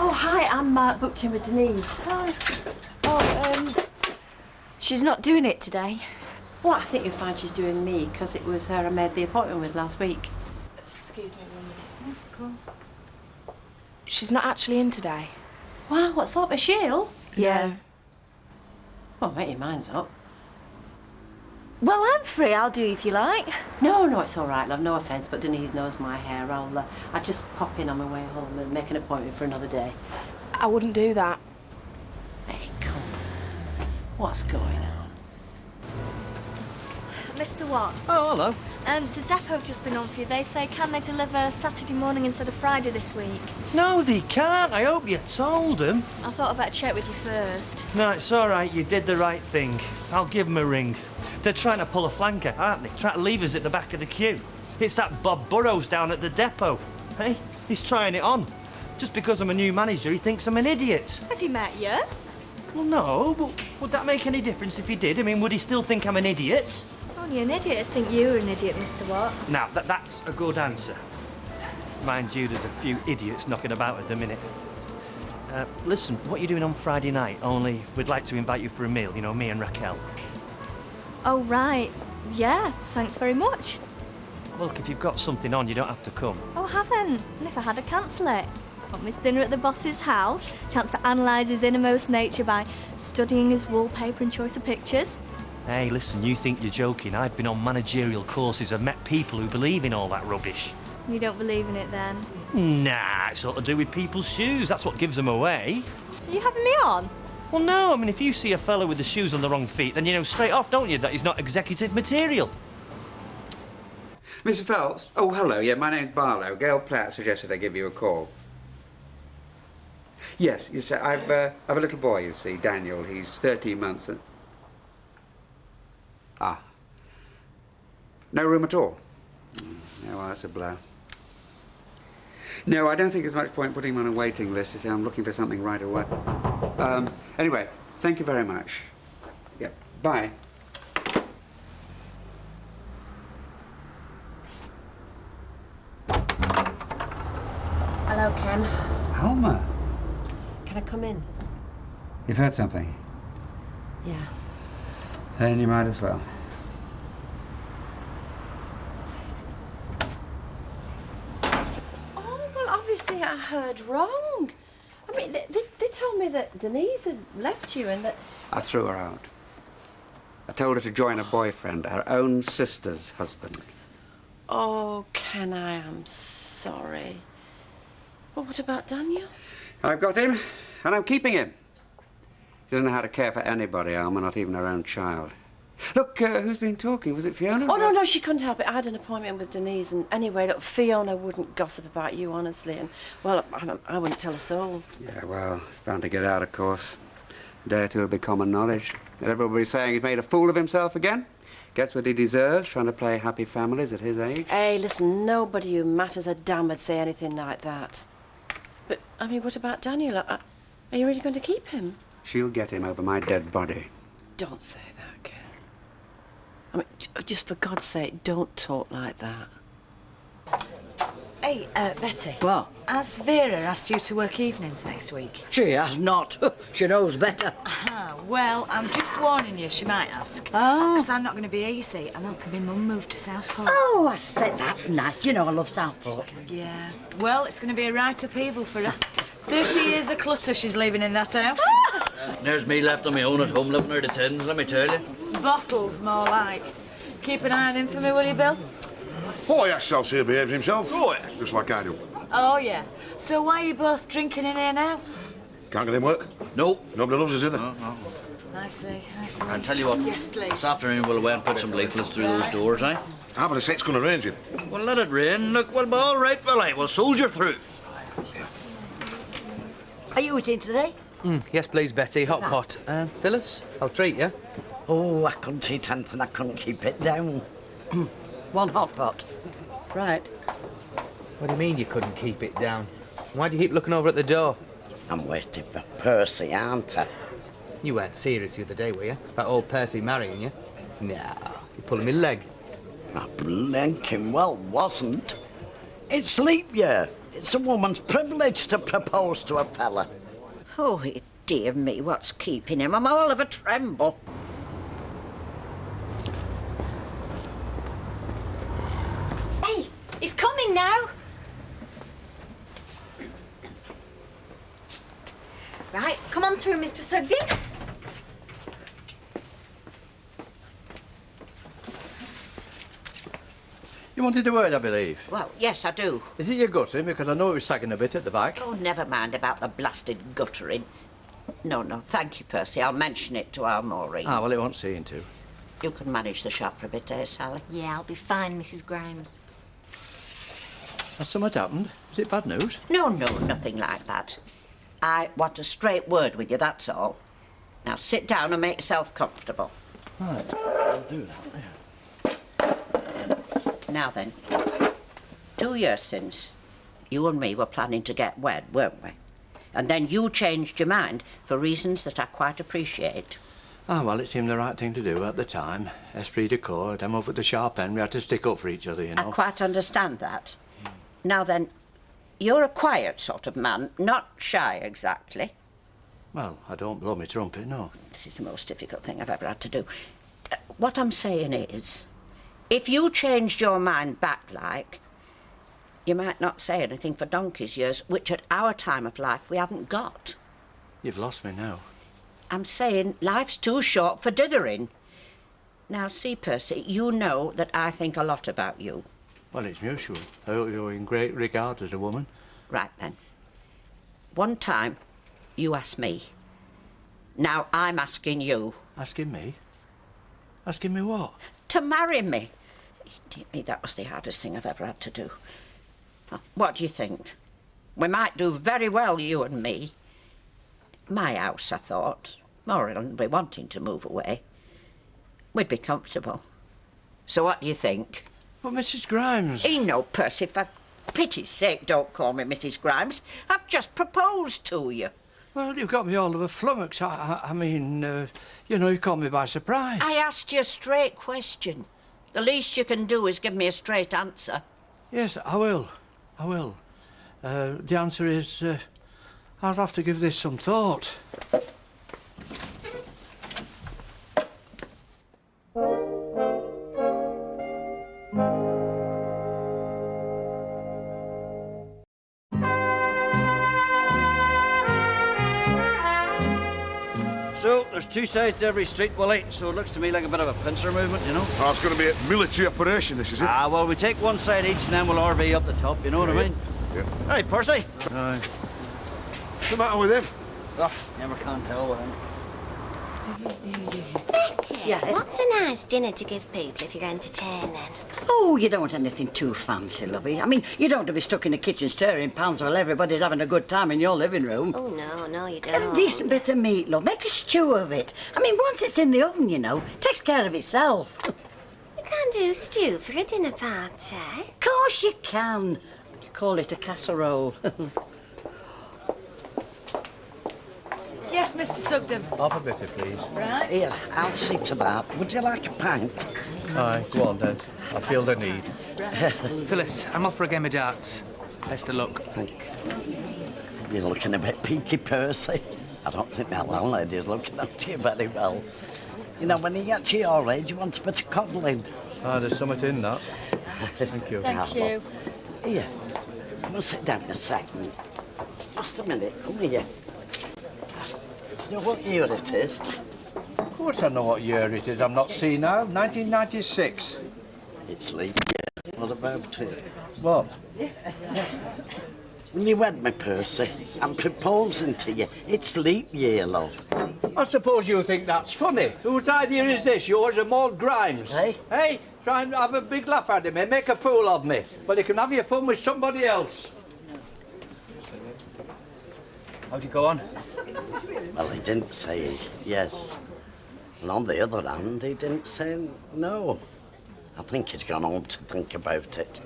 Oh, hi, I'm booked in with Denise. Hi. Oh, she's not doing it today. Well, I think you'll find she's doing me, because it was her I made the appointment with last week. Excuse me 1 minute. Of course. She's not actually in today. Wow, what sort of shield? Yeah. Well, make your minds up. Well, I'm free. I'll do if you like. No, it's all right, love. No offence, but Denise knows my hair. I'll just pop in on my way home and make an appointment for another day. I wouldn't do that. Hey, come on. What's going on? Mr. Watts. Oh, hello. The depot have just been on for you. They say, can they deliver Saturday morning instead of Friday this week? No, they can't. I hope you told them. I thought I'd better check with you first. No, it's all right. You did the right thing. I'll give them a ring. They're trying to pull a flanker, aren't they? Trying to leave us at the back of the queue. It's that Bob Burrows down at the depot. Hey, he's trying it on. Just because I'm a new manager, he thinks I'm an idiot. Has he met you? Well, no, but would that make any difference if he did? I mean, would he still think I'm an idiot? Only an idiot would think you were an idiot, Mr. Watts. Now, that's a good answer. Mind you, there's a few idiots knocking about at the minute. Listen, what are you doing on Friday night? Only we'd like to invite you for a meal, you know, me and Raquel. Oh, right. Yeah, thanks very much. Well, look, if you've got something on, you don't have to come. Oh, I haven't. And if I had, I'd cancel it. Promised dinner at the boss's house. Chance to analyse his innermost nature by studying his wallpaper and choice of pictures. Hey, listen, you think you're joking. I've been on managerial courses. I've met people who believe in all that rubbish. You don't believe in it, then? Nah, it's all to do with people's shoes. That's what gives them away. Are you having me on? Well, no. I mean, if you see a fellow with the shoes on the wrong feet, then you know straight off, don't you, that he's not executive material. Mr. Phelps? Oh, hello. Yeah, my name's Barlow. Gail Platt suggested I give you a call. Yes, you see, I've a little boy, you see, Daniel. He's 13 months and... Ah. No room at all? No, well, that's a blow. No, I don't think there's much point putting him on a waiting list. You see, I'm looking for something right away. Anyway, thank you very much. Yeah, bye. Hello, Ken. Alma, Can I come in? you've heard something? Yeah. Then you might as well. Oh, well, obviously I heard wrong. I mean, they told me that Denise had left you and that... I threw her out. I told her to join a boyfriend, her own sister's husband. Oh, Ken, I am sorry. Well, what about Daniel? I've got him, and I'm keeping him. She doesn't know how to care for anybody, Alma, not even her own child. Look, who's been talking? Was it Fiona? Oh, no, she couldn't help it. I had an appointment with Denise, and anyway, look, Fiona wouldn't gossip about you, honestly, and, well, I wouldn't tell a soul. Yeah, well, it's bound to get out, of course. A day or two will be common knowledge. And everybody's saying he's made a fool of himself again. Gets what he deserves, trying to play happy families at his age. Hey, listen, nobody who matters a damn would say anything like that. But, I mean, what about Daniel? Are you really going to keep him? She'll get him over my dead body. Don't say that, Ken. I mean, just for God's sake, don't talk like that. Hey, Betty. What? Has Vera asked you to work evenings next week? She has not. She knows better. Well, I'm just warning you, she might ask. Because I'm not going to be here, you see. I'm helping my mum move to Southport. Oh, I said that's nice. You know I love Southport. Yeah. Well, it's going to be a right upheaval for her. 30 years of clutter she's leaving in that house. There's me left on my own at home, living her to tins, let me tell you. Bottles, more like. Keep an eye on him for me, will you, Bill? Oh, yes, Celsius behaves himself. Oh, yeah. Just like I do. Oh, yeah. So why are you both drinking in here now? Can't get him work? No. Nobody loves us, either. No. I see. I'll tell you what. Yes, please. This afternoon we'll away and put some leaflets through those doors, eh? Ah, but I say it's going to rain, Jim. Well, let it rain. Look, we'll be all right, will I? We'll soldier through. Are you eating today? Yes, please, Betty. Hot pot. Phyllis, I'll treat you. Oh, I couldn't eat anything. I couldn't keep it down. One hot pot. Right. What do you mean you couldn't keep it down? Why do you keep looking over at the door? I'm waiting for Percy, aren't I? You weren't serious the other day, were you? About old Percy marrying you? No, you're pulling me leg. I blinking well wasn't. It's leap year. It's a woman's privilege to propose to a fella. Oh, dear me, what's keeping him? I'm all of a tremble. Hey, he's coming now. Right, come on through, Mr. Sugden. You wanted a word, I believe. Well, yes, I do. Is it your guttering? Because I know it was sagging a bit at the back. Oh, never mind about the blasted guttering. No, thank you, Percy. I'll mention it to our Maureen. Ah, well, it won't seeing to. You can manage the shop for a bit, eh, Sally? Yeah, I'll be fine, Mrs. Grimes. Has something happened? Is it bad news? No, nothing like that. I want a straight word with you, that's all. Now, sit down and make yourself comfortable. Right, I'll do that, yeah. Now then, 2 years since, you and me were planning to get wed, weren't we? And then you changed your mind for reasons that I quite appreciate. Ah, well, it seemed the right thing to do at the time. Esprit de corps, I'm up at the sharp end. We had to stick up for each other, you know. I quite understand that. Now then, you're a quiet sort of man, not shy exactly. Well, I don't blow my trumpet, no. This is the most difficult thing I've ever had to do. What I'm saying is, if you changed your mind back like, you might not say anything for donkey's years, which at our time of life we haven't got. You've lost me now. I'm saying life's too short for dithering. Now, see, Percy, you know that I think a lot about you. Well, it's mutual. I hope you're in great regard as a woman. Right, then. One time, you asked me. Now I'm asking you. Asking me? Asking me what? To marry me. Dear me, that was the hardest thing I've ever had to do. What do you think? We might do very well, you and me. My house, I thought. Maureen would be wanting to move away. We'd be comfortable. So what do you think? But Mrs. Grimes... No, Percy, for pity's sake, don't call me Mrs. Grimes. I've just proposed to you. Well, you've got me all of a flummox. I mean, you know, you caught me by surprise. I asked you a straight question. The least you can do is give me a straight answer. Yes, I will. I will. The answer is, I'll have to give this some thought. So, there's two sides to every street, Willie, so it looks to me like a bit of a pincer movement, you know? Oh, it's going to be a military operation, this, is it? Ah, well, we take one side each and then we'll RV up the top, you know what I mean? Yeah. Hey, Percy! Aye. What's the matter with him? Oh, never can tell with him. Betty, Yes? what's a nice dinner to give people if you're entertaining? Oh, you don't want anything too fancy, lovey. I mean, you don't want to be stuck in the kitchen stirring pans while everybody's having a good time in your living room. Oh, no, you A don't. decent bit of meat, love. Make a stew of it. I mean, once it's in the oven, you know, it takes care of itself. You can't do stew for a dinner party. Of course you can. You call it a casserole. Yes, Mr. Sugden. Half a bitter, please. Right. Here, I'll see to that. Would you like a pint? Aye, go on then. I feel the need. Phyllis, I'm off for a game of darts. Best of luck. You're looking a bit peaky, Percy. I don't think that landlady's looking after you very well. You know, when you get to your age, you want a bit of coddling. Ah, there's something in that. Thank you. Thank you. Here, come and sit down a second. Just a minute, come here. Do you know what year it is? Of course I know what year it is. I'm not senile. 1996. It's leap year. What about it? What? Will you wed me, Percy? I'm proposing to you. It's leap year, love. I suppose you think that's funny. Whose idea is this? Yours or Maud Grimes? Hey? Hey, try and have a big laugh at him, make a fool of me. But you can have your fun with somebody else. How'd you go on? Well, he didn't say yes. And on the other hand, he didn't say no. I think he'd gone home to think about it.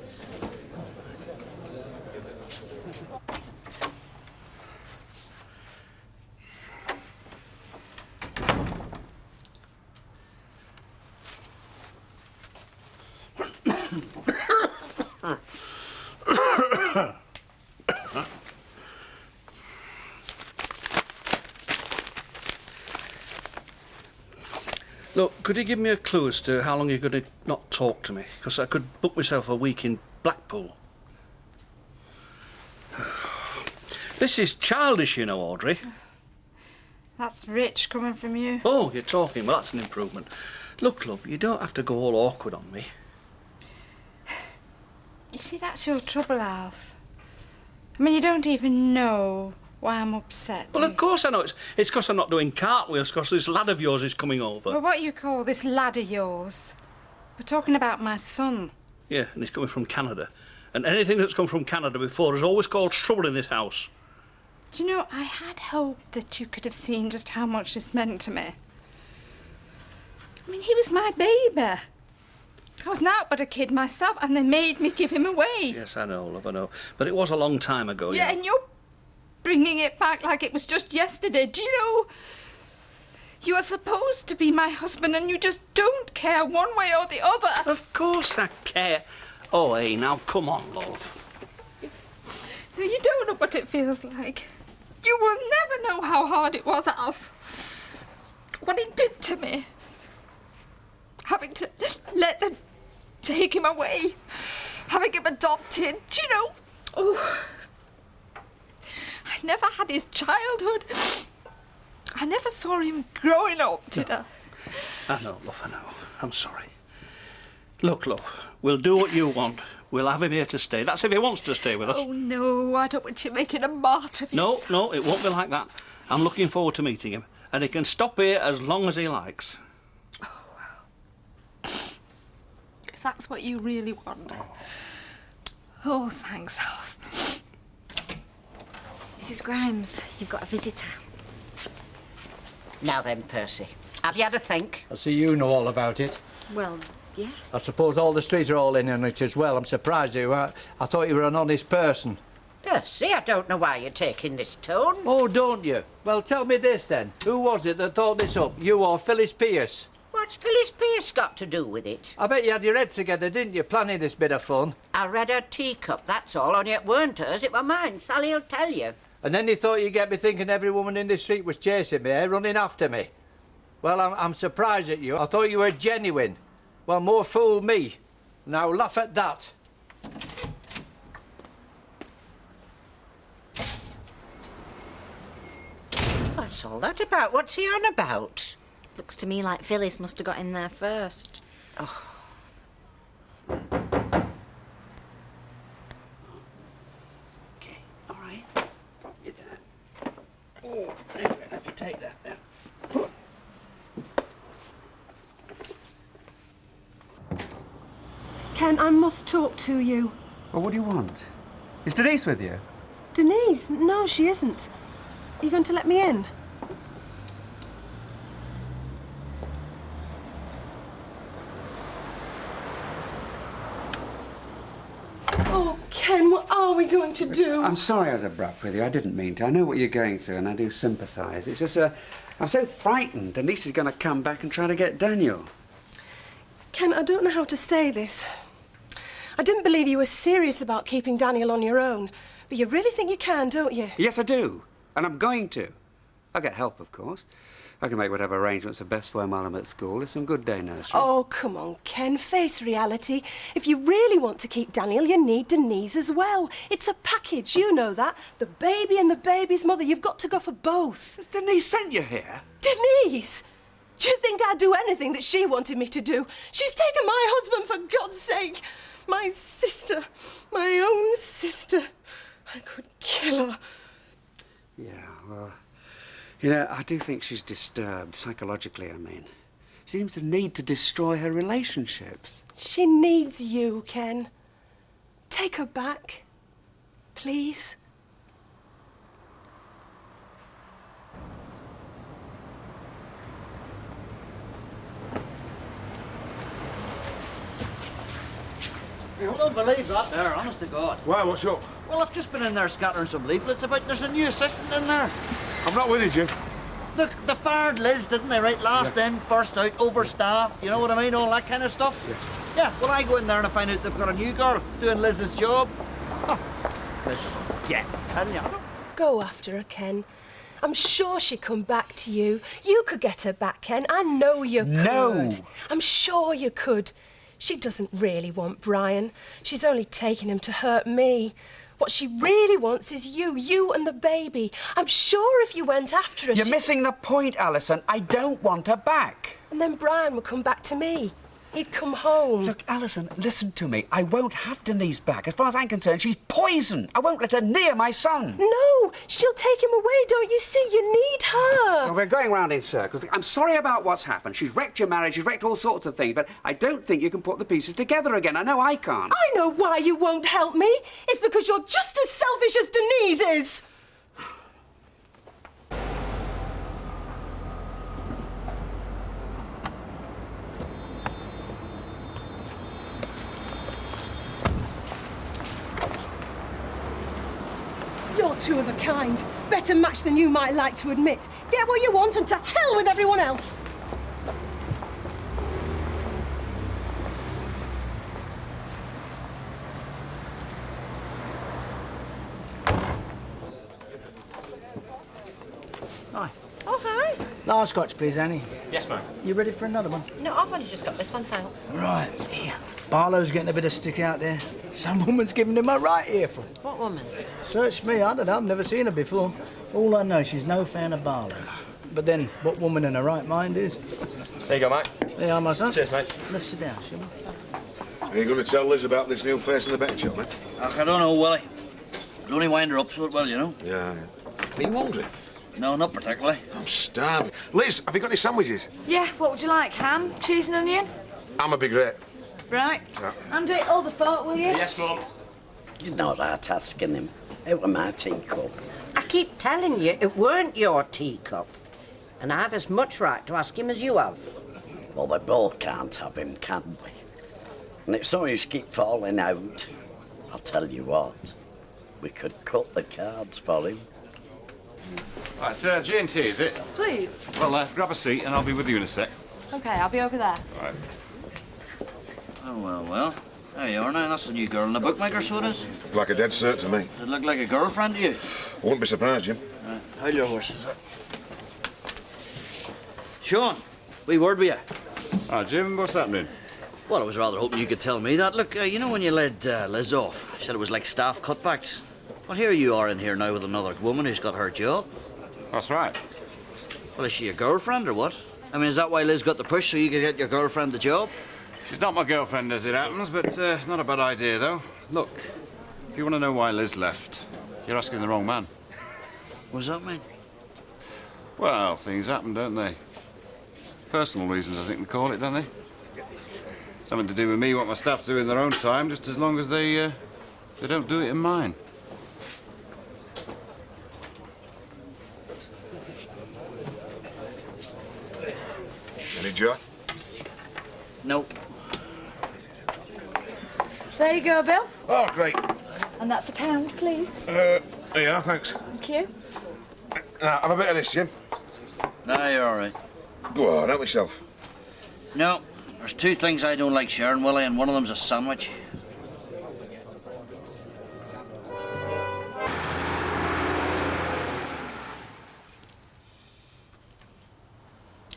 Look, could you give me a clue as to how long you're going to not talk to me? Because I could book myself a week in Blackpool. This is childish, you know, Audrey. That's rich coming from you. Oh, you're talking. Well, that's an improvement. Look, love, you don't have to go all awkward on me. You see, that's your trouble, Alf. I mean, you don't even know why I'm upset. Well, of course I know. It's because I'm not doing cartwheels, because this lad of yours is coming over. Well, what you call this lad of yours? We're talking about my son. Yeah, and he's coming from Canada. And anything that's come from Canada before has always caused trouble in this house. Do you know, I had hoped that you could have seen just how much this meant to me. I mean, he was my baby. I was naught but a kid myself, and they made me give him away. Yes, I know, love, I know. But it was a long time ago, Yeah, you know. and you're bringing it back like it was just yesterday. Do you know, you are supposed to be my husband, and you just don't care one way or the other. Of course I care. Oh, hey, now, come on, love. You don't know what it feels like. You will never know how hard it was, Alf. What he did to me. Having to let them take him away. Having him adopted. Do you know? Oh, I never had his childhood. I never saw him growing up, did I? I know, love, I know. I'm sorry. Look, love, we'll do what you want. We'll have him here to stay. That's if he wants to stay with us. Oh, no, I don't want you making a martyr of yourself. No, it won't be like that. I'm looking forward to meeting him. And he can stop here as long as he likes. Oh, well. If that's what you really want. Oh, thanks, Alf. Mrs. Grimes, you've got a visitor. Now then, Percy, have you had a think? I see you know all about it. Well, yes. I suppose all the streets are all in on it as well. I'm surprised you are. I thought you were an honest person. Percy, I don't know why you're taking this tone. Oh, don't you? Well, tell me this then. Who was it that thought this up? You or Phyllis Pierce? What's Phyllis Pierce got to do with it? I bet you had your heads together, didn't you, planning this bit of fun? I read her teacup, that's all, only it weren't hers, it were mine. Sally'll tell you. And then you thought you'd get me thinking every woman in the street was chasing me, running after me. Well, I'm surprised at you. I thought you were genuine. Well, more fool me. Now laugh at that. What's all that about? What's he on about? Looks to me like Phyllis must have got in there first. Oh. Okay, all right. Pop you there. Oh, let me take that then. Ken, I must talk to you. Well, what do you want? Is Denise with you? Denise? No, she isn't. Are you going to let me in? Oh, Ken, what are we going to do? I'm sorry I was abrupt with you. I didn't mean to. I know what you're going through, and I do sympathise. It's just, I'm so frightened. Denise is going to come back and try to get Daniel. Ken, I don't know how to say this. I didn't believe you were serious about keeping Daniel on your own, but you really think you can, don't you? Yes, I do. And I'm going to. I'll get help, of course. I can make whatever arrangements are best for him while I'm at school. There's some good day nurseries. Oh, come on, Ken. Face reality. If you really want to keep Daniel, you need Denise as well. It's a package, you know that. The baby and the baby's mother. You've got to go for both. Has Denise sent you here? Denise? Do you think I'd do anything that she wanted me to do? She's taken my husband, for God's sake. My sister. My own sister. I could kill her. Yeah, well... You know, I do think she's disturbed, psychologically, I mean. She seems to need to destroy her relationships. She needs you, Ken. Take her back. Please. I don't believe that there, honest to God. Why, what's up? Well, I've just been in there scattering some leaflets about there's a new assistant in there. I'm not with you, Jim. Look, they fired Liz, didn't they, right? Last in, first out, overstaffed, you know what I mean? All that kind of stuff. Yeah, well, I go in there and I find out they've got a new girl doing Liz's job. Oh, miserable. Yeah, can you? Go after her, Ken. I'm sure she'd come back to you. You could get her back, Ken. I know you could. No. I'm sure you could. She doesn't really want Brian. She's only taking him to hurt me. What she really wants is you and the baby. I'm sure if you went after her... You're missing the point, Alison. I don't want her back. And then Brian would come back to me. He'd come home. Look, Alison, listen to me. I won't have Denise back. As far as I'm concerned, she's poison. I won't let her near my son. No, she'll take him away, don't you see? You need her. Well, we're going round in circles. I'm sorry about what's happened. She's wrecked your marriage, she's wrecked all sorts of things, but I don't think you can put the pieces together again. I know I can't. I know why you won't help me. It's because you're just as selfish as Denise is. You're two of a kind. Better match than you might like to admit. Get what you want and to hell with everyone else. Hi. Oh, hi. Last scotch, please, Annie. Yes, ma'am. You ready for another one? No, I've only just got this one, thanks. Right, here. Barlow's getting a bit of stick out there. Some woman's giving him a right earful. What woman? Search me, I don't know, I've never seen her before. All I know, she's no fan of Barlow's. But then, what woman in her right mind is? There you go, mate. There you are, my son. Cheers, mate. Let's sit down, shall we? Are you going to tell Liz about this new face in the back shop, mate? I don't know, Willie. It'll only wind her up so it will, you know. Yeah. Are you hungry? No, not particularly. I'm starving. Liz, have you got any sandwiches? Yeah, what would you like? Ham, cheese and onion? I'm a big great. Right. Yeah. Andy, all the fork, will you? Yes, Mum. You're not out asking him. It was my teacup. I keep telling you, it weren't your teacup. And I have as much right to ask him as you have. Well, we both can't have him, can we? And it's no use keep falling out. I'll tell you what, we could cut the cards for him. Right, it's G&T, is it? Please. Well, grab a seat and I'll be with you in a sec. OK, I'll be over there. All right. Oh, well. There you are now. That's the new girl in the bookmaker, so it is. Like a dead cert to me. Does it look like a girlfriend to you? I wouldn't be surprised, Jim. Right. Hold your horses. Sean, wee word with you. Ah, Jim, what's happening? Well, I was rather hoping you could tell me that. Look, you know when you led Liz off, you said it was like staff cutbacks? Well, here you are in here now with another woman who's got her job. That's right. Well, is she your girlfriend or what? I mean, is that why Liz got the push so you could get your girlfriend the job? She's not my girlfriend as it happens, but it's not a bad idea, though. Look, if you want to know why Liz left, you're asking the wrong man. What does that mean? Well, things happen, don't they? Personal reasons, I think they call it, don't they? Something to do with me, what my staff do in their own time, just as long as they don't do it in mine. Any joy? Nope. There you go, Bill. Oh, great. And that's £1, please. Yeah, thanks. Thank you. Now, have a bit of this, Jim. No, you're all right. Go on, help yourself. No, There's two things I don't like sharing, Willie, and one of them's a sandwich.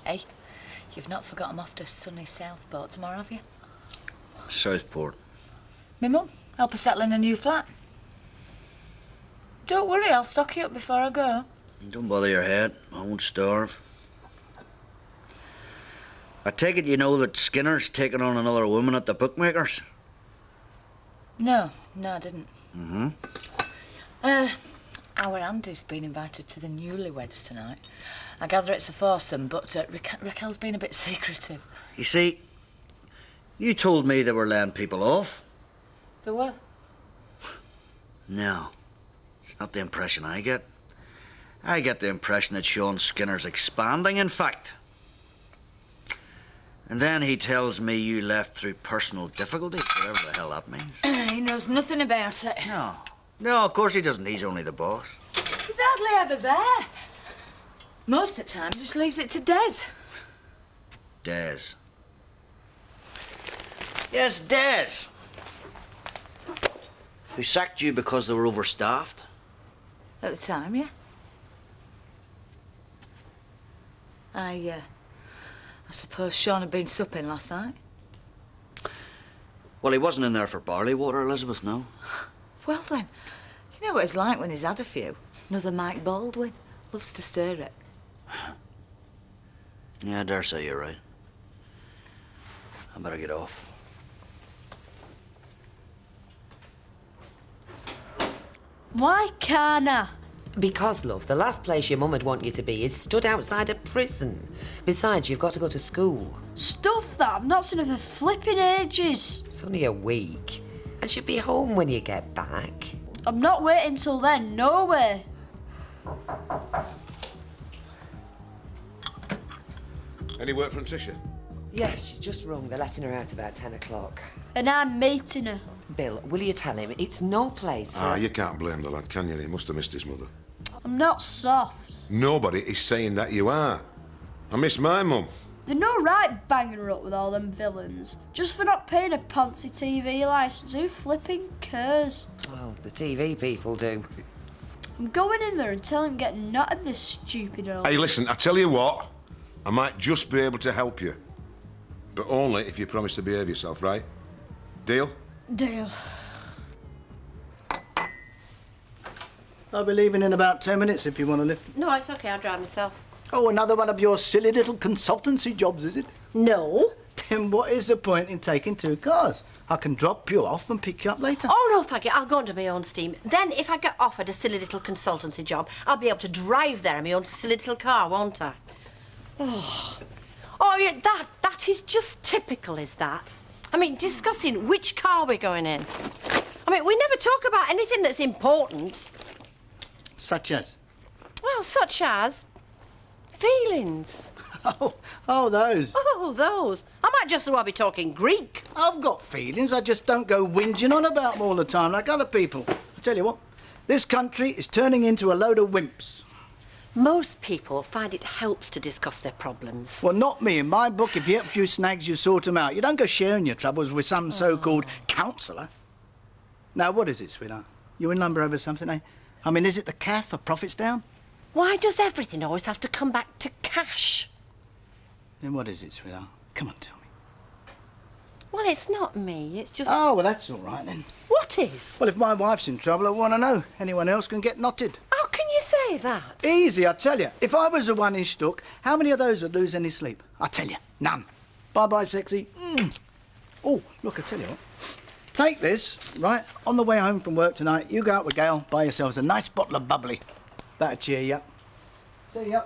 Hey, you've not forgotten off to sunny Southport tomorrow, have you? Southport. Me mum, help us settle in a new flat. Don't worry, I'll stock you up before I go. Don't bother your head. I won't starve. I take it you know that Skinner's taken on another woman at the bookmakers? No, I didn't. Mm-hmm. Our Andy's been invited to the newlyweds tonight. I gather it's a foursome, but Raquel's been a bit secretive. You see, you told me they were laying people off. There were? No, it's not the impression I get. I get the impression that Sean Skinner's expanding, in fact. And then he tells me you left through personal difficulties, whatever the hell that means. He knows nothing about it. No, of course he doesn't. He's only the boss. He's hardly ever there. Most of the time, just leaves it to Des. Des. Yes, Des. Who sacked you because they were overstaffed? At the time, yeah. I suppose Sean had been supping last night. Well, he wasn't in there for barley water, Elizabeth, no. Well then, you know what it's like when he's had a few. Another Mike Baldwin. Loves to stir it. Yeah, I dare say you're right. I better get off. Why can't I? Because, love, the last place your mum would want you to be is stood outside a prison. Besides, you've got to go to school. Stuff that I've not seen her for flipping ages. It's only a week. And she'll be home when you get back. I'm not waiting till then, no way. Any work from Tricia? Yes, she's just rung. They're letting her out about 10 o'clock. And I'm meeting her. Bill, will you tell him it's no place for... You can't blame the lad, can you? He must have missed his mother. I'm not soft. Nobody is saying that you are. I miss my mum. They're no right banging her up with all them villains. Just for not paying a poncy TV licence. Who flipping cares? Well, the TV people do. I'm going in there and telling him get nut at this stupid old... Hey, listen, I tell you what. I might just be able to help you. But only if you promise to behave yourself, right? Deal? Deal. I'll be leaving in about 10 minutes if you want to lift. No, it's okay. I'll drive myself. Oh, another one of your silly little consultancy jobs, is it? No. Then what is the point in taking two cars? I can drop you off and pick you up later. Oh, no, thank you. I'll go under my own steam. Then, if I get offered a silly little consultancy job, I'll be able to drive there in my own silly little car, won't I? Oh, yeah, that is just typical, is that? I mean, discussing which car we're going in. I mean, we never talk about anything that's important. Such as? Well, such as feelings. Oh, those. Oh, those. I might just as well be talking Greek. I've got feelings. I just don't go whinging on about them all the time like other people. I tell you what, this country is turning into a load of wimps. Most people find it helps to discuss their problems. Well, not me. In my book, if you have a few snags, you sort them out. You don't go sharing your troubles with some so-called counsellor. Now, what is it, sweetheart? You in lumber over something, eh? I mean, is it the caff or profits down? Why does everything always have to come back to cash? Then what is it, sweetheart? Come on, tell me. Well, it's not me. It's just... Oh, well, that's all right, then. What is? Well, if my wife's in trouble, I want to know. Anyone else can get knotted. How can you say that? Easy, I tell you. If I was a one-inch stuck, how many of those would lose any sleep? I tell you, none. Bye-bye, sexy. Oh, look, I tell you what. Take this, right? On the way home from work tonight, you go out with Gail, buy yourselves a nice bottle of bubbly. That'll cheer you up. See ya.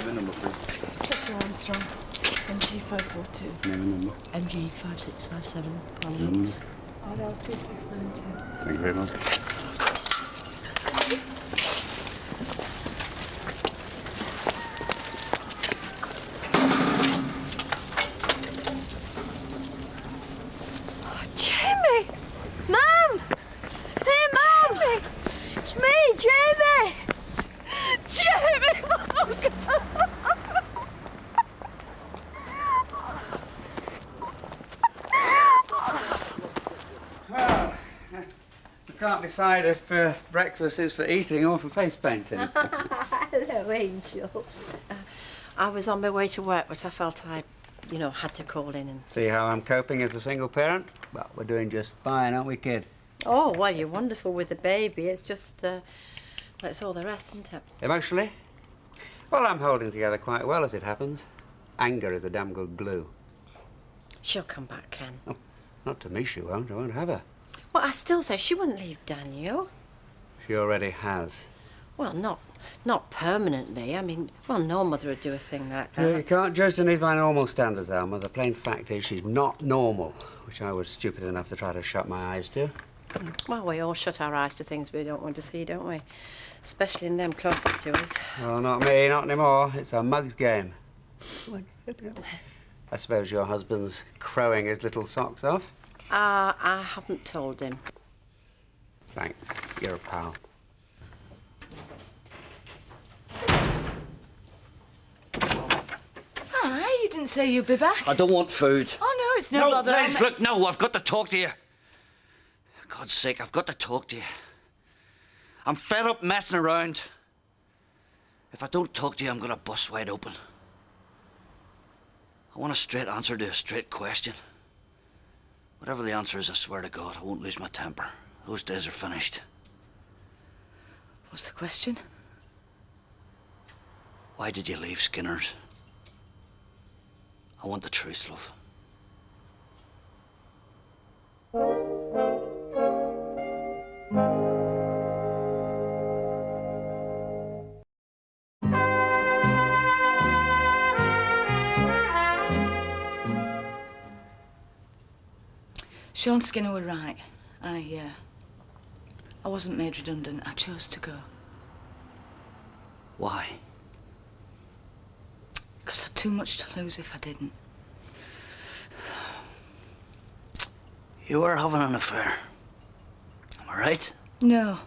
Number, please. Chester Armstrong, MG542. Number. MG5657. Number. RL36910. Thank you very much. Jamie! Jamie! Oh, God. Well, you can't decide if breakfast is for eating or for face painting. Hello, Angel. I was on my way to work, but I felt I, had to call in and... See how I'm coping as a single parent? Well, we're doing just fine, aren't we, kid? Oh, well, you're wonderful with the baby. It's just, it's all the rest, isn't it? Emotionally? Well, I'm holding together quite well as it happens. Anger is a damn good glue. She'll come back, Ken. Oh, not to me, she won't. I won't have her. Well, I still say she wouldn't leave Daniel. She already has. Well, not permanently. I mean, well, no mother would do a thing like that. You can't judge Denise by normal standards, Alma. The plain fact is she's not normal, which I was stupid enough to try to shut my eyes to. Well, we all shut our eyes to things we don't want to see, don't we? Especially in them closest to us. Well, not me, not anymore. It's a mug's game. I suppose your husband's crowing his little socks off? I haven't told him. Thanks. You're a pal. Hi, you didn't say you'd be back. I don't want food. Oh, no, it's no bother. Liz, look, no, I've got to talk to you. For God's sake, I've got to talk to you. I'm fed up messing around. If I don't talk to you, I'm going to bust wide open. I want a straight answer to a straight question. Whatever the answer is, I swear to God, I won't lose my temper. Those days are finished. What's the question? Why did you leave Skinner's? I want the truth, love. Sean Skinner were right. I wasn't made redundant. I chose to go. Why? Because I'd too much to lose if I didn't. You were having an affair. Am I right? No.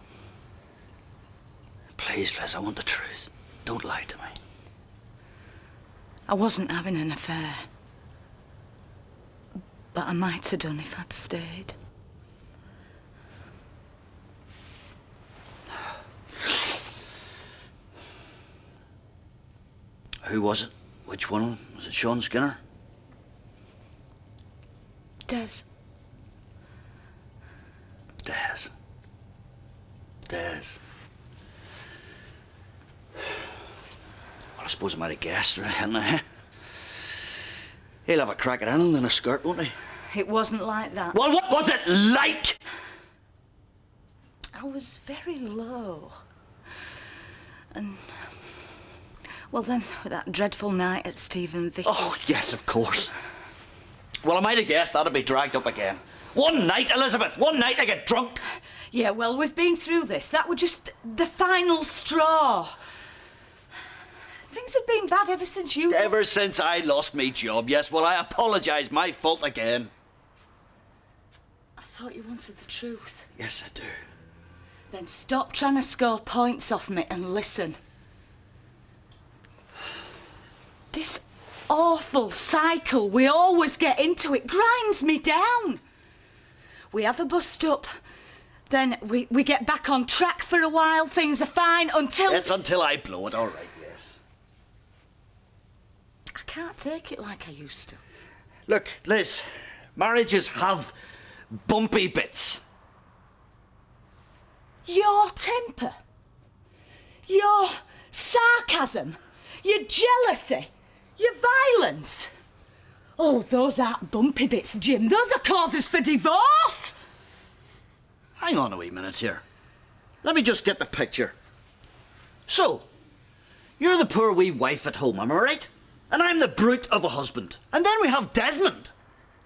Please, Liz, I want the truth. Don't lie to me. I wasn't having an affair. But I might have done if I'd stayed. Who was it? Which one? Was it Sean Skinner? Des. Des. Well, I suppose I might have guessed, right, hadn't I? He'll have a crack at anything in a skirt, won't he? It wasn't like that. Well, what was it like? I was very low. And... well, then, that dreadful night at Stephen Vicky's... Oh, yes, of course. Well, I might have guessed that'd be dragged up again. One night, Elizabeth, one night I get drunk. Yeah, well, we've been through this. That was just the final straw. Things have been bad ever since you... Ever since I lost me job, yes. Well, I apologise. My fault again. I thought you wanted the truth. Yes, I do. Then stop trying to score points off me and listen. This awful cycle we always get into, it grinds me down. We have a bust up, then we get back on track for a while, things are fine until... Yes, until I blow it, all right, yes. I can't take it like I used to. Look, Liz, marriages have bumpy bits. Your temper, your sarcasm, your jealousy, your violence. Oh, those aren't bumpy bits, Jim. Those are causes for divorce. Hang on a wee minute here. Let me just get the picture. So, you're the poor wee wife at home, am I right? And I'm the brute of a husband. And then we have Desmond,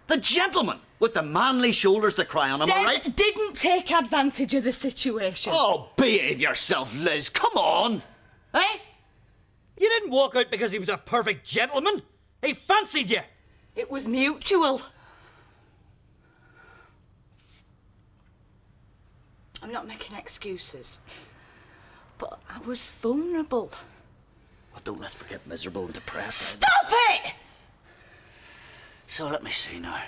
the gentleman with the manly shoulders to cry on, am I right? Des didn't take advantage of the situation. Oh, behave yourself, Liz. Come on. Eh? You didn't walk out because he was a perfect gentleman. He fancied you. It was mutual. I'm not making excuses. But I was vulnerable. Well, don't let's forget miserable and depressed. Stop it! So let me see now.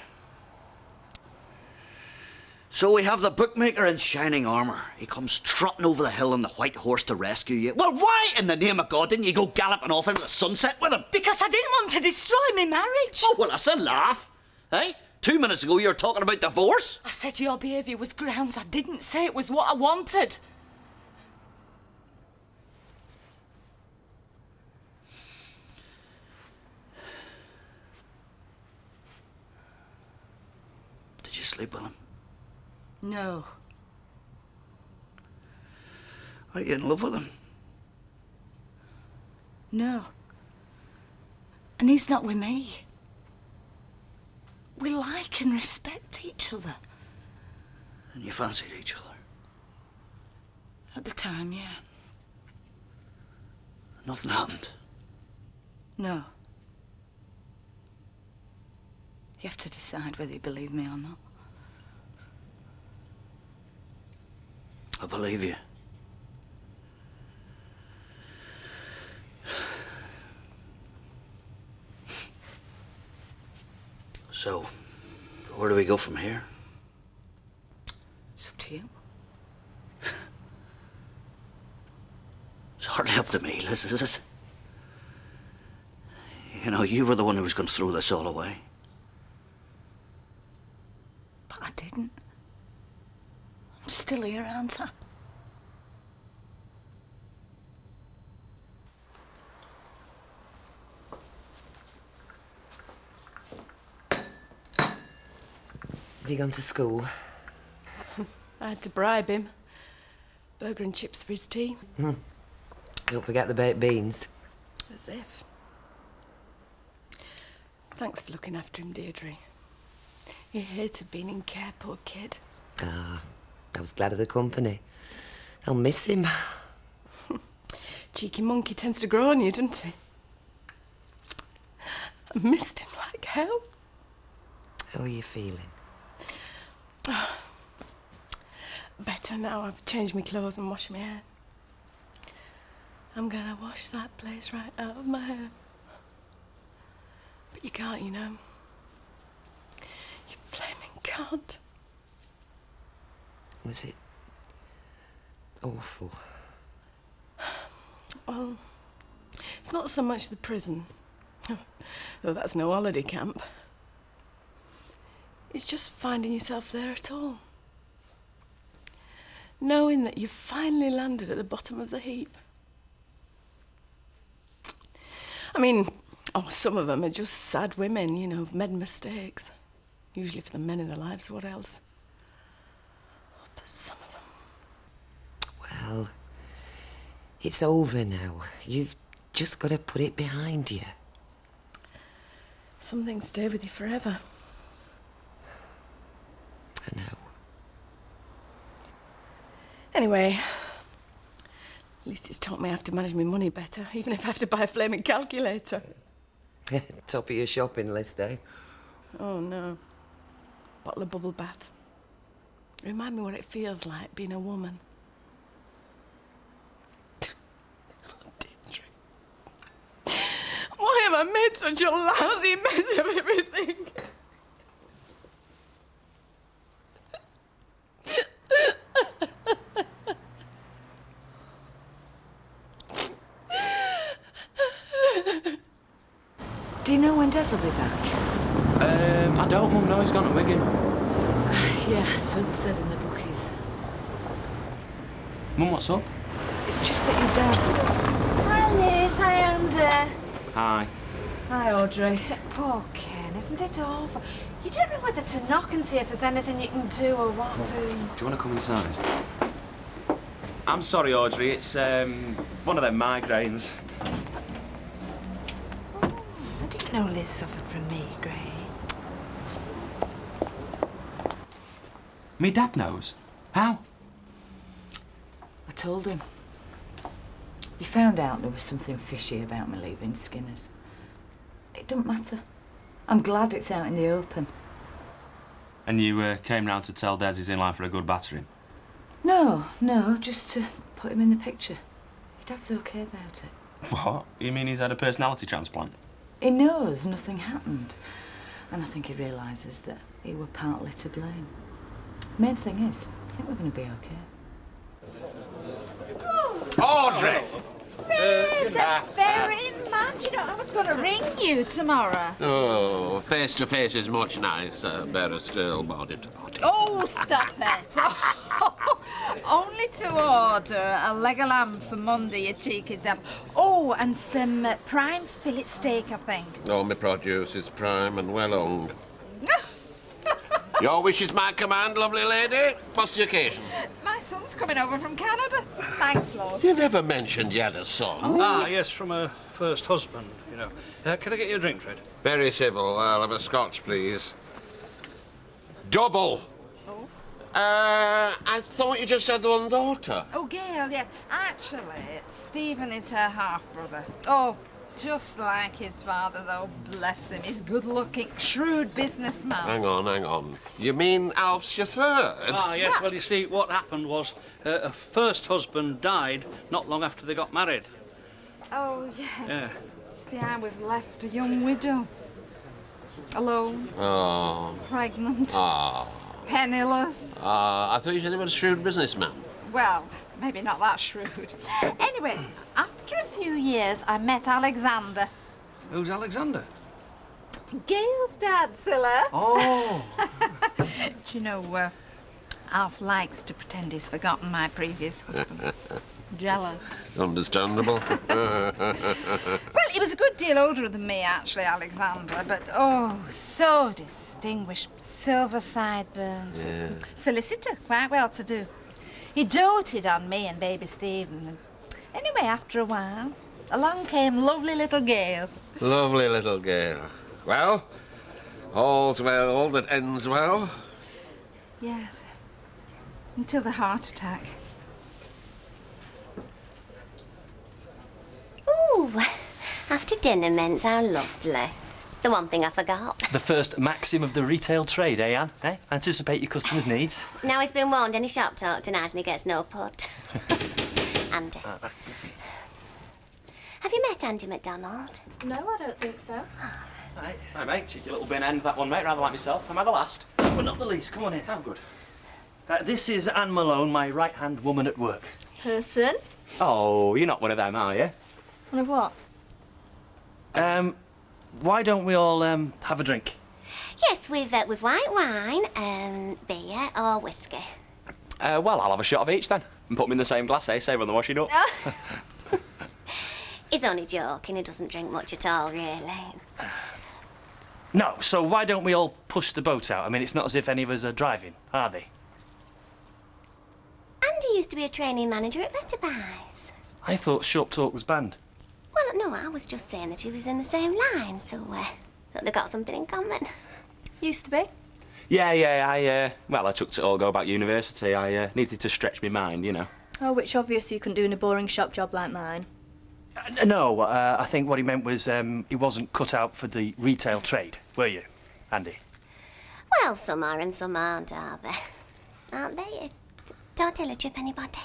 So we have the bookmaker in shining armour. He comes trotting over the hill on the white horse to rescue you. Well, why in the name of God didn't you go galloping off into the sunset with him? Because I didn't want to destroy my marriage. Oh, well, that's a laugh. Eh? 2 minutes ago you were talking about divorce. I said your behaviour was grounds. I didn't say it was what I wanted. Did you sleep with him? No. Are you in love with him? No. And he's not with me. We like and respect each other. And you fancied each other? At the time, yeah. Nothing happened? No. You have to decide whether you believe me or not. I believe you. So, where do we go from here? It's up to you. It's hardly up to me, Liz, is it? You know, you were the one who was going to throw this all away. But I didn't. I'm still here, aren't I? Has he gone to school? I had to bribe him. Burger and chips for his tea. Don't forget the baked beans. As if. Thanks for looking after him, Deirdre. He hated being in care, poor kid. Ah, I was glad of the company. I'll miss him. Cheeky monkey tends to grow on you, doesn't he? I missed him like hell. How are you feeling? Better now. I've changed my clothes and washed my hair. I'm gonna wash that place right out of my hair. But you can't, you know. You flaming can't. Was it awful? Well, it's not so much the prison. Though that's no holiday camp. It's just finding yourself there at all. Knowing that you've finally landed at the bottom of the heap. I mean, some of them are just sad women, you know, who've made mistakes. Usually for the men in their lives, what else? Oh, but some of them... Well, it's over now. You've just got to put it behind you. Some things stay with you forever. I know. Anyway, at least it's taught me I have to manage my money better, even if I have to buy a flaming calculator. Top of your shopping list, eh? Oh, no. Bottle of bubble bath. Remind me what it feels like being a woman. Why am I made such a lousy mess of everything? Do you know when Des will be back? I don't, Mum. No, he's gone to Wigan. Yeah, so they said in the bookies. Mum, what's up? It's just that your dad... Hi, Liz. Hi, Andy. Hi. Hi, Audrey. Poor Ken, isn't it awful? You don't know whether to knock and see if there's anything you can do or what do. Do you want to come inside? I'm sorry, Audrey. It's one of them migraines. I didn't know Liz suffered from migraine. Me dad knows. How? I told him. He found out there was something fishy about me leaving Skinner's. It doesn't matter. I'm glad it's out in the open. And you came round to tell Des he's in line for a good battering? No, just to put him in the picture. Dad's okay about it. What? You mean he's had a personality transplant? He knows nothing happened. And I think he realises that he were partly to blame. Main thing is, I think we're going to be okay. Audrey! Very much. You know, I was going to ring you tomorrow. Oh, face to face is much nicer, better still, body to body. Oh, stop it. Only to order a leg of lamb for Monday, you cheeky devil. Oh, and some prime fillet steak, I think. Oh, my produce is prime and well owned. Your wish is my command, lovely lady. What's the occasion? My son's coming over from Canada. Thanks, Lord. You never mentioned you had a son. Ah, yes, from a first husband, you know. Can I get you a drink, Fred? Very civil. I'll have a scotch, please. Double. Oh? I thought you just had one daughter. Oh, Gail, yes. Actually, Stephen is her half-brother. Oh, just like his father, though, bless him. He's good-looking, shrewd businessman. Hang on. You mean Alf's your third? Ah, yes, well, you see, what happened was her first husband died not long after they got married. Oh, yes. Yeah. See, I was left a young widow. Alone. Oh. Pregnant. Oh. Penniless. I thought you said he was a shrewd businessman. Well, maybe not that shrewd. Anyway, after a few years, I met Alexander. Who's Alexander? Gail's dad, Scylla. Oh. Do you know, Alf likes to pretend he's forgotten my previous husband. Jealous. Understandable. Well, he was a good deal older than me, actually, Alexander, but oh, so distinguished. Silver sideburns. Yeah. Solicitor, quite well to do. He doted on me and baby Stephen. Anyway, after a while, along came lovely little Gail. Lovely little girl. Well, all's well that ends well. Yes. Until the heart attack. Ooh, after dinner, Mens, how lovely. The one thing I forgot. The first maxim of the retail trade, eh, Anne? Eh? Anticipate your customers' needs. Now he's been warned any shop talk tonight and he gets no put. Andy. Have you met Andy MacDonald? No, I don't think so. Hi, mate. Cheeky little bin end, that one, mate. Rather like myself. Am I the last? But not the least. Come on in. Oh, good. This is Anne Malone, my right-hand woman at work. Person? Oh, you're not one of them, are you? One of what? Why don't we all have a drink? Yes, with white wine, beer or whiskey. Well, I'll have a shot of each then. And put them in the same glass, eh? Save on the washing up. He's only joking. He doesn't drink much at all, really. No, so why don't we all push the boat out? I mean, it's not as if any of us are driving, are they? Andy used to be a training manager at Letterby's. I thought shop talk was banned. Well, no, I was just saying that he was in the same line, so thought they got something in common. Used to be. Yeah, I took to all go about university. I needed to stretch my mind, you know. Oh, which obviously you couldn't do in a boring shop job like mine. No, I think what he meant was he wasn't cut out for the retail trade, were you, Andy? Well, some are and some aren't, are they? Aren't they? Don't tell a chip anybody.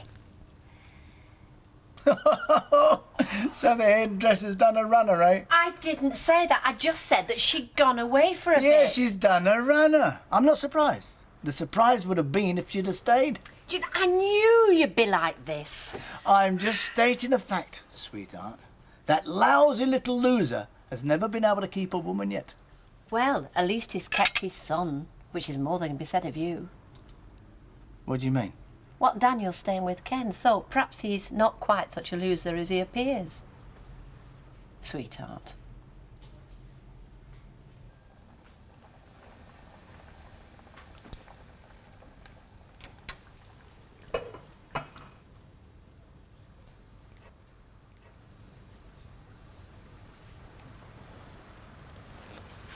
So the hairdresser's done a runner, eh? I didn't say that. I just said that she'd gone away for a bit. Yeah, she's done a runner. I'm not surprised. The surprise would have been if she'd have stayed. I knew you'd be like this. I'm just stating a fact, sweetheart. That lousy little loser has never been able to keep a woman yet. Well, at least he's kept his son, which is more than can be said of you. What do you mean? What, Daniel's staying with Ken, so perhaps he's not quite such a loser as he appears. Sweetheart.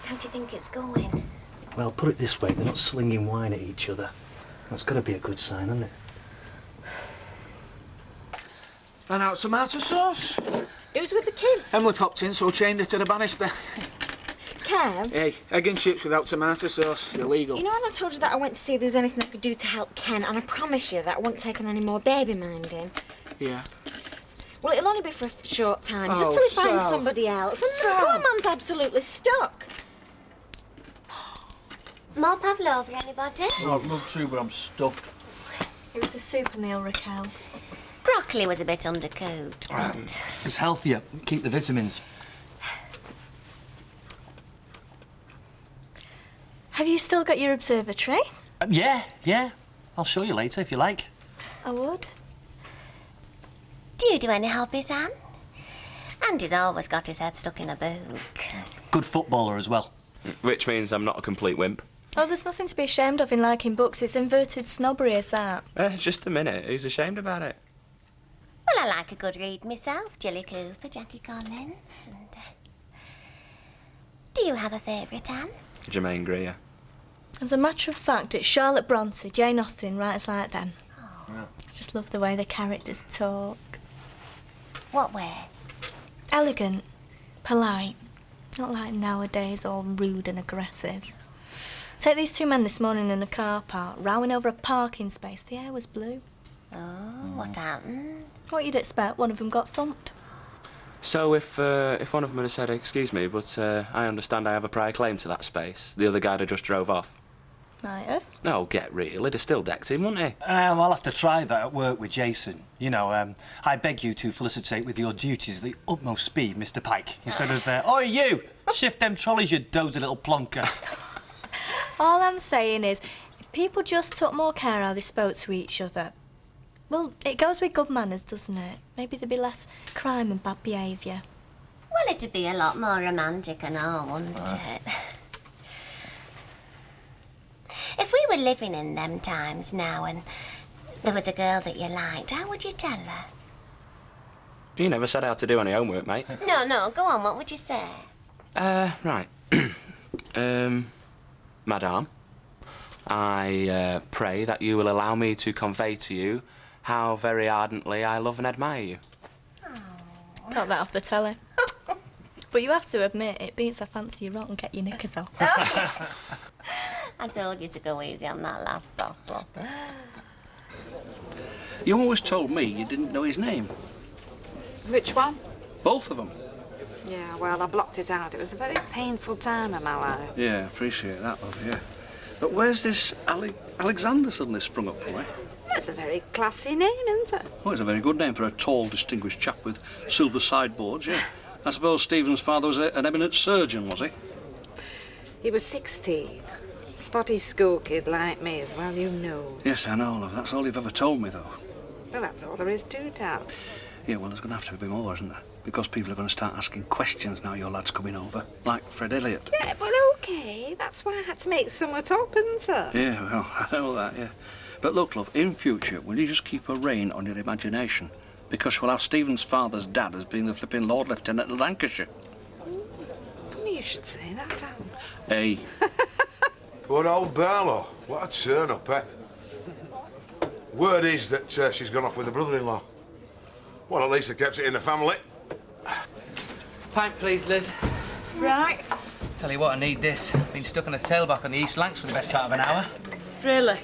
How do you think it's going? Well, put it this way, they're not slinging wine at each other. That's got to be a good sign, isn't it? Ran out of tomato sauce. It was with the kids. Emily popped in, so chained it to the banister. Kev? Hey, egg and chips without tomato sauce. It's illegal. You know when I told you that I went to see if there was anything I could do to help Ken, and I promise you that I wouldn't take on any more baby minding? Yeah. Well, it'll only be for a short time, just Oh, till he finds Sal. somebody else. And the Sal. poor man's absolutely stuck. More pavlova, anybody? Oh, I'd love to, but I'm stuffed. It was a super meal, Raquel. Broccoli was a bit undercooked, but... It's healthier. Keep the vitamins. Have you still got your observatory? Yeah. I'll show you later if you like. I would. Do you do any hobbies, Anne? Andy's always got his head stuck in a book. Good footballer as well. Which means I'm not a complete wimp. Oh, there's nothing to be ashamed of in liking books. It's inverted snobbery, is that? Just a minute. Who's ashamed about it? Well, I like a good read myself. Jilly Cooper, Jackie Collins, and... Do you have a favourite, Anne? Jermaine Greer. As a matter of fact, it's Charlotte Bronte, Jane Austen, writers like them. Yeah. I just love the way the characters talk. What way? Elegant, polite. Not like nowadays, all rude and aggressive. Take these two men this morning in a car park, rowing over a parking space. The air was blue. Oh, what happened? What you'd expect, one of them got thumped. So if one of them had said, "Excuse me, but I understand I have a prior claim to that space," the other guy'd have just drove off. Might have. No, get real. He'd have still decked him, wouldn't he? I'll have to try that at work with Jason. You know, I beg you to felicitate with your duties at the utmost speed, Mr. Pike, instead of, "Oi, you! Shift them trolleys, you dozy little plonker." All I'm saying is, if people just took more care how they spoke to each other, well, it goes with good manners, doesn't it? Maybe there'd be less crime and bad behaviour. Well, it'd be a lot more romantic and all, wouldn't it? If we were living in them times now and there was a girl that you liked, how would you tell her? You never said how to do any homework, mate. No, go on, what would you say? Right. Madame, I pray that you will allow me to convey to you how very ardently I love and admire you. Got that off the telly. But you have to admit, it beats I fancy you rot and get your knickers off. I told you to go easy on that last bottle. You always told me you didn't know his name. Which one? Both of them. Yeah, well, I blocked it out. It was a very painful time in my life. Yeah, appreciate that, love, yeah. But where's this Alexander suddenly sprung up for, eh? That's a very classy name, isn't it? Oh, it's a very good name for a tall, distinguished chap with silver sideboards, yeah. I suppose Stephen's father was an eminent surgeon, was he? He was 16. Spotty school kid like me as well, you know. Yes, I know, love. That's all you've ever told me, though. Well, that's all there is to tell. Yeah, well, there's going to have to be more, isn't there? Because people are going to start asking questions now your lad's coming over, like Fred Elliott. Yeah, but OK, that's why I had to make somewhat up, isn't it? Yeah, well, I know that, yeah. But look, love, in future, will you just keep a rein on your imagination? Because we'll have Stephen's father's dad as being the flipping Lord Lieutenant of Lancashire. Funny you should say that, Anne. Hey. Poor old Barlow. What a turn-up, eh? Word is that she's gone off with her brother-in-law. Well, at least they kept it in the family. Pint, please, Liz. Right. Tell you what, I need this. Been stuck on a tailback on the East Lancs for the best part of an hour. Really?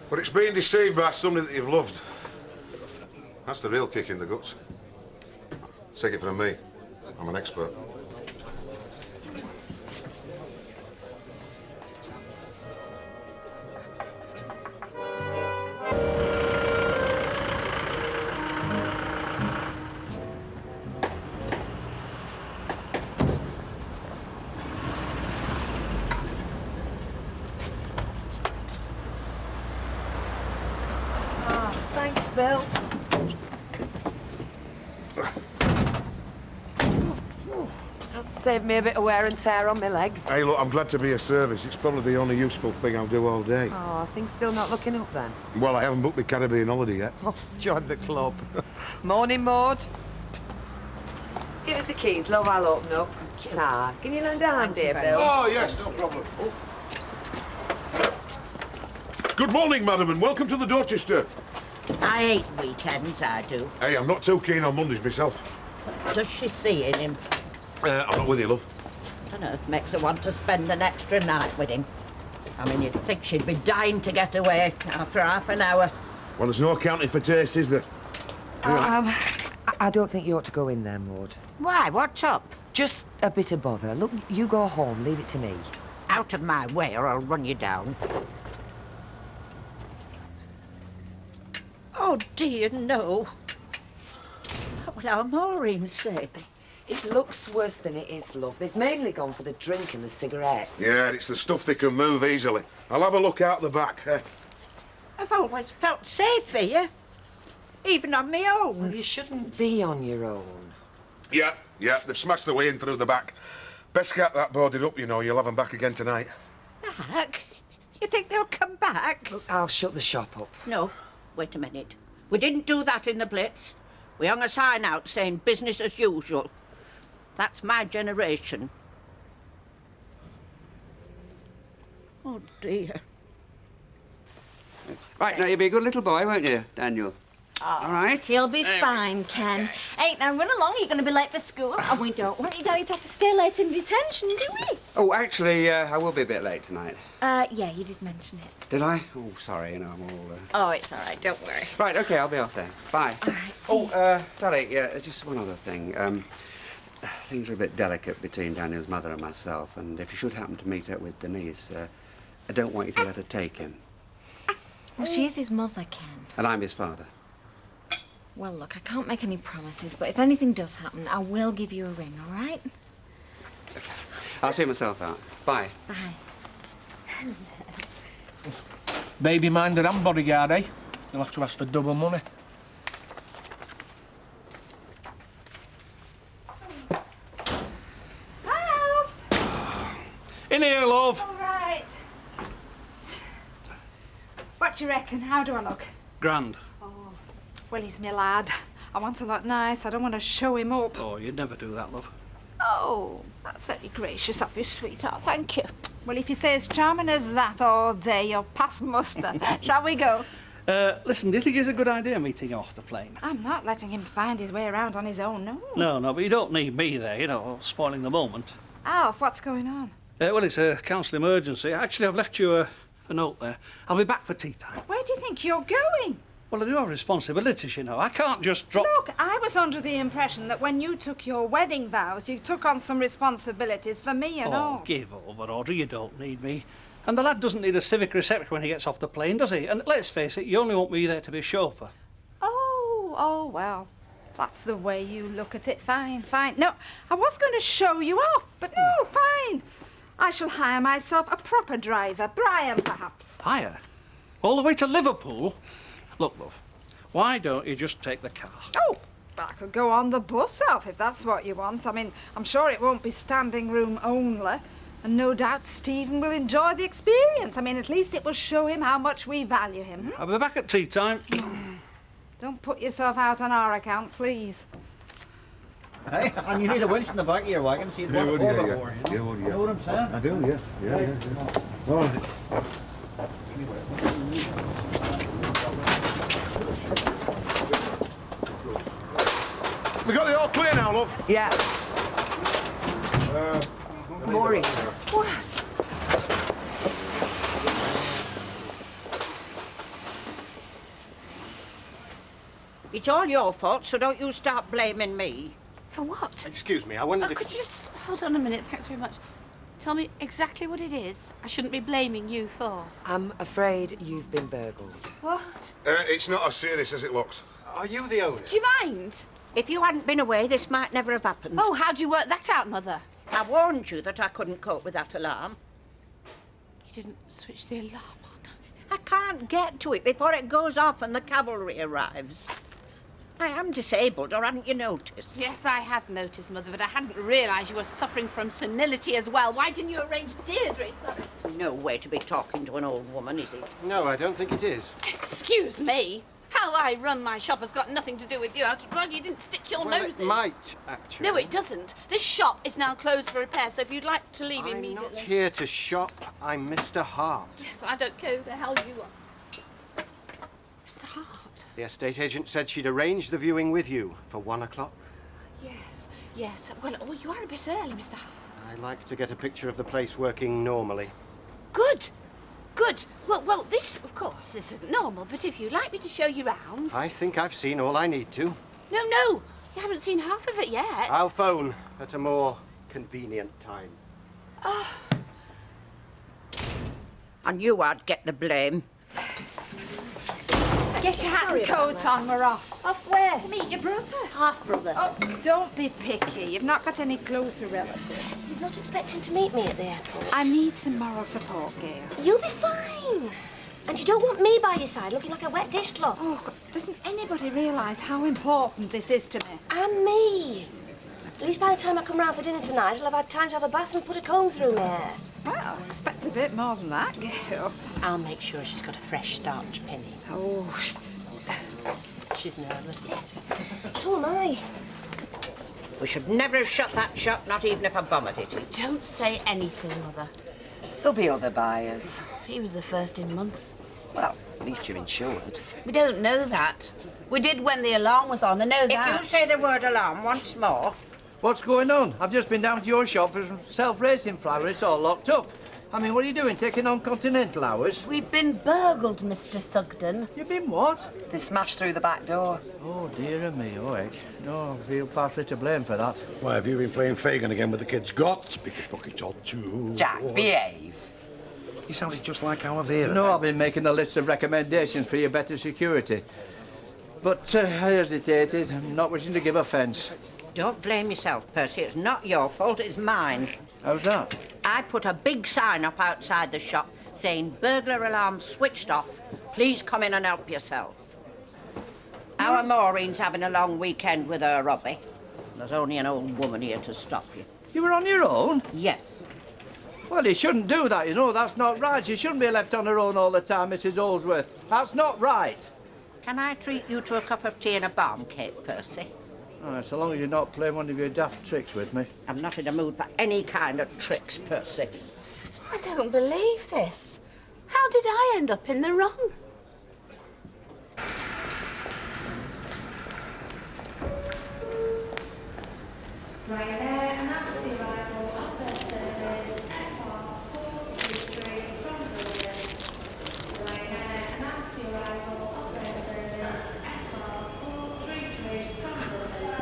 But it's being deceived by somebody that you've loved. That's the real kick in the guts. Take it from me. I'm an expert. Thanks, Bill. That's saved me a bit of wear and tear on my legs. Hey, look, I'm glad to be of service. It's probably the only useful thing I'll do all day. Oh, things still not looking up then? Well, I haven't booked my Caribbean holiday yet. Oh, join the club. Morning, Maud. Give us the keys, love, I'll open up. Ta. Can you lend a hand, dear Bill? Oh, yes, no problem. Good morning, madam, and welcome to the Dorchester. I hate weekends, I do. Hey, I'm not too keen on Mondays myself. Does she seeing him? I'm not with you, love. What on earth makes her want to spend an extra night with him? I mean, you'd think she'd be dying to get away after half an hour. Well, there's no accounting for taste, is there? I don't think you ought to go in there, Maud. Why? What's up? Just a bit of bother. Look, you go home. Leave it to me. Out of my way or I'll run you down. Oh, dear, no. What will our Maureen say? It looks worse than it is, love. They've mainly gone for the drink and the cigarettes. Yeah, it's the stuff they can move easily. I'll have a look out the back. I've always felt safe here, even on my own. Well, you shouldn't be on your own. Yeah, they've smashed their way in through the back. Best get that boarded up, you know. You'll have them back again tonight. Back? You think they'll come back? Look, I'll shut the shop up. No, wait a minute. We didn't do that in the Blitz. We hung a sign out saying business as usual. That's my generation. Oh, dear. Right, now you'll be a good little boy, won't you, Daniel? All right? He'll be fine, Ken. Hey, now run along. You're going to be late for school. And we don't want your daddy to have to stay late in detention, do we? Oh, actually, I will be a bit late tonight. Yeah, you did mention it. Did I? Oh, sorry, you know, I'm all... Oh, it's all right. Don't worry. Right, OK, I'll be off then. Bye. All right, see Sorry, yeah, just one other thing. Things are a bit delicate between Daniel's mother and myself, and if you should happen to meet up with Denise, I don't want you to let her take him. Well, she's his mother, Ken. And I'm his father. Well, look, I can't make any promises, but if anything does happen, I will give you a ring, all right? I'll see myself out. Bye. Bye. Baby minded and bodyguard, eh? You'll have to ask for double money. Hi, Alf. In here, love. All right. What do you reckon? How do I look? Grand. Well, he's my lad. I want to look nice. I don't want to show him up. Oh, you'd never do that, love. Oh, that's very gracious of you, sweetheart. Thank you. Well, if you say as charming as that all day, you're past muster. Shall we go? Listen, do you think it's a good idea meeting you off the plane? I'm not letting him find his way around on his own, no. No, but you don't need me there, you know, spoiling the moment. Alf, what's going on? Well, it's a council emergency. Actually, I've left you a note there. I'll be back for tea time. Where do you think you're going? Well, I do have responsibilities, you know. I can't just drop... Look, I was under the impression that when you took your wedding vows, you took on some responsibilities for me and all. Oh, give over, Audrey. You don't need me. And the lad doesn't need a civic reception when he gets off the plane, does he? And let's face it, you only want me there to be a chauffeur. Oh, well, that's the way you look at it. Fine, fine. No, I was going to show you off, but no, fine. I shall hire myself a proper driver. Brian, perhaps. Hire? All the way to Liverpool? Look, love, why don't you just take the car? Oh, I could go on the bus, Alf, if that's what you want. I mean, I'm sure it won't be standing room only. And no doubt Stephen will enjoy the experience. I mean, at least it will show him how much we value him. I'll be back at tea time. Don't put yourself out on our account, please. Hey, and you need a winch in the back of your wagon, so you'd want a four before, you know? You know what I'm saying? I do, yeah. All right. We got the all clear now, love? Yeah. Maureen. What? It's all your fault, so don't you start blaming me. For what? Excuse me, I wondered if... Could you just hold on a minute? Thanks very much. Tell me exactly what it is I shouldn't be blaming you for. I'm afraid you've been burgled. What? It's not as serious as it looks. Are you the owner? Do you mind? If you hadn't been away, this might never have happened. Oh, how'd you work that out, Mother? I warned you that I couldn't cope with that alarm. You didn't switch the alarm on. I can't get to it before it goes off and the cavalry arrives. I am disabled, or hadn't you noticed? Yes, I had noticed, Mother, but I hadn't realised you were suffering from senility as well. Why didn't you arrange Deirdre? Sorry. No way to be talking to an old woman, is it? No, I don't think it is. Excuse me. How I run my shop has got nothing to do with you. I'm glad you didn't stitch your Well, nose it in. might, actually. No, it doesn't. This shop is now closed for repair, so if you'd like to leave I'm immediately... not here to shop. I'm Mr. Hart. Yes, I don't care who the hell you are. Mr. Hart? The estate agent said she'd arranged the viewing with you for 1 o'clock. Yes, yes. Well, oh, you are a bit early, Mr. Hart. I like to get a picture of the place working normally. Good. good. Well, this, of course, isn't normal, but if you'd like me to show you round... I think I've seen all I need to. No, you haven't seen half of it yet. I'll phone at a more convenient time. Oh. I knew I'd get the blame. Get your hat and coat on, we're off. Off where? To meet your brother. Half-brother. Oh, don't be picky. You've not got any closer relatives. He's not expecting to meet me at the airport. I need some moral support, Gail. You'll be fine. And you don't want me by your side looking like a wet dishcloth. Oh, God, doesn't anybody realise how important this is to me? And me. At least by the time I come round for dinner tonight, I'll have had time to have a bath and put a comb through my hair. Well, I expect a bit more than that, Gail. I'll make sure she's got a fresh starch penny. Oh, she's nervous. Yes. So am I. We should never have shut that shop, not even if I vomited it. Don't say anything, Mother. There'll be other buyers. He was the first in months. Well, at least you're insured. We don't know that. We did when the alarm was on, I know that. If you say the word alarm once more... What's going on? I've just been down to your shop for some self-raising flour. It's all locked up. I mean, what are you doing, taking on continental hours? We've been burgled, Mr. Sugden. You've been what? They smashed through the back door. Oh, dear me, oh, heck. No, I feel partly to blame for that. Why, have you been playing Fagin again with the kids' gots? Pickpockets or two. Jack, behave. You sounded just like our Vera. No, I've been making a list of recommendations for your better security. But I hesitated. I'm not wishing to give offence. Don't blame yourself, Percy. It's not your fault, it's mine. How's that? I put a big sign up outside the shop saying burglar alarm switched off. Please come in and help yourself. Our Maureen's having a long weekend with her Robbie. There's only an old woman here to stop you. You were on your own? Yes. Well, you shouldn't do that, you know. That's not right. She shouldn't be left on her own all the time, Mrs. Holsworth. That's not right. Can I treat you to a cup of tea and a balm cake, Percy? All right, so long as you're not playing one of your daft tricks with me. I'm not in the mood for any kind of tricks, Percy. I don't believe this. How did I end up in the wrong? Ryanair announced the arrival of their service F433 from Berlin. Ryanair announced the arrival of their service F433 from Berlin.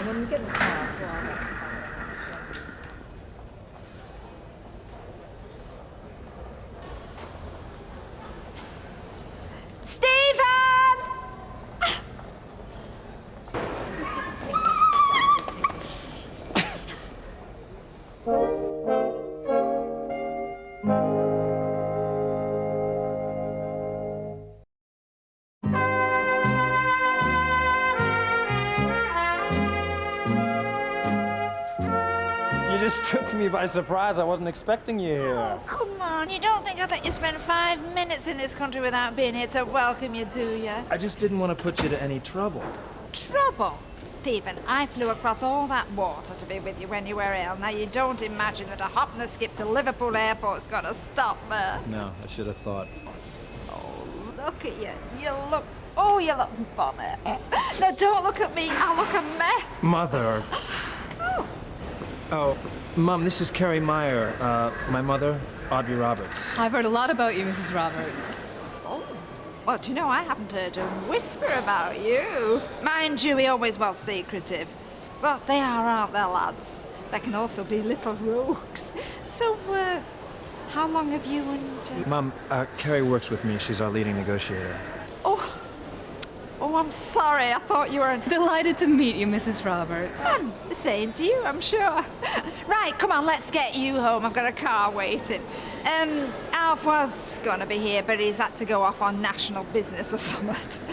When you get in the car, Stephen! You just took me by surprise. I wasn't expecting you here. Oh, come on. You don't think I'd let you spend 5 minutes in this country without being here to welcome you, do you? I just didn't want to put you to any trouble. Trouble? Stephen, I flew across all that water to be with you when you were ill. Now, you don't imagine that a hop and a skip to Liverpool Airport's got to stop me. No, I should have thought. Oh, look at you. You look... Oh, you look bonnet. No, don't look at me. I look a mess. Mother. Oh, Mum, this is Carrie Meyer, my mother, Audrey Roberts. I've heard a lot about you, Mrs. Roberts. Oh, well, do you know, I haven't heard a whisper about you. Mind you, we always well secretive. But they are, aren't they, lads? They can also be little rogues. So, how long have you and... Mum, Carrie works with me. She's our leading negotiator. Oh, I'm sorry. I thought you were... Delighted to meet you, Mrs. Roberts. The same to you, I'm sure. Right, come on, let's get you home. I've got a car waiting. Alf was going to be here, but he's had to go off on national business or something.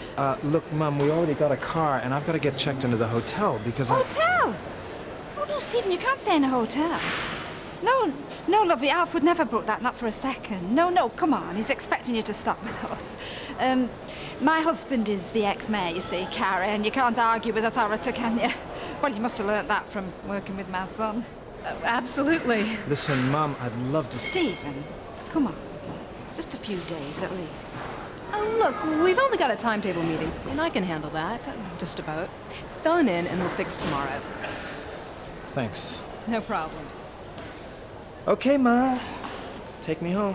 Look, Mum, we already got a car, and I've got to get checked into the hotel because Hotel? Oh, no, Stephen, you can't stay in a hotel. No, lovey, Alf would never book that, not for a second. No, come on, he's expecting you to stop with us. My husband is the ex-mayor, you see, Carrie, and you can't argue with authority, can you? Well, you must have learnt that from working with my son. Absolutely. Listen, Mum, I'd love to... Stephen, come on. Just a few days, at least. Look, we've only got a timetable meeting, and I can handle that, just about. Phone in, and we'll fix tomorrow. Thanks. No problem. Okay, Ma. Take me home.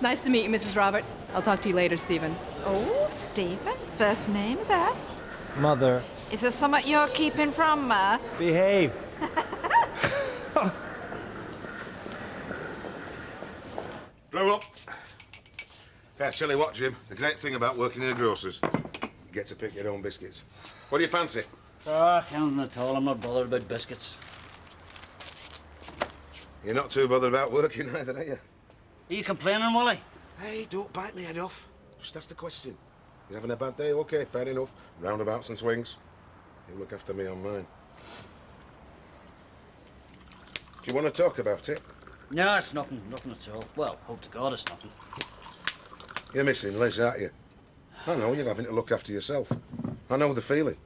Nice to meet you, Mrs. Roberts. I'll talk to you later, Stephen. Oh, Stephen. First name's that. Mother. Is there something you're keeping from me? Behave. Grow up. Yeah, tell you what, Jim. The great thing about working in a grocer's, you get to pick your own biscuits. What do you fancy? Ah, counting at all. I'm not bothered about biscuits. You're not too bothered about working either, are you? Are you complaining, Wally? Hey, don't bite me head off. Just ask the question. You're having a bad day? OK, fair enough. Roundabouts and swings. You look after me on mine. Do you want to talk about it? No, it's nothing. Nothing at all. Well, hope to God it's nothing. You're missing Liz, aren't you? I know you're having to look after yourself. I know the feeling.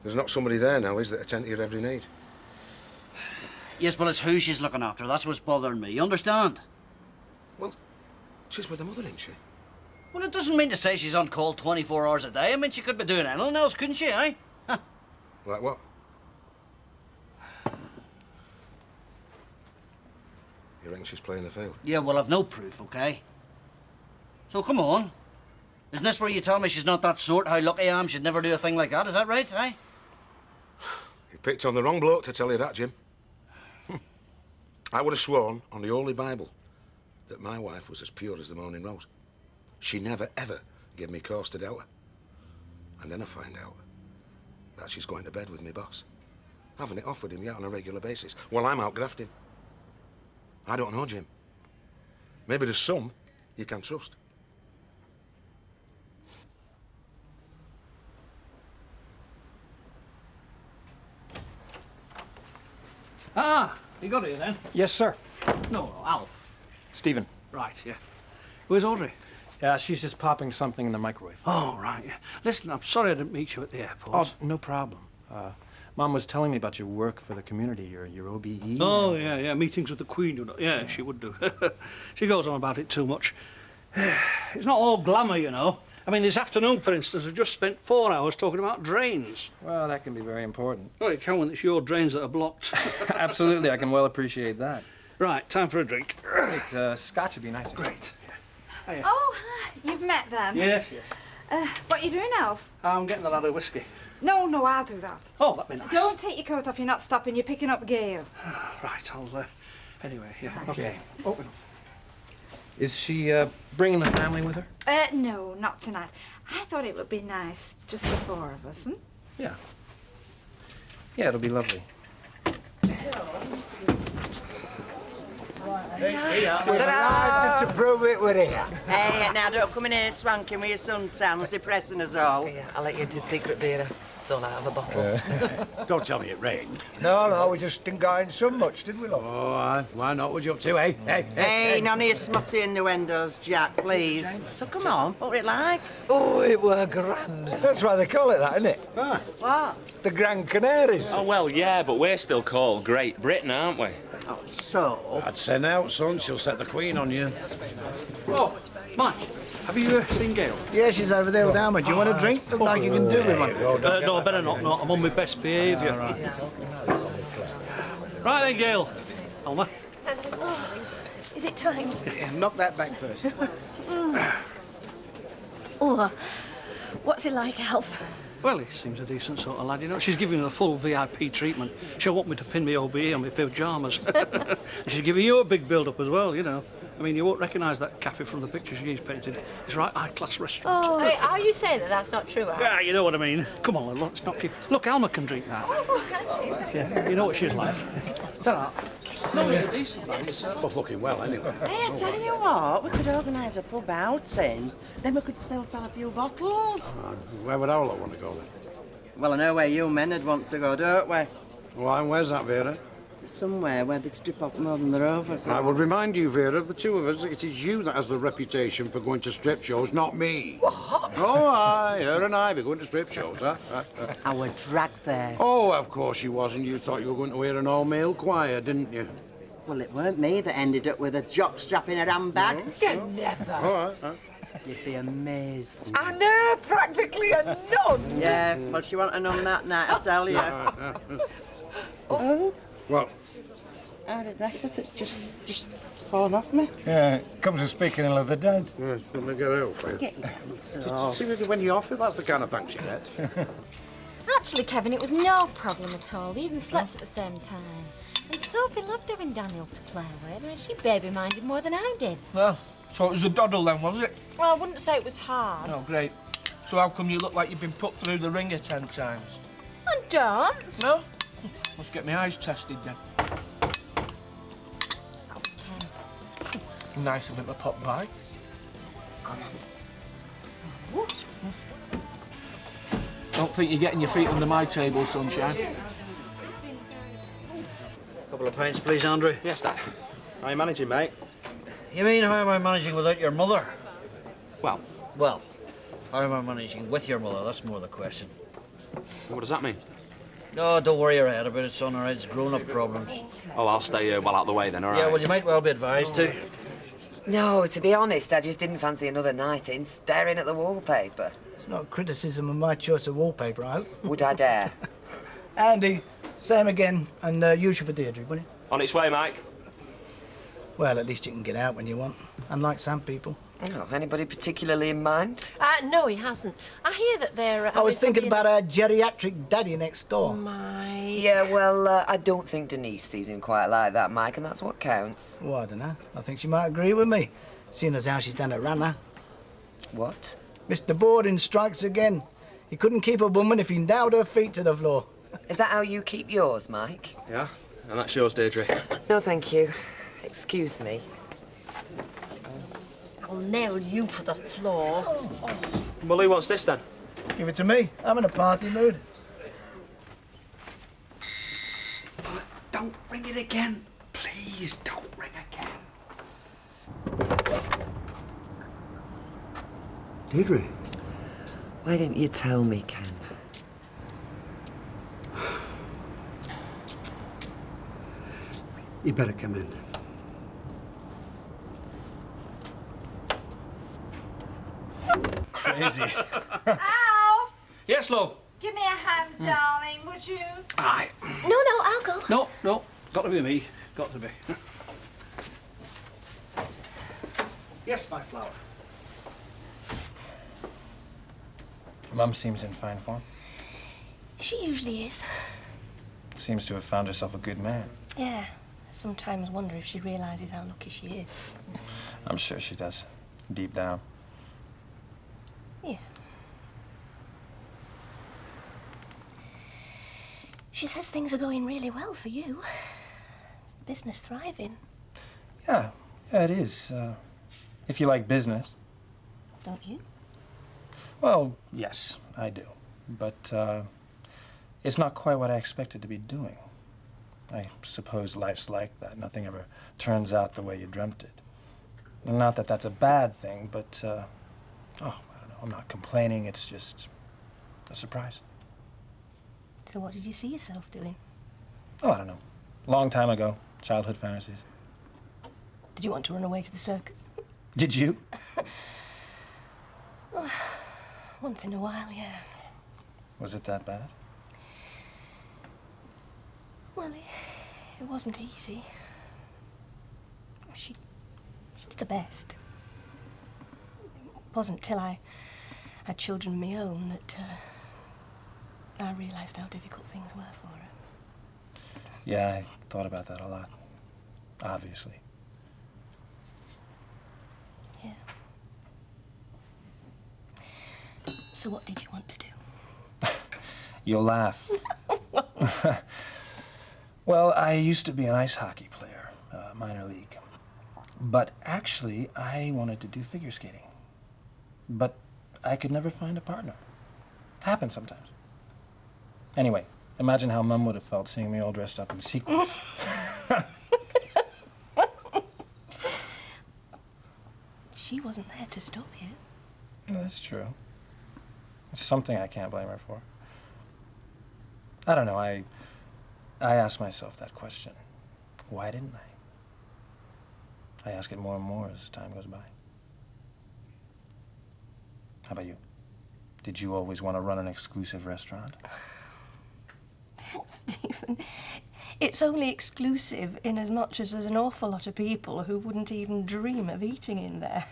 There's not somebody there now, is there, to tend to your every need? Yes, but it's who she's looking after. That's what's bothering me. You understand? Well, she's with her mother, ain't she? Well, it doesn't mean to say she's on call 24 hours a day. I mean, she could be doing anything else, couldn't she, eh? Huh. Like what? You reckon she's playing the field? Yeah, well, I've no proof, OK? So, come on. Isn't this where you tell me she's not that sort? How lucky I am she'd never do a thing like that. Is that right, eh? You picked on the wrong bloke to tell you that, Jim. I would have sworn on the Holy Bible that my wife was as pure as the morning rose. She never, ever gave me cause to doubt her. And then I find out that she's going to bed with me boss. Having it off with him yet on a regular basis. Well, I'm out grafting. I don't know, Jim. Maybe there's some you can trust. Ah, you got here then? Yes, sir. No, Alf. Stephen. Right, yeah. Where's Audrey? Yeah, she's just popping something in the microwave. Oh, right, yeah. Listen, I'm sorry I didn't meet you at the airport. Oh, no problem. Mom was telling me about your work for the community, your OBE. Oh, yeah, meetings with the Queen, you know. Yeah, she would do. She goes on about it too much. It's not all glamour, you know. I mean, this afternoon, for instance, I've just spent 4 hours talking about drains. Well, that can be very important. Oh, you can when it's your drains that are blocked. Absolutely, I can well appreciate that. Right, time for a drink. Great, scotch would be nice. Great. Oh, hi. You've met them? Yes, yes. What are you doing, Alf? I'm getting a lot of whiskey. No, I'll do that. Oh, that'd be nice. Don't take your coat off. You're not stopping. You're picking up Gail. Right, I'll, anyway, yeah. Okay. Oh. Is she, bringing the family with her? No, not tonight. I thought it would be nice, just the four of us, hmm? Yeah. Yeah, it'll be lovely. We're delighted to prove it we're here. Hey, now don't come in here swanking with your suntans, depressing us all. Yeah, I'll let you into secret beer. It's all out of a bottle. Don't tell me it rained. No, we just didn't go in sun much, did we, love? Oh, aye. Why not? What you up to, eh? Hey, none of your smutty innuendos, Jack, please. So come on, what were it like? Oh, it were grand. That's why they call it that, isn't it? Ah. What? The Gran Canaries. Oh, well, yeah, but we're still called Great Britain, aren't we? Oh, so? I'd send out, son. She'll set the Queen on you. Oh, Mike, have you seen Gail? Yeah, she's over there with Alma. Do you want a drink? Look like you can do with one. No, I better not. No, I'm on my best behaviour. Right then, Gail. Alma. Is it time? Knock that back first. Oh, what's it like, Alf? Well, he seems a decent sort of lad, you know. She's giving me the full VIP treatment. She'll want me to pin me OBE on my pyjamas. And she's giving you a big build-up as well, you know. I mean, you won't recognise that cafe from the picture she's painted. It's a right high-class restaurant. Oh, hey, are you saying that that's not true, Al? Yeah, you know what I mean. Come on, let's not keep... Look, Alma can drink that. Yeah, you know what she's like. Is that right? No, he's a decent lad. He's looking well, anyway. Hey, I tell you what, we could organise a pub outing. Then we could sell a few bottles. Where would our lot want to go, then? Well, I know where you men would want to go, don't we? Why, and where's that, Vera? Somewhere where they'd strip off more than they're over. I will remind you, Vera, the two of us, it is you that has the reputation for going to strip shows, not me. What? Oh, aye, her and I be going to strip shows, huh? I were dragged there. Oh, of course you wasn't. You thought you were going to hear an all-male choir, didn't you? Well, it weren't me that ended up with a jock strap in her handbag. No. Never. All right. You'd be amazed. I know, practically a nun. Yeah, well, she wasn't a nun that night, I tell you. Oh, What? oh, his necklace, it's just fallen off me. Yeah, it comes to speaking ill of the dead. Yeah, let me get it out for you. Get See, when you offer, that's the kind of thanks you get. Actually, Kevin, it was no problem at all. They even slept at the same time. And Sophie loved having Daniel to play with, and she baby-minded more than I did. Well, so it was a doddle then, was it? Well, I wouldn't say it was hard. Oh, great. So how come you look like you've been put through the ringer 10 times? I don't. No? Must get my eyes tested then. Oh, Ken. Nice of him to pop by. Come on. Don't think you're getting your feet under my table, sunshine. Couple of pints, please, Andrew. Yes, Dad. How are you managing, mate? You mean, how am I managing without your mother? Well, Well, how am I managing with your mother? That's more the question. what does that mean? No, don't worry your head about it, son. All right, it's grown-up problems. Oh, I'll stay well out of the way then, all right? Yeah, well, you might well be advised to. No, to be honest, I just didn't fancy another night in staring at the wallpaper. It's not a criticism of my choice of wallpaper, I hope. Would I dare? Andy, same again, and usual for Deirdre, will you? On its way, Mike. Well, at least you can get out when you want, unlike some people. Oh, anybody particularly in mind? No, he hasn't. I hear that they're... I was thinking about our geriatric daddy next door. Yeah, well, I don't think Denise sees him quite like that, Mike, and that's what counts. Well, I don't know. I think she might agree with me, seeing as how she's done at Ranna. What? Mr. Borden strikes again. He couldn't keep a woman if he nailed her feet to the floor. Is that how you keep yours, Mike? Yeah, and that's yours, Deirdre. No, thank you. Excuse me. I'll nail you to the floor. Well, who wants this then? Give it to me. I'm in a party mood. Don't ring it again. Please, don't ring again. Deirdre. Why didn't you tell me, Ken? You better come in. Crazy. Alf! Yes, love? Give me a hand, darling, would you? Aye. No, I'll go. No, got to be me. Got to be. Yes, my flower. Mum seems in fine form. She usually is. Seems to have found herself a good man. Yeah. I sometimes wonder if she realises how lucky she is. I'm sure she does, deep down. Yeah. She says things are going really well for you. Business thriving. Yeah, it is. If you like business. Don't you? Well, yes, I do. But it's not quite what I expected to be doing. I suppose life's like that. Nothing ever turns out the way you dreamt it. Not that that's a bad thing, but, oh, I don't know. I'm not complaining. It's just a surprise. So what did you see yourself doing? Oh, I don't know. Long time ago. Childhood fantasies. Did you want to run away to the circus? Did you? Once in a while, yeah. Was it that bad? Well, it wasn't easy. She did her best. It wasn't till I had children of my own that I realised how difficult things were for her. Yeah, I thought about that a lot. Obviously. Yeah. So what did you want to do? You'll laugh. Well, I used to be an ice hockey player, minor league. But actually, I wanted to do figure skating. But I could never find a partner. Happens sometimes. Anyway, imagine how Mum would have felt seeing me all dressed up in sequins. She wasn't there to stop you. Yeah, that's true. It's something I can't blame her for. I don't know, I ask myself that question. Why didn't I? I ask it more and more as time goes by. How about you? Did you always want to run an exclusive restaurant? Stephen, it's only exclusive in as much as there's an awful lot of people who wouldn't even dream of eating in there.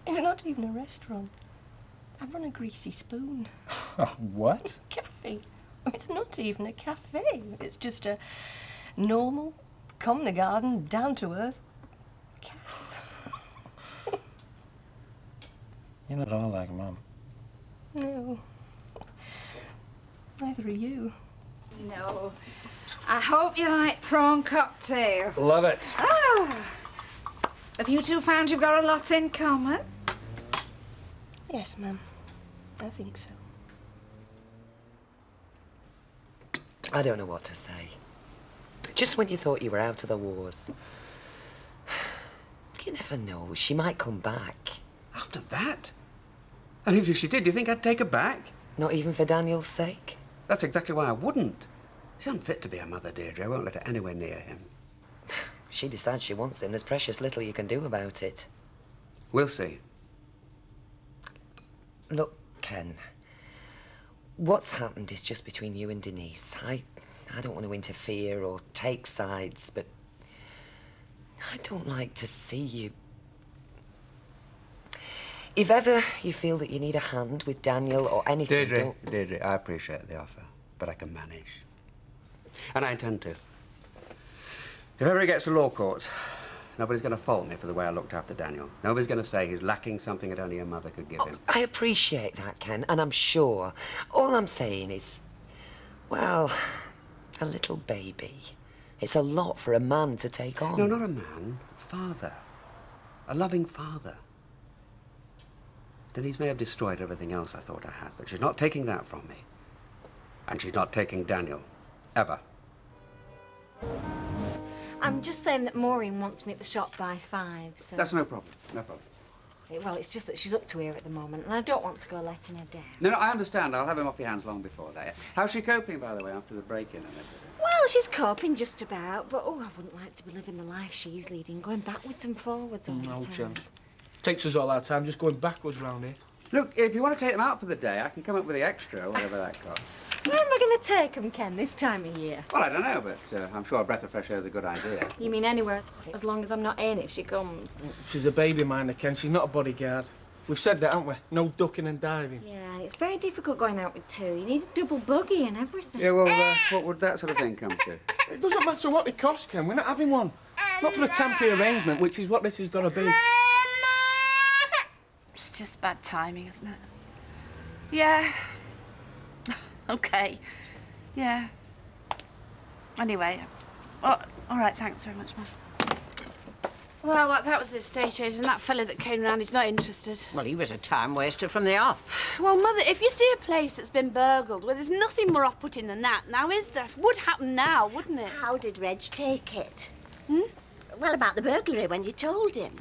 It's not even a restaurant. I run a greasy spoon. What? Cafe. It's not even a cafe. It's just a normal, come-to-garden, down-to-earth cafe. You're not at all like Mum. No. Neither are you. No. I hope you like prawn cocktail. Love it. Ah! Have you two found you've got a lot in common? Yes, Mum. I think so. I don't know what to say. Just when you thought you were out of the wars. You never know. She might come back. After that? And if she did, do you think I'd take her back? Not even for Daniel's sake? That's exactly why I wouldn't. She's unfit to be a mother, Deirdre. I won't let her anywhere near him. She decides she wants him. There's precious little you can do about it. We'll see. Look, Ken, what's happened is just between you and Denise. I don't want to interfere or take sides, but I don't like to see you. If ever you feel that you need a hand with Daniel or anything, Deirdre, I appreciate the offer, but I can manage. And I intend to. If ever he gets to law courts, nobody's going to fault me for the way I looked after Daniel. Nobody's going to say he's lacking something that only a mother could give him. I appreciate that, Ken, and I'm sure. All I'm saying is, well, a little baby. It's a lot for a man to take on. No, not a man. Father. A loving father. Denise may have destroyed everything else I thought I had, but she's not taking that from me. And she's not taking Daniel. Ever. I'm just saying that Maureen wants me at the shop by 5, so... That's no problem. No problem. Well, it's just that she's up to here at the moment, and I don't want to go letting her down. No, I understand. I'll have him off your hands long before that. How's she coping, by the way, after the break-in and everything? Well, she's coping just about, but, oh, I wouldn't like to be living the life she's leading, going backwards and forwards all the time. Chum. Takes us all our time just going backwards round here. Look, if you want to take them out for the day, I can come up with the extra, whatever that costs. Where am I going to take them, Ken, this time of year? Well, I don't know, but I'm sure a breath of fresh air is a good idea. You mean anywhere, as long as I'm not in if she comes? She's a baby minder, Ken. She's not a bodyguard. We've said that, haven't we? No ducking and diving. Yeah, and it's very difficult going out with two. You need a double buggy and everything. Yeah, well, what would that sort of thing come to? It doesn't matter what it costs, Ken. We're not having one. Not for a temporary arrangement, which is what this is going to be. It's just bad timing, isn't it? Yeah. OK. Yeah. Anyway. Oh, all right, thanks very much, Mum. Well, that was the estate agent. That fella that came round, he's not interested. Well, he was a time waster from the off. Well, Mother, if you see a place that's been burgled, well, there's nothing more off-putting than that, now is there? Would happen now, wouldn't it? How did Reg take it? Well, about the burglary when you told him.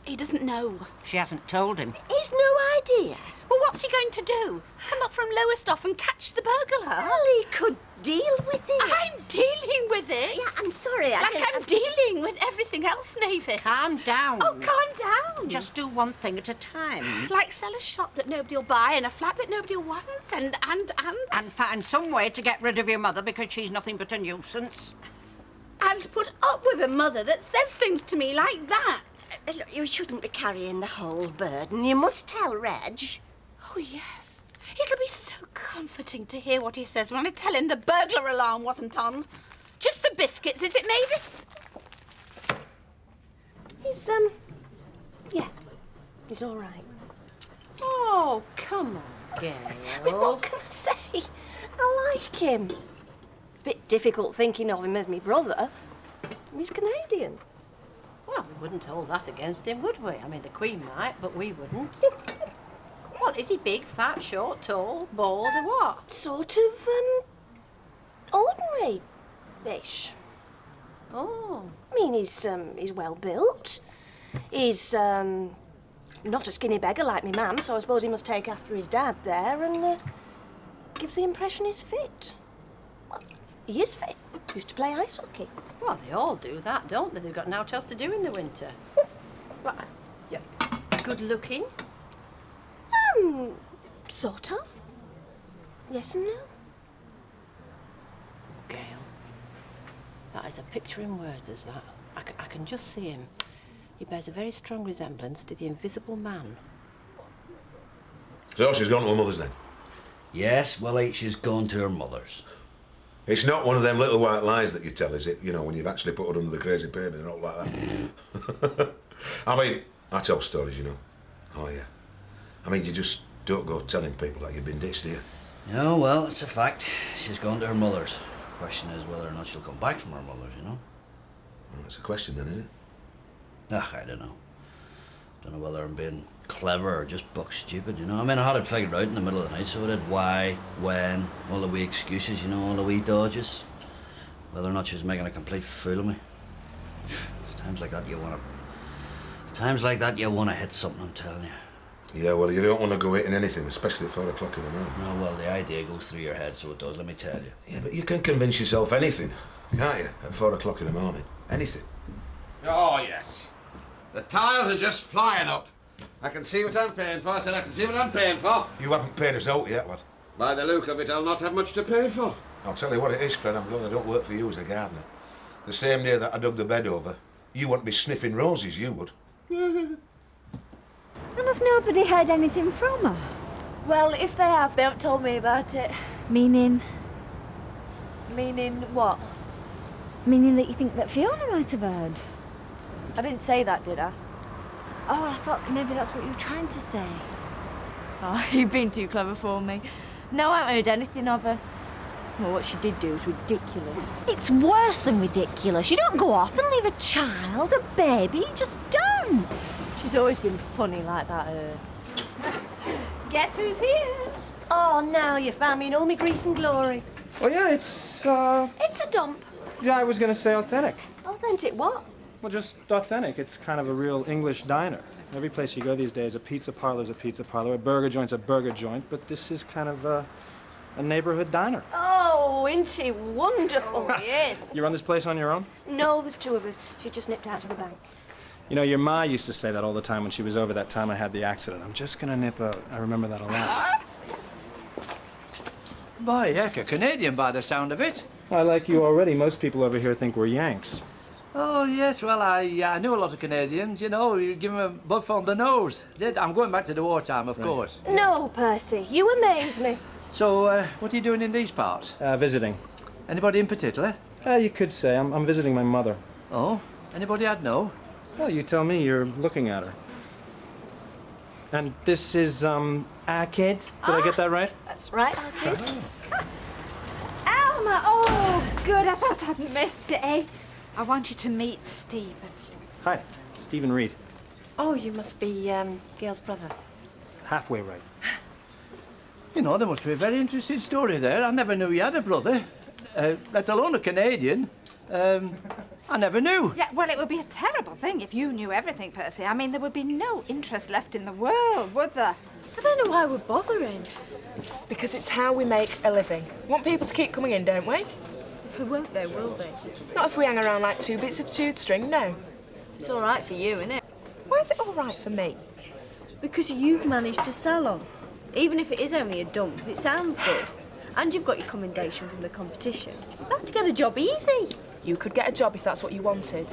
He doesn't know. She hasn't told him. He's no idea. Well, what's he going to do? Come up from Lowestoft and catch the burglar? Well, he could deal with it. I'm dealing with it. Yeah, I'm sorry. I'm dealing with everything else, Mavis. Calm down. Oh, calm down. Just do one thing at a time. Like sell a shop that nobody will buy and a flat that nobody wants and... And find some way to get rid of your mother because she's nothing but a nuisance. And put up with a mother that says things to me like that. Look, you shouldn't be carrying the whole burden. You must tell Reg. Oh, yes. It'll be so comforting to hear what he says when I tell him the burglar alarm wasn't on. Just the biscuits, is it, Mavis? He's, yeah. He's all right. Oh, come on, Gail. I mean, what can I say? I like him. Bit difficult thinking of him as me brother. He's Canadian. Well, we wouldn't hold that against him, would we? I mean, the Queen might, but we wouldn't. What, is he big, fat, short, tall, bald, or what? Sort of, ordinary-ish. Oh. I mean, he's well built. He's, not a skinny beggar like me mum, so I suppose he must take after his dad there and, give the impression he's fit. Well, he is fit. Used to play ice hockey. Well, they all do that, don't they? They've got naught else to do in the winter. Right. Yeah. good looking. Sort of. Yes and no. Gail, that is a picture in words, is that? I can just see him. He bears a very strong resemblance to the Invisible Man. So she's gone to her mother's then? Yes, Willie, she's gone to her mother's. It's not one of them little white lies that you tell, is it? You know, when you've actually put her under the crazy baby and all like that. I mean, I tell stories, you know. Oh, yeah. I mean, you just don't go telling people that you've been ditched, do you? No, well, it's a fact. She's gone to her mother's. The question is whether or not she'll come back from her mother's, you know? Well, that's a question then, isn't it? Ugh, I don't know. Don't know whether I'm being clever or just buck stupid, you know? I mean, I had it figured out in the middle of the night, so I did why, when, all the wee excuses, you know, all the wee dodges. Whether or not she was making a complete fool of me. It's times like that you want to... It's times like that you want to hit something, I'm telling you. Yeah, well, you don't want to go hitting anything, especially at 4 o'clock in the morning. No, well, the idea goes through your head, so it does, let me tell you. Yeah, but you can convince yourself anything, can't you, at 4 o'clock in the morning? Anything. Oh, yes. The tiles are just flying up. I can see what I'm paying for, so I can see what I'm paying for. You haven't paid us out yet, lad. By the look of it, I'll not have much to pay for. I'll tell you what it is, Fred, I'm glad I don't work for you as a gardener. The same day that I dug the bed over, you wouldn't be sniffing roses, you would. And has nobody heard anything from her? Well, if they have, they haven't told me about it. Meaning? Meaning what? Meaning that you think that Fiona might have heard? I didn't say that, did I? Oh, I thought maybe that's what you were trying to say. Oh, you've been too clever for me. No, I haven't heard anything of her. Well, what she did do was ridiculous. It's worse than ridiculous. You don't go off and leave a child, a baby. You just don't. She's always been funny like that, her. Guess who's here? Oh, now you found me in all my grease and glory. Oh, yeah, it's, It's a dump. Yeah, I was gonna say authentic. Authentic what? Well, just authentic. It's kind of a real English diner. Every place you go these days, a pizza parlor's a pizza parlor, a burger joint's a burger joint, but this is kind of a neighborhood diner. Oh, isn't she wonderful? Yes. You run this place on your own? No, there's two of us. She just nipped out to the bank. You know, your ma used to say that all the time when she was over that time I had the accident. I'm just gonna nip out. I remember that a lot. By heck, a Canadian by the sound of it. I like you already. Most people over here think we're Yanks. Oh, yes, well, I knew a lot of Canadians, you know. You give them a buff on the nose. I'm going back to the wartime, of course. No, Percy, you amaze me. So, what are you doing in these parts? Visiting. Anybody in particular? You could say. I'm visiting my mother. Oh? Anybody I'd know? Well, you tell me. You're looking at her. And this is, our kid. Did I get that right? That's right, our kid. Alma! Oh, good. I thought I'd missed it, eh? I want you to meet Stephen. Hi, Stephen Reed. Oh, you must be, Gail's brother. Halfway right. You know, there must be a very interesting story there. I never knew you had a brother, let alone a Canadian. I never knew. Yeah, well, it would be a terrible thing if you knew everything, Percy. I mean, there would be no interest left in the world, would there? I don't know why we're bothering. Because it's how we make a living. Want people to keep coming in, don't we? If we won't, they will be. Not if we hang around like two bits of chewed string, no. It's all right for you, isn't it? Why is it all right for me? Because you've managed a salon. Even if it is only a dump, it sounds good. And you've got your commendation from the competition. You have to get a job easy. You could get a job if that's what you wanted.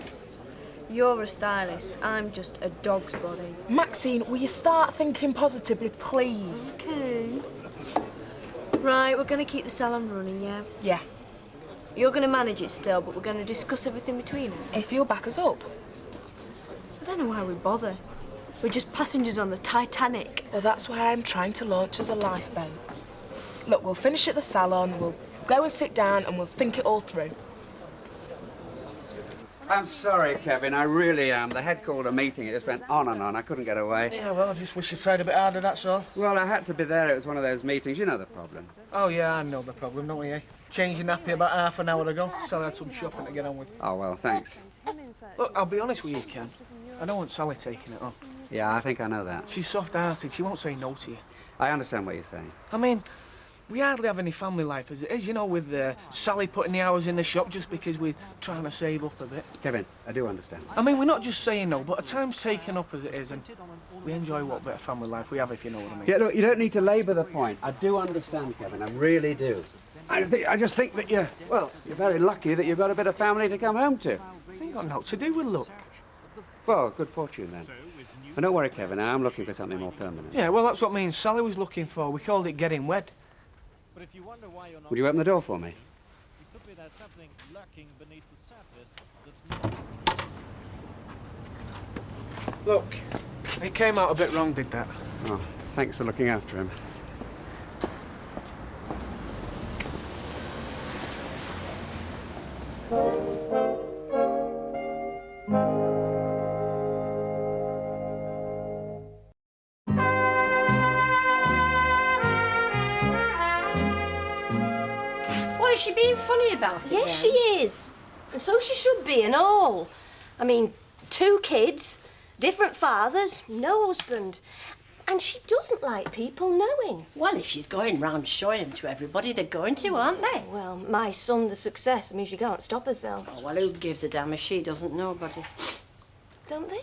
You're a stylist. I'm just a dog's body. Maxine, will you start thinking positively, please? Okay. Right, we're going to keep the salon running, yeah? Yeah. You're going to manage it still, but we're going to discuss everything between us. If you'll back us up. I don't know why we bother. We're just passengers on the Titanic. Well, that's why I'm trying to launch as a lifeboat. Look, we'll finish at the salon, we'll go and sit down, and we'll think it all through. I'm sorry, Kevin, I really am. The head called a meeting. It just went on and on. I couldn't get away. Yeah, well, I just wish you tried a bit harder, that's all. Well, I had to be there. It was one of those meetings. You know the problem. Oh, yeah, I know the problem, don't we, eh? Changed your nappy about half an hour ago, so I had some shopping to get on with. Oh, well, thanks. Look, I'll be honest with you, Ken. I don't want Sally taking it on. Yeah, I think I know that. She's soft-hearted. She won't say no to you. I understand what you're saying. I mean, we hardly have any family life as it is, you know, with Sally putting the hours in the shop just because we're trying to save up a bit. Kevin, I do understand. I mean, we're not just saying no, but our time's taken up as it is, and we enjoy what bit of family life we have, if you know what I mean. Yeah, look, you don't need to labour the point. I do understand, Kevin, I really do. I just think that you're very lucky that you've got a bit of family to come home to. It ain't got naught to do with luck. Well, good fortune then. But don't worry, Kevin, I'm looking for something more permanent. Yeah, well, that's what me and Sally was looking for. We called it getting wed. Would you open the door for me? Look, it came out a bit wrong, did that? Oh, thanks for looking after him. What, is she being funny about it? Yes, then? she is. And so she should be, and all. I mean, 2 kids, different fathers, no husband. And she doesn't like people knowing. Well, if she's going round showing them to everybody, they're going to, aren't they? Well, my son, the success, means she can't stop herself. Oh, well, who gives a damn if she doesn't, nobody. Don't they?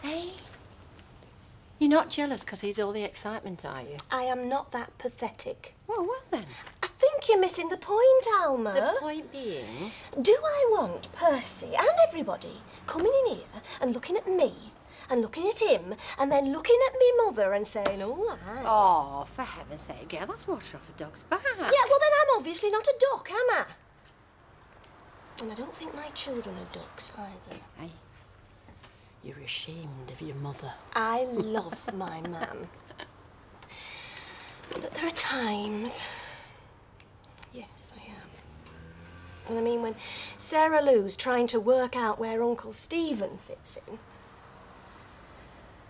Hey? You're not jealous because he's all the excitement, are you? I am not that pathetic. Well then. I think you're missing the point, Alma. The point being? Do I want Percy and everybody coming in here and looking at me and looking at him and then looking at me mother and saying, oh, aye. Oh, for heaven's sake, girl, that's water off a dog's back. Yeah, well, then I'm obviously not a duck, am I? And I don't think my children are ducks either. Hey, you're ashamed of your mother. I love my man. But there are times... Yes, I have. And I mean, when Sarah Lou's trying to work out where Uncle Stephen fits in,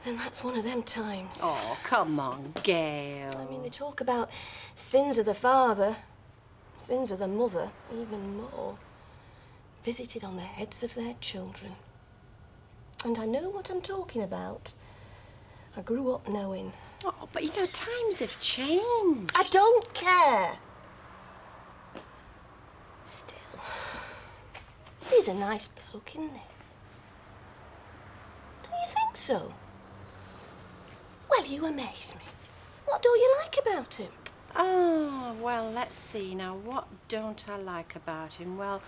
then that's one of them times. Oh, come on, Gail. I mean, they talk about sins of the father, sins of the mother, even more, visited on the heads of their children. And I know what I'm talking about. I grew up knowing. Oh, but you know, times have changed. I don't care. Still, he's a nice bloke, isn't he? Don't you think so? Well, you amaze me. What don't you like about him? Oh, well, let's see now. What don't I like about him? Well,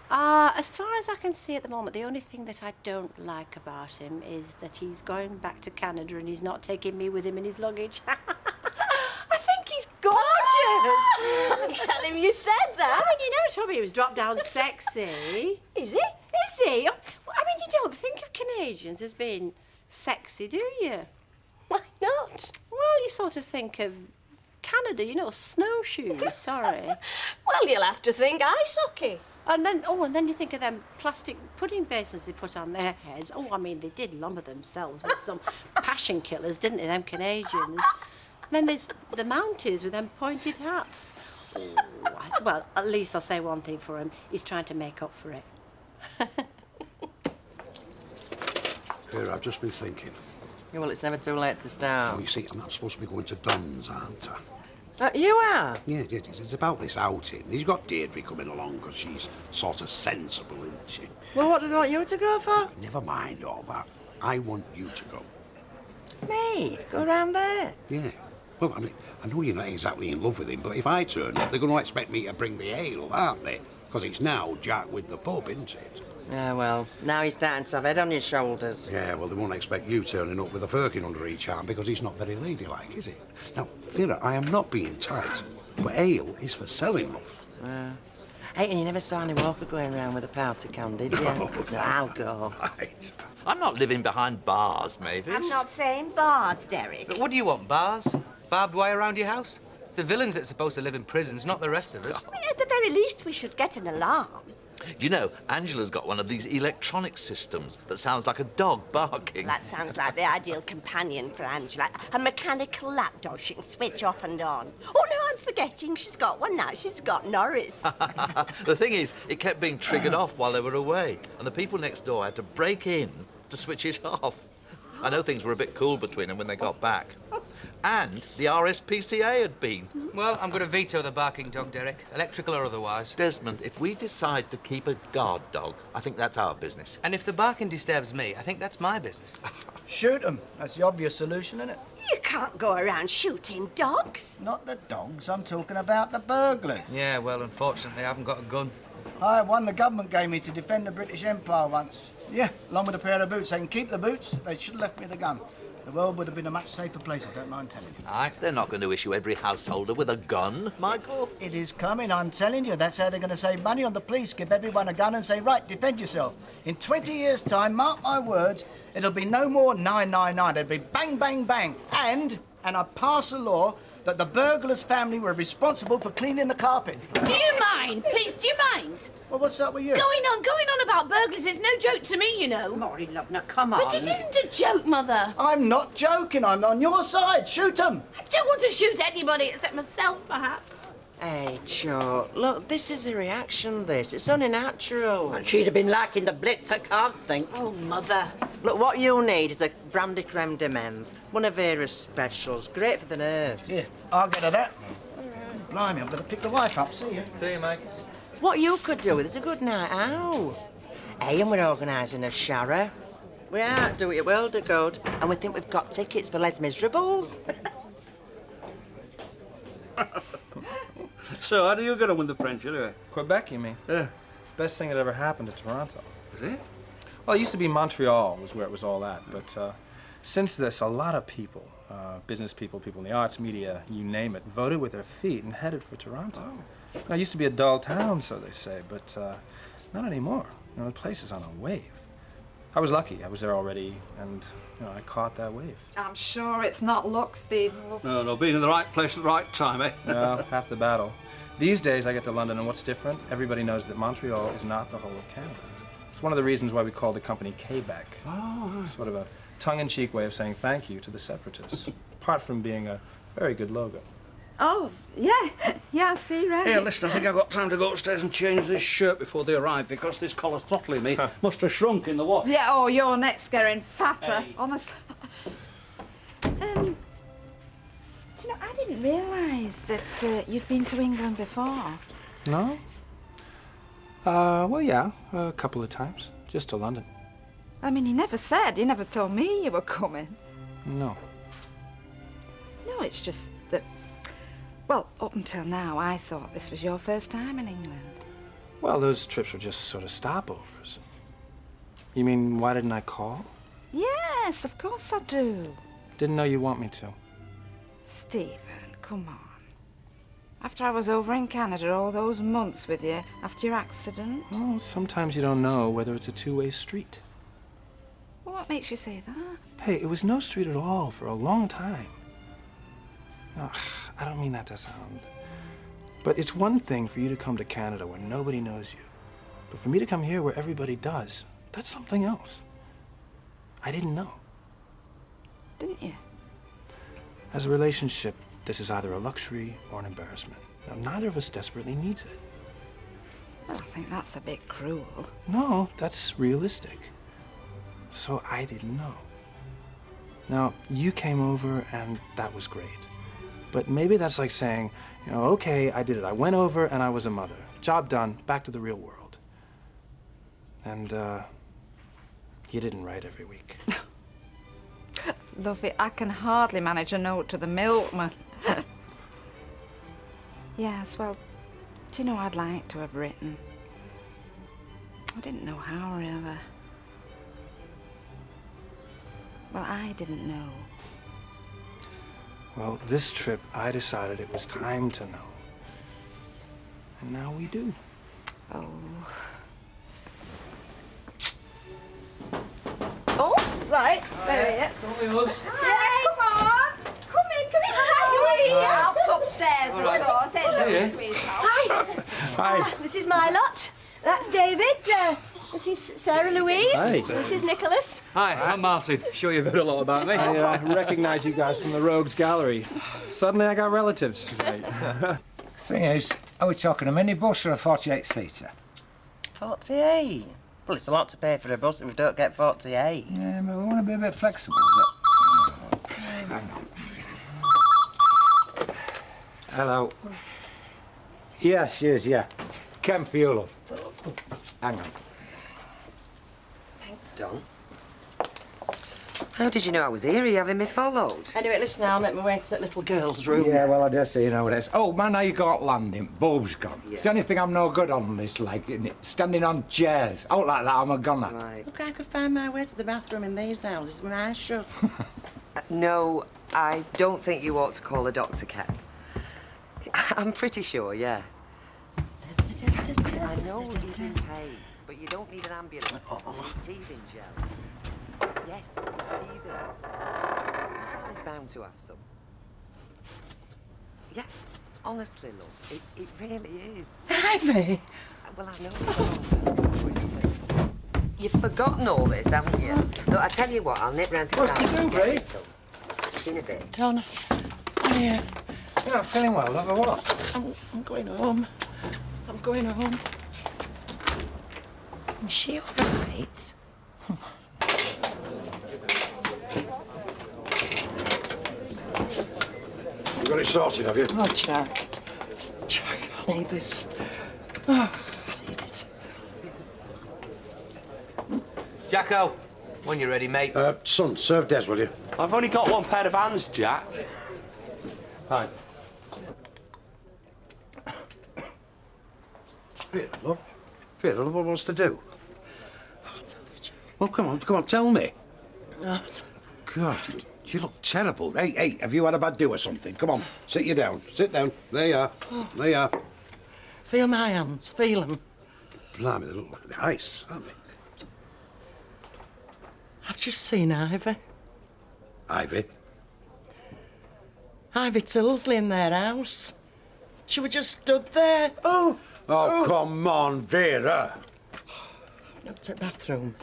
as far as I can see at the moment, the only thing that I don't like about him is that he's going back to Canada and he's not taking me with him in his luggage. I think he's gorgeous. Tell him you said that. I mean, you never told me he was drop down sexy. Is he? Is he? I mean, you don't think of Canadians as being sexy, do you? Why not? Well, you sort of think of Canada, you know, snowshoes, sorry. Well, you'll have to think ice hockey. And then you think of them plastic pudding basins they put on their heads. Oh, I mean, they did lumber themselves with some passion killers, didn't they, them Canadians? And then there's the Mounties with them pointed hats. Oh, well, at least I'll say one thing for him. He's trying to make up for it. Here, I've just been thinking. Yeah, well, it's never too late to start. Oh, you see, I'm not supposed to be going to Don's, aren't I? You are? Yeah, it's about this outing. He's got Deirdre coming along because she's sort of sensible, isn't she? Well, what does he want you to go for? Never mind all that. I want you to go. Me? Go round there? Yeah. Well, I mean, I know you're not exactly in love with him, but if I turn up, they're going to expect me to bring the ale, aren't they? Because it's now Jack with the pub, isn't it? Yeah, well, now he's starting to have head on your shoulders. Yeah, well, they won't expect you turning up with a firkin under each arm because he's not very ladylike, is he? Now, Vera, I am not being tight, but ale is for selling, love. Hey, and you never saw any Walker going round with a powder can, did you? No. I'll go. Right. I'm not living behind bars, Mavis. I'm not saying bars, Derek. But what do you want, bars? Barbed wire around your house? It's the villains that's supposed to live in prisons, not the rest of us. I mean, at the very least, we should get an alarm. You know, Angela's got one of these electronic systems that sounds like a dog barking. That sounds like the ideal companion for Angela. A mechanical lapdog she can switch off and on. Oh, no, I'm forgetting. She's got one now. She's got Norris. The thing is, it kept being triggered off while they were away, and the people next door had to break in to switch it off. I know things were a bit cool between them when they got back. And the RSPCA had been. Well, I'm going to veto the barking dog, Derek, electrical or otherwise. Desmond, if we decide to keep a guard dog, I think that's our business. And if the barking disturbs me, I think that's my business. Shoot them. That's the obvious solution, isn't it? You can't go around shooting dogs. Not the dogs, I'm talking about the burglars. Yeah, well, unfortunately, I haven't got a gun. I had one the government gave me to defend the British Empire once. Yeah, along with a pair of boots. They can keep the boots. They should have left me the gun. The world would have been a much safer place, I don't mind telling you. Aye, they're not going to issue every householder with a gun, Michael. It is coming, I'm telling you. That's how they're going to save money on the police. Give everyone a gun and say, right, defend yourself. In 20 years' time, mark my words, it'll be no more 999. It'll be bang, bang, bang. And I pass a law that the burglar's family were responsible for cleaning the carpet. Do you mind? Please, do you mind? Well, what's up with you? Going on about burglars is no joke to me, you know. Maury, love, now come on. But it isn't a joke, Mother. I'm not joking. I'm on your side. Shoot them. I don't want to shoot anybody except myself, perhaps. Hey, Chuck, look, this is a reaction, this. It's only natural. And she'd have been liking the Blitz, I can't think. Oh, Mother. Look, what you'll need is a brandy creme de menthe. One of Vera's specials. Great for the nerves. Here, I'll get her that. Blimey, I'm going to pick the wife up. See you. See you, mate. What you could do with is a good night out. Hey, and we're organising a shower. We are, do it well, do good. And we think we've got tickets for Les Miserables. So, how do you get on with the French, anyway? Quebec, you mean? Yeah. Best thing that ever happened to Toronto. Is it? Well, it used to be Montreal was where it was all at, but since this, a lot of people, business people, people in the arts, media, you name it, voted with their feet and headed for Toronto. Now, it used to be a dull town, so they say, but not anymore. You know, the place is on a wave. I was lucky. I was there already, and you know, I caught that wave. I'm sure it's not luck, Steve. No, being in the right place at the right time, eh? No, half the battle. These days, I get to London, and what's different? Everybody knows that Montreal is not the whole of Canada. It's one of the reasons why we call the company Quebec. Oh. Sort of a tongue-in-cheek way of saying thank you to the separatists, apart from being a very good logo. Oh, yeah. Yeah, I see, right. Hey, listen, I think I've got time to go upstairs and change this shirt before they arrive, because this collar's throttling me. Must have shrunk in the wash. Yeah, oh, your neck's getting fatter, Hey. honestly. Do you know, I didn't realise that you'd been to England before. No? Well, yeah, a couple of times. Just to London. I mean, you never said, you never told me you were coming. No. No, it's just that, well, up until now, I thought this was your first time in England. Well, those trips were just sort of stopovers. You mean, why didn't I call? Yes, of course I do. Didn't know you want me to. Stephen, come on. After I was over in Canada all those months with you, after your accident. Well, sometimes you don't know whether it's a two-way street. Well, what makes you say that? Hey, it was no street at all for a long time. No, I don't mean that to sound... But it's one thing for you to come to Canada where nobody knows you. But for me to come here where everybody does, that's something else. I didn't know. Didn't you? As a relationship, this is either a luxury or an embarrassment. Now, neither of us desperately needs it. Well, I think that's a bit cruel. No, that's realistic. So I didn't know. Now, you came over and that was great. But maybe that's like saying, you know, okay, I did it. I went over and I was a mother. Job done, back to the real world. And, you didn't write every week. Lovey, I can hardly manage a note to the milkman. Yes, well, do you know I'd like to have written? I didn't know how, really. Well, I didn't know. Well, this trip, I decided it was time to know. And now we do. Oh. Oh, right. There he is. It's only us. Hey, come on. Come in. Hi, you're here. Out upstairs, All right. of course. Hello, See you. sweetheart. Hi. Hi. This is my lot. That's David. This is Sarah Louise. Hi. This is Nicholas. Hi, I'm Martin. Sure you've heard a lot about me. I recognize you guys from the Rogues Gallery. Suddenly I got relatives. Thing is, are we talking a minibus or a 48-seater? 48? Well, it's a lot to pay for a bus if we don't get 48. Yeah, but we want to be a bit flexible. But... Hang on. Hello. Yes, yeah. Ken for you, love. Hang on. Thanks, Don. How did you know I was here? Are you having me followed? Anyway, listen, I'll make my way to that little girl's room. Yeah, well, I dare say you know what it is. Oh, man, how you got landing? Bulb's gone. Yeah. It's the only thing I'm no good on this, like, isn't it? Standing on chairs. Out like that, I'm a gunner. Right. Look, I could find my way to the bathroom in these houses with my eyes shut. No, I don't think you ought to call a doctor, Ken. I'm pretty sure, yeah. I know he's in pain, but you don't need an ambulance. You need teething gel. Yes, he's teething. Sally's bound to have some. Yeah, honestly, love, it really is. Ivy! Well, I know you've forgotten all this, haven't you? Look, I tell you what, I'll nip round to What Sally. do you do, Ray? See you in a bit. Don, I'm here. You're not feeling well, love, or what? I'm going home. I'm going home. Is she all right? You got it sorted, have you? Oh, Jack. Jack, I need this. Oh, I need it. Jacko, when you're ready, mate. Son, serve Des, will you? I've only got one pair of hands, Jack. Fine. Vera, love. Vera, love, what wants to do? Well, come on, tell me. Oh, God, you look terrible. Hey, have you had a bad do or something? Come on, sit you down. Sit down. There you are. There you are. feel my hands. Feel them. Blimey, they look like the ice, aren't they? I've just seen Ivy. Ivy? Ivy Tilsley in their house. She was just stood there. Oh, come on, Vera. I looked at the bathroom.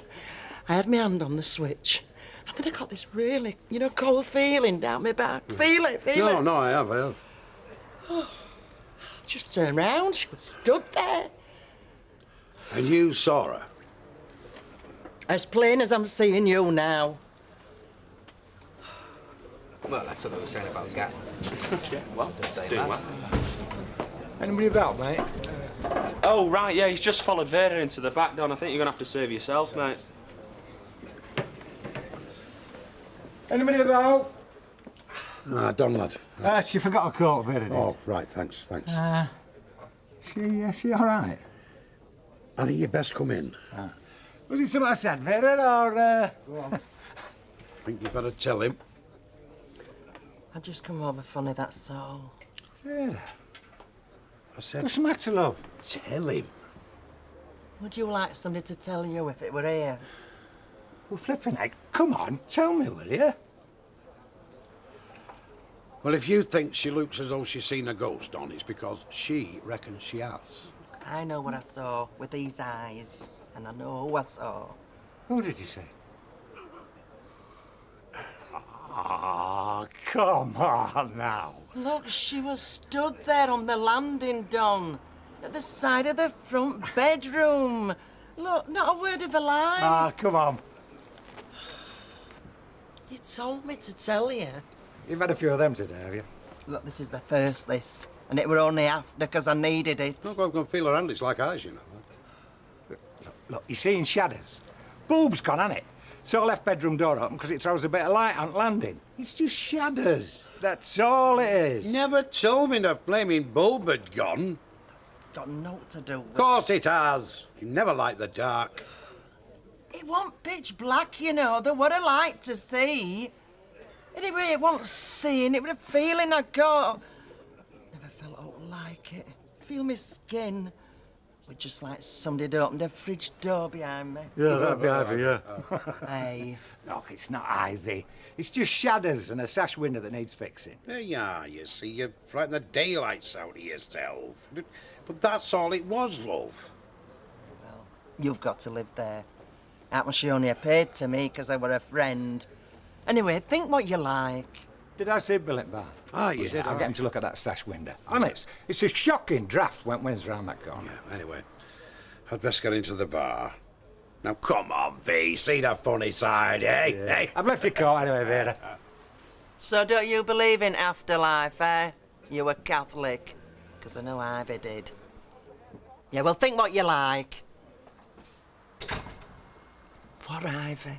I had my hand on the switch. And then I got this really, cold feeling down my back. Feel it. No, I have. Oh, I just turned round. She was stood there. And you saw her? As plain as I'm seeing you now. Well, that's what I was saying about gas. Yeah, well, Say doing that. well. Anybody about, mate? Oh, right, yeah, he's just followed Vera into the back, Don. I think you're going to have to serve yourself, mate. Anybody about? Don, lad. She forgot her coat, Vera did. Oh, right, thanks. She all right? I think you'd best come in. Was it something I said, Vera, or... Go on. I think you better tell him. I just come over funny, that's all. Vera, I said... what's the matter, love? Tell him. Would you like somebody to tell you if it were here? Well, flipping heck, come on, tell me, will you? Well, if you think she looks as though she's seen a ghost, Don, it's because she reckons she has. I know what I saw with these eyes, and I know who I saw. Who did you say? Oh, come on now. Look, she was stood there on the landing, Don, at the side of the front bedroom. Look, not a word of a lie. Come on. You told me to tell you. You've had a few of them today, have you? Look, this is the first, and it were only after because I needed it. Look, I'm going to feel her hand. It's like eyes, you know. Look, you're seeing shadows. Bulb's gone, hasn't it? So I left bedroom door open because it throws a bit of light on landing. It's just shadows. That's all it is. Never told me the flaming bulb had gone. That's got naught to do with Of course it has. You never liked the dark. It wasn't pitch black, there were a light to see. Anyway, it wasn't seeing, it was a feeling I got. Never felt out like it. Feel my skin. But just like somebody had opened a fridge door behind me. Yeah, that'd be Ivy, yeah. Hey. Look, it's not Ivy. It's just shadows and a sash window that needs fixing. There you are, you see. You frighten the daylights out of yourself. But that's all it was, love. Well, you've got to live there. That was she only appeared to me because I were a friend. Anyway, think what you like. Did I see Bill at bar? Ah, you did. I'll get him to look at that sash window. Honest, it's a shocking draft when it's round that corner. Yeah, anyway, I'd best get into the bar. Now, come on, V, see the funny side, eh? Yeah. Hey? I've left your coat anyway, Vera. So don't you believe in afterlife, eh? You were Catholic, because I know Ivy did. Yeah, well, think what you like. What, Ivy?